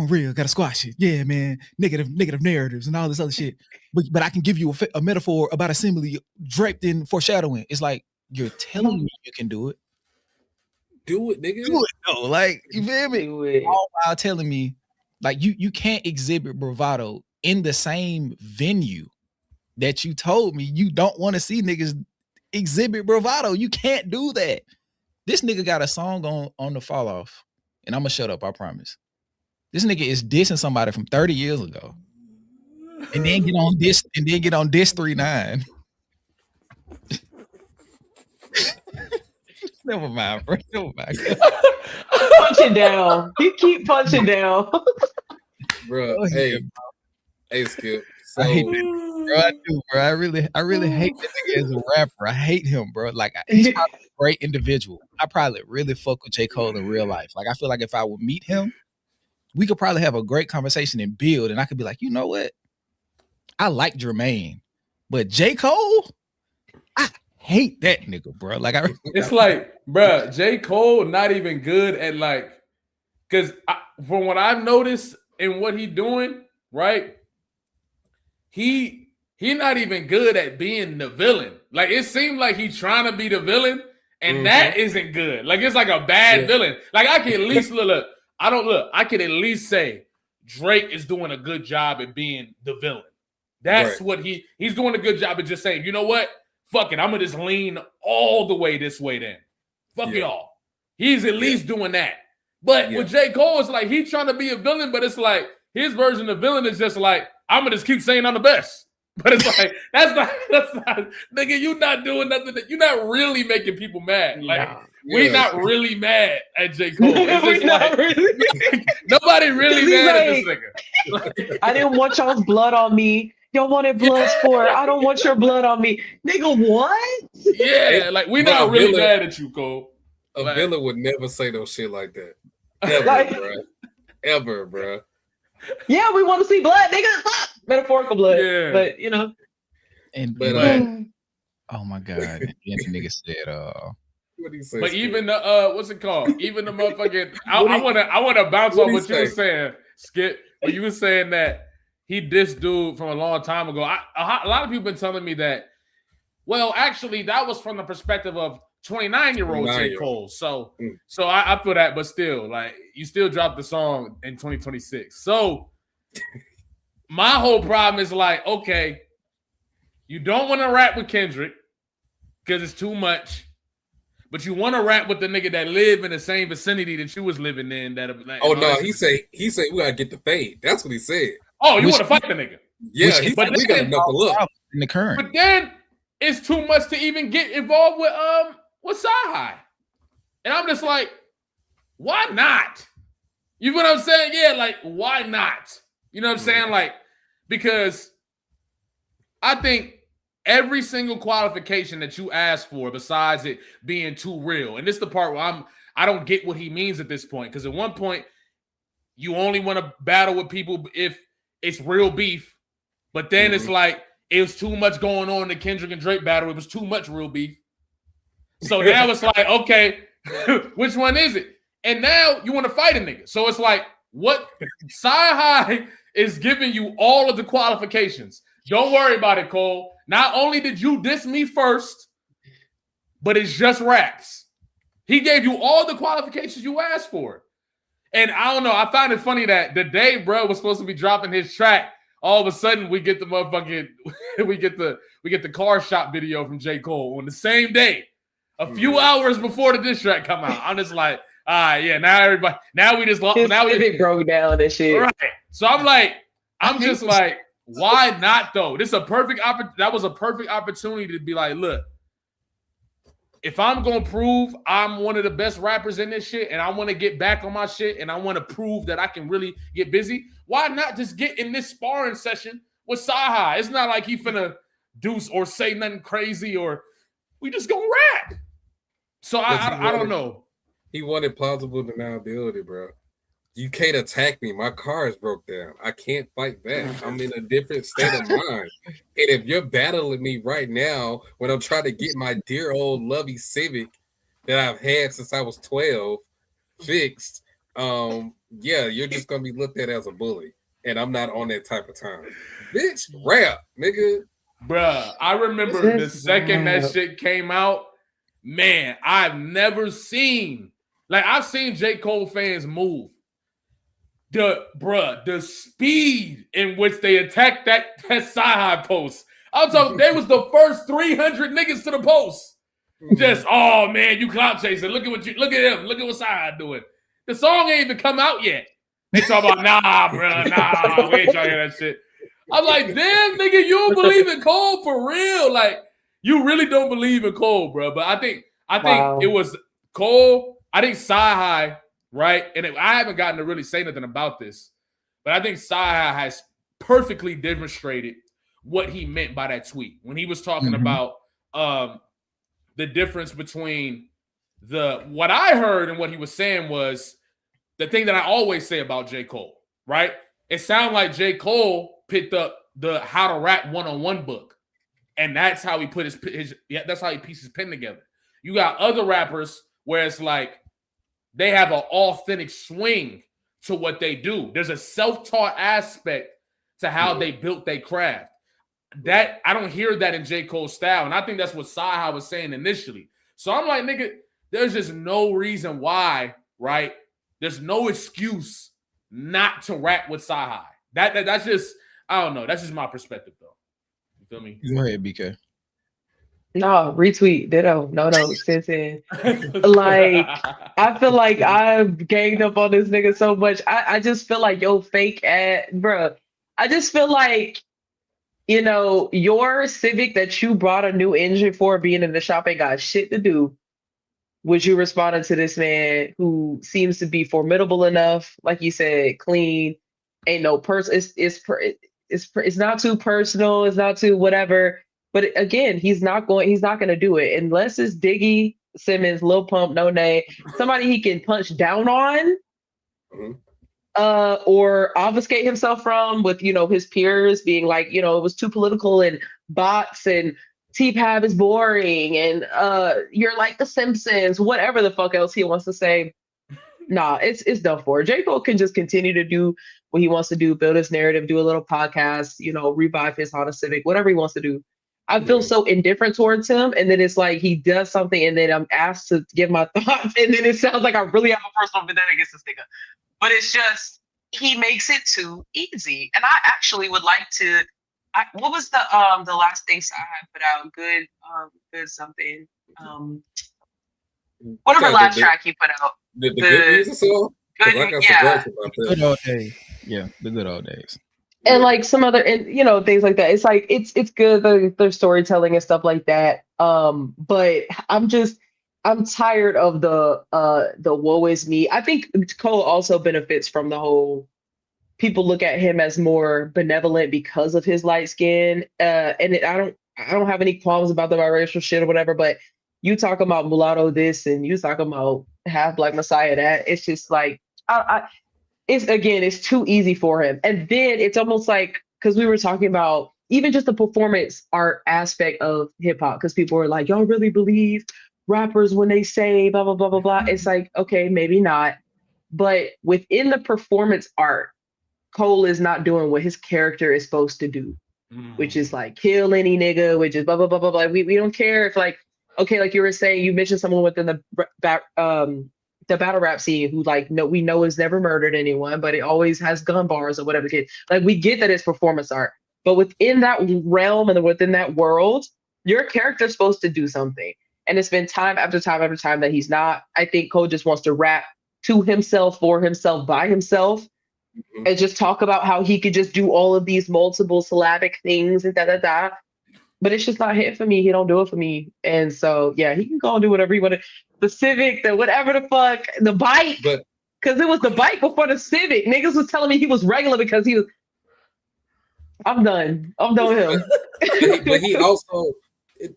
[SPEAKER 1] real, gotta squash it. Yeah, man. Negative narratives and all this other shit. But I can give you a metaphor about assembly draped in foreshadowing. It's like, you're telling me you can do it.
[SPEAKER 3] Do it, nigga.
[SPEAKER 1] Do it, though. Like, you feel me? All while telling me, like, you can't exhibit bravado in the same venue that you told me you don't want to see niggas exhibit bravado. You can't do that. This nigga got a song on the fall off, and I'm gonna shut up, I promise. This nigga is dissing somebody from 30 years ago, and then get on this 3-9. Never mind, bro. Never mind.
[SPEAKER 6] Punching down. You keep punching down.
[SPEAKER 3] Bro, hey, Skip. So,
[SPEAKER 1] I hate that, bro. I do, bro. I really hate that nigga as a rapper. I hate him, bro. Like, he's probably a great individual. I probably really fuck with J. Cole in real life. Like, I feel like if I would meet him, we could probably have a great conversation and build, and I could be like, you know what? I like Jermaine, but J. Cole, I hate that nigga, bro. Like
[SPEAKER 7] it's like, bro, J. Cole not even good at like, because from what I've noticed in what he doing, right? He not even good at being the villain. Like it seemed like he's trying to be the villain, and that isn't good. Like it's like a bad villain. Like I can at least I can at least say Drake is doing a good job at being the villain. That's what he's doing a good job at just saying, you know what? Fuck it, I'm gonna just lean all the way this way then. Fuck y'all. He's at least doing that. But with J. Cole, it's like he's trying to be a villain, but it's like his version of villain is just like, I'm gonna just keep saying I'm the best. But it's like that's not nigga, you not doing nothing. You're not really making people mad. Like we not really mad at J. Cole. It's just like, really. Nobody really mad at this nigga.
[SPEAKER 6] I didn't want y'all's blood on me. Y'all wanted blood for it. I don't want your blood on me. Nigga, what?
[SPEAKER 7] Yeah, like we not really mad at you, Cole.
[SPEAKER 3] A villain would never say no shit like that. Ever, bro. Ever, bro.
[SPEAKER 6] Yeah, we want to see blood, nigga. Metaphorical blood. Yeah. But you know.
[SPEAKER 1] Oh my God. And the nigga said,
[SPEAKER 3] what do you say?
[SPEAKER 7] But even the what's it called? Even the motherfucking I wanna bounce off what you were saying, Skip. When you were saying that he dissed dude from a long time ago. A lot of people been telling me that. Well, actually, that was from the perspective of 29-year-old J. Cole. So I feel that, but still, like you still dropped the song in 2026. So my whole problem is like, okay, you don't want to rap with Kendrick because it's too much, but you want to rap with the nigga that live in the same vicinity that you was living in. That like,
[SPEAKER 3] he said we gotta get the fade. That's what he said.
[SPEAKER 7] Oh, you want to fight the nigga?
[SPEAKER 3] Yeah, but we gotta knuckle up
[SPEAKER 1] in the current.
[SPEAKER 7] But then it's too much to even get involved with Cyhi. And I'm just like, why not? You know what I'm saying? Yeah, like, why not? You know what I'm saying? Like, because I think every single qualification that you ask for, besides it being too real, and this is the part where I don't get what he means at this point. Because at one point, you only want to battle with people if it's real beef. But then it's like, it was too much going on in the Kendrick and Drake battle. It was too much real beef. So now it's like, okay, which one is it? And now you want to fight a nigga. So it's like, what? Cyhi is giving you all of the qualifications. Don't worry about it, Cole. Not only did you diss me first, but it's just raps. He gave you all the qualifications you asked for. And I don't know. I find it funny that the day bro was supposed to be dropping his track, all of a sudden we get the motherfucking we get the car shop video from J. Cole on the same day, a few hours before the diss track come out. I'm just like, yeah, now we just
[SPEAKER 6] broke down and shit.
[SPEAKER 7] Right. So I'm like, just like, why not though? That was a perfect opportunity to be like, look, if I'm gonna prove I'm one of the best rappers in this shit and I want to get back on my shit and I want to prove that I can really get busy, why not just get in this sparring session with Cyhi? It's not like he finna do or say nothing crazy, or we just gonna rap. So I don't know.
[SPEAKER 3] He wanted plausible deniability, bro. You can't attack me. My car is broke down. I can't fight back. I'm in a different state of mind. And if you're battling me right now when I'm trying to get my dear old lovey Civic that I've had since I was 12 fixed, yeah, you're just gonna be looked at as a bully. And I'm not on that type of time. Bitch, rap, nigga.
[SPEAKER 7] Bruh, I remember the second that shit came out, man, I've never seen, like, I've seen J. Cole fans move. The speed in which they attacked that Cyhi post. I'm talking, they was the first 300 niggas to the post. Just, oh man, you clout chasing. Look at him. Look at what Cyhi doing. The song ain't even come out yet. They talk about, nah, bro, nah, we ain't trying to hear that shit. I'm like, damn, nigga, you don't believe in Cole for real? Like, you really don't believe in Cole, bro. But I think it was Cole. I think Cyhi, right? And I haven't gotten to really say nothing about this, but I think Cyhi has perfectly demonstrated what he meant by that tweet when he was talking about the difference between what I heard and what he was saying was the thing that I always say about J. Cole, right? It sounds like J. Cole picked up the How to Rap 101 book, and that's how he put his that's how he pieced his pen together. You got other rappers where it's like they have an authentic swing to what they do. There's a self-taught aspect to how they built their craft. That I don't hear that in J. Cole's style, and I think that's what Cyhi was saying initially. So I'm like, nigga, there's just no reason why, right? There's no excuse not to rap with Cyhi. That's just, I don't know. That's just my perspective, though. You feel me?
[SPEAKER 1] Go ahead, BK.
[SPEAKER 6] No, retweet, ditto. No, since in. Like, I feel like I've ganged up on this nigga so much. I just feel like, yo, fake ass, bruh. I just feel like, you know, your Civic that you brought a new engine for being in the shop ain't got shit to do. Would you respond to this man who seems to be formidable enough, like you said, clean, ain't no person. It's not too personal. It's not too whatever. But again, he's not going to do it unless it's Diggy, Simmons, Lil Pump, No Name, somebody he can punch down on, or obfuscate himself from with, you know, his peers being like, you know, it was too political and bots and T-Pab is boring and you're like the Simpsons, whatever the fuck else he wants to say. Nah, it's done for. J. Cole can just continue to do what he wants to do, build his narrative, do a little podcast, you know, revive his Honda Civic, whatever he wants to do. I feel so indifferent towards him, and then it's like he does something, and then I'm asked to give my thoughts, and then it sounds like I really have a personal vendetta against this nigga. But it's just he makes it too easy, and I actually would like to. What was the last thing I put out? Good something. Whatever last track he put out.
[SPEAKER 3] The good music song.
[SPEAKER 1] The good old days. Yeah, the good old days.
[SPEAKER 6] And like some other, and you know, things like that. It's like it's good, their storytelling and stuff like that. But I'm tired of the woe is me. I think Cole also benefits from the whole people look at him as more benevolent because of his light skin. And I don't have any qualms about the biracial shit or whatever, but you talk about mulatto this and you talk about half black Messiah that. It's just like it's too easy for him. And then it's almost like, because we were talking about even just the performance art aspect of hip hop, because people were like, y'all really believe rappers when they say blah, blah, blah, blah, blah. It's like, okay, maybe not. But within the performance art, Cole is not doing what his character is supposed to do, which is like kill any nigga, which is blah, blah, blah, blah, blah. We don't care if like, okay, like you were saying, you mentioned someone within the battle rap scene who like we know has never murdered anyone, but it always has gun bars or whatever the case. Like we get that it's performance art, but within that realm and within that world, your character's supposed to do something. And it's been time after time after time that he's not. I think Cole just wants to rap to himself, for himself, by himself, and just talk about how he could just do all of these multiple syllabic things and da-da-da. But it's just not hit for me. He don't do it for me. And so, yeah, he can go and do whatever he wanted. The Civic, the whatever the fuck, the bike. Because it was the bike before the Civic. Niggas was telling me he was regular because he was... I'm done. I'm done with him.
[SPEAKER 3] But he also...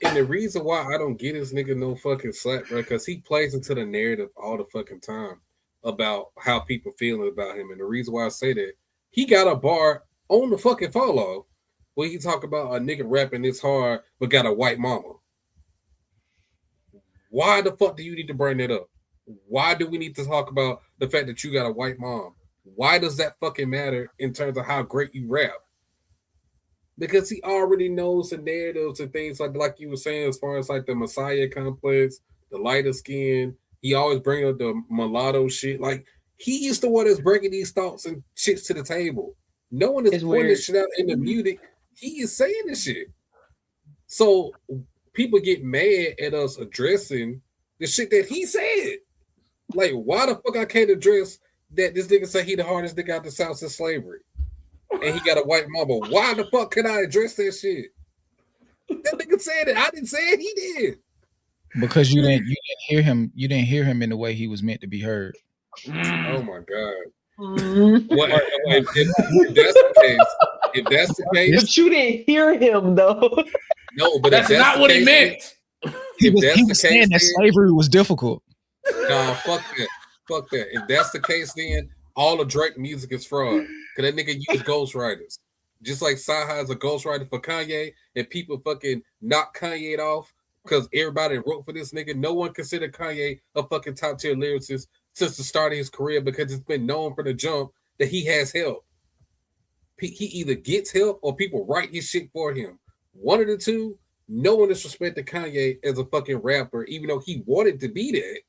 [SPEAKER 3] And the reason why I don't get this nigga no fucking slack, bro, because he plays into the narrative all the fucking time about how people feeling about him. And the reason why I say that, he got a bar on the fucking follow where he talk about a nigga rapping this hard but got a white mama. Why the fuck do you need to bring that up? Why do we need to talk about the fact that you got a white mom? Why does that fucking matter in terms of how great you rap? Because he already knows the narratives and things like you were saying, as far as like the Messiah complex, the lighter skin. He always bring up the mulatto shit. Like he is the one that's bringing these thoughts and shits to the table. No one is pointing this shit out in the music. He is saying this shit. So people get mad at us addressing the shit that he said. Like, why the fuck I can't address that this nigga say he the hardest nigga out the South since slavery? And he got a white mama. Why the fuck can I address that shit? That nigga said it. I didn't say it. He did.
[SPEAKER 1] Because you didn't hear him. You didn't hear him in the way he was meant to be heard.
[SPEAKER 3] Oh my god. Well, if that's the case,
[SPEAKER 6] but you didn't hear him though.
[SPEAKER 3] No, but
[SPEAKER 7] that's not what he meant.
[SPEAKER 1] He was saying that slavery was difficult.
[SPEAKER 3] Nah, fuck that. Fuck that. If that's the case, then all of Drake music is fraud. Cause that nigga use ghostwriters. Just like Cyhi is a ghostwriter for Kanye, and people fucking knock Kanye off because everybody wrote for this nigga. No one considered Kanye a fucking top tier lyricist since the start of his career because it's been known from the jump that he has help. He either gets help or people write his shit for him. One of the two. No one disrespected Kanye as a fucking rapper, even though he wanted to be that.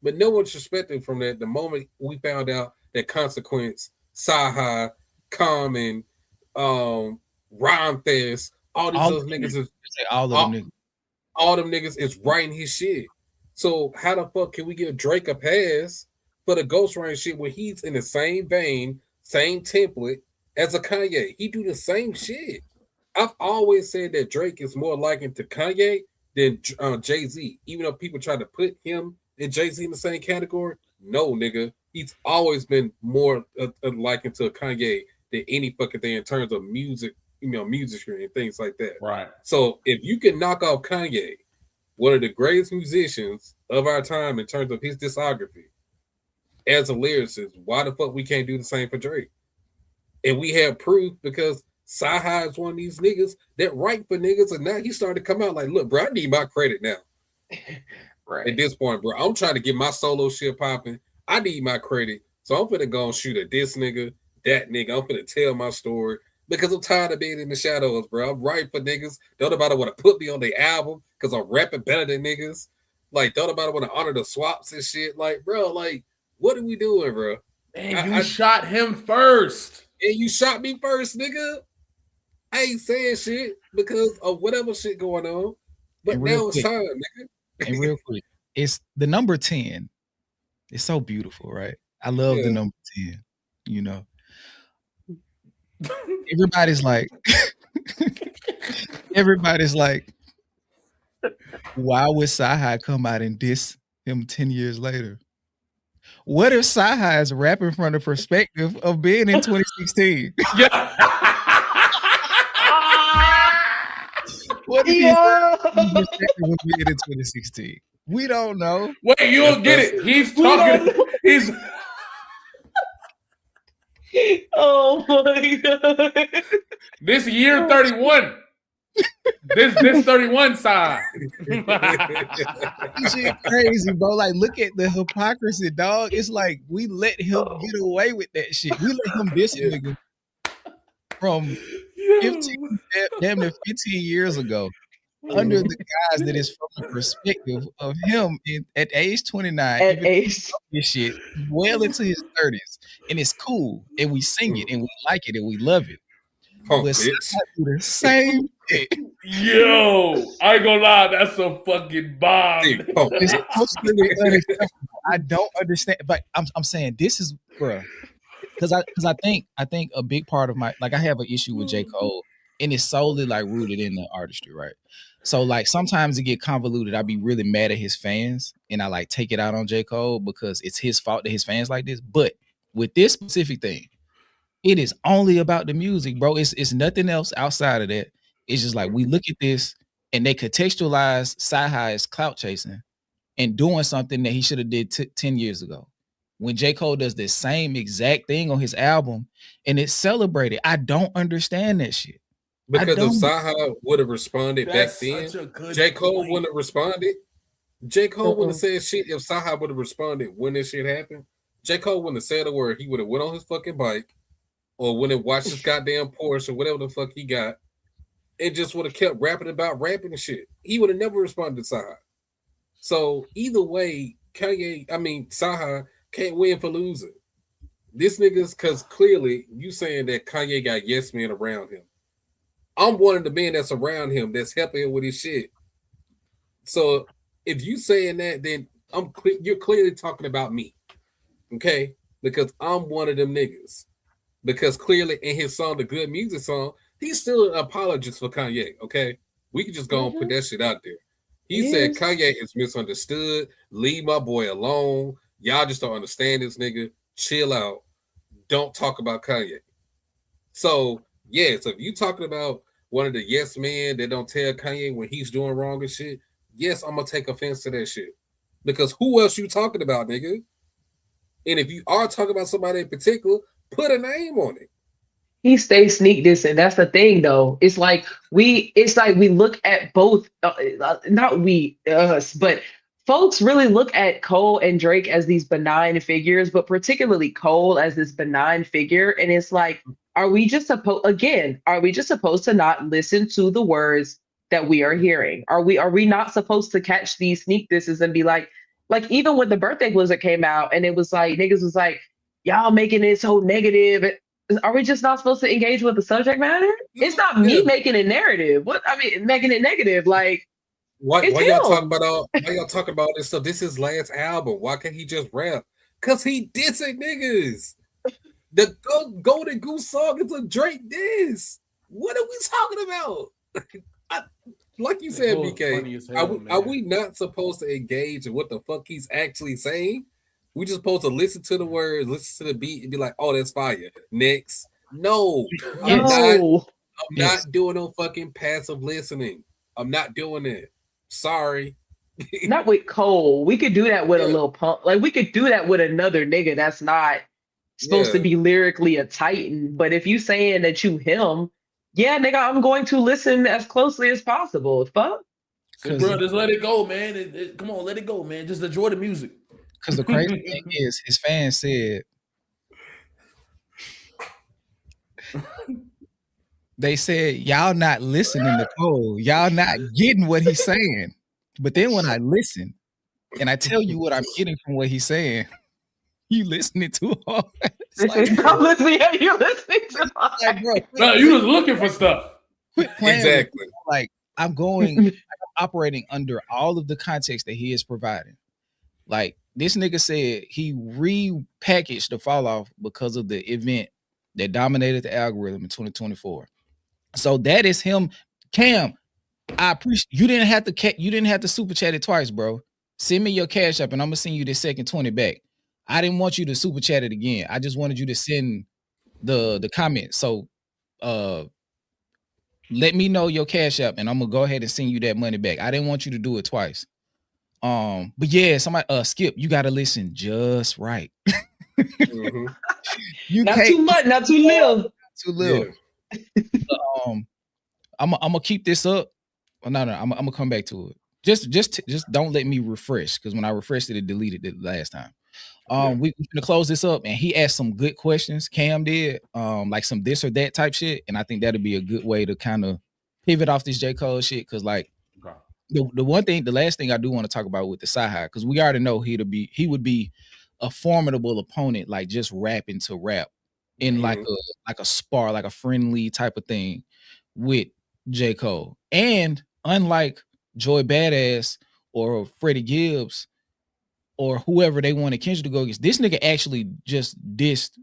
[SPEAKER 3] But no one disrespected from that. The moment we found out that Consequence, Cyhi, Common, Rhyme Fest, all these other niggas is all them niggas is writing his shit. So how the fuck can we give Drake a pass for the ghostwriting shit when he's in the same vein, same template as a Kanye? He do the same shit. I've always said that Drake is more likened to Kanye than Jay-Z. Even though people try to put him and Jay-Z in the same category, no, nigga. He's always been more likened to Kanye than any fucking thing in terms of music, musicry and things like that.
[SPEAKER 7] Right.
[SPEAKER 3] So if you can knock off Kanye, one of the greatest musicians of our time in terms of his discography, as a lyricist, why the fuck we can't do the same for Drake? And we have proof because Cyhi is one of these niggas that write for niggas, and now he started to come out like, look, bro, I need my credit now. Right. At this point, bro, I'm trying to get my solo shit popping. I need my credit. So I'm finna go and shoot at this nigga, that nigga. I'm finna tell my story because I'm tired of being in the shadows, bro. I'm writing for niggas. Don't nobody want to put me on their album because I'm rapping better than niggas. Like, don't nobody want to honor the swaps and shit. Like, bro, like, what are we doing, bro?
[SPEAKER 7] Man, you shot him first.
[SPEAKER 3] And you shot me first, nigga. I ain't saying shit because of whatever shit going on. But now it's time, nigga.
[SPEAKER 1] And real quick, it's the number 10. It's so beautiful, right? I love the number 10, you know. Everybody's like, why would Cyhi come out and diss him 10 years later? What if Cyhi is rapping from the perspective of being in 2016?
[SPEAKER 7] Yeah.
[SPEAKER 1] What if he's perspective of being in 2016? We don't know.
[SPEAKER 7] Wait, you don't get it. He's talking. He's.
[SPEAKER 6] Oh my god!
[SPEAKER 7] This year 31. This 31 side.
[SPEAKER 1] This shit crazy, bro. Like, look at the hypocrisy, dog. It's like we let him get away with that shit. We let him diss a nigga from 15, damn near 15 years ago, under the guise that is from the perspective of him at age 29,
[SPEAKER 6] at age
[SPEAKER 1] this shit well into his 30s, and it's cool, and we sing it, and we like it, and we love it. But do the same shit.
[SPEAKER 7] Yo, I ain't gonna lie, that's a fucking bomb.
[SPEAKER 1] It's totally unacceptable. I don't understand, but I'm saying this is, bro, because I think a big part of my, like, I have an issue with J. Cole, and it's solely like rooted in the artistry, right? So like sometimes it get convoluted. I be really mad at his fans, and I like take it out on J. Cole because it's his fault that his fans like this. But with this specific thing, it is only about the music, bro. It's nothing else outside of that. It's just like we look at this and they contextualize Cyhi as clout chasing and doing something that he should have did 10 years ago. When J. Cole does the same exact thing on his album and it's celebrated, I don't understand that shit.
[SPEAKER 3] Because if Cyhi would have responded back then, J. Cole wouldn't have responded. J. Cole wouldn't have said shit if Cyhi would have responded when this shit happened. J. Cole wouldn't have said a word. He would have went on his fucking bike or went and watched his goddamn Porsche or whatever the fuck he got and just would have kept rapping about rapping and shit. He would have never responded to Cyhi. So either way, Cyhi can't win for losing. This nigga's, because clearly you saying that Kanye got yes men around him. I'm one of the men that's around him that's helping him with his shit. So if you saying that, then you're clearly talking about me, okay? Because I'm one of them niggas. Because clearly in his song, the Good Music song, he's still an apologist for Kanye, okay? We can just go and put that shit out there. He said Kanye is misunderstood. Leave my boy alone. Y'all just don't understand this nigga. Chill out. Don't talk about Kanye. So yes, if you talking about one of the yes men that don't tell Kanye when he's doing wrong and shit, yes, I'm gonna take offense to that shit. Because who else you talking about, nigga? And if you are talking about somebody in particular, put a name on it.
[SPEAKER 6] He stays sneak dissing. That's the thing, though. It's like we look at both, not we, us, but folks really look at Cole and Drake as these benign figures, but particularly Cole as this benign figure. And it's like, are we just supposed to not listen to the words that we are hearing? Are we not supposed to catch these sneak disses and be like even when the Birthday Blizzard came out and it was like niggas was like, y'all making it so negative. Are we just not supposed to engage with the subject matter? It's not me making a narrative. Making it negative. Like,
[SPEAKER 3] why y'all talking about this stuff? This is his last album. Why can't he just rap? Cause he dissing niggas. The Golden Goose song is a Drake diss. What are we talking about? Like you said, BK, are we not supposed to engage in what the fuck he's actually saying? We just supposed to listen to the words, listen to the beat, and be like, "Oh, that's fire." Next, no, I'm not doing no fucking passive listening. I'm not doing it. Sorry.
[SPEAKER 6] Not with Cole. We could do that with a little pump. Like we could do that with another nigga that's not supposed to be lyrically a titan. But if you saying that you him, yeah, nigga, I'm going to listen as closely as possible. Fuck.
[SPEAKER 7] Bro, just let it go, man. Come on, let it go, man. Just enjoy the music.
[SPEAKER 1] Because the crazy thing is, his fans said, they said, y'all not listening to Cole. Y'all not getting what he's saying. But then when I listen and I tell you what I'm getting from what he's saying, you listening too hard.
[SPEAKER 6] I'm listening. Yeah, you listening too hard.
[SPEAKER 1] Like, bro,
[SPEAKER 7] no, you was looking for stuff.
[SPEAKER 3] Exactly.
[SPEAKER 1] Like I'm operating under all of the context that he is providing. Like this nigga said he repackaged the fall off because of the event that dominated the algorithm in 2024. So that is him. Cam, I appreciate you didn't have to super chat it twice, bro. Send me your cash app and I'm gonna send you the second 20 back. I didn't want you to super chat it again. I just wanted you to send the comment. So let me know your cash app and I'm gonna go ahead and send you that money back. I didn't want you to do it twice. But yeah, somebody Skip, you gotta listen just right.
[SPEAKER 3] Mm-hmm.
[SPEAKER 6] Not too much, not too little.
[SPEAKER 1] Too little. Yeah. I'm gonna keep this up. No, I'm gonna come back to it. Just don't let me refresh because when I refreshed it deleted it last time. We're gonna close this up, and he asked some good questions. Cam did, like some this or that type shit, and I think that'd be a good way to kind of pivot off this J. Cole shit. Because like the last thing I do want to talk about with the Cyhi, because we already know he would be a formidable opponent, like just rapping to rap in like a spar, like a friendly type of thing with J. Cole. And unlike Joy Badass or Freddie Gibbs or whoever they wanted Kendrick to go against, this nigga actually just dissed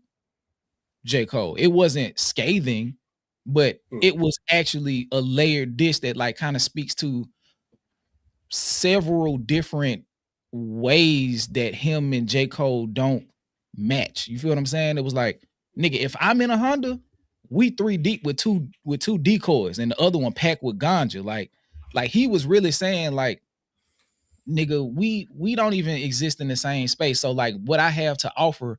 [SPEAKER 1] J. Cole. It wasn't scathing, but it was actually a layered diss that like kind of speaks to several different ways that him and J. Cole don't match. You feel what I'm saying? It was like, nigga, if I'm in a Honda, we 3 deep with two decoys and the other one packed with ganja. Like he was really saying like, nigga, we don't even exist in the same space. So like what I have to offer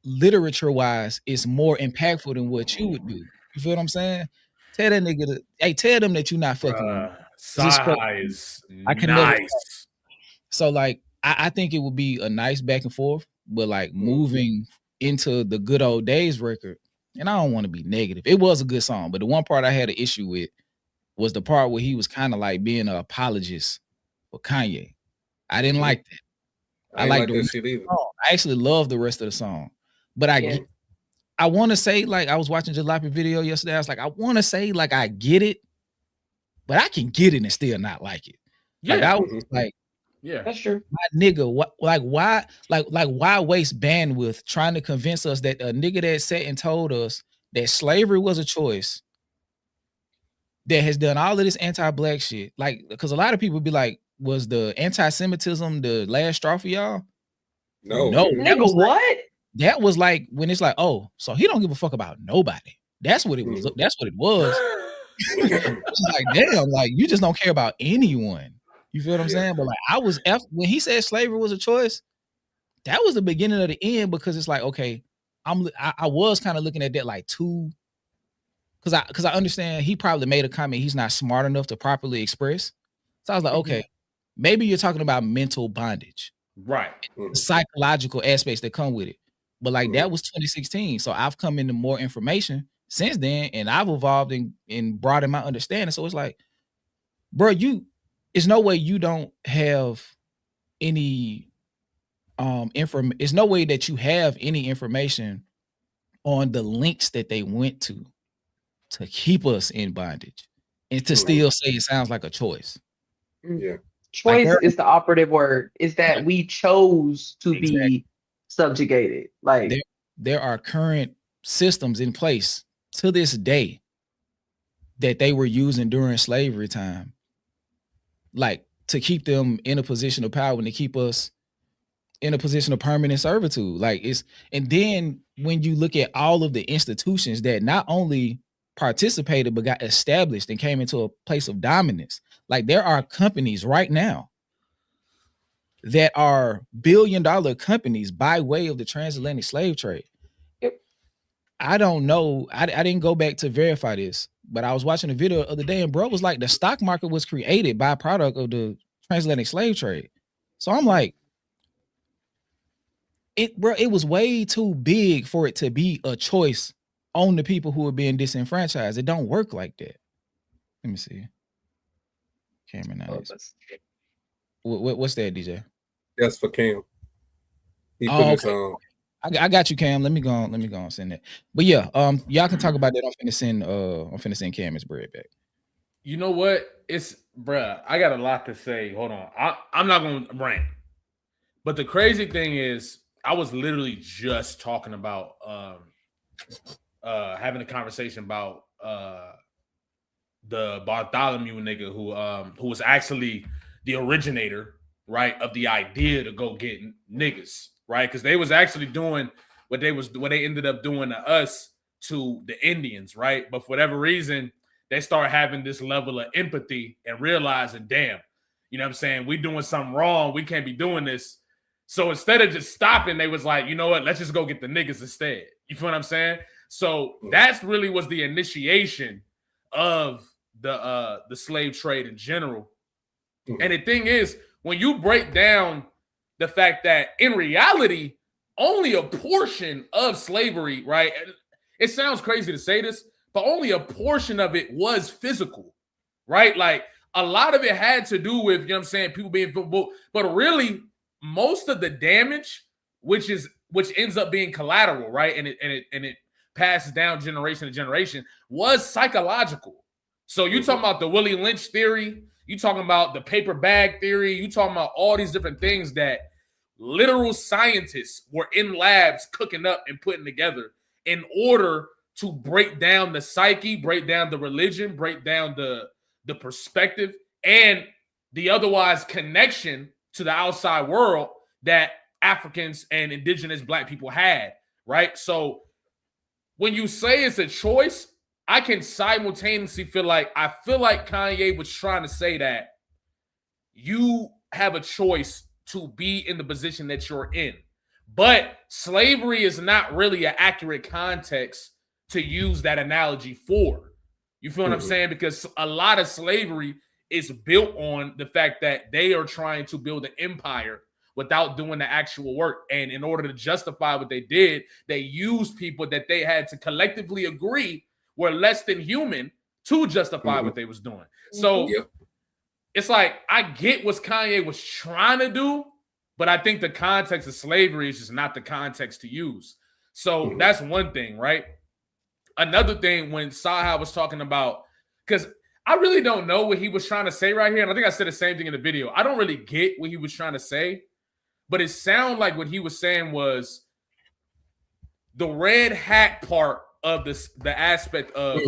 [SPEAKER 1] literature wise is more impactful than what you would do. You feel what I'm saying? Tell that nigga tell them that you're not fucking with me.
[SPEAKER 7] Size.
[SPEAKER 1] I can never. So like I think it would be a nice back and forth, but like moving into the Good Old Days record, and I don't want to be negative. It was a good song, but the one part I had an issue with was the part where he was kind of like being an apologist for Kanye. I didn't like that. I like the shit either. I actually love the rest of the song, but I want to say like I was watching Jalopy video yesterday. I was like, I want to say like I get it, but I can get it and still not like it. Yeah, like I was like,
[SPEAKER 6] yeah, that's true.
[SPEAKER 1] My nigga, why waste bandwidth trying to convince us that a nigga that sat and told us that slavery was a choice, that has done all of this anti-black shit, like because a lot of people be like, was the anti-Semitism the last straw for y'all?
[SPEAKER 3] No,
[SPEAKER 6] nigga, what?
[SPEAKER 1] That was like when it's like, oh, so he don't give a fuck about nobody. That's what it was. That's what it was. Like, damn, like you just don't care about anyone. You feel what I'm saying? But like when he said slavery was a choice, that was the beginning of the end, because it's like, okay, I was kind of looking at that like too, because I understand he probably made a comment he's not smart enough to properly express. So I was like, okay, maybe you're talking about mental bondage,
[SPEAKER 7] right?
[SPEAKER 1] Psychological aspects that come with it. But like that was 2016. So I've come into more information since then, and I've evolved and broadened my understanding. So it's like, bro, it's no way you don't have any it's no way that you have any information on the links that they went to keep us in bondage, and to still say it sounds like a choice.
[SPEAKER 3] Yeah.
[SPEAKER 6] Choice is the operative word, is that we chose to be subjugated. Like
[SPEAKER 1] there are current systems in place to this day that they were using during slavery time, like to keep them in a position of power and to keep us in a position of permanent servitude. Like and then when you look at all of the institutions that not only participated but got established and came into a place of dominance, like there are companies right now that are billion-dollar companies by way of the transatlantic slave trade. I don't know. I didn't go back to verify this, but I was watching a video the other day, and bro was like, the stock market was created by product of the transatlantic slave trade. So I'm like, it was way too big for it to be a choice on the people who are being disenfranchised. It don't work like that. Let me see. Cameron, what's that, DJ?
[SPEAKER 3] That's for Cam. He put his
[SPEAKER 1] I got you, Cam. Let me go and send that. But yeah, y'all can talk about that. I'm finna send Cam his bread back.
[SPEAKER 7] You know what? Bruh, I got a lot to say. Hold on. I'm not gonna rant. But the crazy thing is, I was literally just talking about having a conversation about the Bartholomew nigga who was actually the originator, right, of the idea to go get niggas, right? Because they was actually doing what they ended up doing to us, to the Indians, right? But for whatever reason, they start having this level of empathy and realizing, damn, you know what I'm saying, we doing something wrong, we can't be doing this. So instead of just stopping, they was like, you know what, let's just go get the niggas instead. You feel what I'm saying? So that's really was the initiation of the slave trade in general. And the thing is, when you break down the fact that in reality, only a portion of slavery, right? It sounds crazy to say this, but only a portion of it was physical, right? Like a lot of it had to do with, you know what I'm saying, people being, but really most of the damage, which ends up being collateral, right? And it passes down generation to generation, was psychological. So you talking about the Willie Lynch theory, you talking about the paper bag theory, you talking about all these different things that literal scientists were in labs cooking up and putting together in order to break down the psyche, break down the religion, break down the perspective, and the otherwise connection to the outside world that Africans and indigenous Black people had, right? So when you say it's a choice, I can simultaneously feel like Kanye was trying to say that you have a choice to be in the position that you're in. But slavery is not really an accurate context to use that analogy for. You feel what I'm saying? Because a lot of slavery is built on the fact that they are trying to build an empire without doing the actual work. And in order to justify what they did, they used people that they had to collectively agree were less than human to justify what they was doing. So it's like, I get what Kanye was trying to do, but I think the context of slavery is just not the context to use. So that's one thing, right? Another thing, when Cyhi was talking about, because I really don't know what he was trying to say right here. And I think I said the same thing in the video. I don't really get what he was trying to say, but it sounded like what he was saying was the red hat part of the aspect of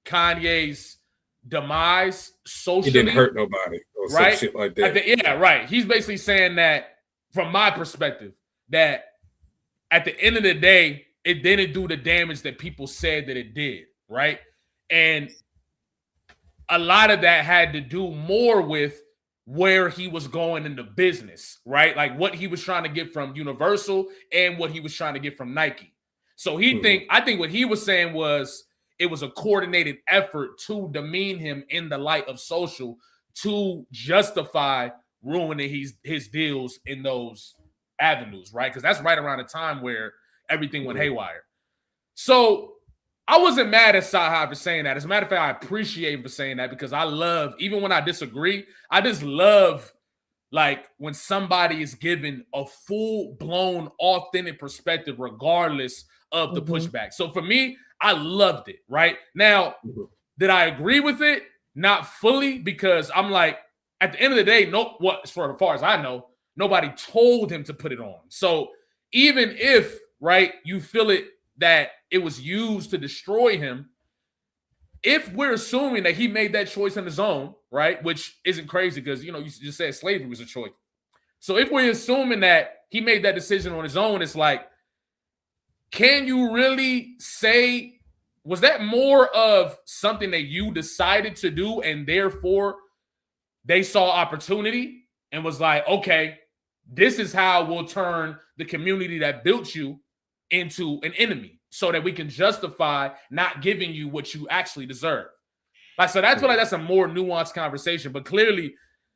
[SPEAKER 7] Kanye's demise socially.
[SPEAKER 3] He didn't hurt nobody or
[SPEAKER 7] right?
[SPEAKER 3] some shit like that.
[SPEAKER 7] Right. He's basically saying that, from my perspective, that at the end of the day, it didn't do the damage that people said that it did, right? And a lot of that had to do more with where he was going in the business, right? Like what he was trying to get from Universal and what he was trying to get from Nike. So I think what he was saying was it was a coordinated effort to demean him in the light of social to justify ruining his deals in those avenues, right? Because that's right around the time where everything went haywire. So I wasn't mad at Cyhi for saying that. As a matter of fact, I appreciate him for saying that because I love, even when I disagree, I just love like when somebody is given a full-blown, authentic perspective regardless of the pushback. So for me, I loved it, right? Now, did I agree with it? Not fully, because I'm like, at the end of the day, for as far as I know, nobody told him to put it on. So even if, right, you feel it that it was used to destroy him, if we're assuming that he made that choice on his own, right, which isn't crazy because, you just said slavery was a choice. So if we're assuming that he made that decision on his own, it's like, can you really say, was that more of something that you decided to do and therefore they saw opportunity and was like, okay, this is how we'll turn the community that built you into an enemy so that we can justify not giving you what you actually deserve. Like, so that's that's a more nuanced conversation, but clearly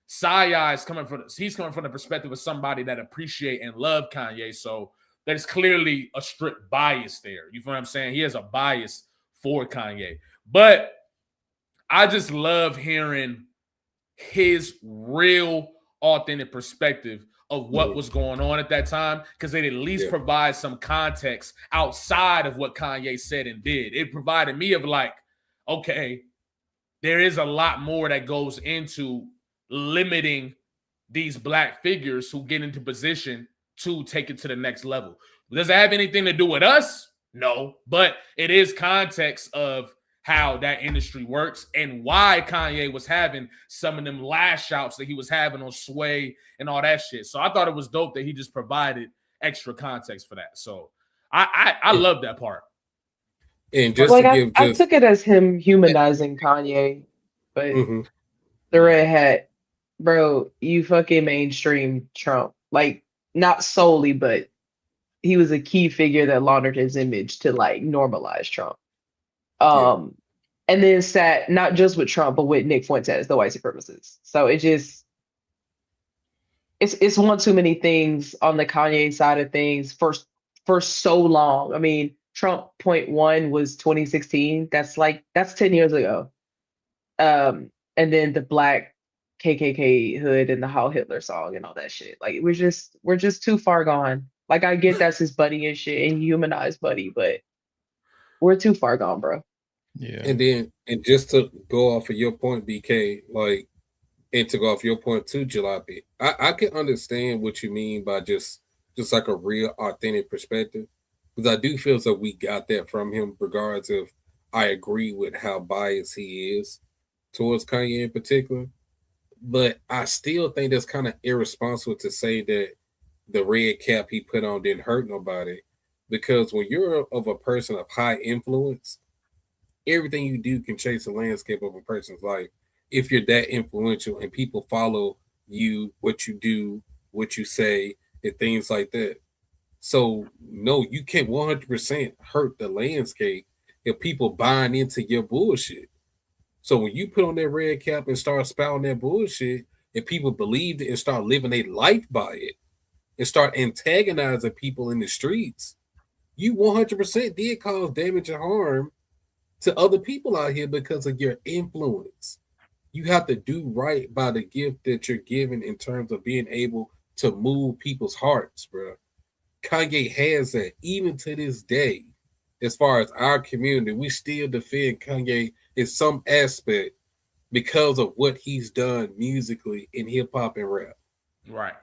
[SPEAKER 7] Cyhi is coming from the perspective of somebody that appreciate and love Kanye. So there's clearly a strict bias there. You feel what I'm saying? He has a bias for Kanye, but I just love hearing his real authentic perspective of what was going on at that time, because it at least provides some context outside of what Kanye said and did. It provided me of like, okay, there is a lot more that goes into limiting these Black figures who get into position to take it to the next level. Does it have anything to do with us? No, but it is context of how that industry works and why Kanye was having some of them lash outs that he was having on Sway and all that shit. So I thought it was dope that he just provided extra context for that. So I love that part.
[SPEAKER 3] And just
[SPEAKER 6] like I took it as him humanizing Kanye, but the red hat, bro, you fucking mainstream Trump. Like, not solely, but he was a key figure that laundered his image to like normalize Trump. And then sat not just with Trump, but with Nick Fuentes, the white supremacists. So it just, it's one too many things on the Kanye side of things for so long. I mean, Trump point one was 2016. That's 10 years ago. And then the Black KKK hood and the Heil Hitler song and all that shit. Like, we're just too far gone. Like, I get that's his buddy and shit and humanized buddy, but we're too far gone, bro.
[SPEAKER 3] Yeah. And just to go off of your point, BK, like, and to go off your point too, Jalopy, I can understand what you mean by just like a real authentic perspective, because I do feel as though we got that from him, regardless of I agree with how biased he is towards Kanye in particular. But I still think that's kind of irresponsible to say that the red cap he put on didn't hurt nobody, because when you're of a person of high influence, everything you do can change the landscape of a person's life if you're that influential and people follow you, what you do, what you say, and things like that. So, no, you can't 100% hurt the landscape if people buying into your bullshit. So when you put on that red cap and start spouting that bullshit and people believe it and start living a life by it and start antagonizing people in the streets, you 100% did cause damage and harm to other people out here because of your influence. You have to do right by the gift that you're given in terms of being able to move people's hearts, bro. Kanye has that. Even to this day, as far as our community, we still defend Kanye in some aspect because of what he's done musically in hip hop and rap.
[SPEAKER 7] Right.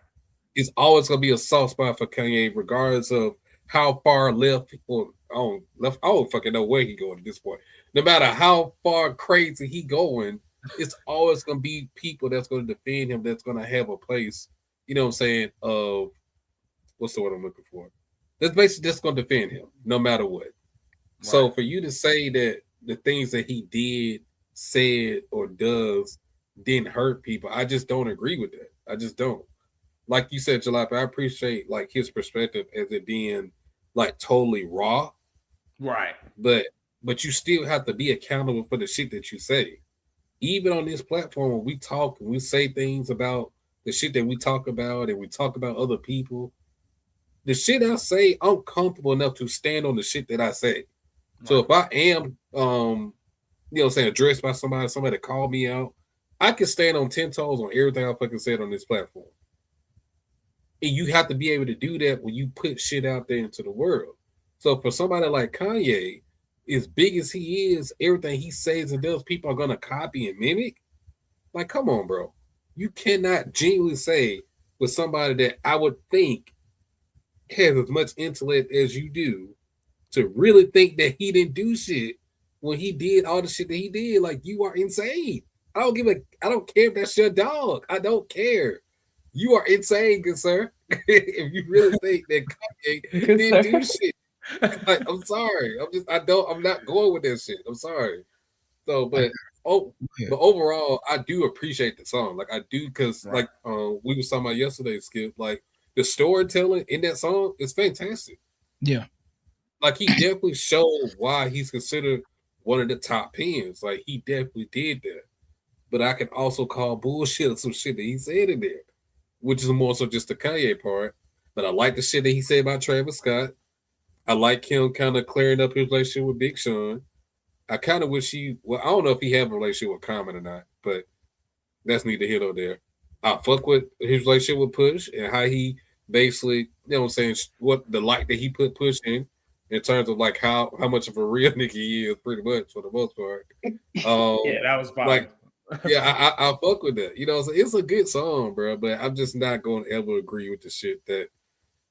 [SPEAKER 3] It's always going to be a soft spot for Kanye, regardless of how far left or left. I don't fucking know where he going at this point. No matter how far crazy he going, it's always going to be people that's going to defend him, that's going to have a place, you know what I'm saying, of, what's the word I'm looking for? That's basically just going to defend him, no matter what. Right. So for you to say that the things that he did, said, or does didn't hurt people. I just don't agree with that. I just don't. Like you said, Jalapa, I appreciate like his perspective as it being like totally raw.
[SPEAKER 7] Right.
[SPEAKER 3] But you still have to be accountable for the shit that you say. Even on this platform, when we talk and we say things about the shit that we talk about and we talk about other people, the shit I say, I'm comfortable enough to stand on the shit that I say. Right. So if I am, addressed by somebody called me out, I can stand on 10 toes on everything I fucking said on this platform. And you have to be able to do that when you put shit out there into the world. So for somebody like Kanye, as big as he is, everything he says and does, people are gonna copy and mimic. Like, come on, bro. You cannot genuinely say with somebody that I would think has as much intellect as you do to really think that he didn't do shit when he did all the shit that he did. Like, you are insane. I don't care if that's your dog. I don't care. You are insane, good sir. If you really think that Kanye didn't do shit. Like, I'm sorry. I'm not going with that shit. I'm sorry. So, but overall, I do appreciate the song. Like, I do, because like we were talking about yesterday, Skip, like the storytelling in that song is fantastic.
[SPEAKER 1] Yeah.
[SPEAKER 3] Like, he definitely showed why he's considered one of the top pens. Like, he definitely did that. But I can also call bullshit on some shit that he said in there, which is more so just the Kanye part. But I like the shit that he said about Travis Scott. I like him kind of clearing up his relationship with Big Sean. I kind of wish I don't know if he had a relationship with Common or not, but that's neither here nor there. I fuck with his relationship with Push and how he basically, you know what I'm saying, what the light that he put Push in terms of like how much of a real nigga he is, pretty much for the most part.
[SPEAKER 7] Yeah, that was fine.
[SPEAKER 3] Like, yeah, I fuck with that. You know, it's a good song, bro, but I'm just not going to ever agree with the shit that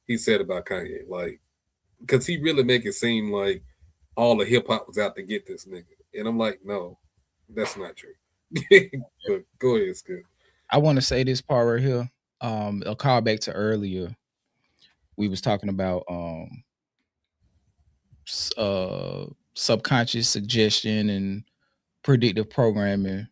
[SPEAKER 3] he said about Kanye. Like, because he really make it seem like all the hip hop was out to get this nigga. And I'm like, no, that's not true. But go ahead, Skip.
[SPEAKER 1] I want to say this part right here. A call back to earlier. We was talking about subconscious suggestion and predictive programming.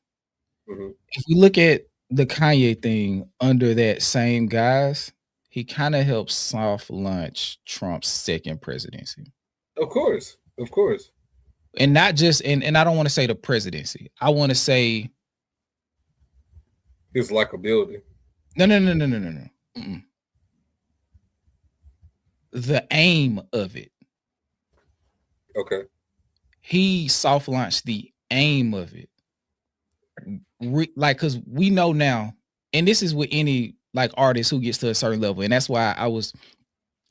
[SPEAKER 1] Mm-hmm. If we look at the Kanye thing under that same guise, he kind of helped soft launch Trump's second presidency.
[SPEAKER 3] Of course.
[SPEAKER 1] And not just, and I don't want to say the presidency. I want to say
[SPEAKER 3] his likability.
[SPEAKER 1] No. Mm-mm. The aim of it.
[SPEAKER 3] Okay.
[SPEAKER 1] He soft launched the aim of it. Like, because we know now, and this is with any like artist who gets to a certain level, and that's why I was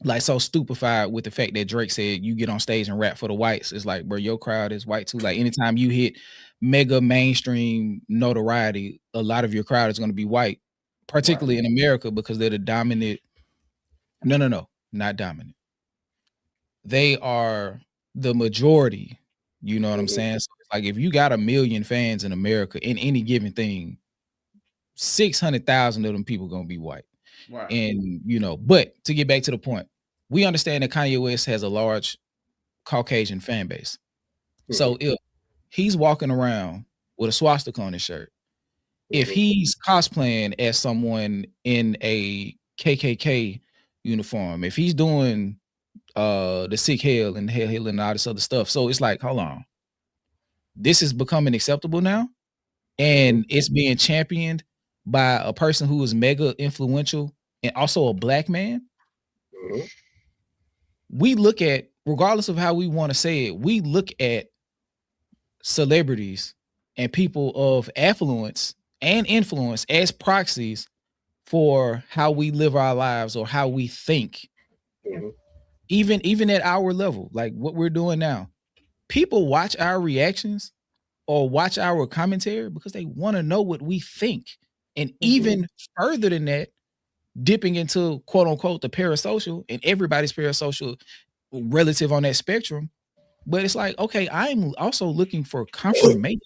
[SPEAKER 1] like so stupefied with the fact that Drake said you get on stage and rap for the whites. It's like, bro, your crowd is white too. Like, anytime you hit mega mainstream notoriety, a lot of your crowd is going to be white, particularly in America, because they're the dominant. No, not dominant. They are the majority. You know what I'm saying? So it's like, if you got 1 million fans in America in any given thing, 600,000 of them people going to be white. Right. And, you know, but to get back to the point, we understand that Kanye West has a large Caucasian fan base. Mm-hmm. So if he's walking around with a swastika on his shirt, if he's cosplaying as someone in a KKK uniform, if he's doing the Sikh Hill and Hell Hill and all this other stuff, so it's like, hold on, this is becoming acceptable now, and it's being championed by a person who is mega influential and also a black man. Mm-hmm. We look at, regardless of how we want to say it, we look at celebrities and people of affluence and influence as proxies for how we live our lives or how we think. Mm-hmm. Even at our level, like what we're doing now, people watch our reactions or watch our commentary because they want to know what we think. And even further than that, dipping into quote unquote the parasocial, and everybody's parasocial relative on that spectrum. But it's like, okay, I'm also looking for confirmation.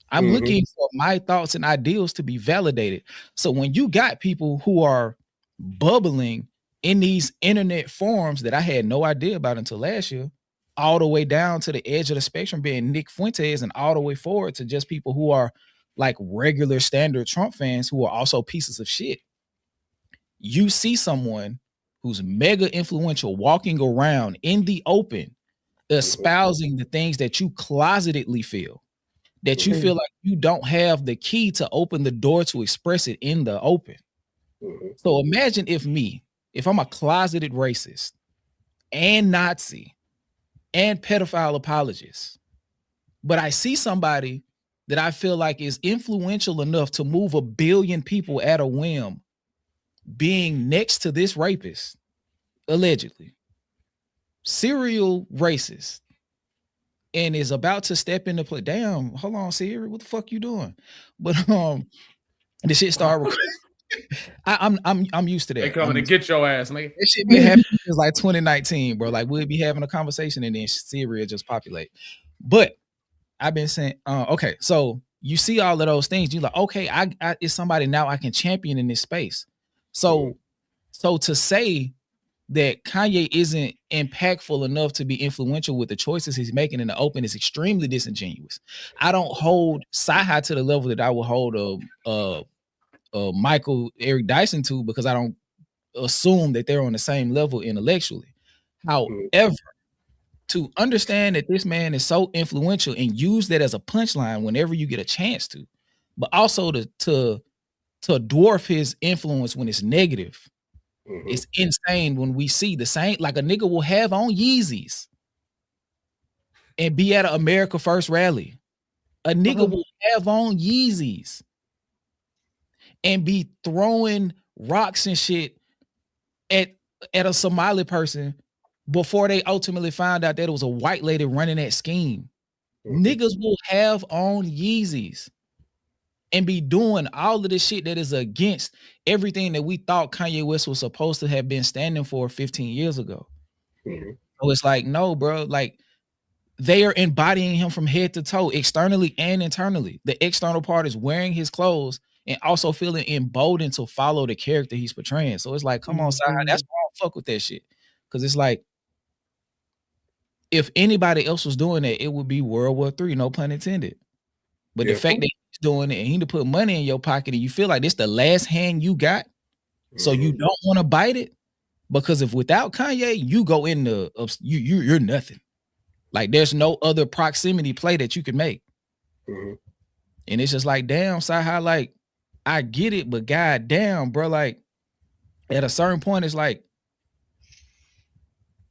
[SPEAKER 1] I'm looking for my thoughts and ideals to be validated. So when you got people who are bubbling in these internet forums that I had no idea about until last year, all the way down to the edge of the spectrum being Nick Fuentes, and all the way forward to just people who are like regular standard Trump fans who are also pieces of shit. You see someone who's mega influential walking around in the open, espousing the things that you closetedly feel, that you feel like you don't have the key to open the door to express it in the open. So imagine if I'm a closeted racist and Nazi and pedophile apologist, but I see somebody that I feel like is influential enough to move 1 billion people at a whim being next to this rapist, allegedly serial racist, and is about to step into play. Damn, hold on, Siri, what the fuck you doing? But the shit started. I'm used to that.
[SPEAKER 7] They coming to get your ass, nigga.
[SPEAKER 1] That shit been happening since like 2019, bro. Like we'll be having a conversation and then Siri just populate. But I've been saying, okay, so you see all of those things, you're like, okay, I it's somebody now I can champion in this space. So to say that Kanye isn't impactful enough to be influential with the choices he's making in the open is extremely disingenuous. I don't hold Cyhi to the level that I would hold Michael Eric Dyson to, because I don't assume that they're on the same level intellectually. However, to understand that this man is so influential and use that as a punchline whenever you get a chance to, but also to dwarf his influence when it's negative. It's insane when we see the same, like a nigga will have on Yeezys and be at an America First rally. A nigga will have on Yeezys and be throwing rocks and shit at a Somali person before they ultimately found out that it was a white lady running that scheme. Niggas will have on Yeezys and be doing all of this shit that is against everything that we thought Kanye West was supposed to have been standing for 15 years ago. So it's like, no, bro, like they are embodying him from head to toe, externally and internally. The external part is wearing his clothes and also feeling emboldened to follow the character he's portraying. So it's like, come on, Cyhi, that's why I don't fuck with that shit. Because it's like, if anybody else was doing that, it would be World War III, no pun intended. But the fact that he's doing it and he to put money in your pocket and you feel like this the last hand you got, so you don't want to bite it, because if without Kanye, you go into you're nothing. Like there's no other proximity play that you can make. And it's just like, damn, Cyhi, like I get it, but god damn, bro, like at a certain point, it's like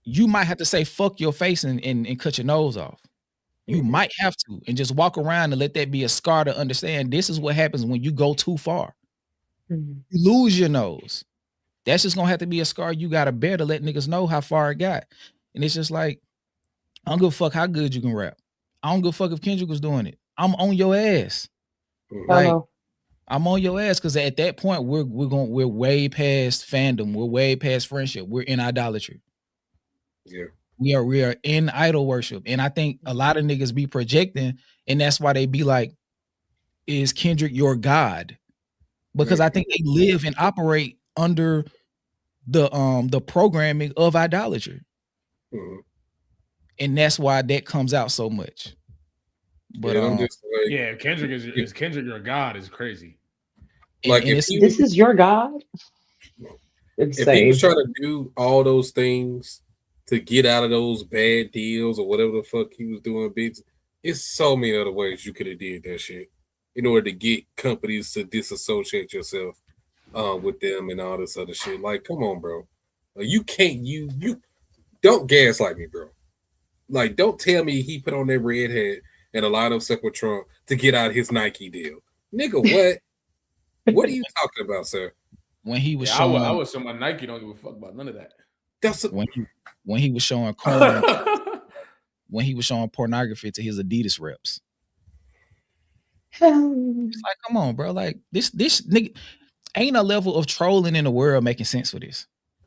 [SPEAKER 1] you might have to say fuck your face and cut your nose off. You might have to, and just walk around and let that be a scar to understand this is what happens when you go too far. You lose your nose. That's just gonna have to be a scar you gotta bear to let niggas know how far it got. And it's just like, I don't give a fuck how good you can rap. I don't give a fuck if Kendrick was doing it. I'm on your ass. Like I'm on your ass, because at that point we're way past fandom. We're way past friendship. We're in idolatry. We are in idol worship. And I think a lot of niggas be projecting, and that's why they be like, is Kendrick your God? Because I think they live and operate under the programming of idolatry. And that's why that comes out so much. But
[SPEAKER 3] I'm just like,
[SPEAKER 7] Kendrick is Kendrick your God is crazy.
[SPEAKER 3] Like
[SPEAKER 6] and this is your God.
[SPEAKER 3] If he was trying to do all those things to get out of those bad deals or whatever the fuck he was doing, beats, it's so many other ways you could have did that shit in order to get companies to disassociate yourself with them and all this other shit. Like, come on, bro. You can't, you don't gaslight me, bro. Like, don't tell me he put on that red hat and aligned himself with Trump to get out his Nike deal. Nigga, what? What are you talking about, sir?
[SPEAKER 1] When he was showing,
[SPEAKER 7] I would say my Nike don't give a fuck about none of that.
[SPEAKER 3] That's
[SPEAKER 1] when he was showing corn, when he was showing pornography to his Adidas reps. It's like, come on, bro. Like this nigga ain't a level of trolling in the world making sense for this.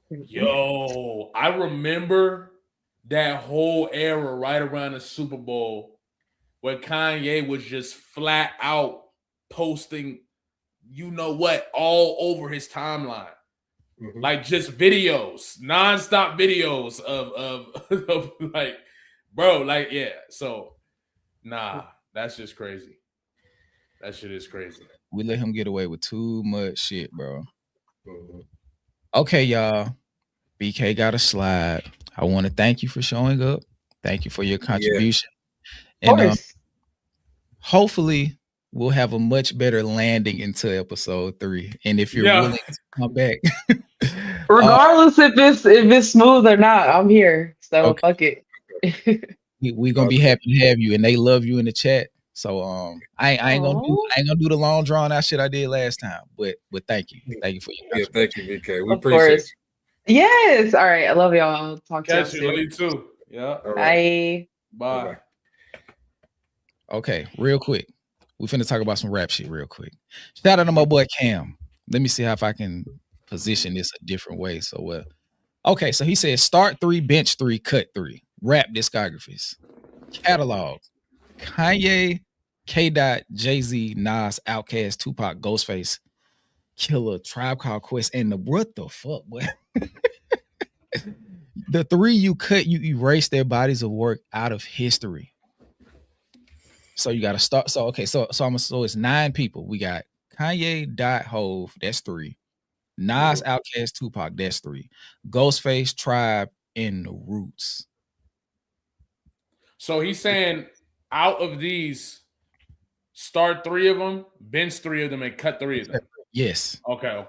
[SPEAKER 7] Yo, I remember that whole era right around the Super Bowl where Kanye was just flat out posting, you know what, all over his timeline. Like just videos, nonstop videos of like, bro, like, yeah. So, nah, that's just crazy. That shit is crazy.
[SPEAKER 1] We let him get away with too much shit, bro.
[SPEAKER 3] Mhm.
[SPEAKER 1] Okay, y'all. BK got a slide. I want to thank you for showing up. Thank you for your contribution.
[SPEAKER 6] Of
[SPEAKER 1] And
[SPEAKER 6] course.
[SPEAKER 1] hopefully we'll have a much better landing into episode 3. And if you're willing to come back,
[SPEAKER 6] regardless if it's smooth or not, I'm here. So fuck it.
[SPEAKER 1] We're gonna be happy to have you, and they love you in the chat. So I ain't gonna do the long drawn out shit I did last time. But thank you for your
[SPEAKER 3] Yeah, thank you, BK. We
[SPEAKER 6] Of
[SPEAKER 3] appreciate
[SPEAKER 6] course. Yes. All right. I love y'all. Talk to y'all
[SPEAKER 7] Catch you.
[SPEAKER 6] soon.
[SPEAKER 7] Love you too. Yeah.
[SPEAKER 3] All right.
[SPEAKER 6] Bye.
[SPEAKER 7] Bye.
[SPEAKER 1] Okay, real quick. We finna talk about some rap shit real quick. Shout out to my boy Cam. Let me see how if I can position this a different way. So okay, so he said start 3, bench 3, cut 3. Rap discographies. Catalog. Kanye, K. Dot, Jay-Z, Nas, Outkast, Tupac, Ghostface, Killer, Tribe Called Quest, and what the fuck, boy? The 3 you cut, you erase their bodies of work out of history. So you got to start. So okay, so it's 9 people. We got Kanye, Dot, Hove, that's 3. Nas, Outkast, Tupac, that's 3. Ghostface, Tribe, and the Roots.
[SPEAKER 7] So he's saying out of these, start 3 of them, bench 3 of them, and cut 3 of them.
[SPEAKER 1] Yes.
[SPEAKER 7] Okay.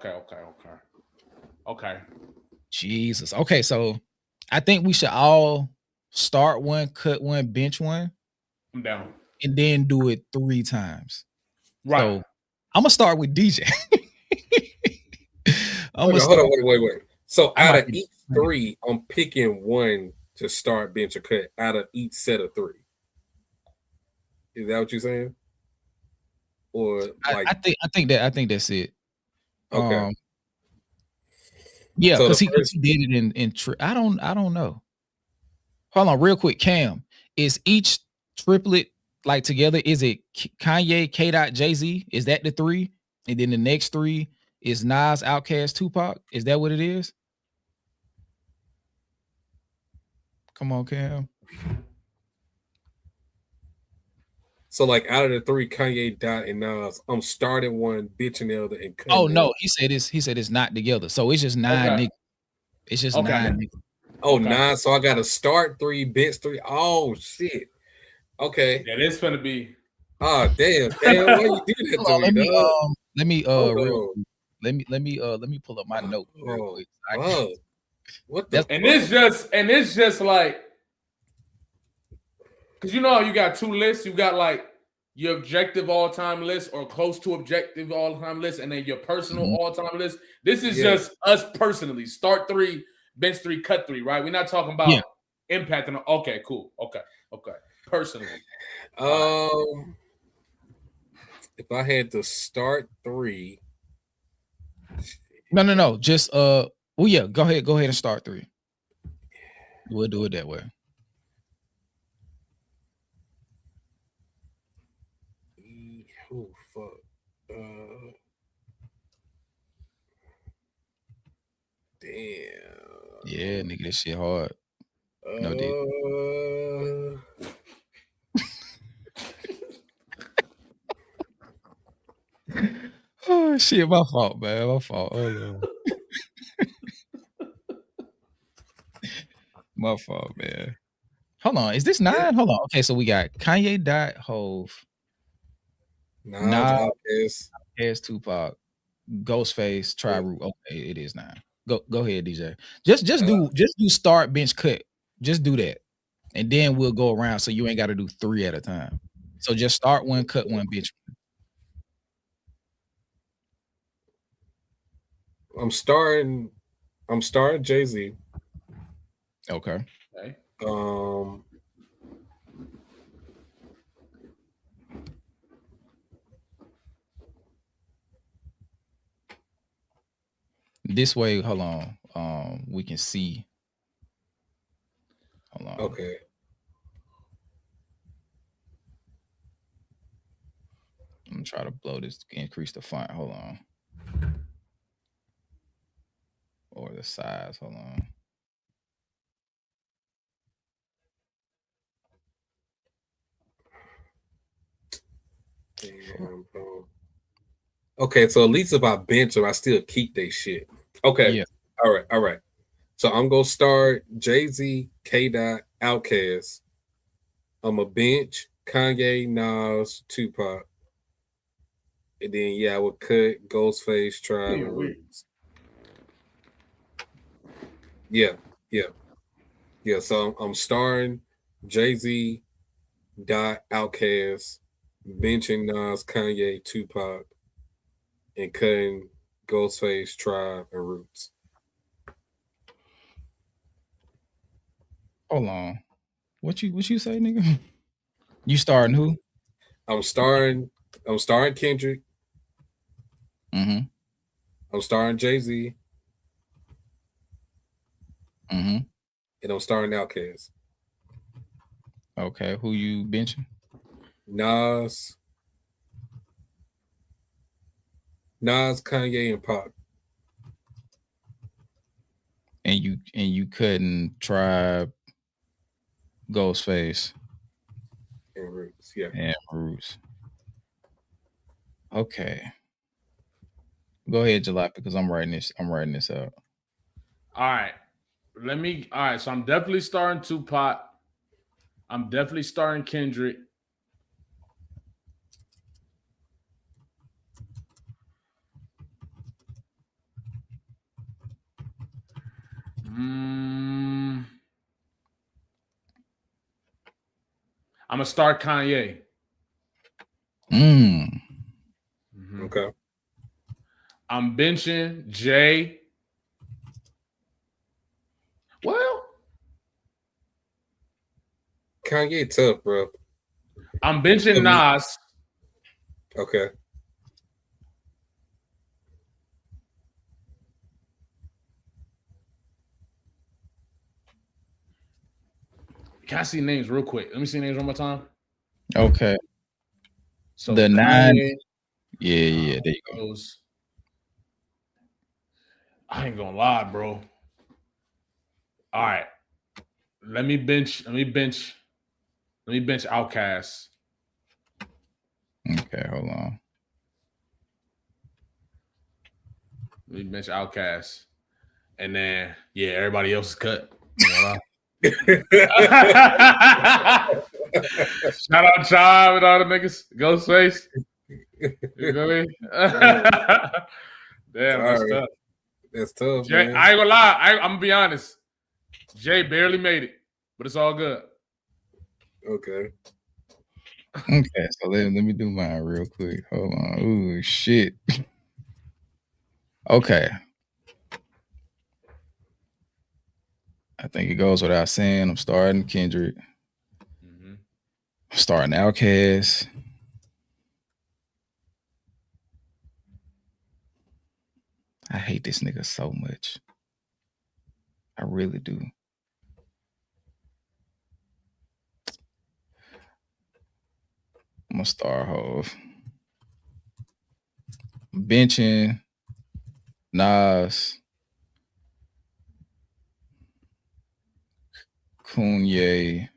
[SPEAKER 1] Jesus. Okay, so I think we should all start 1, cut 1, bench 1.
[SPEAKER 7] I'm down.
[SPEAKER 1] And then do it 3 times.
[SPEAKER 7] Right.
[SPEAKER 1] So I'm gonna start with DJ.
[SPEAKER 3] Hold on, wait. So out of each 3, I'm picking 1 to start, bench, or cut out of each set of 3. Is that what you're saying? Or like
[SPEAKER 1] I think that's it.
[SPEAKER 3] Okay.
[SPEAKER 1] Yeah,
[SPEAKER 3] So
[SPEAKER 1] because he
[SPEAKER 3] first,
[SPEAKER 1] did it in I don't know. Hold on, real quick, Cam. Is each triplet like together? Is it Kanye, K. Dot, Jay-Z? Is that the 3? And then the next 3 is Nas, Outkast, Tupac. Is that what it is? Come on, Cam.
[SPEAKER 3] So like out of the 3, Kanye, Dot, and Nas, I'm starting 1, bitching the other, and cutting.
[SPEAKER 1] Oh no, he said it's not together. So it's just 9 niggas. It's just 9 niggas.
[SPEAKER 3] Oh, 9. So I gotta start 3, bench 3. Oh shit. Okay.
[SPEAKER 7] Yeah, this gonna be.
[SPEAKER 3] Oh damn. Why you do that to me, dog?
[SPEAKER 1] Let me pull up my note real quick.
[SPEAKER 3] What the?
[SPEAKER 7] And it's just like, because you know how you got 2 lists. You got like your objective all-time list or close to objective all-time list, and then your personal all-time list. This is just us personally. Start 3, bench 3, cut 3. Right? We're not talking about impacting. Okay, cool. Okay. Personally.
[SPEAKER 3] If I had to start 3.
[SPEAKER 1] No. Just well, yeah. Go ahead and start 3. We'll do it that way.
[SPEAKER 3] Oh fuck. Damn.
[SPEAKER 1] Yeah, nigga, this shit hard. No dick. Oh shit, my fault, man. My fault. Hold on. My fault, man. Hold on. Is this 9? Hold on. Okay, so we got Kanye, Dot, Hove, Nas, Outkast, Tupac, Ghostface, Tribe Root. Okay, it is 9. Go ahead, DJ. Just do start, bench, cut. Just do that, and then we'll go around. So you ain't got to do 3 at a time. So just start 1, cut 1, bench 1.
[SPEAKER 3] I'm starting Jay-Z.
[SPEAKER 1] Okay. This way, hold on. We can see. Hold on.
[SPEAKER 3] Okay.
[SPEAKER 1] I'm gonna try to blow this, increase the font. Hold on. Or the size. Hold on.
[SPEAKER 3] Damn, bro. Okay, so at least if I bench them, I still keep they shit. Okay.
[SPEAKER 1] Yeah.
[SPEAKER 3] All right. So I'm gonna start Jay-Z, K-Dot, Outkast. I'm a bench Kanye, Nas, Tupac. And then I would cut Ghostface, Tribe, and Roots. Yeah. So I'm starting Jay-Z, Dot, Outkast, benching Nas, Kanye, Tupac, and cutting Ghostface, Tribe, and Roots.
[SPEAKER 1] Hold on. What you say, nigga? You starting who?
[SPEAKER 3] I'm starting Kendrick.
[SPEAKER 1] Mm-hmm.
[SPEAKER 3] I'm starting Jay-Z.
[SPEAKER 1] Mm-hmm.
[SPEAKER 3] And I'm starting Outkast.
[SPEAKER 1] Okay, who you benching?
[SPEAKER 3] Nas, Kanye, and Pac.
[SPEAKER 1] And you couldn't Tribe, Ghostface,
[SPEAKER 3] and Roots. Yeah.
[SPEAKER 1] And Roots. Okay. Go ahead, Jalop, because I'm writing this out.
[SPEAKER 7] All right. All right. So I'm definitely starting Tupac. I'm definitely starting Kendrick. I'm gonna start Kanye.
[SPEAKER 3] Okay.
[SPEAKER 7] I'm benching Jay. Well,
[SPEAKER 3] Kanye tough, bro.
[SPEAKER 7] I'm benching Nas.
[SPEAKER 3] Okay.
[SPEAKER 7] Can I see names real quick? Let me see names one more time.
[SPEAKER 1] Okay.
[SPEAKER 7] So
[SPEAKER 1] the
[SPEAKER 7] Kanye,
[SPEAKER 1] 9. Yeah, there you go.
[SPEAKER 7] I ain't gonna lie, bro. All right. Let me bench Outkast.
[SPEAKER 1] Okay, hold on.
[SPEAKER 7] Let me bench Outkast. And then everybody else is cut. Shout out Tribe and all the niggas. Ghostface. You know what I mean? Damn, that's tough.
[SPEAKER 3] That's tough,
[SPEAKER 7] Jay,
[SPEAKER 3] man.
[SPEAKER 7] I ain't gonna lie. I'm gonna be honest. Jay barely made it, but it's all good.
[SPEAKER 3] Okay.
[SPEAKER 1] Okay, so let me do mine real quick. Hold on. Ooh, shit. Okay. I think it goes without saying. I'm starting Kendrick. I'm starting Outkast. I hate this nigga so much. I really do. I'm gonna start Hove. Benching Nas, Kanye.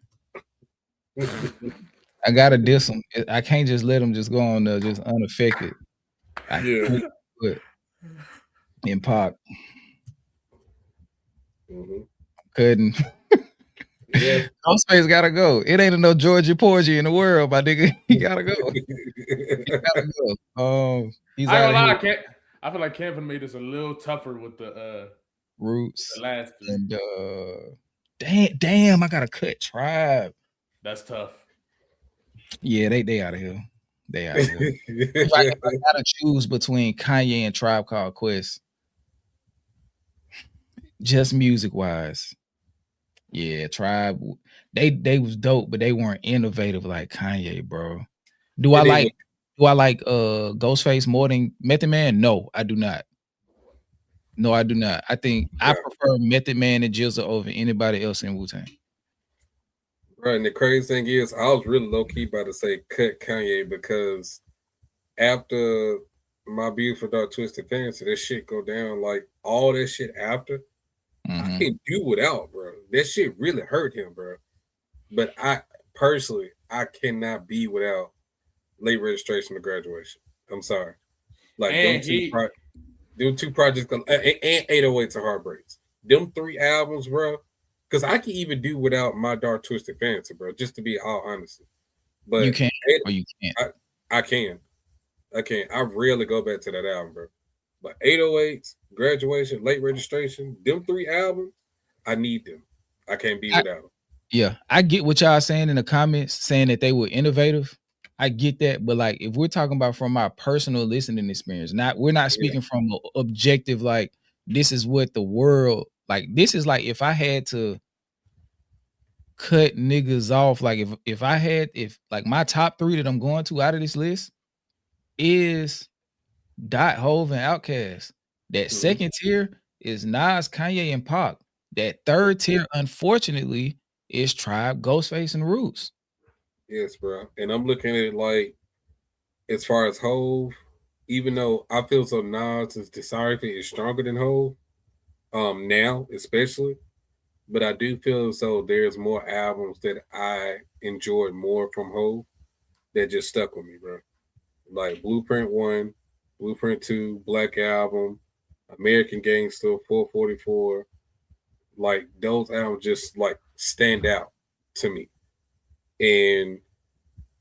[SPEAKER 1] I gotta diss him. I can't just let him just go on there just unaffected. I can't put in Pac. Couldn't.
[SPEAKER 3] Yeah.
[SPEAKER 1] Ghostface gotta go. It ain't no Georgia Porgy in the world, my nigga. He gotta go. He gotta go. He's
[SPEAKER 7] I
[SPEAKER 1] out
[SPEAKER 7] ain't
[SPEAKER 1] of here.
[SPEAKER 7] I feel like Kevin made this a little tougher with the
[SPEAKER 1] Roots.
[SPEAKER 7] The last three.
[SPEAKER 1] And damn, I gotta cut Tribe.
[SPEAKER 7] That's tough.
[SPEAKER 1] Yeah, they out of here. They out of here. if I gotta choose between Kanye and Tribe Called Quest, just music wise, yeah, Tribe. They was dope, but they weren't innovative like Kanye, bro. Do I like Ghostface more than Method Man? No, I do not. No, I do not. I think I prefer Method Man and Jizza over anybody else in Wu-Tang.
[SPEAKER 3] Right, and the crazy thing is, I was really low key about to say cut Kanye because after My Beautiful Dark Twisted Fantasy, that shit go down like all that shit after. I can't do without, bro. That shit really hurt him, bro. But I personally, I cannot be without Late Registration to Graduation. I'm sorry. Like
[SPEAKER 7] And
[SPEAKER 3] them two projects and 808s and Heartbreaks. Them 3 albums, bro. Because I can even do without My Dark Twisted Fantasy, bro. Just to be all honest. But
[SPEAKER 1] you can or you can't.
[SPEAKER 3] I can. I rarely go back to that album, bro. But 808s, Graduation, Late Registration, them 3 albums, I need them. I can't be without them.
[SPEAKER 1] Yeah, I get what y'all saying in the comments, saying that they were innovative. I get that, but like if we're talking about from our personal listening experience, we're not speaking from an objective, like this is what the world, like this is like if I had to cut niggas off, like if like my top 3 that I'm going to out of this list is Dot, Hove, and Outkast. That second tier is Nas, Kanye, and Pac. That third tier, unfortunately, is Tribe, Ghostface, and Roots.
[SPEAKER 3] Yes, bro. And I'm looking at it like, as far as Hove, even though I feel so Nas' discography is stronger than Hove, now especially, but I do feel as though there's more albums that I enjoyed more from Hove that just stuck with me, bro. Like Blueprint 1, Blueprint 2, Black Album, American Gangster, 444. Like those albums just like stand out to me. And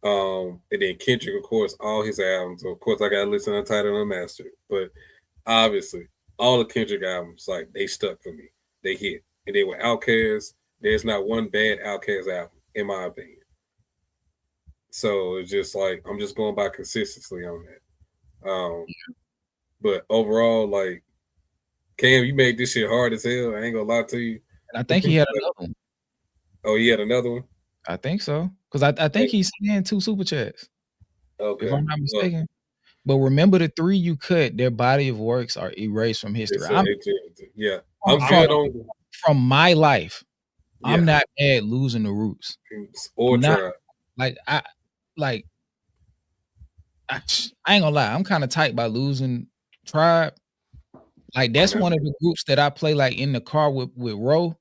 [SPEAKER 3] then Kendrick, of course, all his albums. Of course, I gotta listen to Untitled Unmastered. But obviously, all the Kendrick albums, like they stuck for me. They hit. And they were Outkast. There's not one bad Outkast album, in my opinion. So it's just like I'm just going by consistency on that. But overall, like Cam, you made this shit hard as hell. I ain't gonna lie to you.
[SPEAKER 1] And I think he had another one.
[SPEAKER 3] Oh, he had another one?
[SPEAKER 1] I think so. Because I think he's sending 2 super chats.
[SPEAKER 3] Okay.
[SPEAKER 1] If I'm not mistaken. But remember the 3 you cut, their body of works are erased from history.
[SPEAKER 3] I'm good on
[SPEAKER 1] from my life. Yeah. I'm not mad losing the Roots.
[SPEAKER 3] Or Tribe.
[SPEAKER 1] I ain't gonna lie, I'm kind of tight by losing Tribe. Like that's one of the groups that I play like in the car with Ro.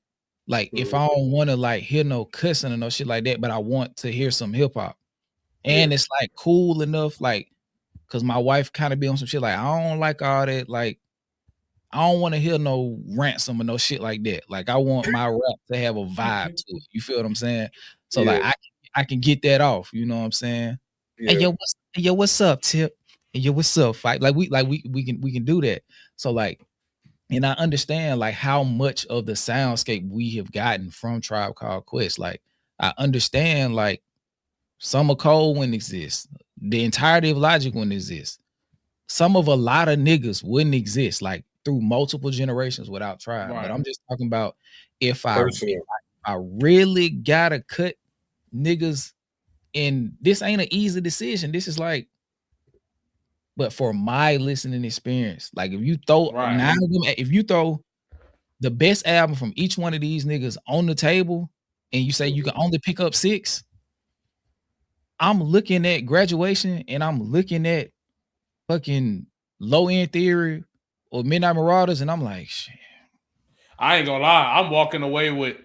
[SPEAKER 1] Like if I don't want to like hear no cussing or no shit like that, but I want to hear some hip hop. And it's like cool enough, like because my wife kind of be on some shit like I don't like all that, like I don't want to hear no ransom or no shit like that. Like I want my rap to have a vibe to it. You feel what I'm saying? So like I can get that off. You know what I'm saying? Yeah. Hey yo, what's up, Tip? Hey yo, what's up? Fight like we can do that. So like, and I understand like how much of the soundscape we have gotten from Tribe Called Quest. Like I understand like Summer Cold wouldn't exist. The entirety of Logic wouldn't exist. Some of a lot of niggas wouldn't exist like through multiple generations without Tribe. Right. But I'm just talking about if I really gotta cut niggas, and this ain't an easy decision. This is like, but for my listening experience, like if you throw if you throw the best album from each one of these niggas on the table and you say you can only pick up 6, I'm looking at Graduation and I'm looking at fucking Low End Theory or Midnight Marauders, and I'm like, shit.
[SPEAKER 7] I ain't gonna lie, I'm walking away with,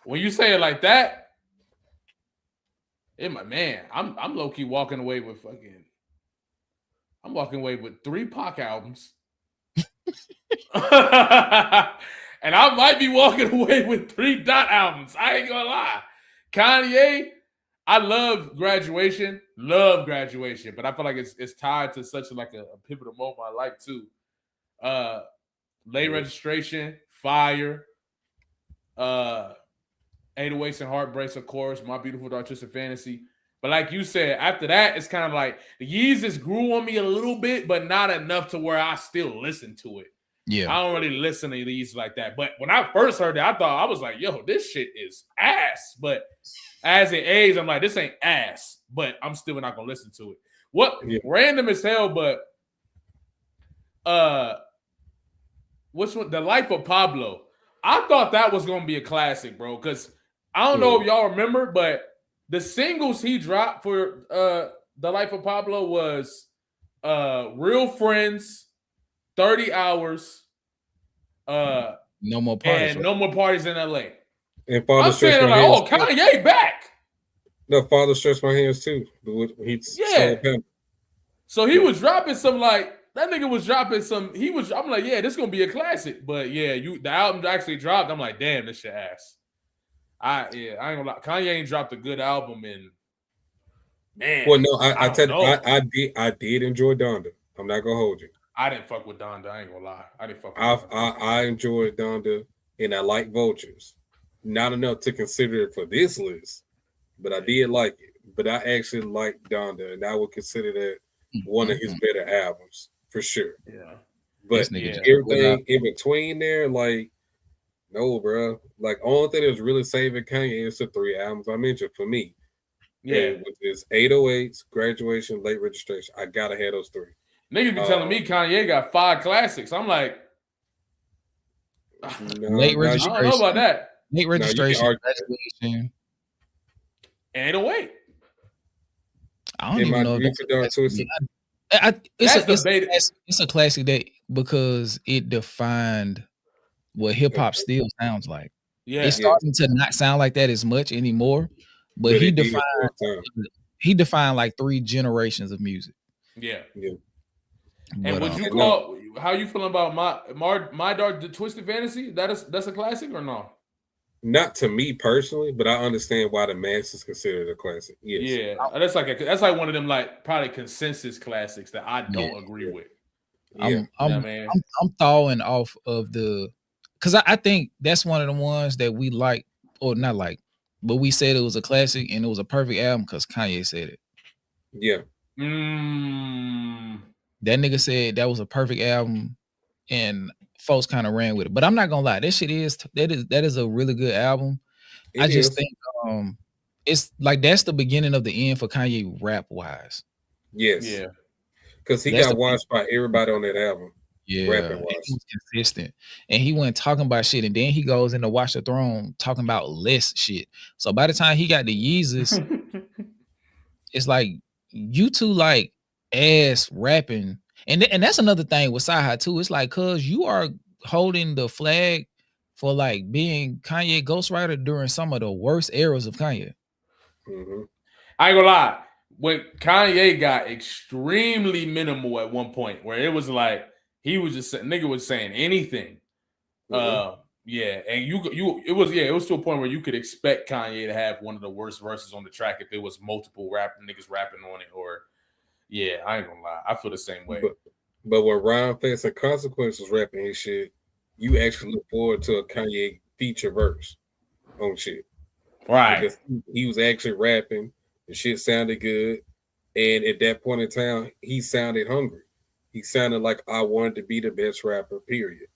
[SPEAKER 7] when you say it like that, I'm low-key walking away with I'm walking away with 3 Pac albums. And I might be walking away with 3 Dot albums. I ain't gonna lie. Kanye, I love Graduation, but I feel like it's tied to such a pivotal moment in my life too. Late Registration, Fire, 808s and Heartbreaks, of course, My Beautiful Dark Twisted Fantasy. But like you said, after that, it's kind of like the Yeezus grew on me a little bit, but not enough to where I still listen to it. Yeah, I don't really listen to these like that. But when I first heard it, I was like, yo, this shit is ass. But as it aged, I'm like, this ain't ass. But I'm still not gonna listen to it. Random as hell, but what's The Life of Pablo? I thought that was gonna be a classic, bro. Because I don't know if y'all remember, but the singles he dropped for The Life of Pablo was Real Friends, 30 Hours,
[SPEAKER 1] No More Parties,
[SPEAKER 7] and No More Parties in LA.
[SPEAKER 3] And
[SPEAKER 7] I'm saying like, oh, Kanye back.
[SPEAKER 3] No, Father Stretch My Hands too. He's
[SPEAKER 7] Yeah. So he was dropping some that nigga was dropping some. I'm like, yeah, this is gonna be a classic. But yeah, the album actually dropped. I'm like, damn, this shit ass. I ain't gonna lie. Kanye ain't dropped a good album in man.
[SPEAKER 3] Well, no, I did enjoy Donda. I'm not gonna hold you.
[SPEAKER 7] I didn't fuck with Donda. I ain't gonna lie. I didn't fuck with
[SPEAKER 3] Donda. I enjoyed Donda and I like Vultures. Not enough to consider it for this list, but I did like it. But I actually like Donda, and I would consider that one of his better albums for sure.
[SPEAKER 7] Yeah.
[SPEAKER 3] But everything in between there, like, no, bro. Like, only thing that's really saving Kanye is the 3 albums I mentioned for me.
[SPEAKER 7] Yeah.
[SPEAKER 3] Which is 808s, Graduation, Late Registration. I gotta have those 3.
[SPEAKER 7] Niggas be telling me Kanye got 5 classics. I'm like,
[SPEAKER 1] Late Registration.
[SPEAKER 7] I don't know about that.
[SPEAKER 1] Late Registration.
[SPEAKER 7] And 808.
[SPEAKER 1] I don't even know if it's a classic that because it defined what hip hop still sounds like.
[SPEAKER 7] Yeah,
[SPEAKER 1] it's starting to not sound like that as much anymore. But he defined like 3 generations of music.
[SPEAKER 7] Yeah.
[SPEAKER 1] But,
[SPEAKER 7] and would you call how you feeling about my Dark the Twisted Fantasy? That's a classic or no?
[SPEAKER 3] Not to me personally, but I understand why the masses consider it a classic. Yes.
[SPEAKER 7] Yeah, that's like one of them like probably consensus classics that I don't agree with.
[SPEAKER 1] I'm thawing off of because I think that's one of the ones that we like or not like, but we said it was a classic and it was a perfect album because Kanye said it.
[SPEAKER 3] Yeah.
[SPEAKER 1] That nigga said that was a perfect album, and folks kind of ran with it. But I'm not gonna lie, that is a really good album. I just think it's like that's the beginning of the end for Kanye rap wise.
[SPEAKER 3] Yes. Yeah. Because he got watched by everybody on that album.
[SPEAKER 1] Yeah, he was consistent, and he went talking about shit, and then he goes into Watch the Throne talking about less shit. So by the time he got the Yeezus, it's like you two like ass rapping, and that's another thing with Cyhi too. It's like cause you are holding the flag for like being Kanye ghostwriter during some of the worst eras of Kanye.
[SPEAKER 7] I ain't gonna lie, when Kanye got extremely minimal at one point, where it was like. He was just nigga was saying anything. And it was to a point where you could expect Kanye to have one of the worst verses on the track if it was multiple niggas rapping on it or I ain't gonna lie. I feel the same way.
[SPEAKER 3] But when Rhyme Face and Consequence was rapping his shit, you actually look forward to a Kanye feature verse on shit.
[SPEAKER 7] Right.
[SPEAKER 3] Because he was actually rapping, the shit sounded good. And at that point in time, he sounded hungry. He sounded like I wanted to be the best rapper, period.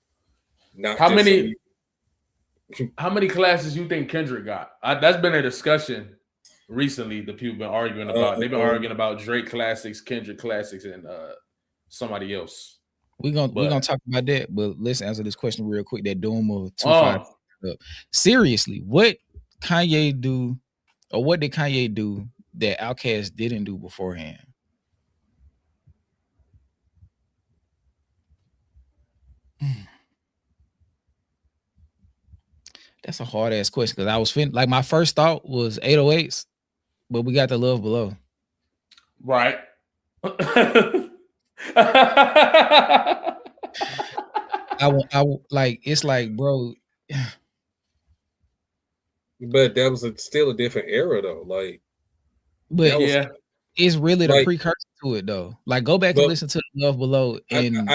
[SPEAKER 3] Not
[SPEAKER 7] how many classes you think Kendrick got? That's been a discussion recently that people been arguing about. They've been arguing about Drake classics, Kendrick classics, and somebody else.
[SPEAKER 1] We're gonna talk about that, but let's answer this question real quick. That Doom of 2-5. Seriously, what Kanye do, or what did Kanye do that Outkast didn't do beforehand? That's a hard ass question because I was like my first thought was 808s, but we got the Love Below.
[SPEAKER 7] Right.
[SPEAKER 1] I like it's like, bro.
[SPEAKER 3] But that was still a different era though. Like,
[SPEAKER 1] but it's really the precursor to it though. Like, go back and listen to Love Below. And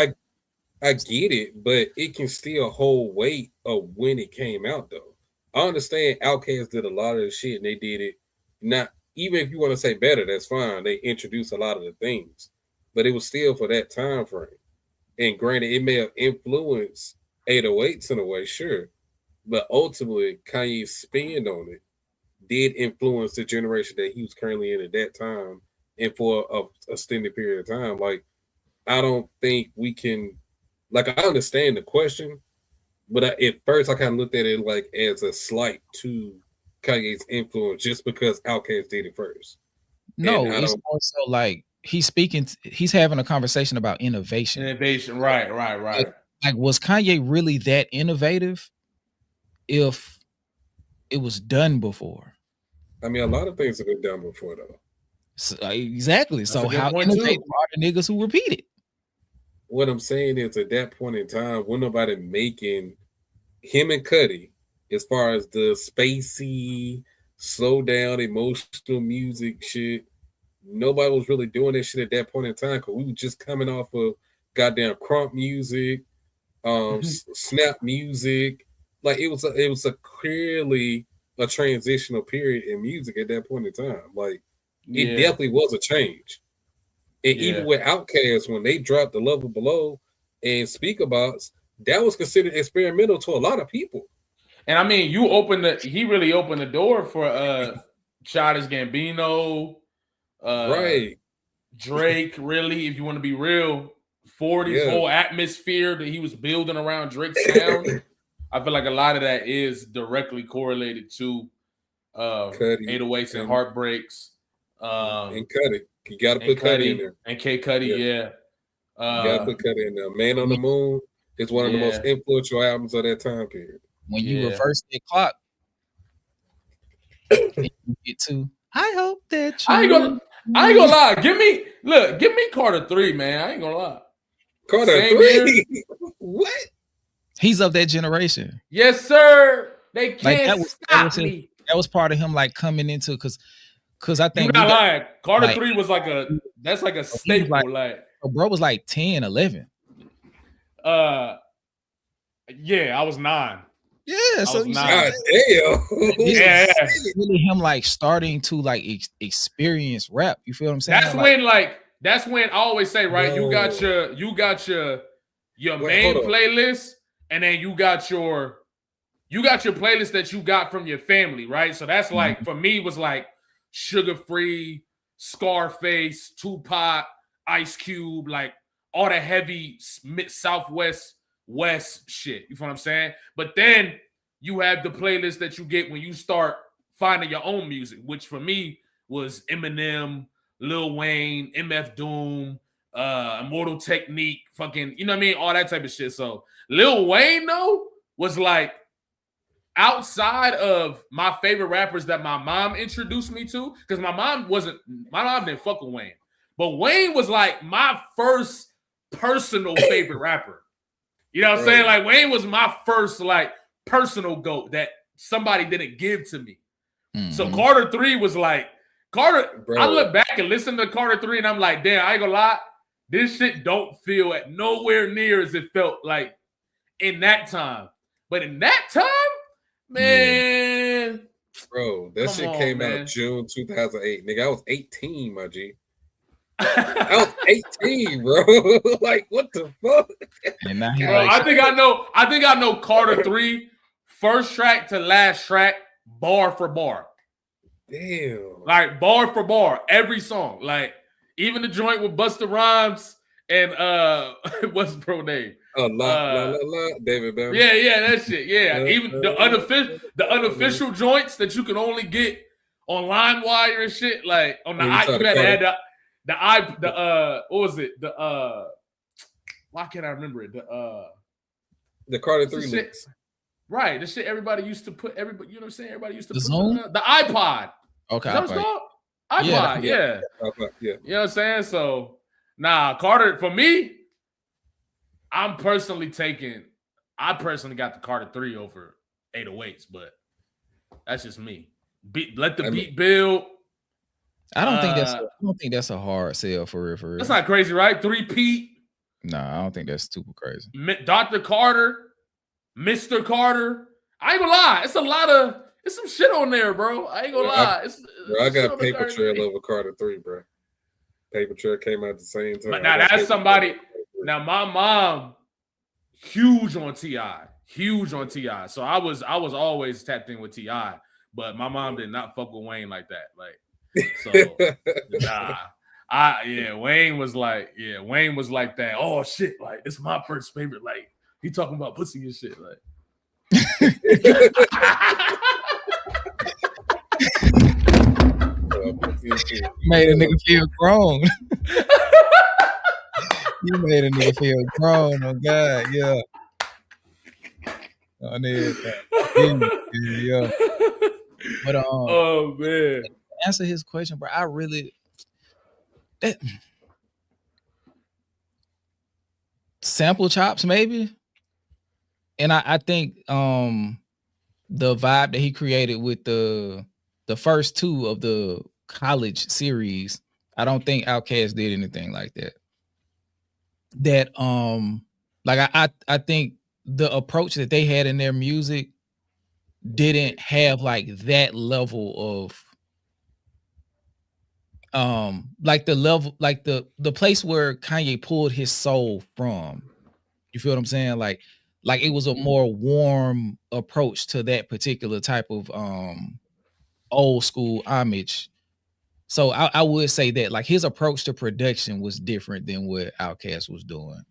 [SPEAKER 3] I get it, but it can still hold weight of when it came out, though. I understand Outkast did a lot of the shit, and they did it. Not even if you want to say better, that's fine. They introduced a lot of the things, but it was still for that time frame. And granted, it may have influenced 808s in a way, sure, but ultimately, Kanye's spin on it did influence the generation that he was currently in at that time, and for a extended period of time. Like, I don't think we can. Like, I understand the question, but at first I kind of looked at it like as a slight to Kanye's influence just because Outkast did it first.
[SPEAKER 1] No, it's also like he's having a conversation about innovation.
[SPEAKER 7] Innovation, right.
[SPEAKER 1] Like, was Kanye really that innovative if it was done before?
[SPEAKER 3] I mean, a lot of things have been done before, though.
[SPEAKER 1] So, exactly.
[SPEAKER 7] That's
[SPEAKER 1] So
[SPEAKER 7] a good
[SPEAKER 1] how
[SPEAKER 7] point,
[SPEAKER 1] innovative
[SPEAKER 7] too.
[SPEAKER 1] are the niggas who repeat it?
[SPEAKER 3] What I'm saying is, at that point in time, when nobody making him and Cudi, as far as the spacey, slow down, emotional music shit, nobody was really doing that shit at that point in time because we were just coming off of goddamn crump music, snap music. Like it was a clearly a transitional period in music at that point in time. Like it definitely was a change. And even with Outkast, when they dropped The Level Below and Speaker Box, that was considered experimental to a lot of people.
[SPEAKER 7] And I mean, he really opened the door for Childish Gambino,
[SPEAKER 3] right?
[SPEAKER 7] Drake, really, if you want to be real, 40's whole atmosphere that he was building around Drake's sound. I feel like a lot of that is directly correlated to 808s and Heartbreaks.
[SPEAKER 3] And Cudi. You got to put Cudi in there.
[SPEAKER 7] And K. Cudi,
[SPEAKER 3] you got to put Cudi in there. Man on the Moon is one of the most influential albums of that time period.
[SPEAKER 1] When you reverse the clock, you get to, I hope that you...
[SPEAKER 7] I ain't gonna lie. Give me Carter 3, man. I ain't gonna lie.
[SPEAKER 3] Carter 3? What?
[SPEAKER 1] He's of that generation.
[SPEAKER 7] Yes, sir. They can't stop me.
[SPEAKER 1] That was part of him, like, coming into, because I think...
[SPEAKER 7] You're not lying. Carter 3 was like a staple. Like,
[SPEAKER 1] bro was like 10, 11.
[SPEAKER 7] Yeah, I was 9.
[SPEAKER 1] Yeah, so you
[SPEAKER 3] God
[SPEAKER 1] damn. Yeah. Really him like starting to like experience rap. You feel what I'm saying?
[SPEAKER 7] That's when I always say, right? You got your main playlist, and then you got your playlist that you got from your family, right? So that's like for me was like Sugar Free, Scarface, Tupac, Ice Cube, like all the heavy Southwest West shit. You feel what I'm saying? But then you have the playlist that you get when you start finding your own music, which for me was Eminem, Lil Wayne, MF Doom, Immortal Technique, fucking, you know what I mean? All that type of shit. So Lil Wayne, though, was like outside of my favorite rappers that my mom introduced me to, because my mom didn't fuck with Wayne. But Wayne was like my first personal favorite rapper. You know what I'm saying? Like Wayne was my first like personal GOAT that somebody didn't give to me. So Carter 3 was like Carter. Bro. I look back and listen to Carter 3 and I'm like, damn, I ain't gonna lie. This shit don't feel at nowhere near as it felt like in that time. But in that time, man.
[SPEAKER 3] Bro, that shit came out June 2008. Nigga, I was 18, my G. I was 18, bro. Like, what the fuck?
[SPEAKER 1] And now
[SPEAKER 7] bro, I think I know Carter 3, first track to last track, bar for bar.
[SPEAKER 3] Damn.
[SPEAKER 7] Like bar for bar, every song. Like even the joint with Busta Rhymes and what's bro name?
[SPEAKER 3] David Bell.
[SPEAKER 7] Yeah, that shit. Yeah. Even the unofficial joints that you can only get on LimeWire and shit. Like on the you gotta add what was it? Why can't I remember it?
[SPEAKER 3] The Carter 3 links.
[SPEAKER 7] Right. The shit everybody used to put, you know what I'm saying? Everybody used to
[SPEAKER 1] the
[SPEAKER 7] put
[SPEAKER 1] Zoom?
[SPEAKER 7] The iPod.
[SPEAKER 1] Okay.
[SPEAKER 7] Is that what it's called? iPod, yeah.
[SPEAKER 3] Yeah.
[SPEAKER 7] You know what I'm saying? So, Carter, for me, I personally got the Carter 3 over 808s, but that's just me. Let the beat build.
[SPEAKER 1] I don't think that's a hard sell for real.
[SPEAKER 7] That's not crazy, right? 3-Pete.
[SPEAKER 1] Nah, I don't think that's super crazy.
[SPEAKER 7] Dr. Carter, Mr. Carter. I ain't gonna lie. It's some shit on there, bro. I ain't gonna lie.
[SPEAKER 3] I got Paper Trail over Carter 3, bro. Paper Trail came out at the same time.
[SPEAKER 7] But now that's somebody. Now my mom, huge on T.I. So I was always tapped in with T.I. But my mom did not fuck with Wayne like that. Like, so Wayne was like that. Oh shit, like it's my first favorite. Like he talking about pussy and shit. Like
[SPEAKER 1] made a nigga feel grown. You made a nigga feel grown. Oh God, yeah. But
[SPEAKER 7] oh man,
[SPEAKER 1] to answer his question, bro, I really sample chops maybe, and I think the vibe that he created with the first two of the college series, I don't think Outkast did anything like that. That like I think the approach that they had in their music didn't have like that level of like the level, like the place where Kanye pulled his soul from. You feel what I'm saying? Like it was a more warm approach to that particular type of old school homage. So I would say that like his approach to production was different than what Outkast was doing.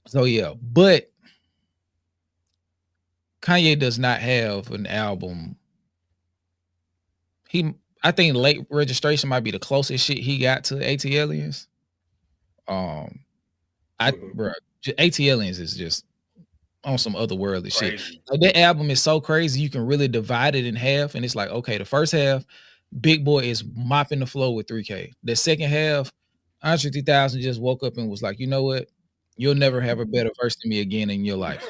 [SPEAKER 1] So yeah, but Kanye does not have an album. I think Late Registration might be the closest shit he got to AT Aliens. Bro, AT Aliens is just on some otherworldly shit. Like, that album is so crazy, you can really divide it in half, and it's like, okay, the first half, Big Boy is mopping the floor with 3K. The second half, Andre 3000 just woke up and was like, you know what? You'll never have a better verse than me again in your life.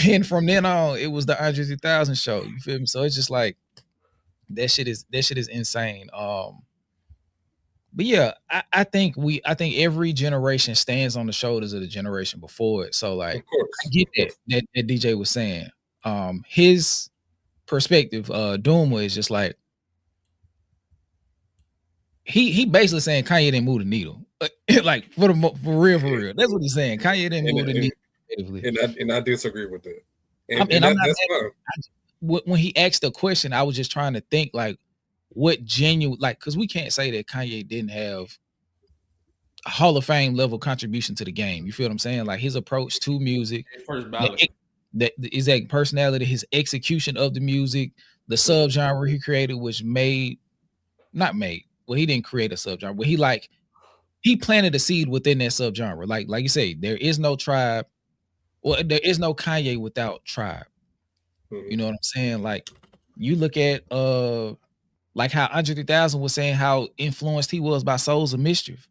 [SPEAKER 1] And from then on, it was the Andre 3000 show. You feel me? So it's just like that shit is insane. But yeah, I think every generation stands on the shoulders of the generation before it. So like, I get that DJ was saying. His perspective, Dooma is just like he basically saying Kanye didn't move the needle. Like for real. That's what he's saying. Kanye didn't move the needle.
[SPEAKER 3] And I disagree with that.
[SPEAKER 1] That's fine. When he asked the question, I was just trying to think like what genuine, like, because we can't say that Kanye didn't have a Hall of Fame level contribution to the game. You feel what I'm saying? Like his approach to music,
[SPEAKER 7] first ballot,
[SPEAKER 1] that personality, his execution of the music, the subgenre he created, which he didn't create a subgenre, but he planted a seed within that subgenre. Like you say, there is no Tribe. Well, there is no Kanye without Tribe. You know what I'm saying? Like you look at like how Andre 3000 was saying how influenced he was by Souls of Mischief.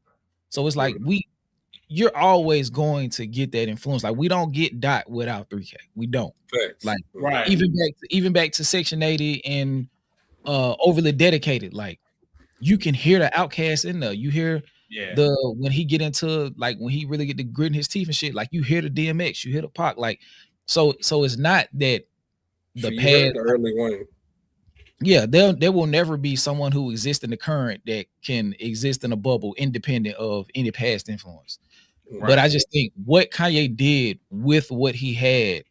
[SPEAKER 1] So it's like you're always going to get that influence. Like we don't get Dot without 3K. We don't. Like even back to Section 80 and Overly Dedicated. Like you can hear the Outkast in there. You hear when he get into like when he really get to gritting his teeth and shit. Like you hear the DMX, you hear the Pac. Like so it's not that the past,
[SPEAKER 3] the early Wayne.
[SPEAKER 1] Yeah, there will never be someone who exists in the current that can exist in a bubble independent of any past influence. Right. But I just think what Kanye did with what he had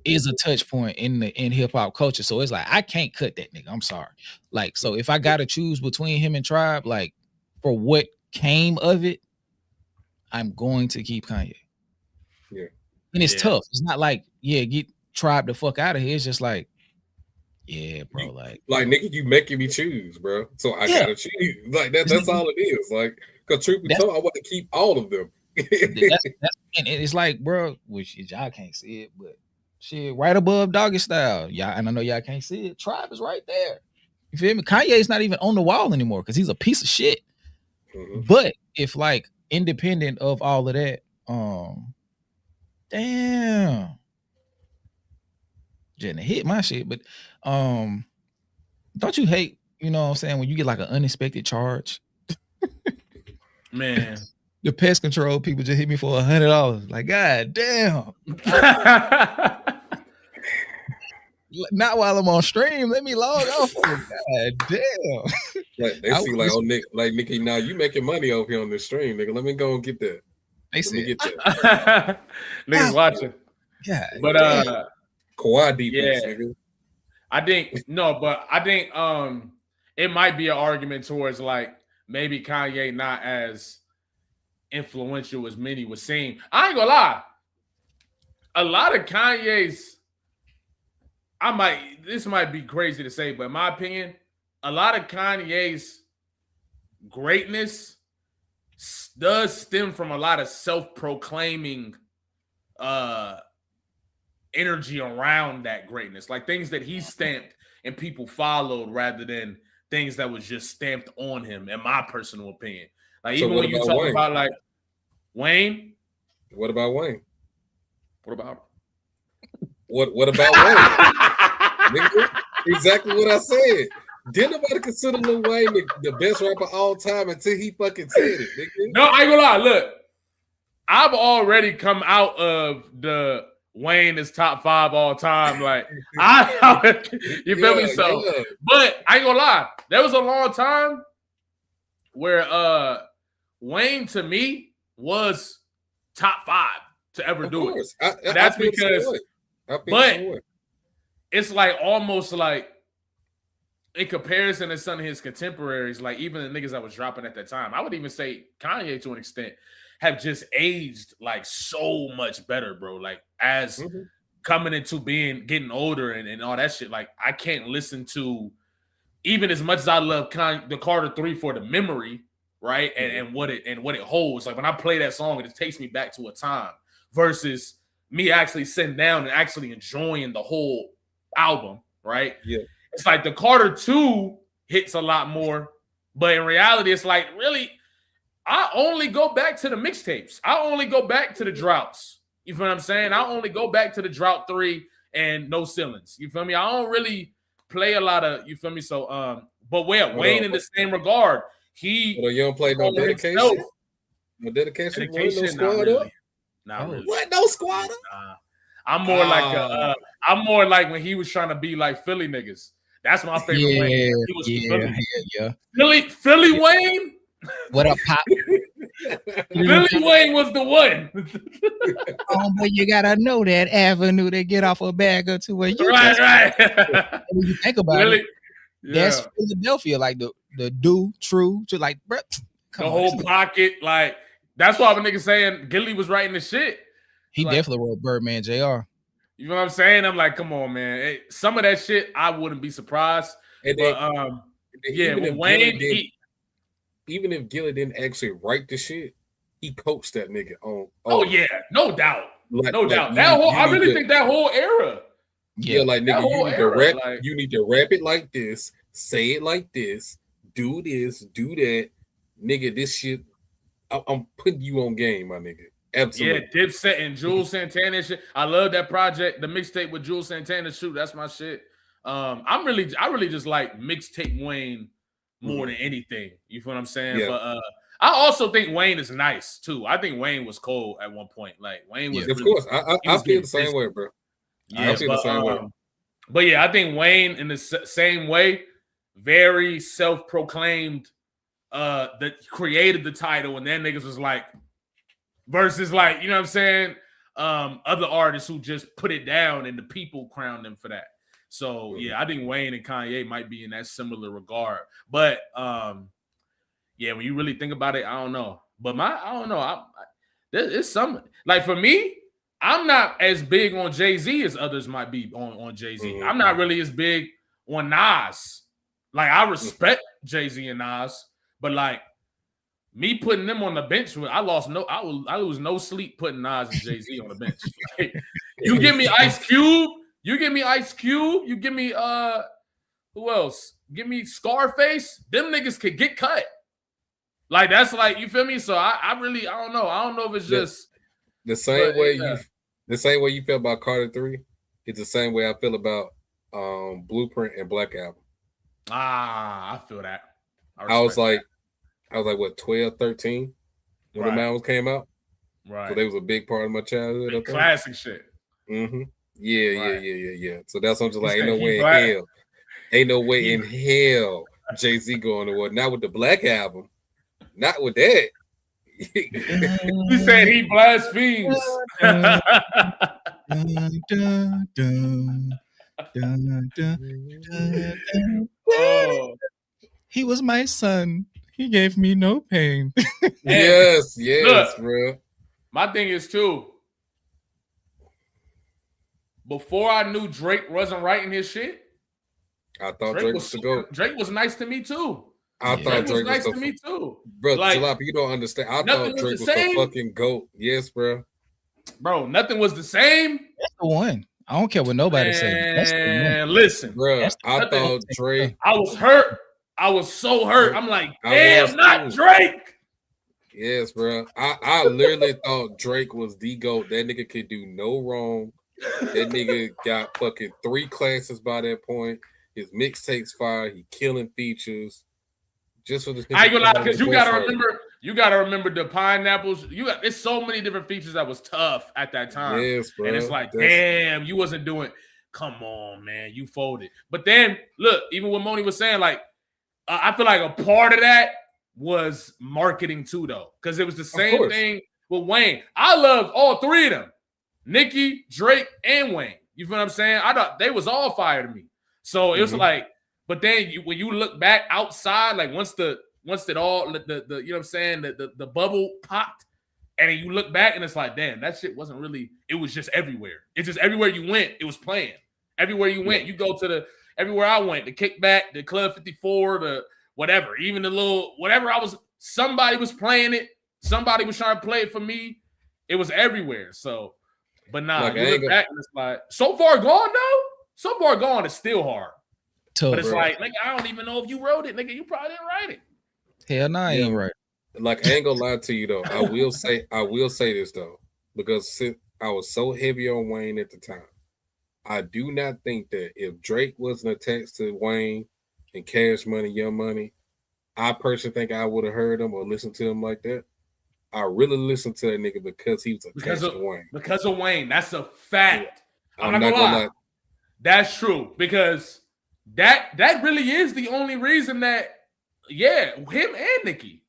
[SPEAKER 1] is a touch point in hip hop culture. So it's like I can't cut that nigga. I'm sorry. Like so, if I gotta choose between him and Tribe, like for what came of it, I'm going to keep Kanye.
[SPEAKER 3] Yeah,
[SPEAKER 1] and it's tough. It's not like get Tribe the fuck out of here. It's just like. Yeah, bro. Like
[SPEAKER 3] nigga, you making me choose, bro. So I gotta choose. Like that's all it is. Like, cause truth be told, I want to keep all of them.
[SPEAKER 1] And it's like, bro, which y'all can't see it, but shit, right above Doggy Style, y'all, and I know y'all can't see it. Tribe is right there. You feel me? Kanye's not even on the wall anymore because he's a piece of shit. But if like independent of all of that, damn. Jenna hit my shit, but don't you hate, you know what I'm saying, when you get like an unexpected charge?
[SPEAKER 7] Man,
[SPEAKER 1] the pest control people just hit me for $100. Like, god damn. Not while I'm on stream. Let me log off. God damn.
[SPEAKER 3] Like they see like, oh Nick, like Nicky, now you making money over here on this stream, nigga. Let me go and get that.
[SPEAKER 1] Let me
[SPEAKER 3] get that.
[SPEAKER 7] Niggas watching.
[SPEAKER 1] God,
[SPEAKER 7] but
[SPEAKER 3] Kawhi defense, nigga.
[SPEAKER 7] I think it might be an argument towards like maybe Kanye not as influential as many was seen. I ain't gonna lie. A lot of Kanye's, this might be crazy to say, but in my opinion, a lot of Kanye's greatness does stem from a lot of self-proclaiming energy around that greatness, like things that he stamped and people followed rather than things that was just stamped on him, in my personal opinion. Like, so even when you talk about like Wayne.
[SPEAKER 3] What about Wayne?
[SPEAKER 7] What about
[SPEAKER 3] what about Wayne? Nigga, exactly what I said. Didn't nobody consider Lil Wayne the best rapper of all time until he fucking said it, nigga.
[SPEAKER 7] No, I ain't gonna lie. Look, I've already come out of the Wayne is top 5 all time. Like, you feel me? So, but I ain't gonna lie. There was a long time where Wayne to me was top 5 to ever do it. That's because, but it's like almost like in comparison to some of his contemporaries, like even the niggas that was dropping at that time, I would even say Kanye to an extent have just aged like so much better, bro. Like as coming into getting older and all that shit, like I can't listen to, even as much as I love the Carter 3 for the memory, right? And what it holds. Like when I play that song, it just takes me back to a time versus me actually sitting down and actually enjoying the whole album, right?
[SPEAKER 3] Yeah.
[SPEAKER 7] It's like the Carter 2 hits a lot more, but in reality, it's like really, I only go back to the mixtapes. I only go back to the droughts. You feel what I'm saying? I only go back to the Drought 3 and No Ceilings. You feel me? I don't really play a lot of, you feel me? So, but Wayne in the same regard,
[SPEAKER 3] you don't play no dedication?
[SPEAKER 7] Himself.
[SPEAKER 3] No dedication?
[SPEAKER 7] No squad up? Not really.
[SPEAKER 3] What? No squad up?
[SPEAKER 7] Nah. I'm more like when he was trying to be like Philly niggas. That's my favorite Wayne. He was Philly Wayne?
[SPEAKER 1] What up, Pop?
[SPEAKER 7] Philly Wayne was the one.
[SPEAKER 1] Oh, but you gotta know that avenue to get off a bag or two.
[SPEAKER 7] Right.
[SPEAKER 1] When you think about it, that's Philadelphia, like the true, like, bro,
[SPEAKER 7] the whole pocket, like that's why the nigga saying Gilly was writing the shit.
[SPEAKER 1] He
[SPEAKER 7] like,
[SPEAKER 1] definitely wrote Birdman Jr.
[SPEAKER 7] You know what I'm saying? I'm like, come on, man. Some of that shit, I wouldn't be surprised.
[SPEAKER 3] And
[SPEAKER 7] but
[SPEAKER 3] even
[SPEAKER 7] Wayne,
[SPEAKER 3] even if Gilly didn't actually write the shit, he coached that nigga on.
[SPEAKER 7] Oh yeah, no doubt, no doubt. That whole, I really think that whole era.
[SPEAKER 3] Yeah, like nigga, you need to rap. Like, you need to rap it like this, say it like this, do this, do that, nigga. This shit, I'm putting you on game, my nigga. Absolutely.
[SPEAKER 7] Yeah, Dipset and Jules Santana shit. I love that project, the mixtape with Jules Santana. Shoot, that's my shit. I really just like mixtape Wayne more than anything. You feel what I'm saying?
[SPEAKER 3] Yeah.
[SPEAKER 7] But I also think Wayne is nice too. I think Wayne was cold at one point. Like Wayne was.
[SPEAKER 3] Of course, I feel the same way, bro.
[SPEAKER 7] Yeah, I feel the same way. But yeah, I think Wayne in the same way, very self-proclaimed. That created the title, and then niggas was like. Versus like, you know what I'm saying? Other artists who just put it down and the people crowned them for that. So yeah, I think Wayne and Kanye might be in that similar regard. But yeah, when you really think about it, I don't know. But I don't know. There's some like for me, I'm not as big on Jay-Z as others might be on Jay-Z. I'm not really as big on Nas. Like I respect Jay-Z and Nas, but like me putting them on the bench, I lose no sleep putting Nas and Jay-Z on the bench. You give me Ice Cube, you give me who else? Give me Scarface. Them niggas could get cut. Like that's like, you feel me? So I don't know. I don't know if it's just
[SPEAKER 3] the same way you feel about Carter 3. It's the same way I feel about Blueprint and Black Album.
[SPEAKER 7] I feel that.
[SPEAKER 3] I was like, what, 12, 13 when the albums came out?
[SPEAKER 7] Right.
[SPEAKER 3] So they was a big part of my childhood.
[SPEAKER 7] Classic shit.
[SPEAKER 3] Mm-hmm. Yeah. So that's what I'm just like, ain't no way in hell Jay-Z going to war. Not with the Black Album. Not with that.
[SPEAKER 7] He said he blasphemes.
[SPEAKER 1] Oh. He was my son. He gave me no pain.
[SPEAKER 3] Yes,
[SPEAKER 7] Look,
[SPEAKER 3] bro.
[SPEAKER 7] My thing is too. Before I knew Drake wasn't writing his shit,
[SPEAKER 3] I thought Drake was the GOAT.
[SPEAKER 7] Drake was nice to me too.
[SPEAKER 3] I thought Drake was
[SPEAKER 7] nice to me too.
[SPEAKER 3] Bro,
[SPEAKER 7] like,
[SPEAKER 3] Jalop, you don't understand. I thought Drake was the fucking GOAT. Yes, bro.
[SPEAKER 7] Bro, nothing was the same.
[SPEAKER 1] That's the one. I don't care what nobody say.
[SPEAKER 7] And listen,
[SPEAKER 3] bro, I thought Drake.
[SPEAKER 7] I was hurt. I was so hurt. I'm like, damn, not Drake.
[SPEAKER 3] Yes, bro. I literally thought Drake was the GOAT. That nigga could do no wrong. That nigga got fucking 3 classes by that point. His mixtapes fire. He killing features. Just for this.
[SPEAKER 7] I ain't gonna lie, because you gotta remember the pineapples. There's so many different features that was tough at that time.
[SPEAKER 3] Yes, bro.
[SPEAKER 7] And it's like, damn, you wasn't doing. Come on, man, you folded. But then look, even what Moni was saying, like, I feel like a part of that was marketing too, though, because it was the same thing with Wayne. I loved all 3 of them, Nicki, Drake, and Wayne. You feel what I'm saying? I thought they was all fire to me. So it was like, but then when you look back outside, like once it all the you know what I'm saying, the bubble popped, and then you look back and it's like, damn, that shit wasn't really. It was just everywhere. It's just everywhere you went, it was playing. Everywhere you went, you go to everywhere I went, the Kickback, the Club 54, the whatever, even the little whatever somebody was playing it. Somebody was trying to play it for me. It was everywhere. So, but nah, like, you look back and it's like, so far gone though. So far gone is still hard. But it's like, nigga, I don't even know if you wrote it, nigga. You probably didn't write it.
[SPEAKER 1] Hell no, I ain't right.
[SPEAKER 3] Like, I ain't gonna lie to you though. I will say this though, because since I was so heavy on Wayne at the time, I do not think that if Drake wasn't attached to Wayne and Cash Money, Young Money, I personally think I would have heard him or listened to him like that. I really listened to that nigga because he was attached to Wayne. Because
[SPEAKER 7] of Wayne. That's a fact. I'm not gonna lie. That's true, because that really is the only reason that, him and Nicki.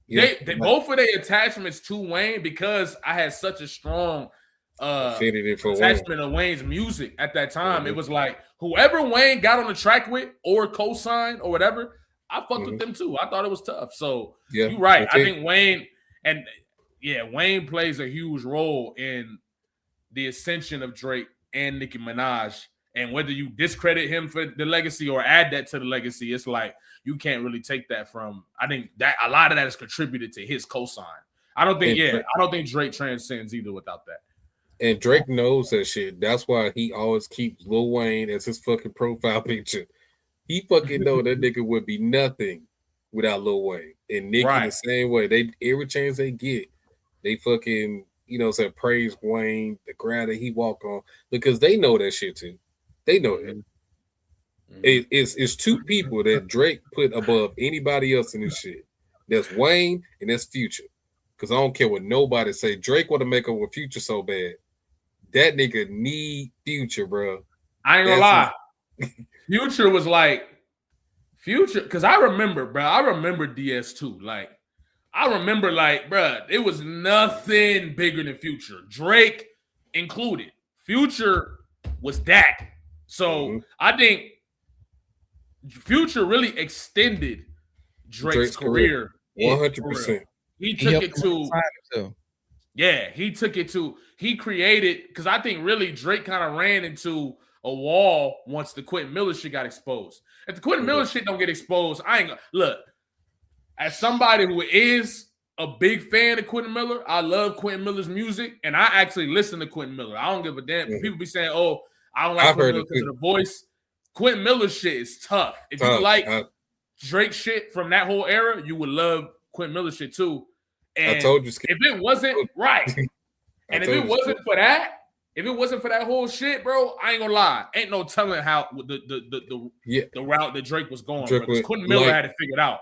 [SPEAKER 7] They both of their attachments to Wayne, because I had such a strong attachment of Wayne's music at that time. It was like whoever Wayne got on the track with or co-signed or whatever, I fucked with them too. I thought it was tough. So you're right. I think Wayne Wayne plays a huge role in the ascension of Drake and Nicki Minaj. And whether you discredit him for the legacy or add that to the legacy, it's like you can't really take that from. I think that a lot of that is contributed to his cosign. I don't think Drake transcends either without that.
[SPEAKER 3] And Drake knows that shit. That's why he always keeps Lil Wayne as his fucking profile picture. He fucking know that nigga would be nothing without Lil Wayne. And Nicki the same way. They every chance they get, they fucking praise Wayne, the ground that he walk on, because they know that shit too. They know that. It's 2 people that Drake put above anybody else in this shit. That's Wayne and that's Future. Because I don't care what nobody say. Drake want to make up with Future so bad. That nigga need Future, bro.
[SPEAKER 7] I ain't gonna lie. Future was like Future, because I remember DS2. Like, I remember, like, bro, it was nothing bigger than Future. Drake included. Future was that. So I think Future really extended Drake's career.
[SPEAKER 3] 100%.
[SPEAKER 7] He took it to, he created, because I think really Drake kind of ran into a wall once the Quentin Miller shit got exposed. If the Quentin Miller shit don't get exposed, I ain't gonna look. As somebody who is a big fan of Quentin Miller, I love Quentin Miller's music, and I actually listen to Quentin Miller. I don't give a damn. People be saying, "Oh, I don't like Quentin Miller because of the voice." Quentin Miller shit is tough. If you like Drake shit from that whole era, you would love Quentin Miller shit too. And
[SPEAKER 3] I told you,
[SPEAKER 7] if it wasn't right, and if it wasn't for that whole shit, bro, I ain't gonna lie. Ain't no telling how the route that Drake was going. Quentin Miller had it figured out.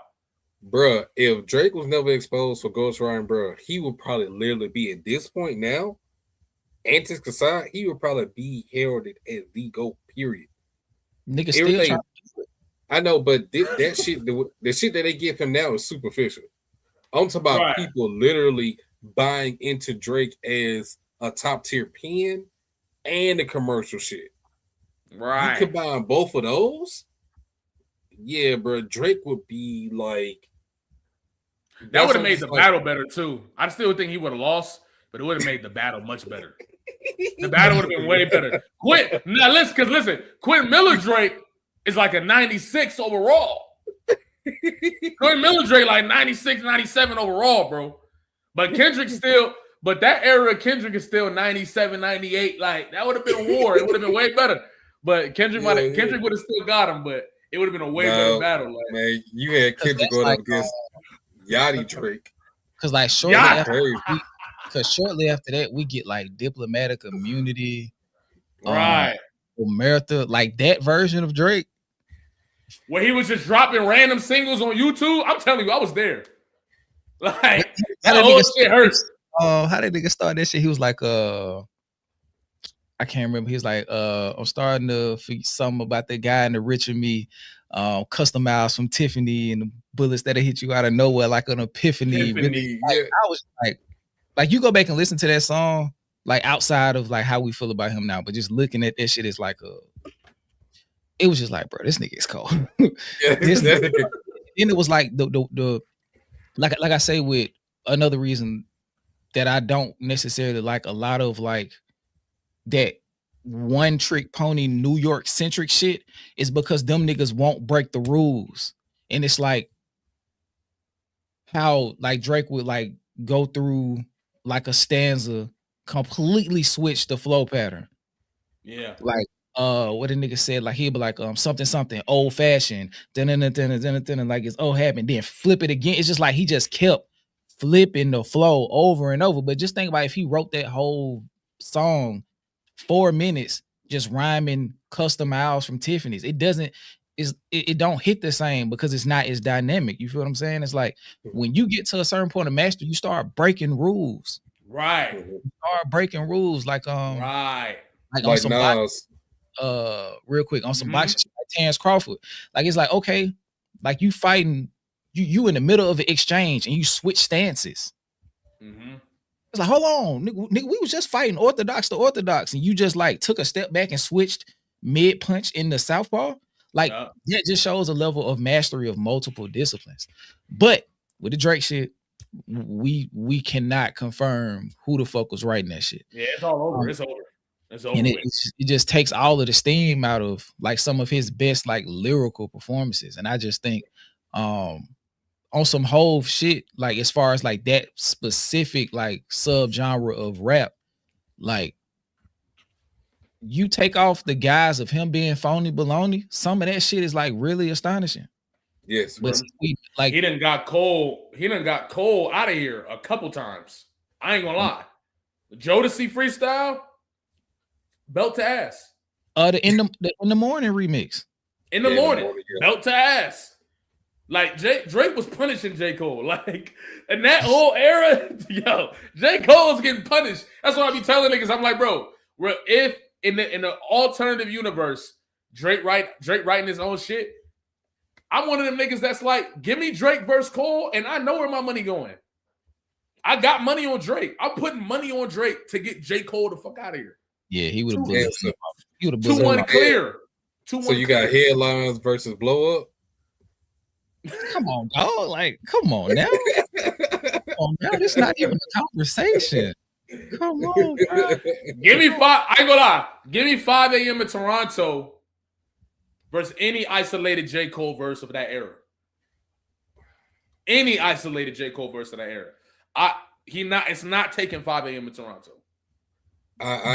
[SPEAKER 3] Bruh, if Drake was never exposed for ghostwriting, bruh, he would probably literally be at this point now. Antics aside, he would probably be heralded as the GOAT, period.
[SPEAKER 1] Nigga still trying to do it.
[SPEAKER 3] I know, but that shit, the shit that they give him now is superficial. I'm talking about people literally buying into Drake as a top tier pen and the commercial shit.
[SPEAKER 7] Right.
[SPEAKER 3] You combine both of those, yeah, bro. Drake would be like.
[SPEAKER 7] That would have made the battle better too. I still think he would have lost, but it would have made the battle much better. The battle would have been way better. Listen, Quentin Miller Drake is like a 96 overall. Quentin Miller Drake like 96, 97 overall, bro. But Kendrick still, But that era of Kendrick is still 97, 98. Like, that would have been a war. It would have been way better. But Kendrick would have still got him, but it would have been a way better battle. Like,
[SPEAKER 3] man, you had Kendrick going up against Yachty Drake.
[SPEAKER 1] Because like shortly after that, we get like Diplomatic Immunity.
[SPEAKER 7] Right.
[SPEAKER 1] Omerta, like that version of Drake.
[SPEAKER 7] Where he was just dropping random singles on YouTube. I'm telling you, I was there. Like, that whole shit hurts.
[SPEAKER 1] How did nigga start that shit? He was like, I can't remember. He was like, I'm starting to figure something about that guy in the Rich of Me, customized from Tiffany and the bullets that'll hit you out of nowhere like an epiphany. Really, like, I was like, you go back and listen to that song, like outside of like how we feel about him now, but just looking at that shit is like it was just like, bro, this nigga is cold. And it was like the like I say, with another reason that I don't necessarily like a lot of like that one trick pony New York centric shit is because them niggas won't break the rules. And it's like how like Drake would like go through like a stanza, completely switch the flow pattern.
[SPEAKER 7] Yeah.
[SPEAKER 1] Like what a nigga said, like he'd be like something old fashioned, then like it's old habit, then flip it again. It's just like he just kept flipping the flow over and over. But just think about if he wrote that whole song 4 minutes just rhyming custom owls from Tiffany's, it don't hit the same because it's not as dynamic. You feel what I'm saying? It's like when you get to a certain point of mastery, you start breaking rules.
[SPEAKER 7] Right.
[SPEAKER 1] You start breaking rules like
[SPEAKER 7] right.
[SPEAKER 1] Like on some box, real quick on some boxes like Terrence Crawford. Like it's like, okay, like you fighting, you in the middle of an exchange and you switch stances. It's like, hold on, nigga, we was just fighting orthodox to orthodox, and you just like took a step back and switched mid punch in the southpaw. Like that just shows a level of mastery of multiple disciplines. But with the Drake shit, we cannot confirm who the fuck was writing that shit.
[SPEAKER 7] Yeah, it's all over. It's over. It's over.
[SPEAKER 1] And it just takes all of the steam out of like some of his best like lyrical performances. And I just think on some whole shit, like as far as like that specific like subgenre of rap, like you take off the guise of him being phony baloney, some of that shit is like really astonishing.
[SPEAKER 3] Yes,
[SPEAKER 7] but like he done got Cole out of here a couple times. I ain't gonna lie. The Jodeci freestyle, belt to ass.
[SPEAKER 1] The in the morning remix.
[SPEAKER 7] In the morning, belt to ass. Like Drake was punishing J. Cole. Like in that whole era, yo, J. Cole was getting punished. That's what I be telling niggas. I'm like, bro, if in the alternative universe, Drake writing his own shit, I'm one of them niggas that's like, give me Drake versus Cole, and I know where my money going. I got money on Drake. I'm putting money on Drake to get J. Cole the fuck out of here.
[SPEAKER 1] Yeah, he would have bullied.
[SPEAKER 7] He would have 2-1 clear. 2-1
[SPEAKER 3] so you got headlines versus blow up.
[SPEAKER 1] Come on, dog. Like, come on now. Come on now. This not even a conversation. Come on, bro.
[SPEAKER 7] Give me 5. I ain't gonna lie. Give me 5 a.m. in Toronto versus any isolated J. Cole verse of that era. Any isolated J. Cole verse of that era. It's not taking 5 a.m. in Toronto.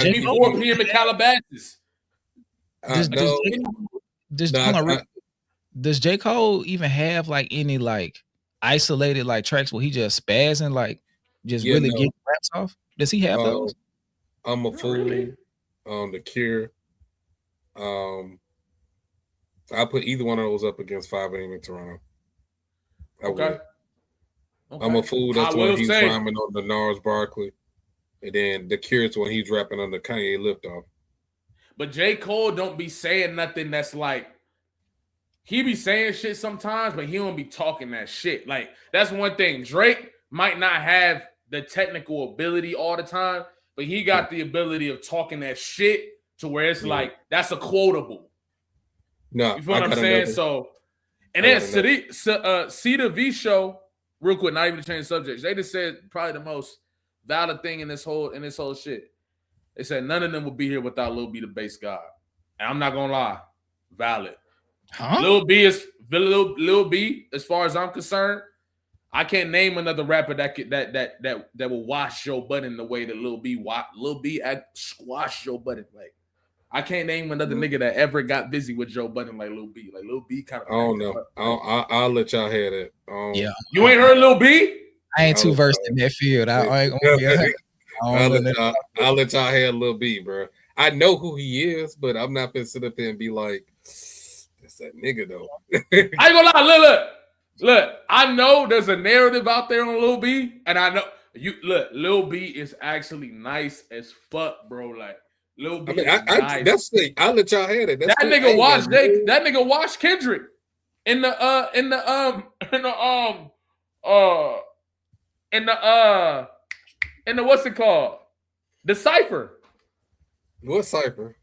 [SPEAKER 7] Give me 4 p.m. in Calabasas.
[SPEAKER 1] Does J. Cole even have like any like isolated like tracks where he just spazzing like just really getting raps off? Does he have those?
[SPEAKER 3] I'm a Fool, really? The Cure. I put either one of those up against 5 a.m. in Toronto. Okay. I'm a Fool. That's when he's rhyming on the Gnarls Barkley, and then the Cure's when he's rapping on the Kanye Liftoff.
[SPEAKER 7] But J. Cole don't be saying nothing that's like. He be saying shit sometimes, but he don't be talking that shit. Like, that's one thing. Drake might not have the technical ability all the time, but he got the ability of talking that shit to where it's like, that's a quotable.
[SPEAKER 3] No,
[SPEAKER 7] you feel what I'm saying? So, and then C to V show, real quick, not even to change subjects. They just said probably the most valid thing in this whole shit. They said none of them would be here without Lil B, the bass god. And I'm not gonna lie, valid. Lil B, as far as I'm concerned, I can't name another rapper that will wash Joe Budden the way that Lil B squash Joe Budden. Like, I can't name another nigga that ever got busy with Joe Budden like Lil B. Like Lil B kind of.
[SPEAKER 3] I don't know. I'll let y'all have that.
[SPEAKER 1] Yeah,
[SPEAKER 7] you ain't heard Lil B?
[SPEAKER 1] I ain't too versed in that field. I ain't gonna
[SPEAKER 3] I'll let y'all have Lil B, bro. I know who he is, but I'm not gonna sit up there and be like, that's that nigga though.
[SPEAKER 7] I ain't gonna lie. Look, I know there's a narrative out there on Lil B, and I know Lil B is actually nice as fuck, bro. Like Lil B,
[SPEAKER 3] nice. I'll let y'all have it.
[SPEAKER 7] That nigga watched Kendrick in the what's it called? The cypher.
[SPEAKER 3] What cypher?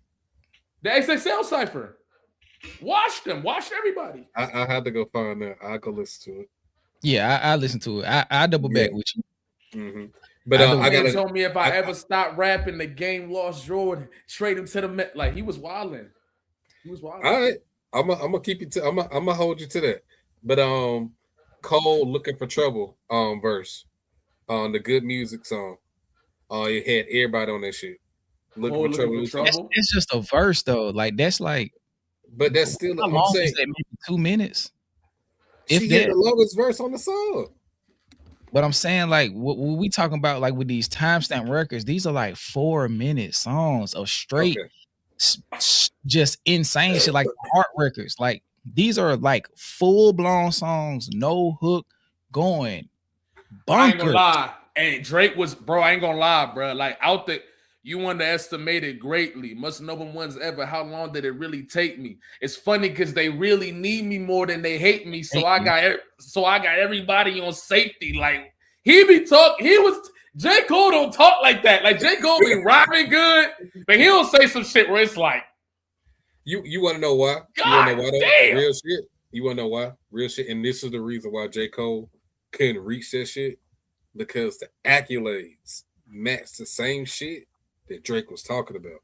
[SPEAKER 7] The XXL cypher. Watched everybody.
[SPEAKER 3] I had to go find that. I'll go listen to it.
[SPEAKER 1] Yeah, I listen to it. I double back with you.
[SPEAKER 3] Mm-hmm. But I
[SPEAKER 7] gotta told me if I ever stopped rapping, the game lost Jordan. Trade him to the Met. Like he was wilding. All
[SPEAKER 3] right, I'm gonna keep you. I'm gonna hold you to that. But Cole Looking for Trouble verse on the Good Music song. It had everybody on that shit. Looking for Trouble.
[SPEAKER 1] It's just a verse though. Like that's like.
[SPEAKER 3] But that's still.
[SPEAKER 1] How long is that? Maybe 2 minutes.
[SPEAKER 3] She had the longest verse on the song.
[SPEAKER 1] But I'm saying, like, what we talking about, like with these timestamp records, these are like 4-minute songs of straight, just insane shit, like art records. Like these are like full blown songs, no hook, going. Bonkers.
[SPEAKER 7] I ain't gonna lie, and Drake was, bro. I ain't gonna lie, bro. Like out the. You underestimated greatly. Must know them ones ever. How long did it really take me? It's funny because they really need me more than they hate me. So I got everybody on safety. Like J. Cole don't talk like that. Like J. Cole be rhyming good, but he don't say some shit where it's like.
[SPEAKER 3] You want to know why?
[SPEAKER 7] God
[SPEAKER 3] you want to know why?
[SPEAKER 7] Damn.
[SPEAKER 3] Real shit. You want to know why? Real shit. And this is the reason why J. Cole couldn't reach that shit, because the accolades match the same shit that Drake was talking about.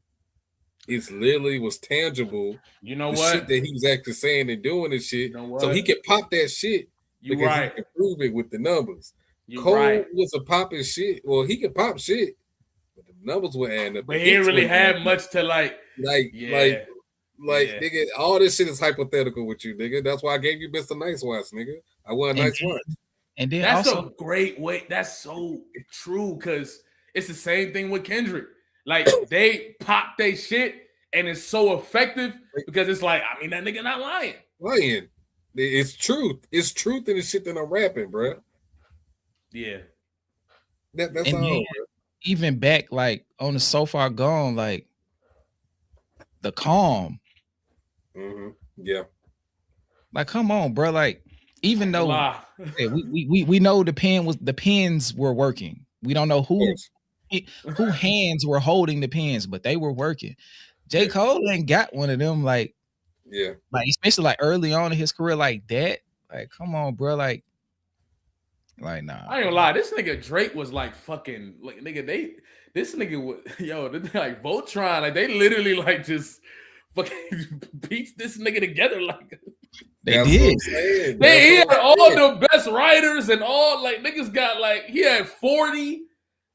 [SPEAKER 3] It literally was tangible.
[SPEAKER 7] You know
[SPEAKER 3] the
[SPEAKER 7] what?
[SPEAKER 3] Shit that he was actually saying and doing and shit.
[SPEAKER 7] You know what?
[SPEAKER 3] So he could pop that shit because he could prove it with the numbers. Cole was a popping shit. Well, he could pop shit, but the numbers were adding up.
[SPEAKER 7] But he didn't really have much to like,
[SPEAKER 3] nigga, all this shit is hypothetical with you, nigga. That's why I gave you Mr. Nice Watch, nigga. I want a nice watch.
[SPEAKER 1] And then
[SPEAKER 7] that's
[SPEAKER 1] also,
[SPEAKER 7] a great way. That's so true, because it's the same thing with Kendrick. Like they pop they shit and it's so effective because it's like, I mean, that nigga not lying.
[SPEAKER 3] It's truth. It's truth in the shit that I'm rapping, bro.
[SPEAKER 7] Yeah.
[SPEAKER 3] That's all.
[SPEAKER 1] Then, even back like on the So Far Gone, like the Calm.
[SPEAKER 3] Mm-hmm. Yeah.
[SPEAKER 1] Like, come on, bro. Like, even though we know the pens were working. We don't know who hands were holding the pens, but they were working. J. Cole ain't got one of them, like especially like early on in his career, like that. Like, come on, bro. Like nah.
[SPEAKER 7] I ain't gonna lie, this nigga Drake was like fucking like nigga. This nigga was like Voltron, like they literally like just fucking pieced this nigga together like.
[SPEAKER 1] They did.
[SPEAKER 7] He had all the best writers and all like niggas got like he had 40.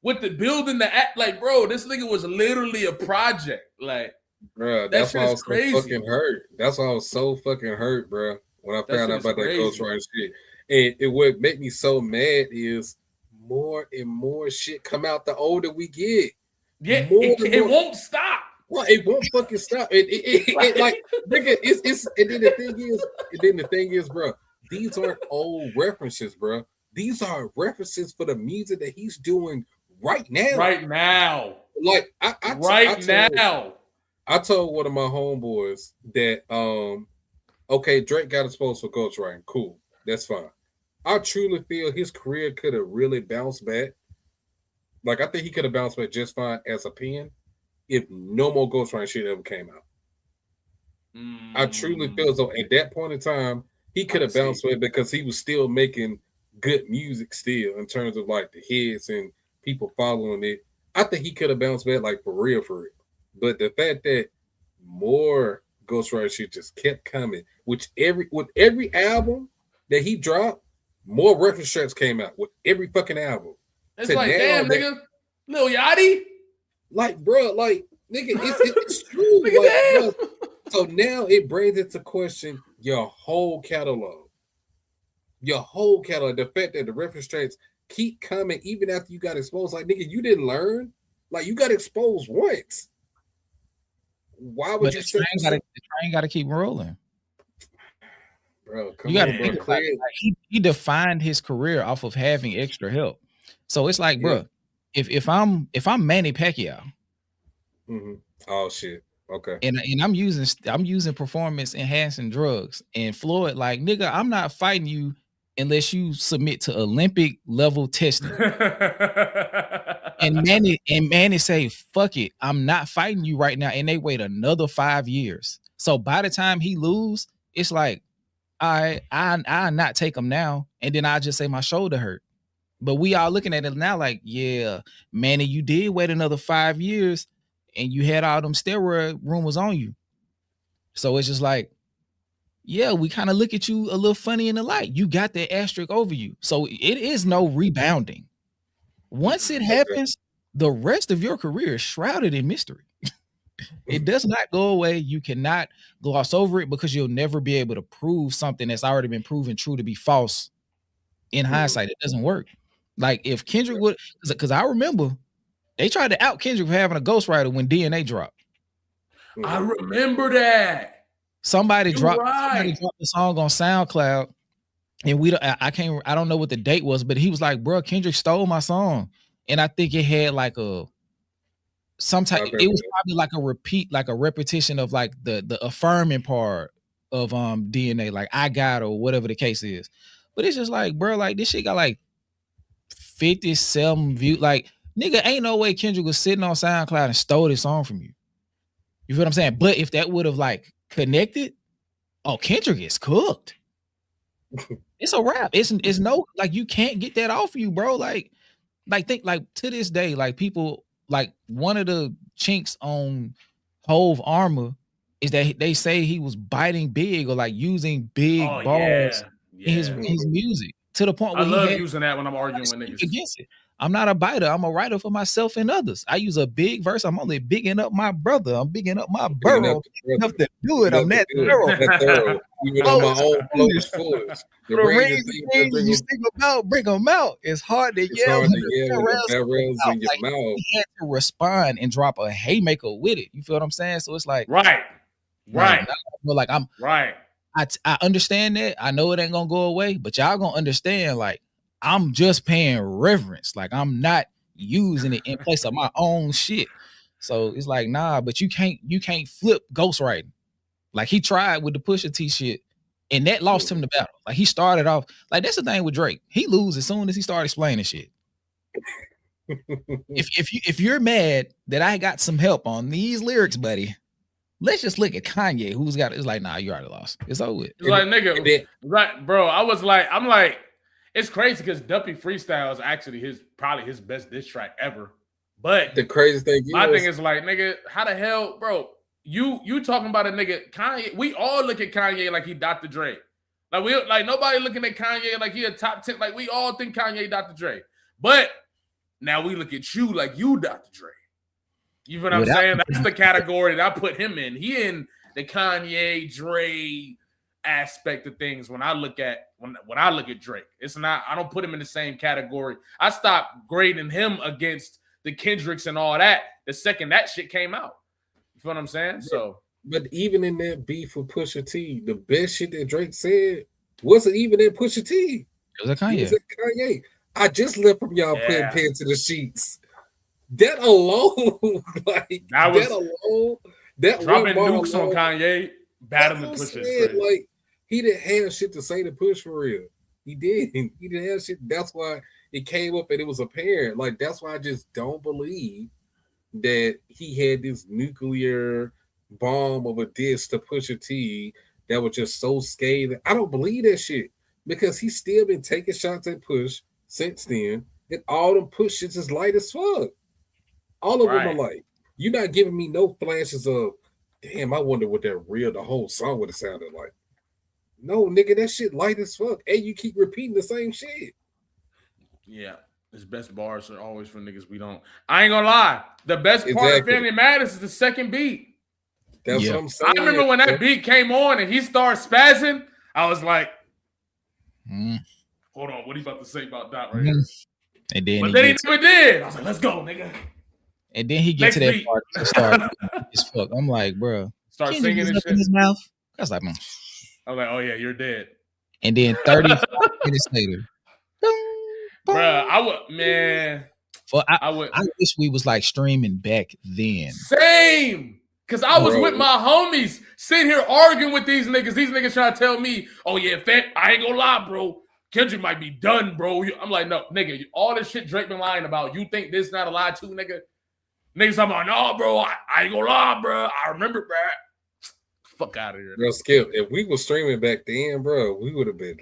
[SPEAKER 7] With the building, the act, like, bro, this nigga was literally a project. Like,
[SPEAKER 3] bro, that's why I was so fucking hurt. That's why I was so fucking hurt, bro, when I found out about that ghostwriting shit. And it would make me so mad is more and more shit come out the older we get.
[SPEAKER 7] Yeah, it won't stop.
[SPEAKER 3] Well, it won't fucking stop. It like, nigga, it's and then the thing is, bro, these aren't old references, bro. These are references for the music that he's doing right now. Like I told one of my homeboys that okay, Drake got exposed for ghostwriting. Cool. That's fine. I truly feel his career could have really bounced back. Like, I think he could have bounced back just fine as a pen if no more ghostwriting shit ever came out. I truly feel as though at that point in time, he could have bounced back because he was still making good music still in terms of like the hits and people following it. I think he could have bounced back like for real. But the fact that more ghostwriter shit just kept coming, with every album that he dropped, more reference tracks came out with every fucking album.
[SPEAKER 7] It's like, damn, nigga, Lil Yachty.
[SPEAKER 3] Like, bro, like, nigga, it's true. Like, bro, so now it brings into question your whole catalog. Your whole catalog. The fact that the reference tracks keep coming even after you got exposed. Like, nigga, you didn't learn. Like, you got exposed once. Why would you say
[SPEAKER 1] the train got to keep rolling?
[SPEAKER 3] Bro, come
[SPEAKER 1] you got
[SPEAKER 3] on,
[SPEAKER 1] to think about it. Like, he defined his career off of having extra help. So it's like, bro, if I'm Manny Pacquiao,
[SPEAKER 3] oh shit, okay,
[SPEAKER 1] and I'm using performance enhancing drugs, and Floyd like, nigga, I'm not fighting you unless you submit to Olympic level testing. and Manny say, fuck it, I'm not fighting you right now, and they wait another 5 years. So by the time he lose, it's like, I not take him now, and then I just say my shoulder hurt. But we all looking at it now like, yeah, Manny, you did wait another 5 years, and you had all them steroid rumors on you. So it's just like, yeah, we kind of look at you a little funny in the light. You got that asterisk over you. So it is no rebounding. Once it happens, the rest of your career is shrouded in mystery. It does not go away. You cannot gloss over it because you'll never be able to prove something that's already been proven true to be false in hindsight. It doesn't work. Like if Kendrick would, because I remember they tried to out Kendrick for having a ghostwriter when DNA dropped.
[SPEAKER 7] I remember that.
[SPEAKER 1] Somebody dropped the song on SoundCloud, and I don't know what the date was, but he was like, bro, Kendrick stole my song. And I think it had like it was probably like a repeat, like a repetition of like the affirming part of DNA, like I got or whatever the case is. But it's just like, bro, like this shit got like 57 views. Like, nigga, ain't no way Kendrick was sitting on SoundCloud and stole this song from you. You feel what I'm saying? But if that would have like connected, oh, Kendrick is cooked. It's a wrap. It's no, like, you can't get that off you, bro. Like think like to this day, like people, like one of the chinks on Hove armor is that they say he was biting big or like using big bars in his music to the point where
[SPEAKER 7] I love using that when I'm arguing with niggas
[SPEAKER 1] against it. I'm not a biter. I'm a writer for myself and others. I use a big verse. I'm only bigging up my brother. I'm bigging up my burrow. Enough to do it. I'm that thorough.
[SPEAKER 3] Even on my own flow is foolish.
[SPEAKER 1] The range of things you think about, bring them out. It's hard to yell with the barrels in your mouth. He had to respond and drop a haymaker with it. You feel what I'm saying? So it's like,
[SPEAKER 7] right.
[SPEAKER 1] Like I'm
[SPEAKER 7] right.
[SPEAKER 1] I understand that. I know it ain't gonna go away, but y'all gonna understand. Like, I'm just paying reverence. Like, I'm not using it in place of my own shit. So it's like, nah, but you can't flip ghostwriting. Like, he tried with the Pusha T shit, and that lost him the battle. Like, he started off, like, that's the thing with Drake. He loses as soon as he started explaining shit. If you're mad that I got some help on these lyrics, buddy, let's just look at Kanye, who's got it's like, nah, you already lost. It's over with.
[SPEAKER 7] It's like, nigga, right, bro. I'm like, it's crazy because Duppy Freestyle is actually probably his best diss track ever. But
[SPEAKER 3] the crazy thing
[SPEAKER 7] is like, nigga, how the hell, bro? You talking about a nigga Kanye? We all look at Kanye like he Dr. Dre. Like nobody looking at Kanye like he a top 10. Like, we all think Kanye Dr. Dre. But now we look at you like you Dr. Dre. You know what I'm saying? That's the category that I put him in. He in the Kanye Dre aspect of things. When I look at Drake, it's not. I don't put him in the same category. I stopped grading him against the Kendricks and all that the second that shit came out. You feel what I'm saying? So,
[SPEAKER 3] but even in that beef with Pusha T, the best shit that Drake said wasn't even in Pusha T.
[SPEAKER 1] It was
[SPEAKER 3] Kanye. I just left from y'all putting pen to the sheets. That alone, that
[SPEAKER 7] dropping nukes alone, on Kanye, battling Pusha.
[SPEAKER 3] Like, he didn't have shit to say to Push for real. He didn't have shit. That's why it came up and it was apparent. Like, that's why I just don't believe that he had this nuclear bomb of a diss to Pusha T that was just so scathing. I don't believe that shit because he's still been taking shots at Push since then, and all them Push shits is light as fuck. All of them are like, you're not giving me no flashes of, damn, I wonder what the whole song would have sounded like. No, nigga, that shit light as fuck. And you keep repeating the same shit.
[SPEAKER 7] Yeah. His best bars are always for niggas we don't. I ain't gonna lie. The best part of Family Matters is the second beat.
[SPEAKER 3] That's what I'm saying.
[SPEAKER 7] I remember when that beat came on and he started spazzing, I was like, hold on, what are you about to say about that right here?
[SPEAKER 1] And then
[SPEAKER 7] but then he never did. I was like, let's go, nigga.
[SPEAKER 1] And then he gets to that part and start as fuck. I'm like, bro,
[SPEAKER 7] start singing and shit
[SPEAKER 1] in his mouth. I was like,
[SPEAKER 7] I was like, oh yeah, you're dead.
[SPEAKER 1] And then 35 minutes later,
[SPEAKER 7] bro, I would, man.
[SPEAKER 1] I wish we was like streaming back then.
[SPEAKER 7] Same. Cause I was with my homies sitting here arguing with these niggas. These niggas trying to tell me, oh yeah, I ain't gonna lie, bro. Kendrick might be done, bro. I'm like, no, nigga, all this shit Drake been lying about. You think this not a lie too, nigga? Niggas talking about, no, bro, I ain't gonna lie, bro. I remember, bro. Fuck out of here.
[SPEAKER 3] Bro, Skip, if we were streaming back then, bro, we would have been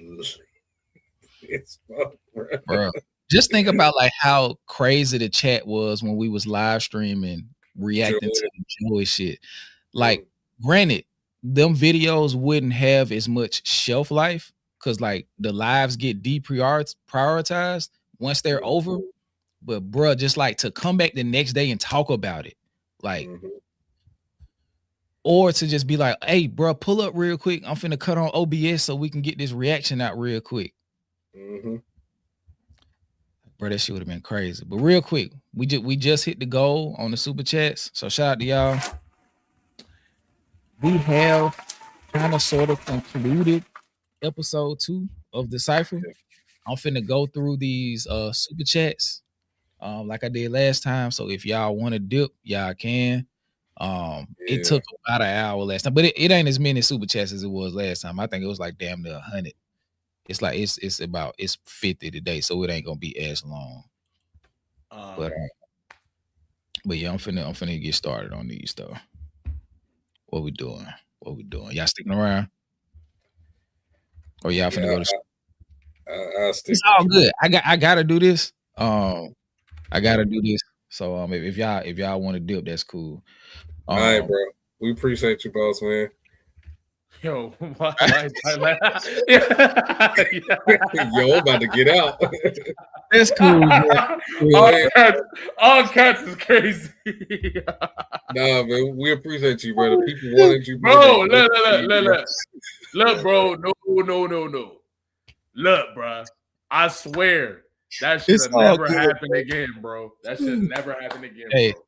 [SPEAKER 3] it's fuck,
[SPEAKER 1] bro. Just think about like how crazy the chat was when we was live streaming, reacting to the Joey shit. Like, granted, them videos wouldn't have as much shelf life because like the lives get deprioritized once they're over. But bro, just like to come back the next day and talk about it, like, or to just be like, hey, bro, pull up real quick. I'm finna cut on OBS so we can get this reaction out real quick. Bro, that shit would have been crazy. But real quick, we just hit the goal on the super chats. So shout out to y'all. We have kind of sort of concluded episode 2 of the Cypher. I'm finna go through these super chats like I did last time. So if y'all want to dip, y'all can. It took about an hour last time, but it ain't as many super chats as it was last time. I think it was like damn near 100. It's like it's 50 today, so it ain't gonna be as long. But yeah, I'm finna get started on these though. What we doing? Y'all sticking around? Or y'all finna go to sleep? It's all good. I gotta do this. I gotta do this. So if y'all want to dip, that's cool.
[SPEAKER 3] All right, bro. We appreciate you, boss man.
[SPEAKER 7] Yo, why
[SPEAKER 3] Yo, I'm about to get out.
[SPEAKER 1] That's cool.
[SPEAKER 7] All cats is crazy.
[SPEAKER 3] Nah, man, we appreciate you, brother. People wanted you,
[SPEAKER 7] bro. Look, bro. No. Look, bro. I swear that should never happen again, bro. That should never happen again.
[SPEAKER 1] Hey,
[SPEAKER 7] bro.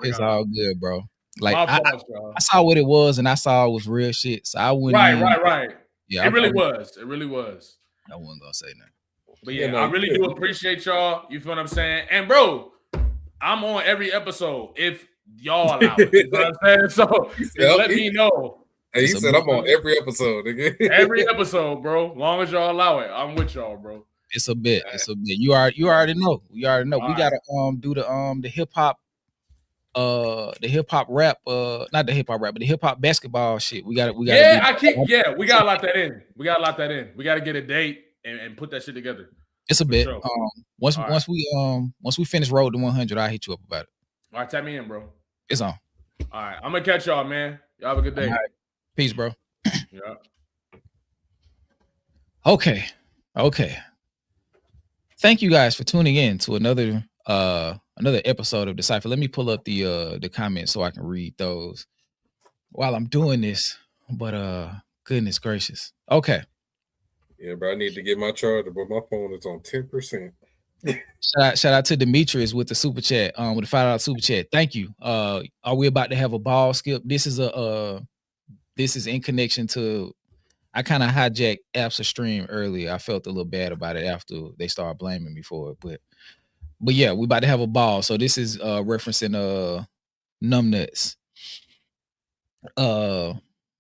[SPEAKER 1] it's all good, bro. Like I saw what it was, and I saw it was real shit. So I wouldn't.
[SPEAKER 7] Right.
[SPEAKER 1] Yeah,
[SPEAKER 7] it really was.
[SPEAKER 1] I wasn't gonna say nothing.
[SPEAKER 7] But yeah, I really do appreciate y'all. You feel what I'm saying? And bro, I'm on every episode if y'all allow it. You know what I'm saying? So just let me know.
[SPEAKER 3] Hey, he said I'm on every episode, nigga.
[SPEAKER 7] Every episode, bro. Long as y'all allow it, I'm with y'all, bro.
[SPEAKER 1] It's a bit. You already know. We gotta do the hip hop. The hip hop rap, not the hip hop rap, but the hip hop basketball shit. We got.
[SPEAKER 7] We gotta lock that in. We gotta get a date and put that shit together.
[SPEAKER 1] It's a bit. Sure. Once we finish road to 100, I'll hit you up about it.
[SPEAKER 7] All right, tap me in, bro.
[SPEAKER 1] It's on.
[SPEAKER 7] All right, I'm gonna catch y'all, man. Y'all have a good day.
[SPEAKER 1] Right. Peace, bro.
[SPEAKER 7] Yeah.
[SPEAKER 1] Okay. Thank you guys for tuning in to another episode of the Cypher. Let me pull up the comments so I can read those while I'm doing this. But goodness gracious. Okay.
[SPEAKER 3] Yeah, bro. I need to get my charger, but my phone is on 10%.
[SPEAKER 1] Shout out to Demetrius with the super chat, with the $5 super chat. Thank you. Are we about to have a ball, Skip? This is in connection to. I kind of hijacked App's stream earlier. I felt a little bad about it after they started blaming me for it, but yeah, we about to have a ball. So this is referencing Numbnuts.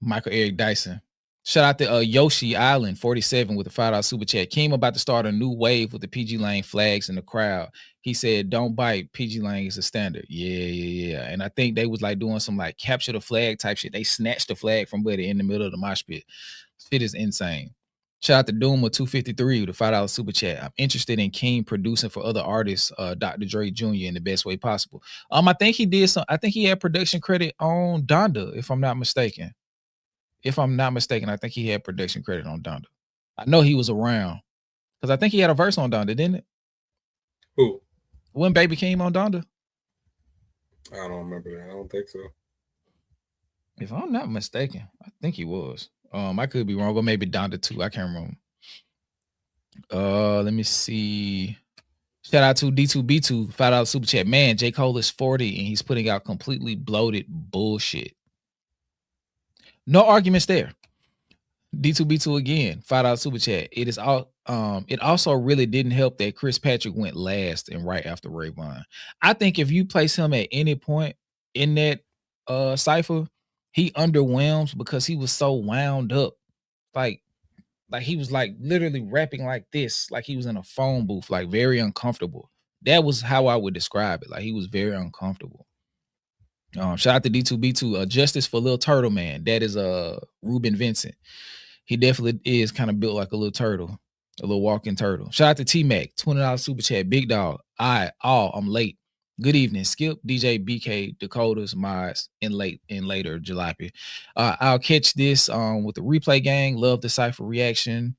[SPEAKER 1] Michael Eric Dyson. Shout out to Yoshi Island 47 with the $5 super chat. Keem about to start a new wave with the PG Lane flags in the crowd. He said, "Don't bite. PG Lane is a standard." Yeah. And I think they was like doing some like capture the flag type shit. They snatched the flag from Buddy in the middle of the mosh pit. Shit is insane. Shout out to Doom of 253 with a $5 super chat. I'm interested in Keem producing for other artists, Dr. Dre Jr. in the best way possible. I think he did some. I think he had production credit on Donda, if I'm not mistaken. if I'm not mistaken, I think he had production credit on Donda. I know he was around because I think he had a verse on Donda, didn't it?
[SPEAKER 3] Who?
[SPEAKER 1] When Baby Keem on Donda?
[SPEAKER 3] I don't remember that. I don't think so.
[SPEAKER 1] If I'm not mistaken, I think he was. I could be wrong, or maybe Donda 2. I can't remember. Let me see. Shout out to D2B2, $5 super chat. Man, J. Cole is 40 and he's putting out completely bloated bullshit. No arguments there. D2B2 again, $5 super chat. It is all it also really didn't help that Chris Patrick went last and right after Rayvon. I think if you place him at any point in that cypher, he underwhelms because he was so wound up. Like he was like literally rapping like this, like he was in a phone booth, like very uncomfortable. That was how I would describe it. Like he was very uncomfortable. Shout out to D2B2. Justice for Lil Turtle Man. That is Ruben Vincent. He definitely is kind of built like a little turtle, a little walking turtle. Shout out to T-Mac, $20 super chat. Big dog. I'm late. Good evening. Skip, DJ, BK, Dakotas, Mods, and later Jalopy. I'll catch this with the replay gang. Love the cypher reaction.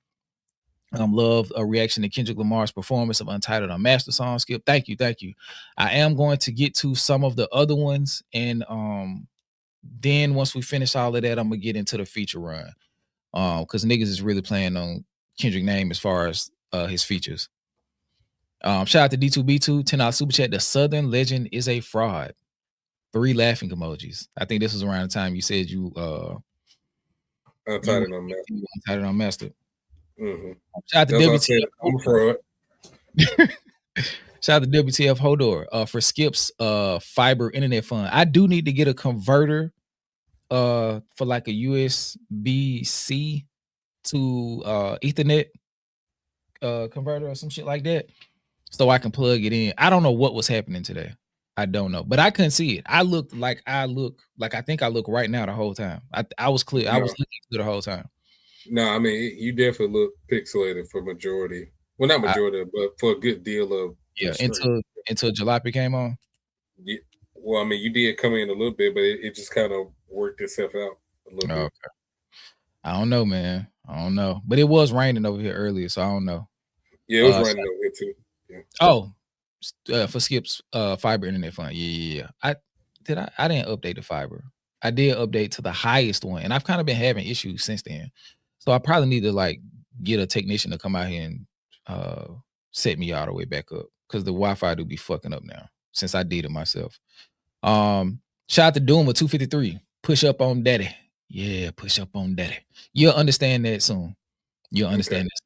[SPEAKER 1] Love a reaction to Kendrick Lamar's performance of Untitled Unmastered song. Skip, thank you. I am going to get to some of the other ones, and then once we finish all of that, I'm gonna get into the feature run. Because niggas is really playing on Kendrick name as far as his features. Shout out to D2B2, $10 super chat. The Southern Legend is a fraud. 3 laughing emojis. I think this was around the time you said you
[SPEAKER 3] Untitled Unmastered.
[SPEAKER 1] Untitled Unmastered.
[SPEAKER 3] Mm-hmm.
[SPEAKER 1] Shout out to WTF.
[SPEAKER 3] I'm a fraud.
[SPEAKER 1] Shout out to WTF Hodor for Skip's fiber internet fund. I do need to get a converter for like a USB-C to Ethernet converter or some shit like that, so I can plug it in. I don't know what was happening today. I don't know, but I couldn't see it. I think I look right now the whole time. I was clear. I was looking through the whole time.
[SPEAKER 3] No, I mean you definitely look pixelated for majority. Well, not majority, but for a good deal of
[SPEAKER 1] until Jalopy came on.
[SPEAKER 3] Yeah. Well, I mean, you did come in a little bit, but it just kind of worked itself out a little bit.
[SPEAKER 1] Okay. I don't know, man. I don't know, but it was raining over here earlier, so I don't know.
[SPEAKER 3] Yeah, it was raining over here too. Yeah.
[SPEAKER 1] Oh, for Skip's fiber internet fund. Yeah. I didn't update the fiber. I did update to the highest one, and I've kind of been having issues since then. So I probably need to like get a technician to come out here and set me all the way back up, because the Wi-Fi do be fucking up now since I did it myself. Shout out to Doom with 253. Push up on daddy. Yeah, push up on daddy. You'll understand that soon. You'll understand this.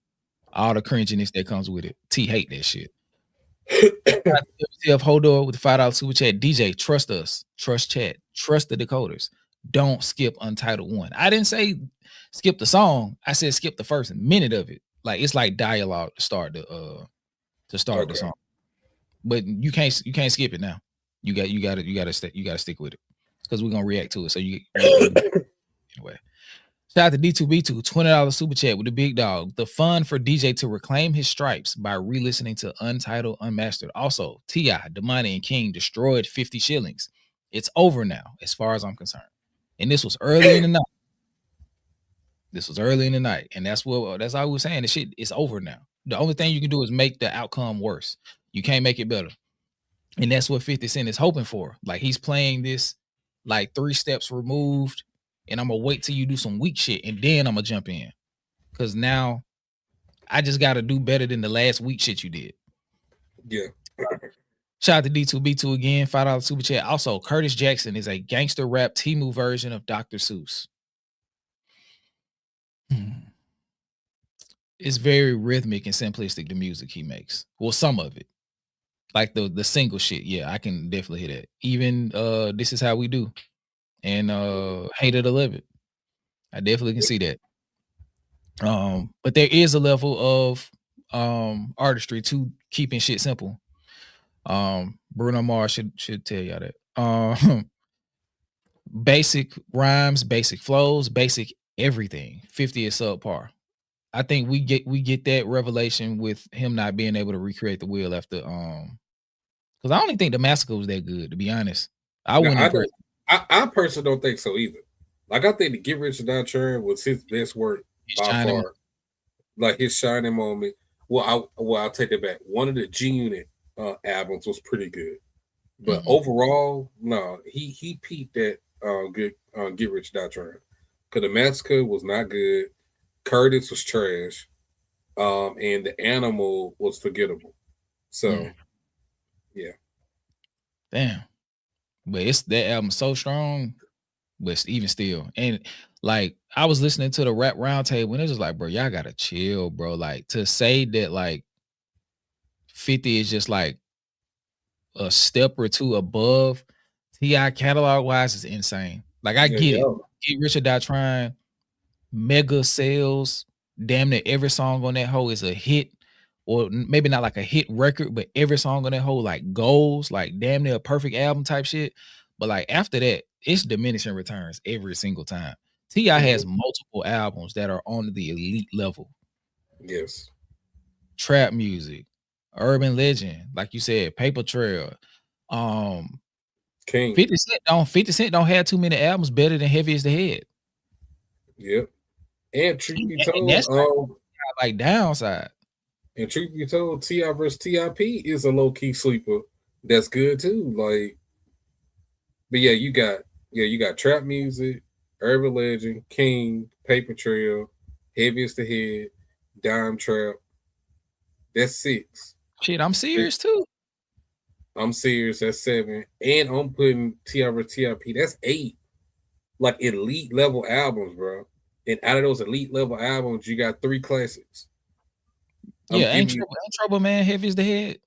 [SPEAKER 1] All the cringiness that comes with it. T hate that shit. WTF Hodor with the $5 super chat. DJ, trust us. Trust chat. Trust the decoders. Don't skip Untitled 1. I didn't say skip the song. I said skip the first minute of it. Like it's like dialogue to start the song. But you can't skip it now. You gotta stick with it, because we're gonna react to it. So you anyway. Shout out to D2B2, $20 super chat with the big dog. The fun for DJ to reclaim his stripes by re-listening to Untitled Unmastered. Also, T.I., Damani, and King destroyed 50 shillings. It's over now, as far as I'm concerned. And this was early in the night. And that's all we were saying. The shit is over now. The only thing you can do is make the outcome worse. You can't make it better. And that's what 50 Cent is hoping for. Like, he's playing this like 3 steps removed, and I'm gonna wait till you do some weak shit, and then I'm gonna jump in. Because now I just gotta do better than the last weak shit you did.
[SPEAKER 3] Yeah.
[SPEAKER 1] Shout out to D2B2 again, $5 super chat. Also, Curtis Jackson is a gangster rap Temu version of Dr. Seuss. It's very rhythmic and simplistic, the music he makes. Well, some of it. Like the single shit. Yeah, I can definitely hear that. Even This Is How We Do and Hate It or Love It. I definitely can see that. But there is a level of artistry to keeping shit simple. Bruno Mars should tell y'all that. Basic rhymes, basic flows, basic everything. 50 is subpar. I think we get that revelation with him not being able to recreate the wheel after because I don't even think the Massacre was that good, to be honest. I personally don't think so either.
[SPEAKER 3] Like I think the Get Rich or Die Trying was his best work by far. Like his shining moment. Well, I'll take that back. One of the G-Unit albums was pretty good, but overall, no, he peaked at good Get Rich or Die Trying. Because the Massacre was not good. Curtis was trash. And the Animal was forgettable. So, yeah.
[SPEAKER 1] Damn. But it's that album so strong, but even still. And like I was listening to the Rap Roundtable and it was like, bro, y'all gotta chill, bro. Like to say that like 50 is just like a step or two above T.I. catalog wise is insane. Like I get it. Get Rich or Die Trying, mega sales, damn near every song on that hoe is a hit, or maybe not like a hit record, but every song on that hoe like goals, like damn near a perfect album type shit. But like after that, it's diminishing returns every single time. T.I. has multiple albums that are on the elite level.
[SPEAKER 3] Yes.
[SPEAKER 1] Trap music, urban legend, like you said, Paper Trail.
[SPEAKER 3] King.
[SPEAKER 1] 50 Cent don't have too many albums better than Heavy Is the Head.
[SPEAKER 3] Yep. And truth be told,
[SPEAKER 1] that's like downside.
[SPEAKER 3] And truth be told, T.I. versus T.I.P. is a low-key sleeper. That's good too. Like, but yeah, you got trap music, urban legend, King, Paper Trail, Heavy Is the Head, Dime Trap. That's 6.
[SPEAKER 1] Shit, I'm serious too.
[SPEAKER 3] I'm serious. That's 7. And I'm putting T.I. versus T.I.P. That's 8. Like elite level albums, bro. And out of those elite level albums, you got 3 classics.
[SPEAKER 1] Ain't Trouble, man. Heavy Is the Head.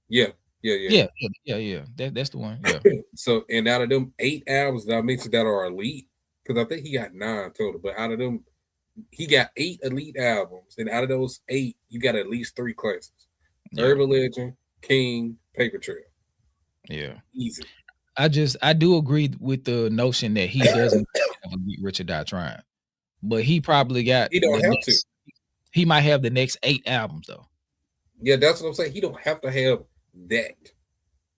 [SPEAKER 3] Yeah.
[SPEAKER 1] That's the one. Yeah.
[SPEAKER 3] So, and out of them 8 albums that I mentioned that are elite, because I think he got 9 total, but out of them, he got 8 elite albums, and out of those 8, you got at least 3 classics: Urban Legend, King, Paper Trail.
[SPEAKER 1] Yeah,
[SPEAKER 3] easy.
[SPEAKER 1] I do agree with the notion that he doesn't have a Get Rich or Die Trying, but he probably got.
[SPEAKER 3] He don't have to.
[SPEAKER 1] He might have the next 8 albums though.
[SPEAKER 3] Yeah, that's what I'm saying. He don't have to have that.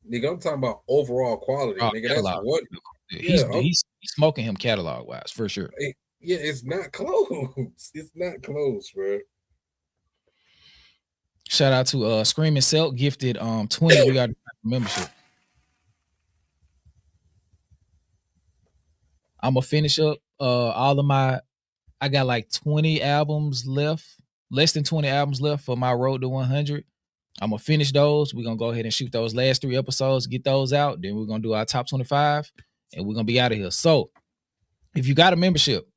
[SPEAKER 3] Nigga, I'm talking about overall quality. Nigga,
[SPEAKER 1] catalog.
[SPEAKER 3] That's what.
[SPEAKER 1] He's smoking him catalog wise for sure.
[SPEAKER 3] Yeah, it's not close. It's not close, bro.
[SPEAKER 1] Shout out to Screaming Silk gifted 20. We got membership. I'm gonna finish up all of my. I got like 20 albums left, less than 20 albums left for my road to 100. I'm gonna finish those. We're gonna go ahead and shoot those last 3 episodes, get those out. Then we're gonna do our top 25, and we're gonna be out of here. So, if you got a membership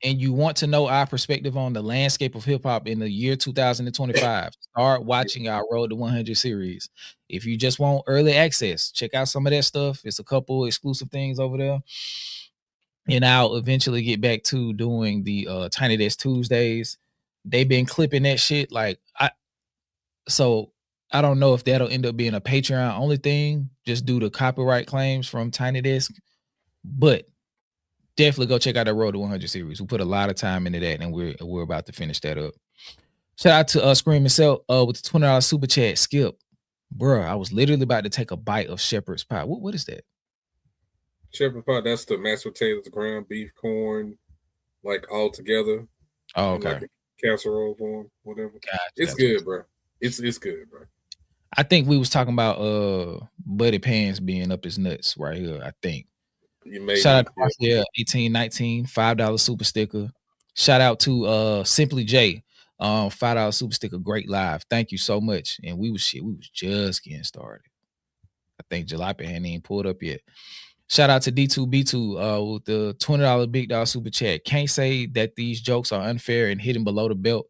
[SPEAKER 1] and you want to know our perspective on the landscape of hip hop in the year 2025, start watching our Road to 100 series. If you just want early access, check out some of that stuff. It's a couple exclusive things over there. And I'll eventually get back to doing the Tiny Desk Tuesdays. They've been clipping that shit like so I don't know if that'll end up being a Patreon only thing, just due to copyright claims from Tiny Desk. But definitely go check out the Road to 100 series. We put a lot of time into that, and we're about to finish that up. Shout out to Screaming Self with the $20 super chat. Skip, bro, I was literally about to take a bite of shepherd's pie. What is that?
[SPEAKER 3] Shepherd's pie. That's the mashed potatoes, ground beef, corn, like all together.
[SPEAKER 1] Oh, okay.
[SPEAKER 3] Like a casserole form, whatever. It's good, bro. It's good, bro.
[SPEAKER 1] I think we was talking about Buddy Pants being up his nuts right here. I think. Shout out to 1819 $5 super sticker. Shout out to Simply J, $5 super sticker. Great live. Thank you so much. And we was just getting started. I think Jalapa hadn't even pulled up yet. Shout out to D2B2 with the $20 big dog super chat. Can't say that these jokes are unfair and hidden below the belt.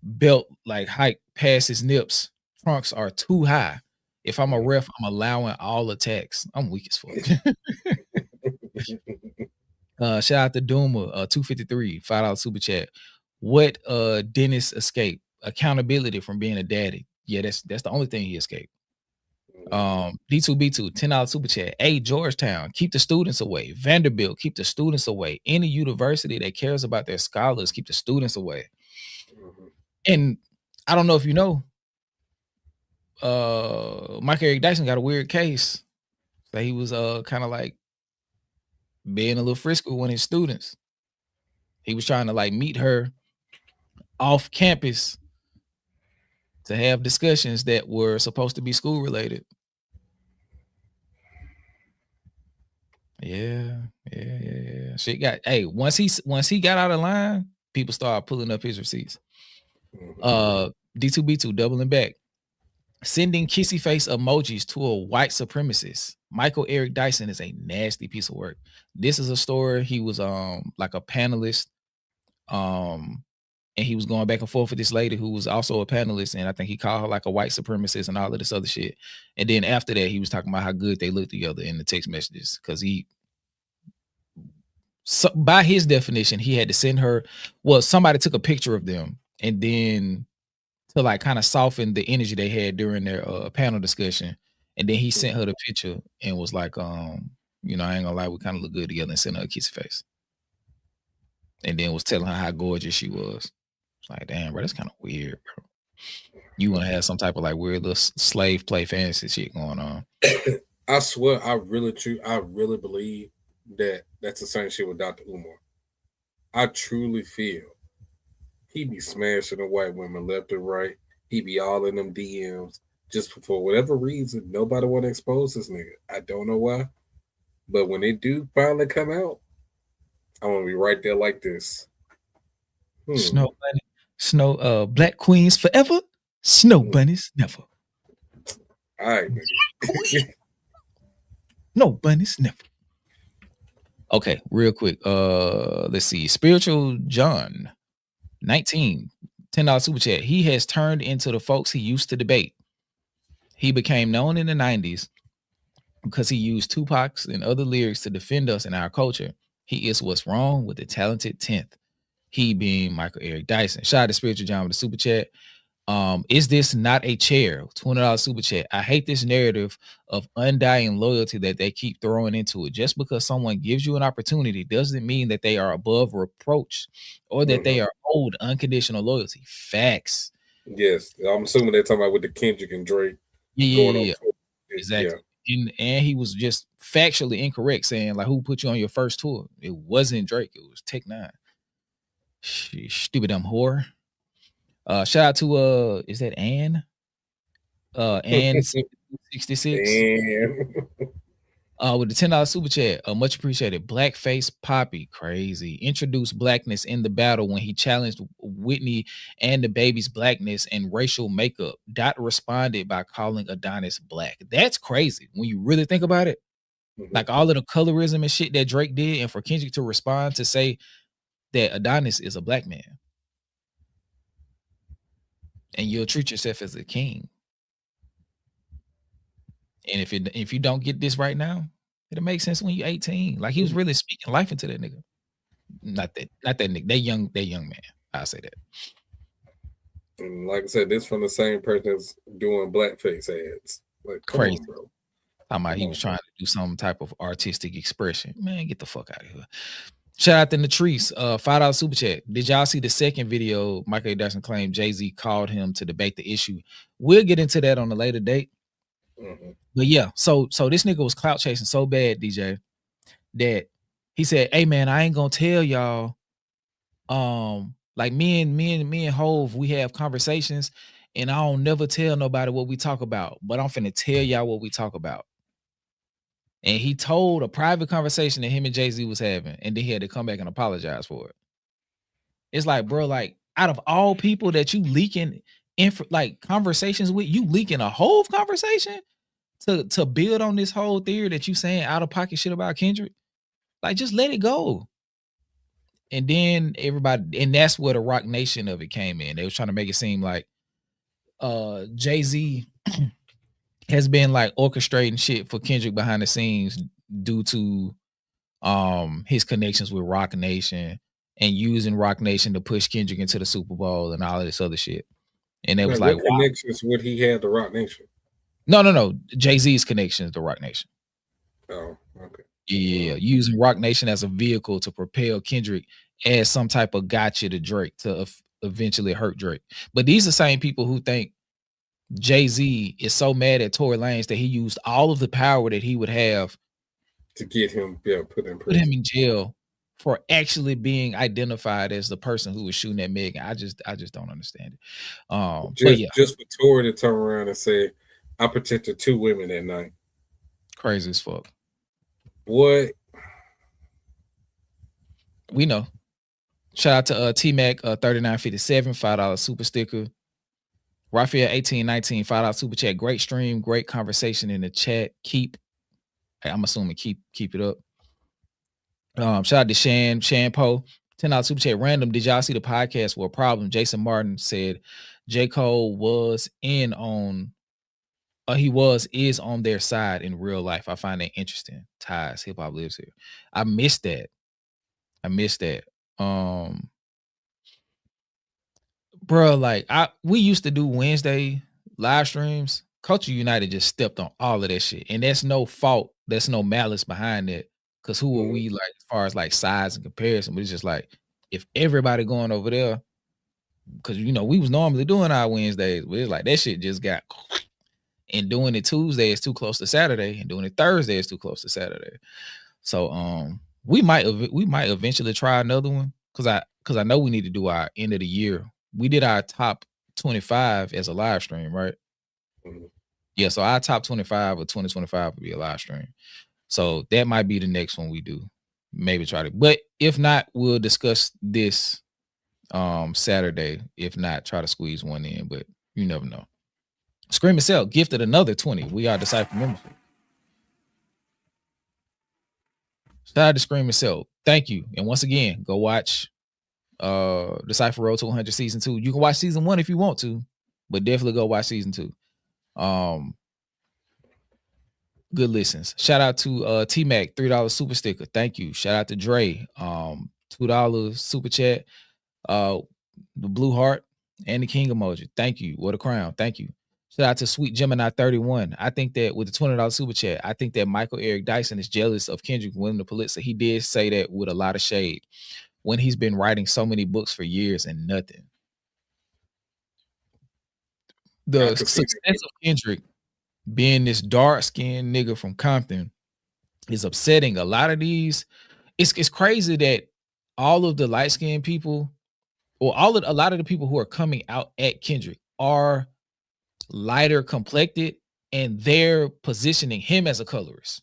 [SPEAKER 1] Belt like hike past his nips. Trunks are too high. If I'm a ref, I'm allowing all attacks. I'm weak as fuck. Shout out to Duma 253 $5 super chat. What Dennis escaped? Accountability from being a daddy. Yeah, that's the only thing he escaped. D2B2 $10 super chat. Hey, Georgetown, keep the students away. Vanderbilt, keep the students away. Any university that cares about their scholars, keep the students away. And I don't know if you know, Eric Dyson got a weird case. So he was kind of like being a little frisky with one of his students. He was trying to like meet her off campus to have discussions that were supposed to be school related. Yeah. Shit got once he got out of line, people started pulling up his receipts. D2B2 doubling back. Sending kissy face emojis to a white supremacist. Michael Eric Dyson is a nasty piece of work. This is a story. He was like a panelist. And he was going back and forth with this lady who was also a panelist, and I think he called her like a white supremacist and all of this other shit. And then after that, he was talking about how good they looked together in the text messages because by his definition, he had to send her. Well, somebody took a picture of them, and then to like kind of soften the energy they had during their panel discussion, and then he sent her the picture and was like, I ain't gonna lie, we kind of look good together, and sent her a kissy face, and then was telling her how gorgeous she was. Like, damn, bro, that's kind of weird, bro. You want to have some type of like weird little slave play fantasy shit going on.
[SPEAKER 3] I swear, I really believe that that's the same shit with Dr. Umar. I truly feel he be smashing the white women left and right. He be all in them DMs. Just for whatever reason, nobody want to expose this nigga. I don't know why. But when they do finally come out, I want to be right there like this.
[SPEAKER 1] Snow black queens forever, snow bunnies never.
[SPEAKER 3] All right, nigga.
[SPEAKER 1] No bunnies never. Okay, real quick. Let's see. Spiritual John 19, $10 super chat. He has turned into the folks he used to debate. He became known in the 90s because he used Tupac's and other lyrics to defend us in our culture. He is what's wrong with the talented 10th. He being Michael Eric Dyson. Shout out to Spiritual John with the super chat. Is this not a chair? $20 super chat. I hate this narrative of undying loyalty that they keep throwing into it. Just because someone gives you an opportunity doesn't mean that they are above reproach or that they are owed unconditional loyalty. Facts.
[SPEAKER 3] Yes, I'm assuming they're talking about with the Kendrick and Drake.
[SPEAKER 1] Yeah. Exactly. Yeah. And he was just factually incorrect saying like, who put you on your first tour? It wasn't Drake. It was Tech 9. Stupid dumb whore. Shout out to is that Ann? Ann 66. With the $10 super chat. Much appreciated. Blackface Poppy, crazy. Introduced blackness in the battle when he challenged Whitney and the baby's blackness and racial makeup. Dot responded by calling Adonis black. That's crazy when you really think about it. Like all of the colorism and shit that Drake did, and for Kendrick to respond to say that Adonis is a black man. And you'll treat yourself as a king. And if you don't get this right now, it'll make sense when you're 18. Like he was really speaking life into that nigga. Not that nigga. That young man. I'll say that.
[SPEAKER 3] And like I said, this from the same person that's doing blackface ads. Like
[SPEAKER 1] crazy,
[SPEAKER 3] on, bro.
[SPEAKER 1] Talking about he was trying to do some type of artistic expression. Man, get the fuck out of here. Shout out to Latrice, $5 super chat. Did y'all see the second video? Michael Dyson claimed Jay-Z called him to debate the issue. We'll get into that on a later date. But yeah, so this nigga was clout chasing so bad, DJ, that he said, "Hey man, I ain't gonna tell y'all. Like me and Hove, we have conversations, and I don't never tell nobody what we talk about, but I'm finna tell y'all what we talk about." And he told a private conversation that him and Jay-Z was having, and then he had to come back and apologize for it. It's like, bro, like out of all people that you leaking like conversations with, you leaking a whole conversation to build on this whole theory that you saying out of pocket shit about Kendrick. Like, just let it go. And then everybody, and that's where the Rock Nation of it came in. They was trying to make it seem like Jay-Z has been like orchestrating shit for Kendrick behind the scenes due to his connections with Rock Nation and using Rock Nation to push Kendrick into the Super Bowl and all of this other shit. And it was like,
[SPEAKER 3] what connections would he have to Rock Nation?
[SPEAKER 1] No. Jay-Z's connections to Rock Nation.
[SPEAKER 3] Oh, okay.
[SPEAKER 1] Yeah, using Rock Nation as a vehicle to propel Kendrick as some type of gotcha to Drake to eventually hurt Drake. But these are the same people who think Jay-Z is so mad at Tory Lanez that he used all of the power that he would have
[SPEAKER 3] to get him put in
[SPEAKER 1] Put
[SPEAKER 3] prison.
[SPEAKER 1] him in jail for actually being identified as the person who was shooting at Megan. I just don't understand it. But yeah,
[SPEAKER 3] Just for Tory to turn around and say, I protected 2 women that night.
[SPEAKER 1] crazy as fuck.
[SPEAKER 3] What?
[SPEAKER 1] We know. Shout out to T-Mac 3957, $5 super sticker. Raphael 1819, $5 super chat. Great stream, great conversation in the chat. I'm assuming keep it up. Shout out to Shan Poe, $10 super chat. Random. Did y'all see the podcast for a problem? Jason Martin said J. Cole is on their side in real life. I find that interesting. Ties. Hip hop lives here. I missed that. Bro, like we used to do Wednesday live streams. Culture United just stepped on all of that shit. And that's no fault. That's no malice behind it. Cause who are we, like, as far as like size and comparison? But it's just like, if everybody going over there, because we was normally doing our Wednesdays, but it's like that shit just got, and doing it Tuesday is too close to Saturday, and doing it Thursday is too close to Saturday. So we might eventually try another one, because I know we need to do our end of the year. We did our top 25 as a live stream, right?
[SPEAKER 3] Mm-hmm.
[SPEAKER 1] Yeah, so our top 25 of 2025 would be a live stream. So that might be the next one we do. Maybe try to, but if not, we'll discuss this Saturday. If not, try to squeeze one in, but you never know. Scream and Sell gifted another 20. We are the Cypher membership. Shout out to Scream and Sell. Thank you. And once again, go watch the Cypher Road to 100 season 2. You can watch season 1 if you want to, but definitely go watch season 2. Good listens. Shout out to T-Mac, $3 super sticker. Thank you. Shout out to Dre, $2 super chat. The blue heart and the king emoji. Thank you. What a crown. Thank you. Shout out to Sweet Gemini 31. I think that with the $20 super chat, I think that Michael Eric Dyson is jealous of Kendrick winning the Pulitzer. He did say that with a lot of shade when he's been writing so many books for years and nothing. The success of Kendrick being this dark-skinned nigga from Compton is upsetting a lot of these. It's crazy that all of the light-skinned people, or a lot of the people who are coming out at Kendrick are lighter complected, and they're positioning him as a colorist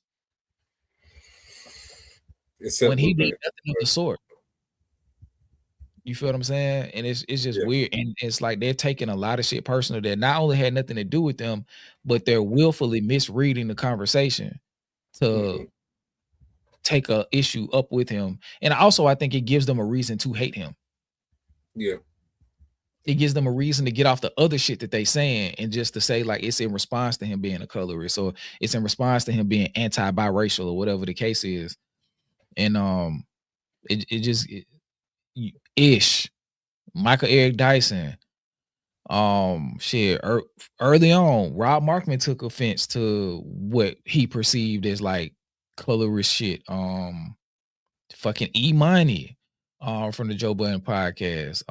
[SPEAKER 1] when he did nothing of the sort. You feel what I'm saying? And it's just weird. And it's like they're taking a lot of shit personal that not only had nothing to do with them, but they're willfully misreading the conversation to take a issue up with him. And also, I think it gives them a reason to hate him.
[SPEAKER 3] Yeah.
[SPEAKER 1] It gives them a reason to get off the other shit that they saying and just to say like it's in response to him being a colorist, or it's in response to him being anti-biracial, or whatever the case is. And Michael Eric Dyson, early on, Rob Markman took offense to what he perceived as like colorist shit. Fucking E-Money from the Joe Budden podcast.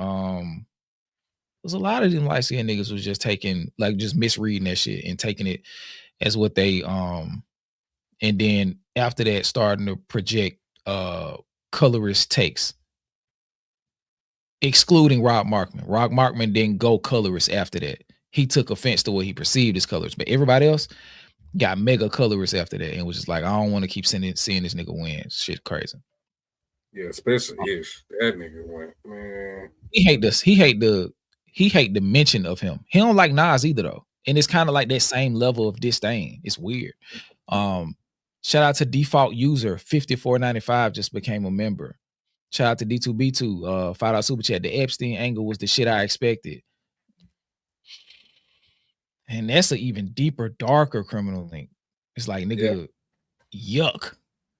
[SPEAKER 1] There's a lot of them light skinned niggas was just taking, like, just misreading that shit and taking it as what they and then after that starting to project colorist takes, excluding Rob Markman. Rob Markman didn't go colorist after that. He took offense to what he perceived as colorist, but everybody else got mega colorist after that and was just like, I don't want to keep seeing this nigga win. Shit crazy.
[SPEAKER 3] Yeah, especially if that nigga went, man.
[SPEAKER 1] He hate the mention of him. He don't like Nas either though. And it's kind of like that same level of disdain. It's weird. Shout out to default user 5495 just became a member. Shout out to D2B2 $5 super chat. The Epstein angle was the shit I expected. And that's an even deeper, darker criminal link. It's like, nigga, yuck.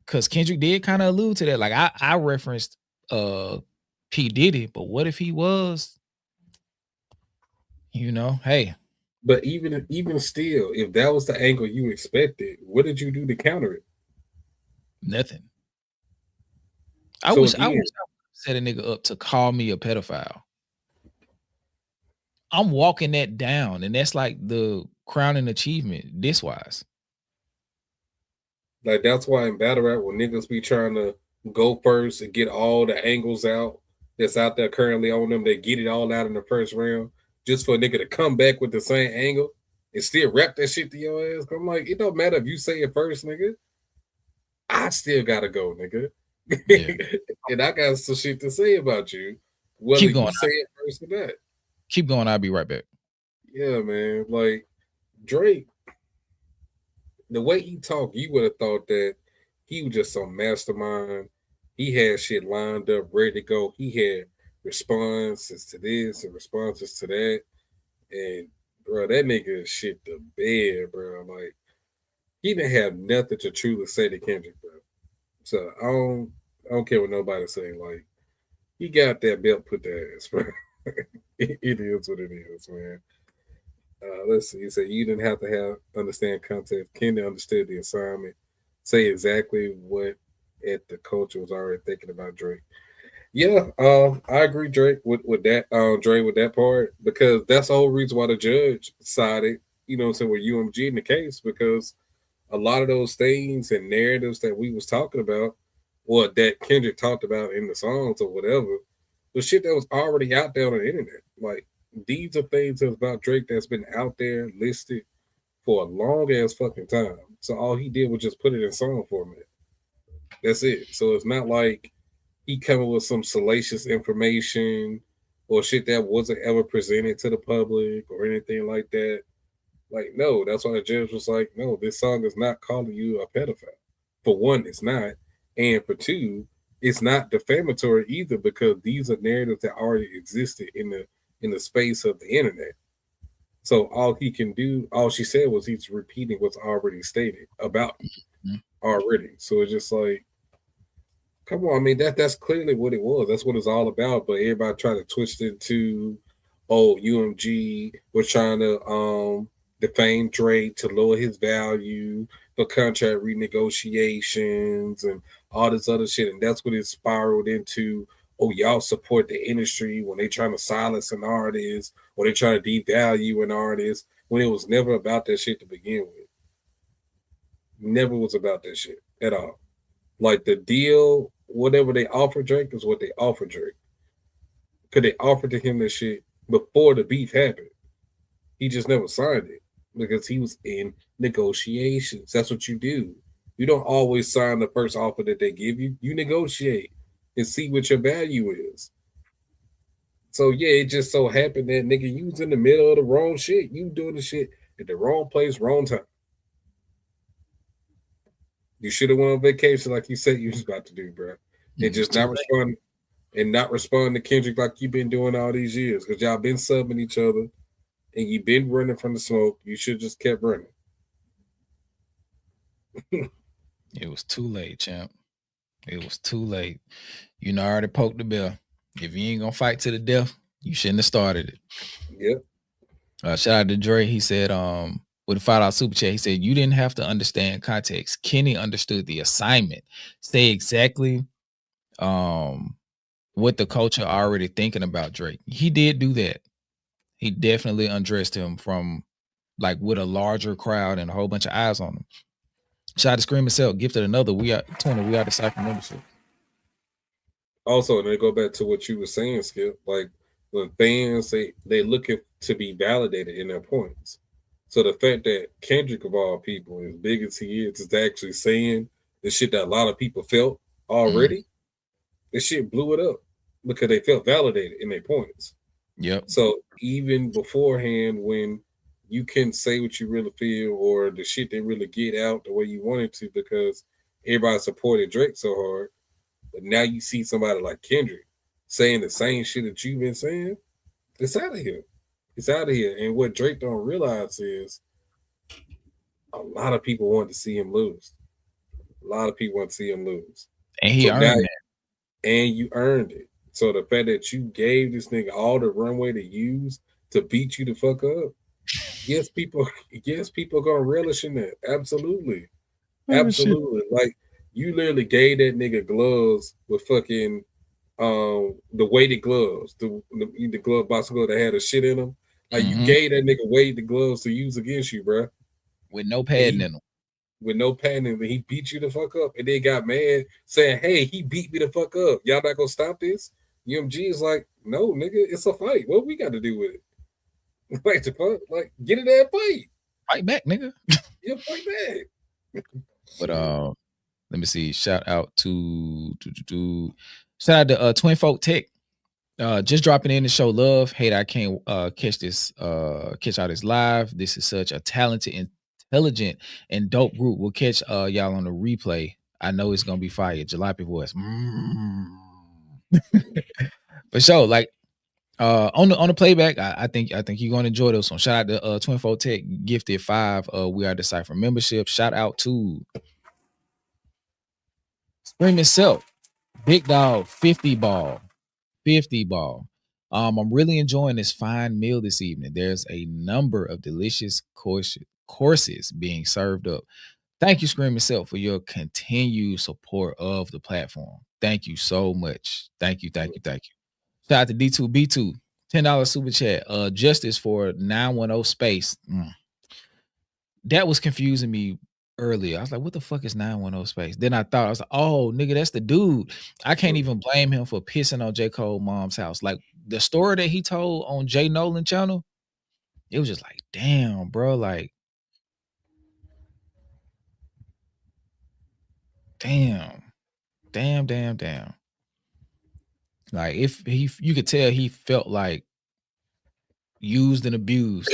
[SPEAKER 1] Cause Kendrick did kind of allude to that. Like I referenced P. Diddy, but what if he was, hey.
[SPEAKER 3] But even still, if that was the angle you expected, what did you do to counter it?
[SPEAKER 1] Nothing. I wish I set a nigga up to call me a pedophile. I'm walking that down, and that's like the crowning achievement this wise.
[SPEAKER 3] Like that's why in battle rap, when niggas be trying to go first and get all the angles out that's out there currently on them, they get it all out in the first round just for a nigga to come back with the same angle and still rap that shit to your ass. I'm like, it don't matter if you say it first, nigga. I still gotta go, nigga. Yeah. And I got some shit to say about you. Whether
[SPEAKER 1] Keep going.
[SPEAKER 3] You say it first or not.
[SPEAKER 1] Keep going. I'll be right back.
[SPEAKER 3] Yeah, man. Like Drake, the way he talked, you would have thought that he was just some mastermind. He had shit lined up, ready to go. He had responses to this and responses to that. And bro, that nigga shit the bed, bro. Like he didn't have nothing to truly say to Kendrick, bro. So I don't care what nobody's saying. Like he got that belt put to ass, bro. It is what it is, man. Let's see. He said you didn't have to understand context. Kendrick understood the assignment. Say exactly what at the culture was already thinking about Drake. Yeah, I agree, Drake, with that. Drake with that part because that's the whole reason why the judge sided. You know, what I'm saying with UMG in the case because a lot of those things and narratives that we was talking about, or that Kendrick talked about in the songs or whatever, the shit that was already out there on the internet. Like these are things that's about Drake that's been out there listed for a long ass fucking time. So all he did was just put it in song format. That's it. So it's not like he coming with some salacious information or shit that wasn't ever presented to the public or anything like that. Like, no, that's why the judge was like, no, this song is not calling you a pedophile. For one, it's not. And for two, it's not defamatory either because these are narratives that already existed in the space of the internet. So all he can do, all she said was he's repeating what's already stated about already. So it's just like, come on, I mean that's clearly what it was. That's what it's all about. But everybody tried to twist it to, oh, UMG was trying to defame Drake to lower his value for contract renegotiations and all this other shit. And that's what it spiraled into. Oh, y'all support the industry when they trying to silence an artist or they trying to devalue an artist when it was never about that shit to begin with. Never was about that shit at all. Like the deal, whatever they offered Drake is what they offered Drake. Because they offered to him that shit before the beef happened. He just never signed it because he was in negotiations. That's what you do. You don't always sign the first offer that they give you. You negotiate and see what your value is. So yeah, it just so happened that nigga, you was in the middle of the wrong shit. You doing the shit at the wrong place, wrong time. You should have went on vacation like you said you was about to do, bro. And just not respond to Kendrick like you've been doing all these years because y'all been subbing each other and you've been running from the smoke. You should just kept running.
[SPEAKER 1] It was too late, champ. It was too late. You know, I already poked the bell. If you ain't gonna fight to the death, you shouldn't have started it.
[SPEAKER 3] Yep.
[SPEAKER 1] Shout out to Dre. He said, with a $5 super chat, he said, you didn't have to understand context. Kenny understood the assignment. Say exactly what the culture already thinking about Drake. He did do that. He definitely undressed him from like with a larger crowd and a whole bunch of eyes on him. Shout out to Scream Itself, gifted another We Are 20. We Are the Cypher membership.
[SPEAKER 3] Also, and they go back to what you were saying, Skip. Like when fans they looking to be validated in their points. So the fact that Kendrick of all people, as big as he is actually saying the shit that a lot of people felt already, this shit blew it up because they felt validated in their points.
[SPEAKER 1] Yep.
[SPEAKER 3] So even beforehand, when you can say what you really feel or the shit they really get out the way you wanted to because everybody supported Drake so hard, but now you see somebody like Kendrick saying the same shit that you've been saying, it's out of here. It's out of here. And what Drake don't realize is a lot of people want to see him lose. A lot of people want to see him lose.
[SPEAKER 1] And he earned it.
[SPEAKER 3] And you earned it. So the fact that you gave this nigga all the runway to use to beat you the fuck up, yes, people are gonna relish in that. Absolutely. Absolutely. Like you literally gave that nigga gloves with fucking the weighted gloves, the glove box glove that had a shit in them. Like you gave that nigga weighted gloves to use against you, bro.
[SPEAKER 1] With no padding in them.
[SPEAKER 3] with no padding, and he beat you the fuck up, and then got mad saying, "Hey, he beat me the fuck up. Y'all not gonna stop this?" UMG is like, "No, nigga, it's a fight. What we got to do with it? Like the fuck? Like get in there and fight.
[SPEAKER 1] Fight back, nigga."
[SPEAKER 3] Yeah, fight back.
[SPEAKER 1] But let me see. Shout out to Twin Folk Tech. Just dropping in to show love. Hate I can't catch all this live. This is such a talented, intelligent, and dope group. We'll catch y'all on the replay. I know it's gonna be fire. Jalopy voice. For sure. Like on the playback, I think you're gonna enjoy this one. Shout out to Twin Folk Tech gifted 5. We are the Cypher membership. Shout out to Scream itself. Big Dog 50 ball. 50 ball. I'm really enjoying this fine meal this evening. There's a number of delicious courses being served up. Thank you, Scream Itself, for your continued support of the platform. Thank you so much. Thank you. Shout out to D2B2, $10 super chat. Justice for 910 space. That was confusing me earlier. I was like, what the fuck is 910 space? Then I thought, I was like, oh, nigga, that's the dude. I can't even blame him for pissing on J. Cole mom's house. Like the story that he told on Jay Nolan channel, it was just like, damn, bro, like, damn. Like you could tell he felt like used and abused.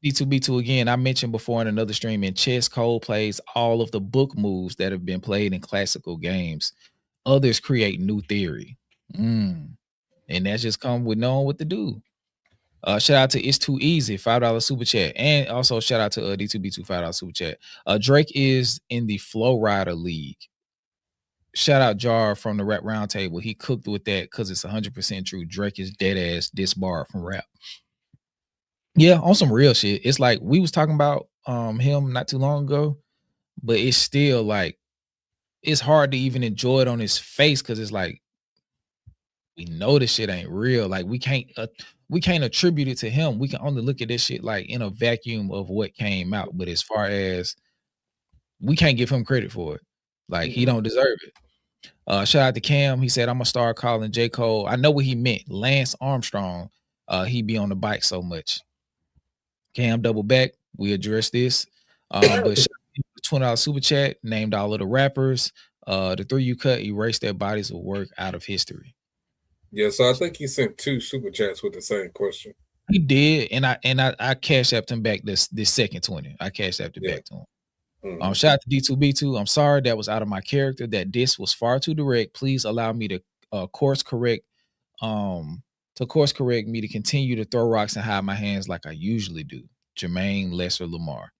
[SPEAKER 1] B2B2 again, I mentioned before in another stream, in chess, Cole plays all of the book moves that have been played in classical games. Others create new theory. And that's just come with knowing what to do. Shout out to It's Too Easy, $5 super chat. And also shout out to D2B2, $5 super chat. Drake is in the Flow Rider League. Shout out Jar from the Rap Roundtable. He cooked with that because it's 100% true. Drake is dead ass disbarred from rap. Yeah, on some real shit. It's like we was talking about him not too long ago, but it's still like it's hard to even enjoy it on his face because it's like we know this shit ain't real. Like we can't attribute it to him. We can only look at this shit like in a vacuum of what came out. But as far as we can't give him credit for it, like he don't deserve it. Shout out to Cam. He said, "I'm gonna start calling J. Cole." I know what he meant. Lance Armstrong. He be on the bike so much. Cam double back. We address this. But $20 super chat named all of the rappers. The 3 you cut erased their bodies of work out of history.
[SPEAKER 3] Yeah, so I think he sent 2 super chats with the same question.
[SPEAKER 1] He did, and I cash apped him back this second 20. I cash apped it back to him. Shout out to D2B2. I'm sorry that was out of my character. That this was far too direct. Please allow me to course correct. To course correct me to continue to throw rocks and hide my hands like I usually do. Jermaine Lesser Lamar.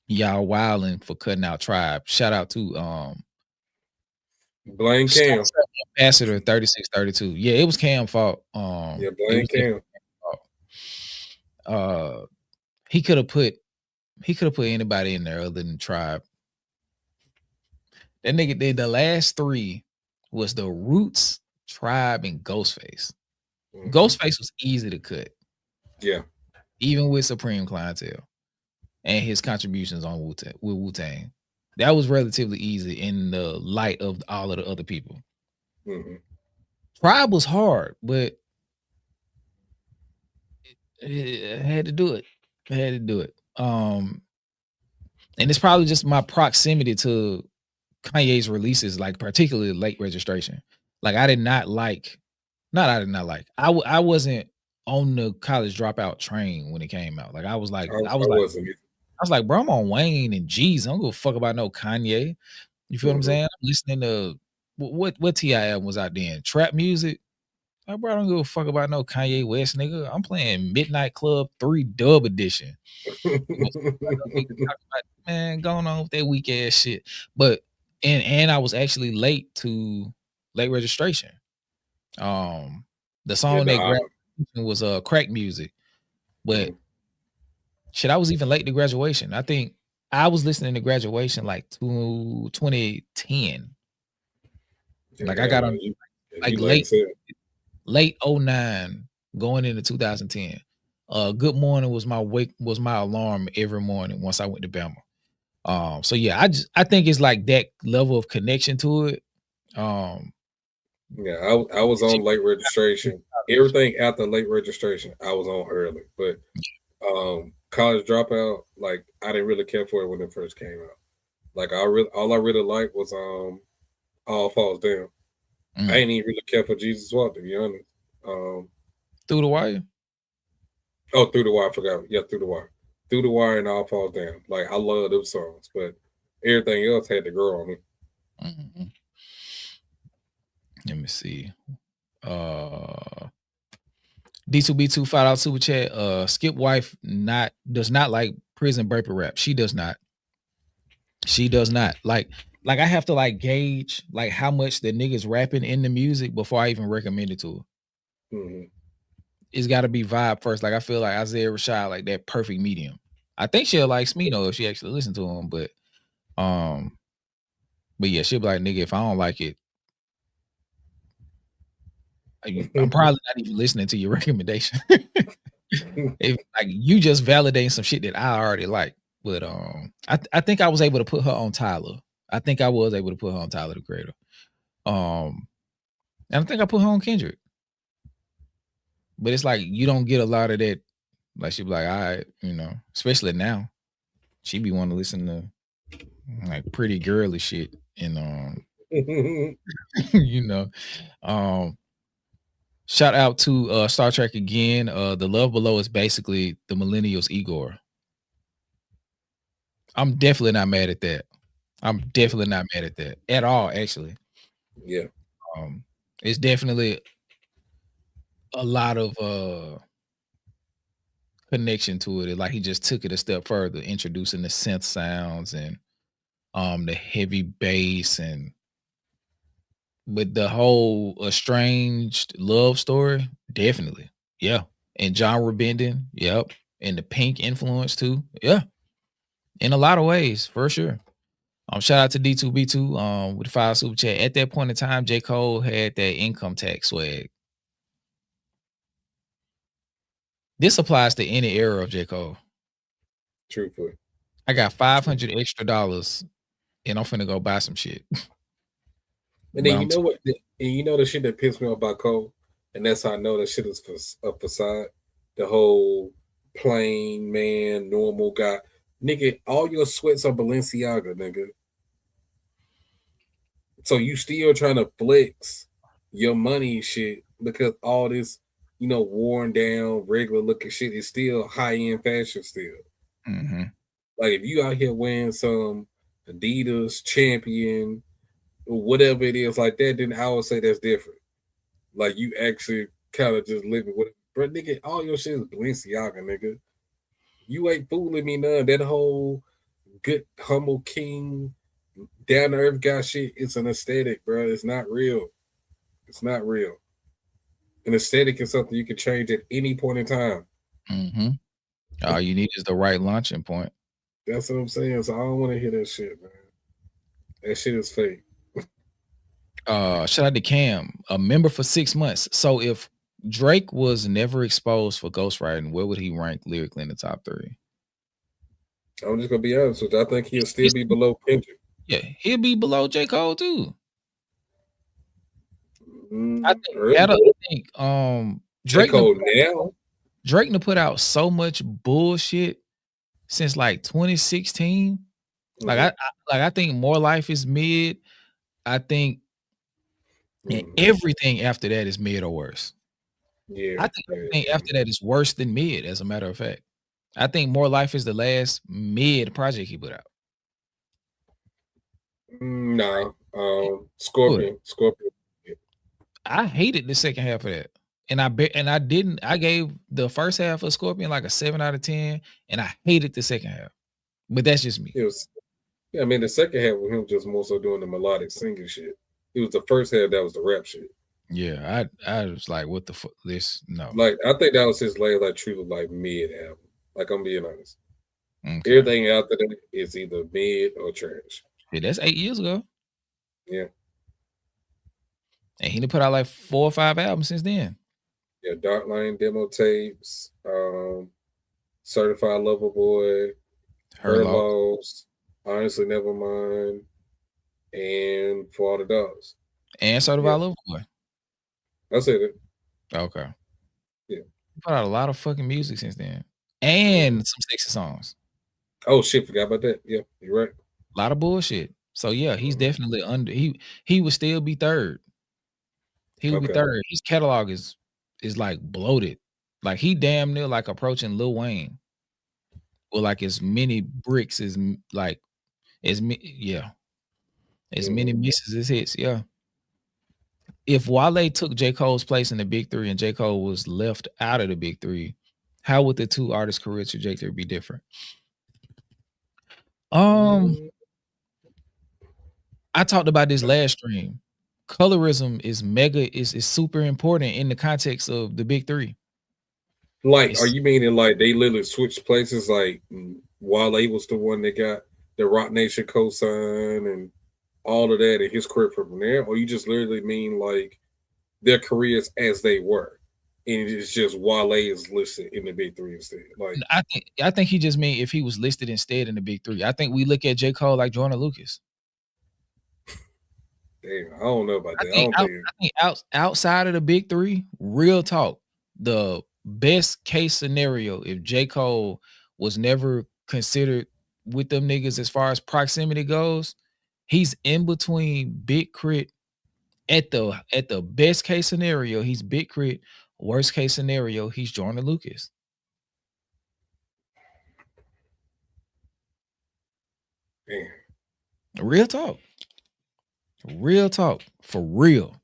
[SPEAKER 1] Y'all wilding for cutting out Tribe. Shout out to
[SPEAKER 3] blame Cam.
[SPEAKER 1] Ambassador 3632. Yeah, it was Cam's fault.
[SPEAKER 3] Yeah, blame Cam.
[SPEAKER 1] He could have put anybody in there other than Tribe. That nigga did the last 3 was the Roots, Tribe, and Ghostface. Ghostface was easy to cut.
[SPEAKER 3] Yeah.
[SPEAKER 1] Even with Supreme Clientele and his contributions on Wu-Tang. That was relatively easy in the light of all of the other people. Tribe was hard, but it had to do it. And it's probably just my proximity to Kanye's releases, like particularly Late Registration. Like I wasn't on the college dropout train when it came out. Like I was like, bro, I'm on Wayne and G's. I don't give a fuck about no Kanye. You feel what I'm saying? I'm listening to what T.I. album was out then? Trap music. Like, bro, I don't give a fuck about no Kanye West, nigga. I'm playing Midnight Club 3 Dub Edition. Man, going on with that weak ass shit. But and I was actually late to Late Registration. The song that grabbed was crack music, but shit, I was even late to Graduation. I think I was listening to Graduation like 2010. Like I got on like late 09 going into 2010. Good Morning was my alarm every morning once I went to Bama. So yeah, I think it's like that level of connection to it.
[SPEAKER 3] Yeah, I was on late registration. Everything after late registration, I was on early. But College Dropout, like I didn't really care for it when it first came out. Like all I really liked was All Falls Down. I ain't even really care for Jesus Walk, to be honest.
[SPEAKER 1] Through the Wire.
[SPEAKER 3] Oh, Through the Wire, I forgot. Yeah, Through the Wire. Through the Wire and All Falls Down. Like I love those songs, but everything else had to grow on me.
[SPEAKER 1] Mm-hmm. Let me see. D2B2 $5 super chat. Skip wife does not like prison breaker rap. She does not. She does not. Like I have to like gauge like how much the niggas rapping in the music before I even recommend it to her.
[SPEAKER 3] Mm-hmm.
[SPEAKER 1] It's got to be vibe first. Like I feel like Isaiah Rashad, like that perfect medium. I think she'll like Smino if she actually listen to him, but yeah, she'll be like, nigga, if I don't like it, I'm probably not even listening to your recommendation. If like you just validating some shit that I already like. But I think I was able to put her on Tyler. I think I was able to put her on Tyler the Creator. And I think I put her on Kendrick. But it's like you don't get a lot of that. Like she be like, all right, especially now. She be wanting to listen to like pretty girly shit and shout out to Star Trek again. The Love Below is basically the Millennials Igor. I'm definitely not mad at that. I'm definitely not mad at that at all, actually.
[SPEAKER 3] Yeah.
[SPEAKER 1] It's definitely a lot of connection to it. Like he just took it a step further, introducing the synth sounds and the heavy bass and with the whole estranged love story, definitely. Yeah. And genre bending, yep. And the Pink influence too. Yeah. In a lot of ways, for sure. Shout out to D2B2 with the 5 super chat. At that point in time, J. Cole had that income tax swag. This applies to any era of J. Cole.
[SPEAKER 3] Truthfully.
[SPEAKER 1] I got $500 extra and I'm finna go buy some shit.
[SPEAKER 3] And then you know what? And you know the shit that pissed me off about Cole? And that's how I know that shit is a facade. The whole plain man, normal guy. Nigga, all your sweats are Balenciaga, nigga. So you still trying to flex your money shit because all this, worn down, regular looking shit is still high end fashion still.
[SPEAKER 1] Mm-hmm.
[SPEAKER 3] Like if you out here wearing some Adidas Champion or whatever it is like that, then I would say that's different. Like you actually kind of just living with it. Bro, nigga, all your shit is Balenciaga, nigga. You ain't fooling me none. That whole good, humble king, down to earth guy shit, it's an aesthetic, bro. It's not real. It's not real. An aesthetic is something you can change at any point in time.
[SPEAKER 1] Mm-hmm. All you need is the right launching point.
[SPEAKER 3] That's what I'm saying. So I don't want to hear that shit, man. That shit is fake.
[SPEAKER 1] Shout out to Cam, a member for 6 months. So if Drake was never exposed for ghostwriting, where would he rank lyrically in the top 3?
[SPEAKER 3] I'm just gonna be honest with you. I think he'll still be below Kendrick.
[SPEAKER 1] Yeah, he'll be below J. Cole too.
[SPEAKER 3] I think
[SPEAKER 1] Drake
[SPEAKER 3] Cole now.
[SPEAKER 1] Drake to put out so much bullshit since like 2016. Like I think More Life is mid. I think everything after that is mid or worse.
[SPEAKER 3] Yeah,
[SPEAKER 1] I think everything after that is worse than mid. As a matter of fact, I think More Life is the last mid project he put out.
[SPEAKER 3] No, Scorpion.
[SPEAKER 1] I hated the second half of that, and I didn't. I gave the first half of Scorpion like a 7 out of 10, and I hated the second half. But that's just me.
[SPEAKER 3] I mean, the second half with him just more so doing the melodic singing shit. It was the first half that was the rap shit.
[SPEAKER 1] Yeah, I was like, what the fuck? This no.
[SPEAKER 3] Like I think that was his last like truly like mid album. Like I'm being honest. Okay. Everything after that is either mid or trash.
[SPEAKER 1] Yeah, that's 8 years ago.
[SPEAKER 3] Yeah.
[SPEAKER 1] And he done put out like 4 or 5 albums since then.
[SPEAKER 3] Yeah, Dark Line demo tapes, Certified Lover Boy, Her Laws, Honestly, Nevermind, and For All the Dogs.
[SPEAKER 1] And Certified Lover Boy.
[SPEAKER 3] I said it.
[SPEAKER 1] Okay.
[SPEAKER 3] Yeah.
[SPEAKER 1] Put out a lot of fucking music since then. And some sexy songs.
[SPEAKER 3] Oh shit, forgot about that. Yeah, you're right.
[SPEAKER 1] A lot of bullshit. So yeah, he's definitely under. He would still be third. He would be third. His catalog is like bloated. Like he damn near like approaching Lil Wayne. Or like as many bricks as like as yeah. As many misses as hits, yeah. If Wale took J. Cole's place in the big three and J. Cole was left out of the big three, how would the two artists' career trajectory be different? I talked about this last stream. Colorism is is super important in the context of the big three.
[SPEAKER 3] Like, are you meaning like they literally switched places? Like Wale was the one that got the Rock Nation cosign and all of that, and his career from there, or you just literally mean like their careers as they were, and it's just Wale is listed in the big three instead. Like,
[SPEAKER 1] I think he just mean if he was listed instead in the big three. I think we look at J. Cole like Jordan Lucas.
[SPEAKER 3] Damn, I don't know about that.
[SPEAKER 1] I think outside of the big three, real talk, the best case scenario if J. Cole was never considered with them niggas as far as proximity goes, he's in between Big Crit. At the best case scenario, he's Big Crit. Worst case scenario, he's Jordan Lucas.
[SPEAKER 3] Damn.
[SPEAKER 1] Real talk. Real talk. For real.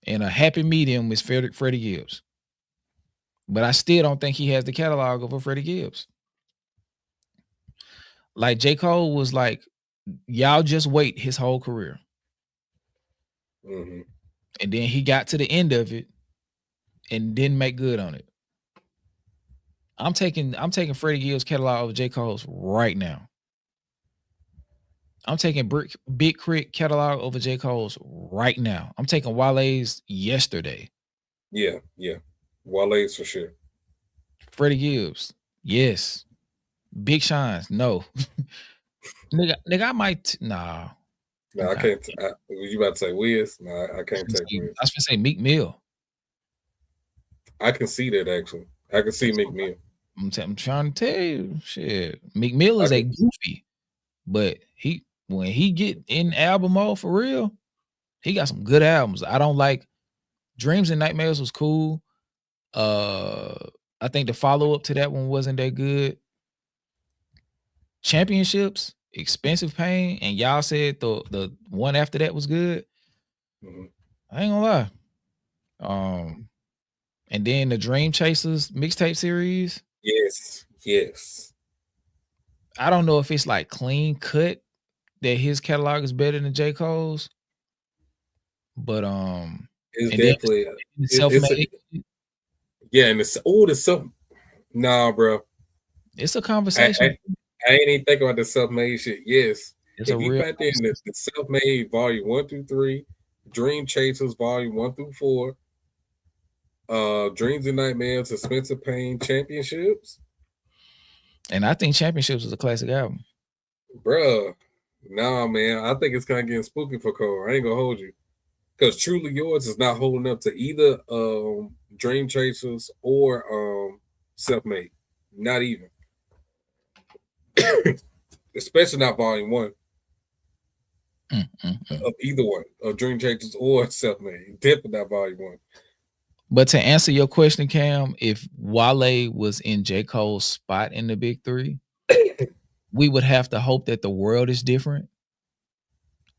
[SPEAKER 1] And a happy medium is Freddie Gibbs. But I still don't think he has the catalog of a Freddie Gibbs. Like J. Cole was like, y'all just wait his whole career. And then he got to the end of it and didn't make good on it. I'm taking Freddie Gibbs' catalog over J. Cole's right now. I'm taking Big Crit catalog over J. Cole's right now. I'm taking Wale's yesterday.
[SPEAKER 3] Yeah. Wale's for sure.
[SPEAKER 1] Freddie Gibbs, yes. Big Shines, no. nigga, I might
[SPEAKER 3] nah. No, I can't. Was you about to say Wiz? No, I can't take Wiz.
[SPEAKER 1] I was gonna say Meek Mill.
[SPEAKER 3] I can see that actually. I can see Meek Mill.
[SPEAKER 1] I'm trying to tell you, shit. Meek Mill is a goofy, but when he get in album mode for real, he got some good albums. I don't like Dreams and Nightmares was cool. I think the follow up to that one wasn't that good. Championships, Expensive Pain, and y'all said the one after that was good. I ain't gonna lie. And then the Dream Chasers mixtape series.
[SPEAKER 3] Yes.
[SPEAKER 1] I don't know if it's like clean cut that his catalog is better than J. Cole's, but
[SPEAKER 3] it's definitely self-made. Yeah, and the self. Nah, bro.
[SPEAKER 1] It's a conversation.
[SPEAKER 3] I ain't even thinking about the self-made shit. Yes.
[SPEAKER 1] It's
[SPEAKER 3] if you back in the self-made volume 1 through 3, Dream Chasers volume 1 through 4, Dreams and Nightmares, Expensive Pain, Championships.
[SPEAKER 1] And I think Championships is a classic album.
[SPEAKER 3] Bruh. Nah, man. I think it's kind of getting spooky for Cole. I ain't gonna hold you. Because Truly Yours is not holding up to either Dream Chasers or Self-Made. Not even. Especially not volume 1 of either one of Dream Chasers or Self-Made. Definitely not volume 1.
[SPEAKER 1] But to answer your question, Cam, if Wale was in J. Cole's spot in the big three, we would have to hope that the world is different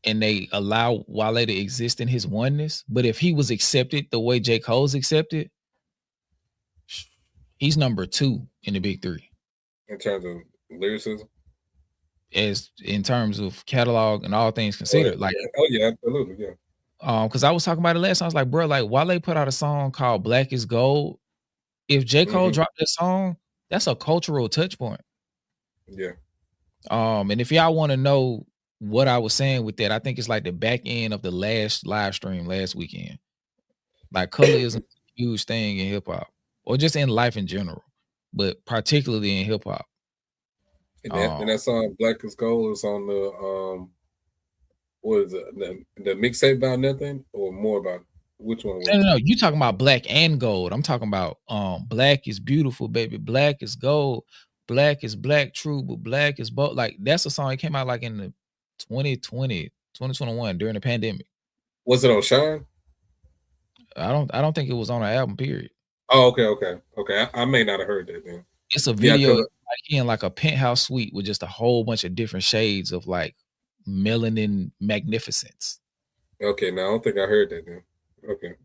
[SPEAKER 1] and they allow Wale to exist in his oneness. But if he was accepted the way J. Cole's accepted, he's number 2 in the big three.
[SPEAKER 3] In terms of lyricism?
[SPEAKER 1] As in terms of catalog and all things considered.
[SPEAKER 3] Absolutely, yeah.
[SPEAKER 1] Because I was talking about it last time. I was like, bro, like Wale put out a song called Black is Gold. If J. Cole dropped that song, that's a cultural touch point.
[SPEAKER 3] Yeah.
[SPEAKER 1] And if y'all want to know what I was saying with that, I think it's like the back end of the last live stream last weekend. Like color is a huge thing in hip hop, or just in life in general, but particularly in hip hop.
[SPEAKER 3] And that song Black is Gold is on the what is it? The mixtape about nothing or more about which one?
[SPEAKER 1] No. You talking about Black and Gold. I'm talking about Black is beautiful, baby. Black is gold. Black is black, true, but black is both. Like that's a song that came out like in the 2020, 2021 during the pandemic.
[SPEAKER 3] Was it on Shine?
[SPEAKER 1] I don't think it was on an album, period.
[SPEAKER 3] Oh, okay. I may not have heard that then.
[SPEAKER 1] It's a video like in like a penthouse suite with just a whole bunch of different shades of like melanin magnificence.
[SPEAKER 3] Okay, now I don't think I heard that then. Okay.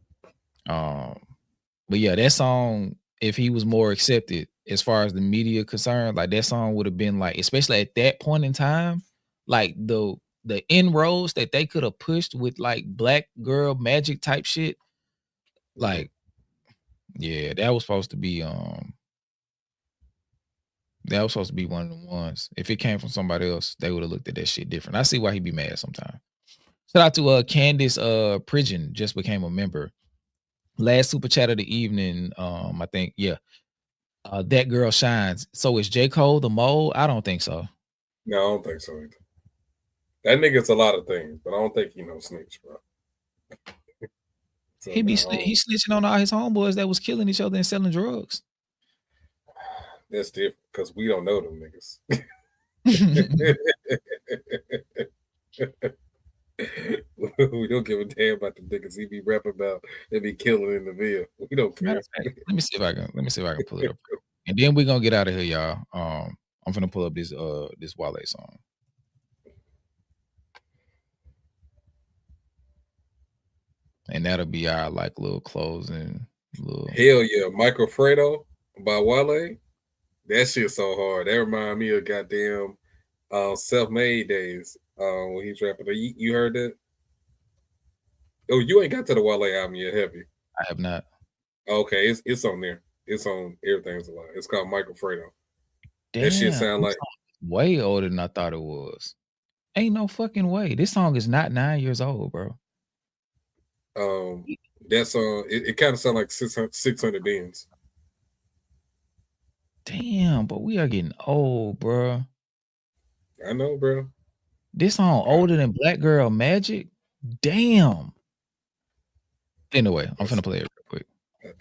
[SPEAKER 1] But yeah, that song, if he was more accepted as far as the media concerned, like that song would have been like, especially at that point in time, like the inroads that they could have pushed with like black girl magic type shit. Like, yeah, that was supposed to be one of the ones. If it came from somebody else, they would have looked at that shit different. I see why he'd be mad sometimes. Shout out to Candace Pridgeon, just became a member. Last super chat of the evening, I think, yeah. That girl shines. So is J. Cole the mole? I don't think so.
[SPEAKER 3] No, I don't think so either. That nigga's a lot of things, but I don't think he knows snitch, bro. So,
[SPEAKER 1] he snitching on all his homeboys that was killing each other and selling drugs.
[SPEAKER 3] That's different because we don't know them niggas. We don't give a damn about the niggas he be rapping about. They be killing in the Ville. We don't care.
[SPEAKER 1] Let me see if I can pull it up, and then we're gonna get out of here, y'all. I'm gonna pull up this Wale song. And that'll be our like little closing.
[SPEAKER 3] Hell yeah, Michael Fredo by Wale. That shit's so hard. That remind me of goddamn Self-Made days when he's rapping. You heard that? Oh, you ain't got to the Wale album yet, have you?
[SPEAKER 1] I have not.
[SPEAKER 3] Okay, it's on there. It's on Everything's a Lie. It's called Michael Fredo.
[SPEAKER 1] Damn,
[SPEAKER 3] that shit sound like
[SPEAKER 1] way older than I thought it was. Ain't no fucking way. This song is not 9 years old, bro.
[SPEAKER 3] That song, it kind of sounds like 600 Beans.
[SPEAKER 1] Damn, but we are getting old, bro.
[SPEAKER 3] I know, bro.
[SPEAKER 1] This song older than Black Girl Magic? Damn. Anyway, I'm finna play it real quick.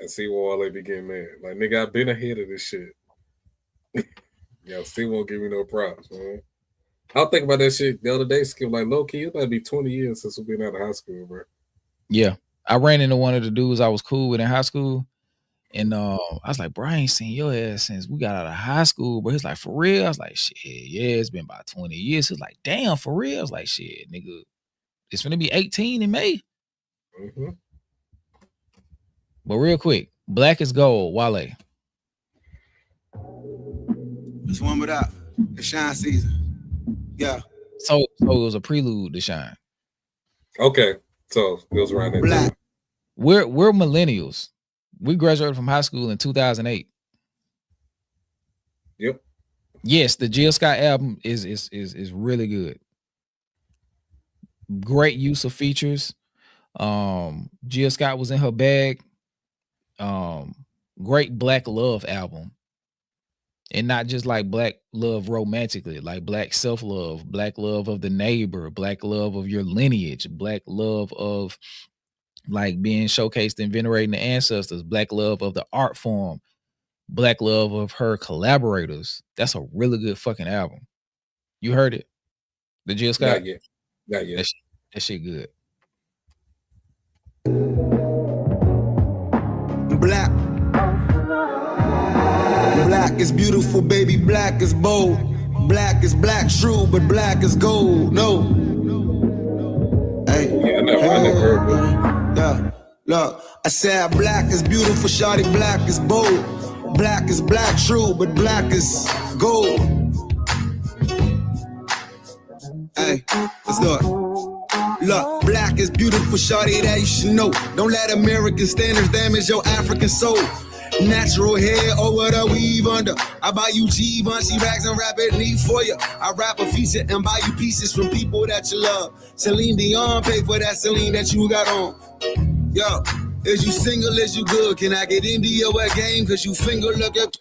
[SPEAKER 3] I see why they be getting mad. Like, nigga, I've been ahead of this shit. Y'all still won't give me no props, man. I was thinking about that shit the other day, Skip. Like, low key, it might be 20 years since we've been out of high school, bro.
[SPEAKER 1] Yeah. I ran into one of the dudes I was cool with in high school. And I was like, bro, I ain't seen your ass since we got out of high school. But he's like, for real? I was like, shit, yeah, it's been about 20 years. He's like, damn, for real? I was like, shit, nigga, it's gonna be 18 in May.
[SPEAKER 3] Mm-hmm.
[SPEAKER 1] But real quick, Black is Gold, Wale.
[SPEAKER 10] It's one without the Shine season. Yeah.
[SPEAKER 1] So it was a prelude to Shine.
[SPEAKER 3] Okay. So it was around that time.
[SPEAKER 1] We're millennials. We graduated from high school in 2008.
[SPEAKER 3] Yep.
[SPEAKER 1] Yes, the Jill Scott album is really good. Great use of features. Jill Scott was in her bag. Great Black love album. And not just like Black love romantically, like Black self-love, Black love of the neighbor, Black love of your lineage, Black love of like being showcased and venerating the ancestors, Black love of the art form, Black love of her collaborators. That's a really good fucking album. You heard it? The Jill Scott?
[SPEAKER 3] Not yet.
[SPEAKER 1] That shit good.
[SPEAKER 10] Black. Black is beautiful, baby. Black is bold. Black is black, true, but black is gold. No. Hey.
[SPEAKER 3] Yeah, I never heard that.
[SPEAKER 10] Yeah. Look, I said black is beautiful, shawty. Black is bold. Black is black, true, but black is gold. Hey, let's do it. Look, black is beautiful, shawty, that you should know. Don't let American standards damage your African soul. Natural hair over the weave under. I buy you Givenchy rags and rap it neat for you. I rap a feature and buy you pieces from people that you love. Celine Dion pay for that Celine that you got on. Yo, is you single, is you good? Can I get into your game? Cause you finger look at,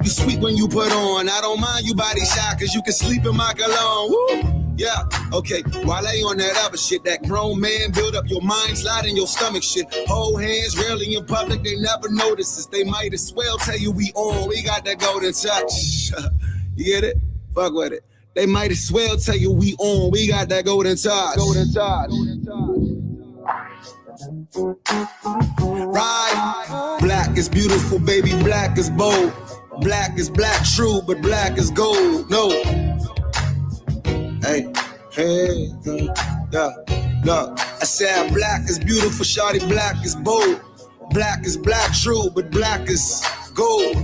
[SPEAKER 10] You sweet when you put on. I don't mind you body shy, cause you can sleep in my cologne. Woo! Yeah, okay. While they on that other shit, that grown man build up your mind, slide in your stomach shit. Hold hands, rarely in public, they never notice us. They might as well tell you we on. We got that golden touch. You get it? Fuck with it. They might as well tell you we on. We got that golden touch. Golden touch. Right. Black is beautiful, baby. Black is bold. Black is black, true, but black is gold. No. Hey, hey, yeah. Look, I said black is beautiful, shawty. Black is bold. Black is black, true, but black is gold.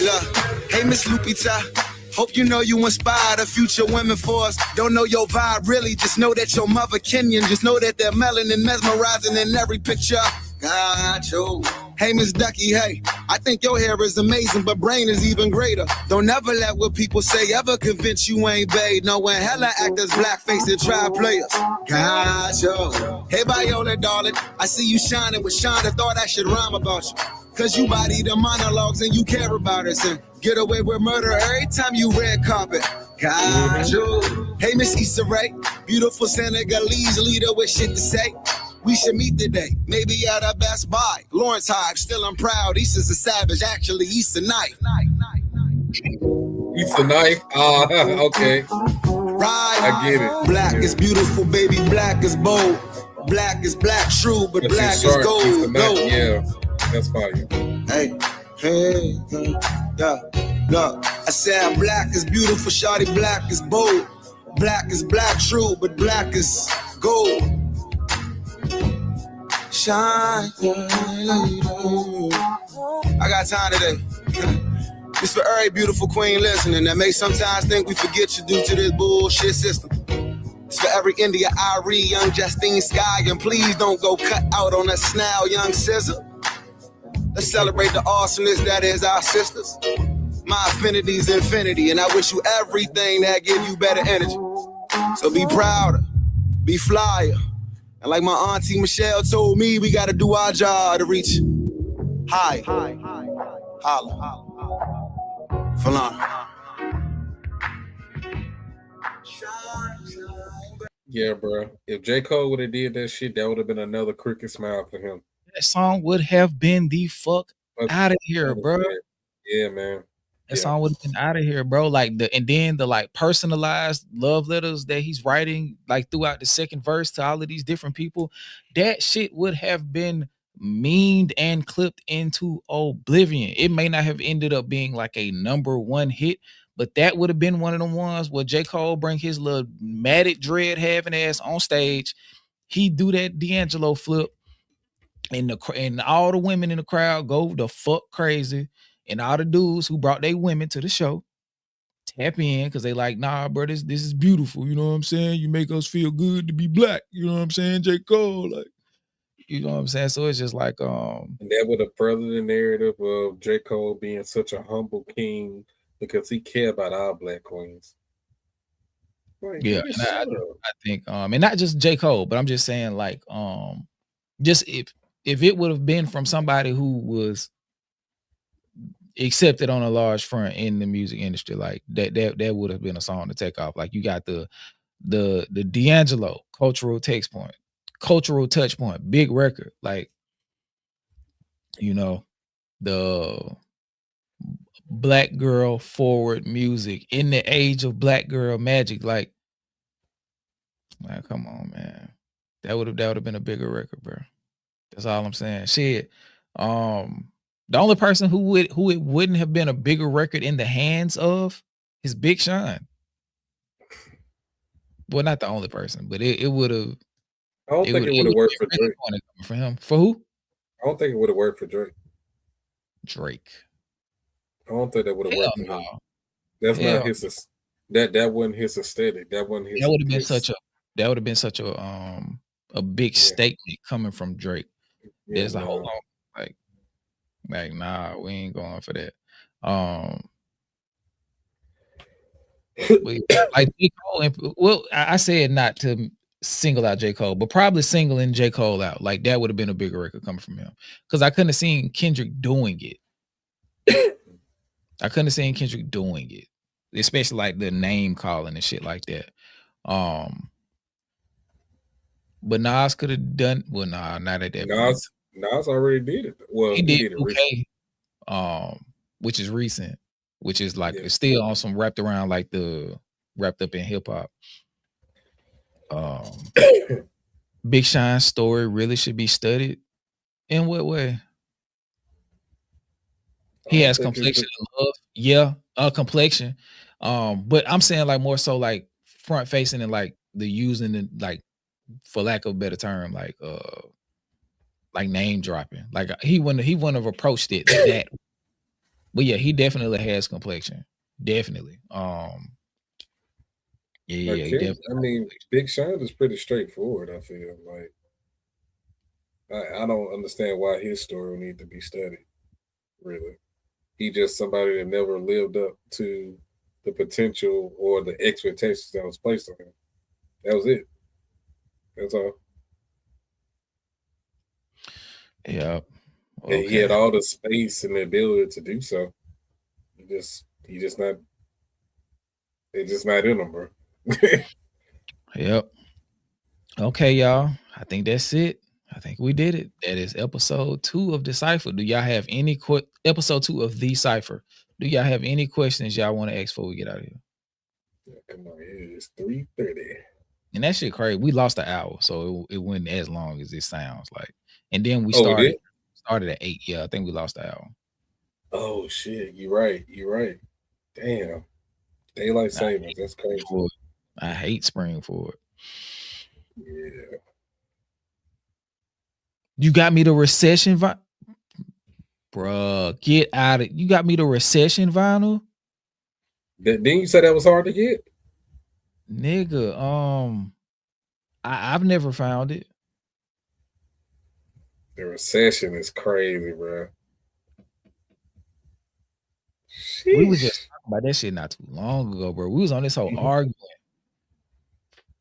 [SPEAKER 10] Look, hey Miss Lupita, hope you know you inspire the future women for us. Don't know your vibe really, just know that your mother Kenyan. Just know that they're melanin mesmerizing in every picture. Got you. Hey Miss Ducky, hey, I think your hair is amazing, but brain is even greater. Don't ever let what people say ever convince you ain't bae. Knowing hella actors blackface and try players. Got you. Hey Viola, darling, I see you shining with Shonda. Thought I should rhyme about you. Cause you body the monologues and you care about us and get away with murder every time you red carpet. Got you. Hey Miss Issa Rae, beautiful Senegalese leader with shit to say. We should meet today, maybe at a Best Buy. Lawrence Hive, still I'm proud. Issa's a savage, actually Issa knife.
[SPEAKER 3] Issa knife? Okay.
[SPEAKER 10] Right.
[SPEAKER 3] I get it.
[SPEAKER 10] Black is beautiful, baby. Black is bold. Black is black, true, but black is gold.
[SPEAKER 3] Yeah, that's fire.
[SPEAKER 10] Hey, hey, yeah. Look, I said black is beautiful, shawty. Black is bold. Black is black, true, but black is gold. Shine I got time today. This for every beautiful queen listening that may sometimes think we forget you due to this bullshit system. It's for every India, Irie, young Justine Sky, and please don't go cut out on a snail, young scissor. Let's celebrate the awesomeness that is our sisters. My affinity's infinity, and I wish you everything that give you better energy. So be prouder, be flyer. And like my auntie Michelle told me, we gotta do our job to reach high. Holla. Falan.
[SPEAKER 3] Yeah, bro. If J. Cole would have did that shit, that would have been another cricket smile for him.
[SPEAKER 1] That song would have been the fuck out of here, bro.
[SPEAKER 3] Yeah, man.
[SPEAKER 1] That song would have been out of here, bro. Like and then the like personalized love letters that he's writing like throughout the second verse to all of these different people. That shit would have been memed and clipped into oblivion. It may not have ended up being like a #1 hit, but that would have been one of them ones where J. Cole bring his little matted dread having ass on stage. He do that D'Angelo flip, and all the women in the crowd go the fuck crazy. And all the dudes who brought their women to the show tap in because they like, nah, bro, this is beautiful. You know what I'm saying? You make us feel good to be black. You know what I'm saying? J. Cole, like, you know what I'm saying? So it's just like,
[SPEAKER 3] and that would have furthered the narrative of J. Cole being such a humble king because he cared about our black queens.
[SPEAKER 1] Right, yeah, and I think, and not just J. Cole, but I'm just saying, like, just if it would have been from somebody who was accepted on a large front in the music industry, like that would have been a song to take off. Like you got the D'Angelo cultural touch point, big record, like, you know, the black girl forward music in the age of black girl magic, like come on, man, that would have been a bigger record, bro. That's all I'm saying. Shit. The only person who it wouldn't have been a bigger record in the hands of is Big Sean. Well, not the only person, but it would have.
[SPEAKER 3] I don't think it would have worked for Drake.
[SPEAKER 1] For him, for who?
[SPEAKER 3] I don't think it would have worked for Drake.
[SPEAKER 1] I
[SPEAKER 3] don't think that would have worked for him. That's not his. That wasn't his aesthetic. That wasn't his. That would
[SPEAKER 1] have been such a big statement coming from Drake. There's a whole like. Like, nah, we ain't going for that. Like J. Cole, well, I said not to single out J. Cole, but probably singling J. Cole out. Like that would have been a bigger record coming from him. Because I couldn't have seen Kendrick doing it. I couldn't have seen Kendrick doing it. Especially like the name calling and shit like that. But Nas could have done not at that point.
[SPEAKER 3] Nas already did it. Well,
[SPEAKER 1] he did it
[SPEAKER 3] recently.
[SPEAKER 1] Which is recent, which is like it's still on some wrapped up in hip hop. Big Sean's story really should be studied. In what way? He has complexion and love. Yeah, complexion. But I'm saying like more so like front facing and like the using and like, for lack of a better term, like name dropping. Like he wouldn't have approached it that. But yeah, he definitely has complexion. Definitely. Yeah,
[SPEAKER 3] definitely. I mean, Big Sean is pretty straightforward. I feel like I don't understand why his story would need to be studied. Really, he just somebody that never lived up to the potential or the expectations that was placed on him. That was it. That's all.
[SPEAKER 1] Yeah.
[SPEAKER 3] Okay. And he had all the space and the ability to do so. It's just not in him, bro.
[SPEAKER 1] Yep. Okay, y'all. I think that's it. I think we did it. That is episode 2 of the Cypher. Do y'all have any episode 2 of the Cypher? Do y'all have any questions y'all want to ask before we get out of here?
[SPEAKER 3] Yeah, come on, it's 3:30.
[SPEAKER 1] And that shit crazy. We lost an hour, so it wasn't as long as it sounds like. And then we started at 8. Yeah, I think we lost the hour.
[SPEAKER 3] Oh shit, you're right. Damn. Daylight savings. That's crazy.
[SPEAKER 1] I hate spring forward.
[SPEAKER 3] Yeah.
[SPEAKER 1] You got me the recession vinyl? Bruh, get out of it. You got me the recession vinyl?
[SPEAKER 3] Didn't you say that was hard to get?
[SPEAKER 1] Nigga, I've never found it.
[SPEAKER 3] The recession is crazy, bro. Sheesh.
[SPEAKER 1] We was just talking about that shit not too long ago, bro. We was on this whole argument.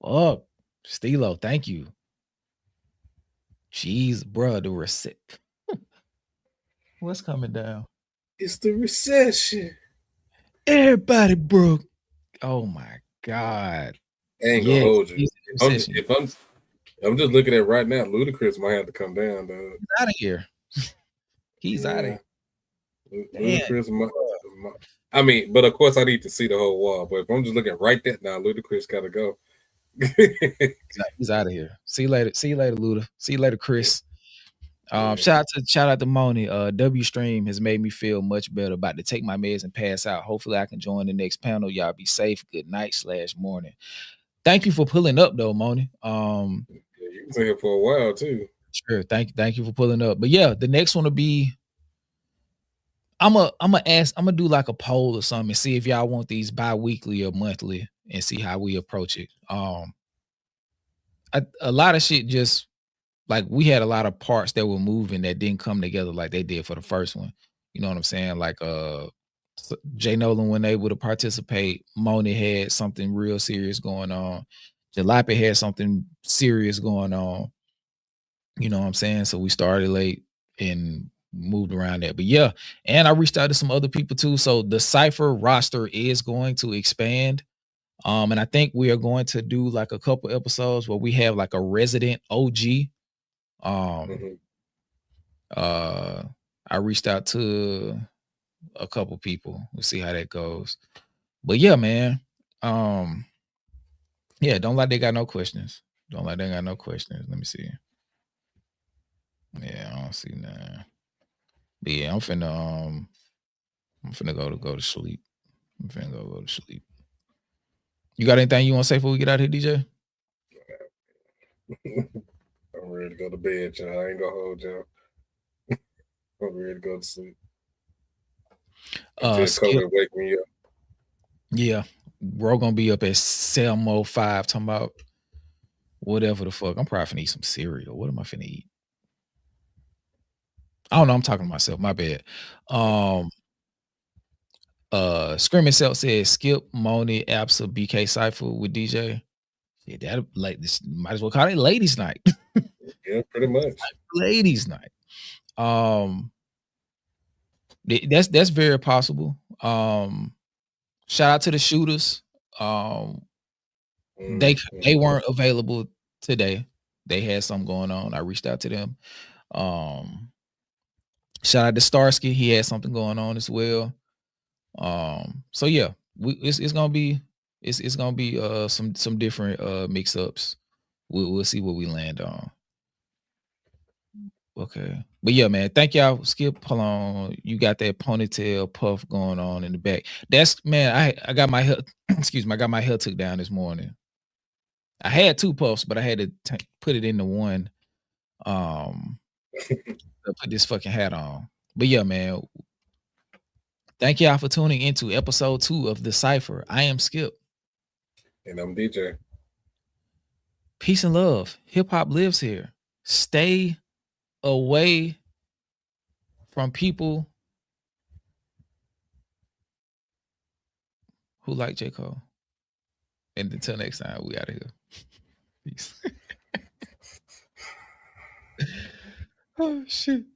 [SPEAKER 1] Fuck. Stilo, thank you. Jeez, bro, the recession. What's coming down?
[SPEAKER 3] It's the recession.
[SPEAKER 1] Everybody broke. Oh my God.
[SPEAKER 3] I ain't gonna hold you. I'm just looking at it right now. Ludacris might have to come down, dog.
[SPEAKER 1] He's out of here. He's out of here.
[SPEAKER 3] Ludacris I mean, but of course I need to see the whole wall. But if I'm just looking right there now, Ludacris gotta go.
[SPEAKER 1] He's out of here. See you later. See you later, Luda. See you later, Chris. Shout out to Moni. W Stream has made me feel much better. About to take my meds and pass out. Hopefully I can join the next panel. Y'all be safe. Good night / morning. Thank you for pulling up though, Moni.
[SPEAKER 3] You was here for a while too.
[SPEAKER 1] Sure. Thank you for pulling up. But yeah, the next one will be I'm gonna do like a poll or something and see if y'all want these bi-weekly or monthly and see how we approach it. A lot of shit just like we had a lot of parts that were moving that didn't come together like they did for the first one. You know what I'm saying? Like Jay Nolan wasn't able to participate. Moni had something real serious going on. Jalopy had something serious going on. You know what I'm saying? So we started late and moved around that. But yeah, and I reached out to some other people too. So the Cypher roster is going to expand. And I think we are going to do like a couple episodes where we have like a resident OG. I reached out to a couple people. We'll see how that goes. But yeah, man. Yeah, don't like they got no questions. Don't like they got no questions. Let me see. Yeah, I don't see none. But yeah, I'm finna go to sleep. I'm finna go to sleep. You got anything you want to say before we get out of here, DJ?
[SPEAKER 3] I'm ready to go to bed, y'all. I ain't gonna hold y'all. I'm ready to go to sleep. COVID wake me up.
[SPEAKER 1] Yeah, we're gonna be up at 7:05 talking about whatever the fuck. I'm probably finna eat some cereal. What am I finna eat? I don't know. I'm talking to myself. My bad. Screaming Self said Skip, Moni, Absa, BK Cypher with DJ. Yeah, that like this might as well call it ladies' night.
[SPEAKER 3] Yeah, pretty much.
[SPEAKER 1] Ladies' night. That's very possible. Shout out to the shooters. They weren't available today. They had something going on. I reached out to them. Shout out to Starsky. He had something going on as well. So yeah, it's gonna be some different mix-ups. We'll see what we land on. Okay. But yeah, man, thank y'all. Skip, hold on. You got that ponytail puff going on in the back. That's man, I got my hair, excuse me, I got my hair took down this morning. I had 2 puffs, but I had to put it into one. To put this fucking hat on. But yeah, man. Thank y'all for tuning into episode 2 of The Cypher. I am Skip.
[SPEAKER 3] And I'm DJ.
[SPEAKER 1] Peace and love. Hip hop lives here. Stay away from people who like J. Cole. And until next time, we out of here. Peace. Oh, shit.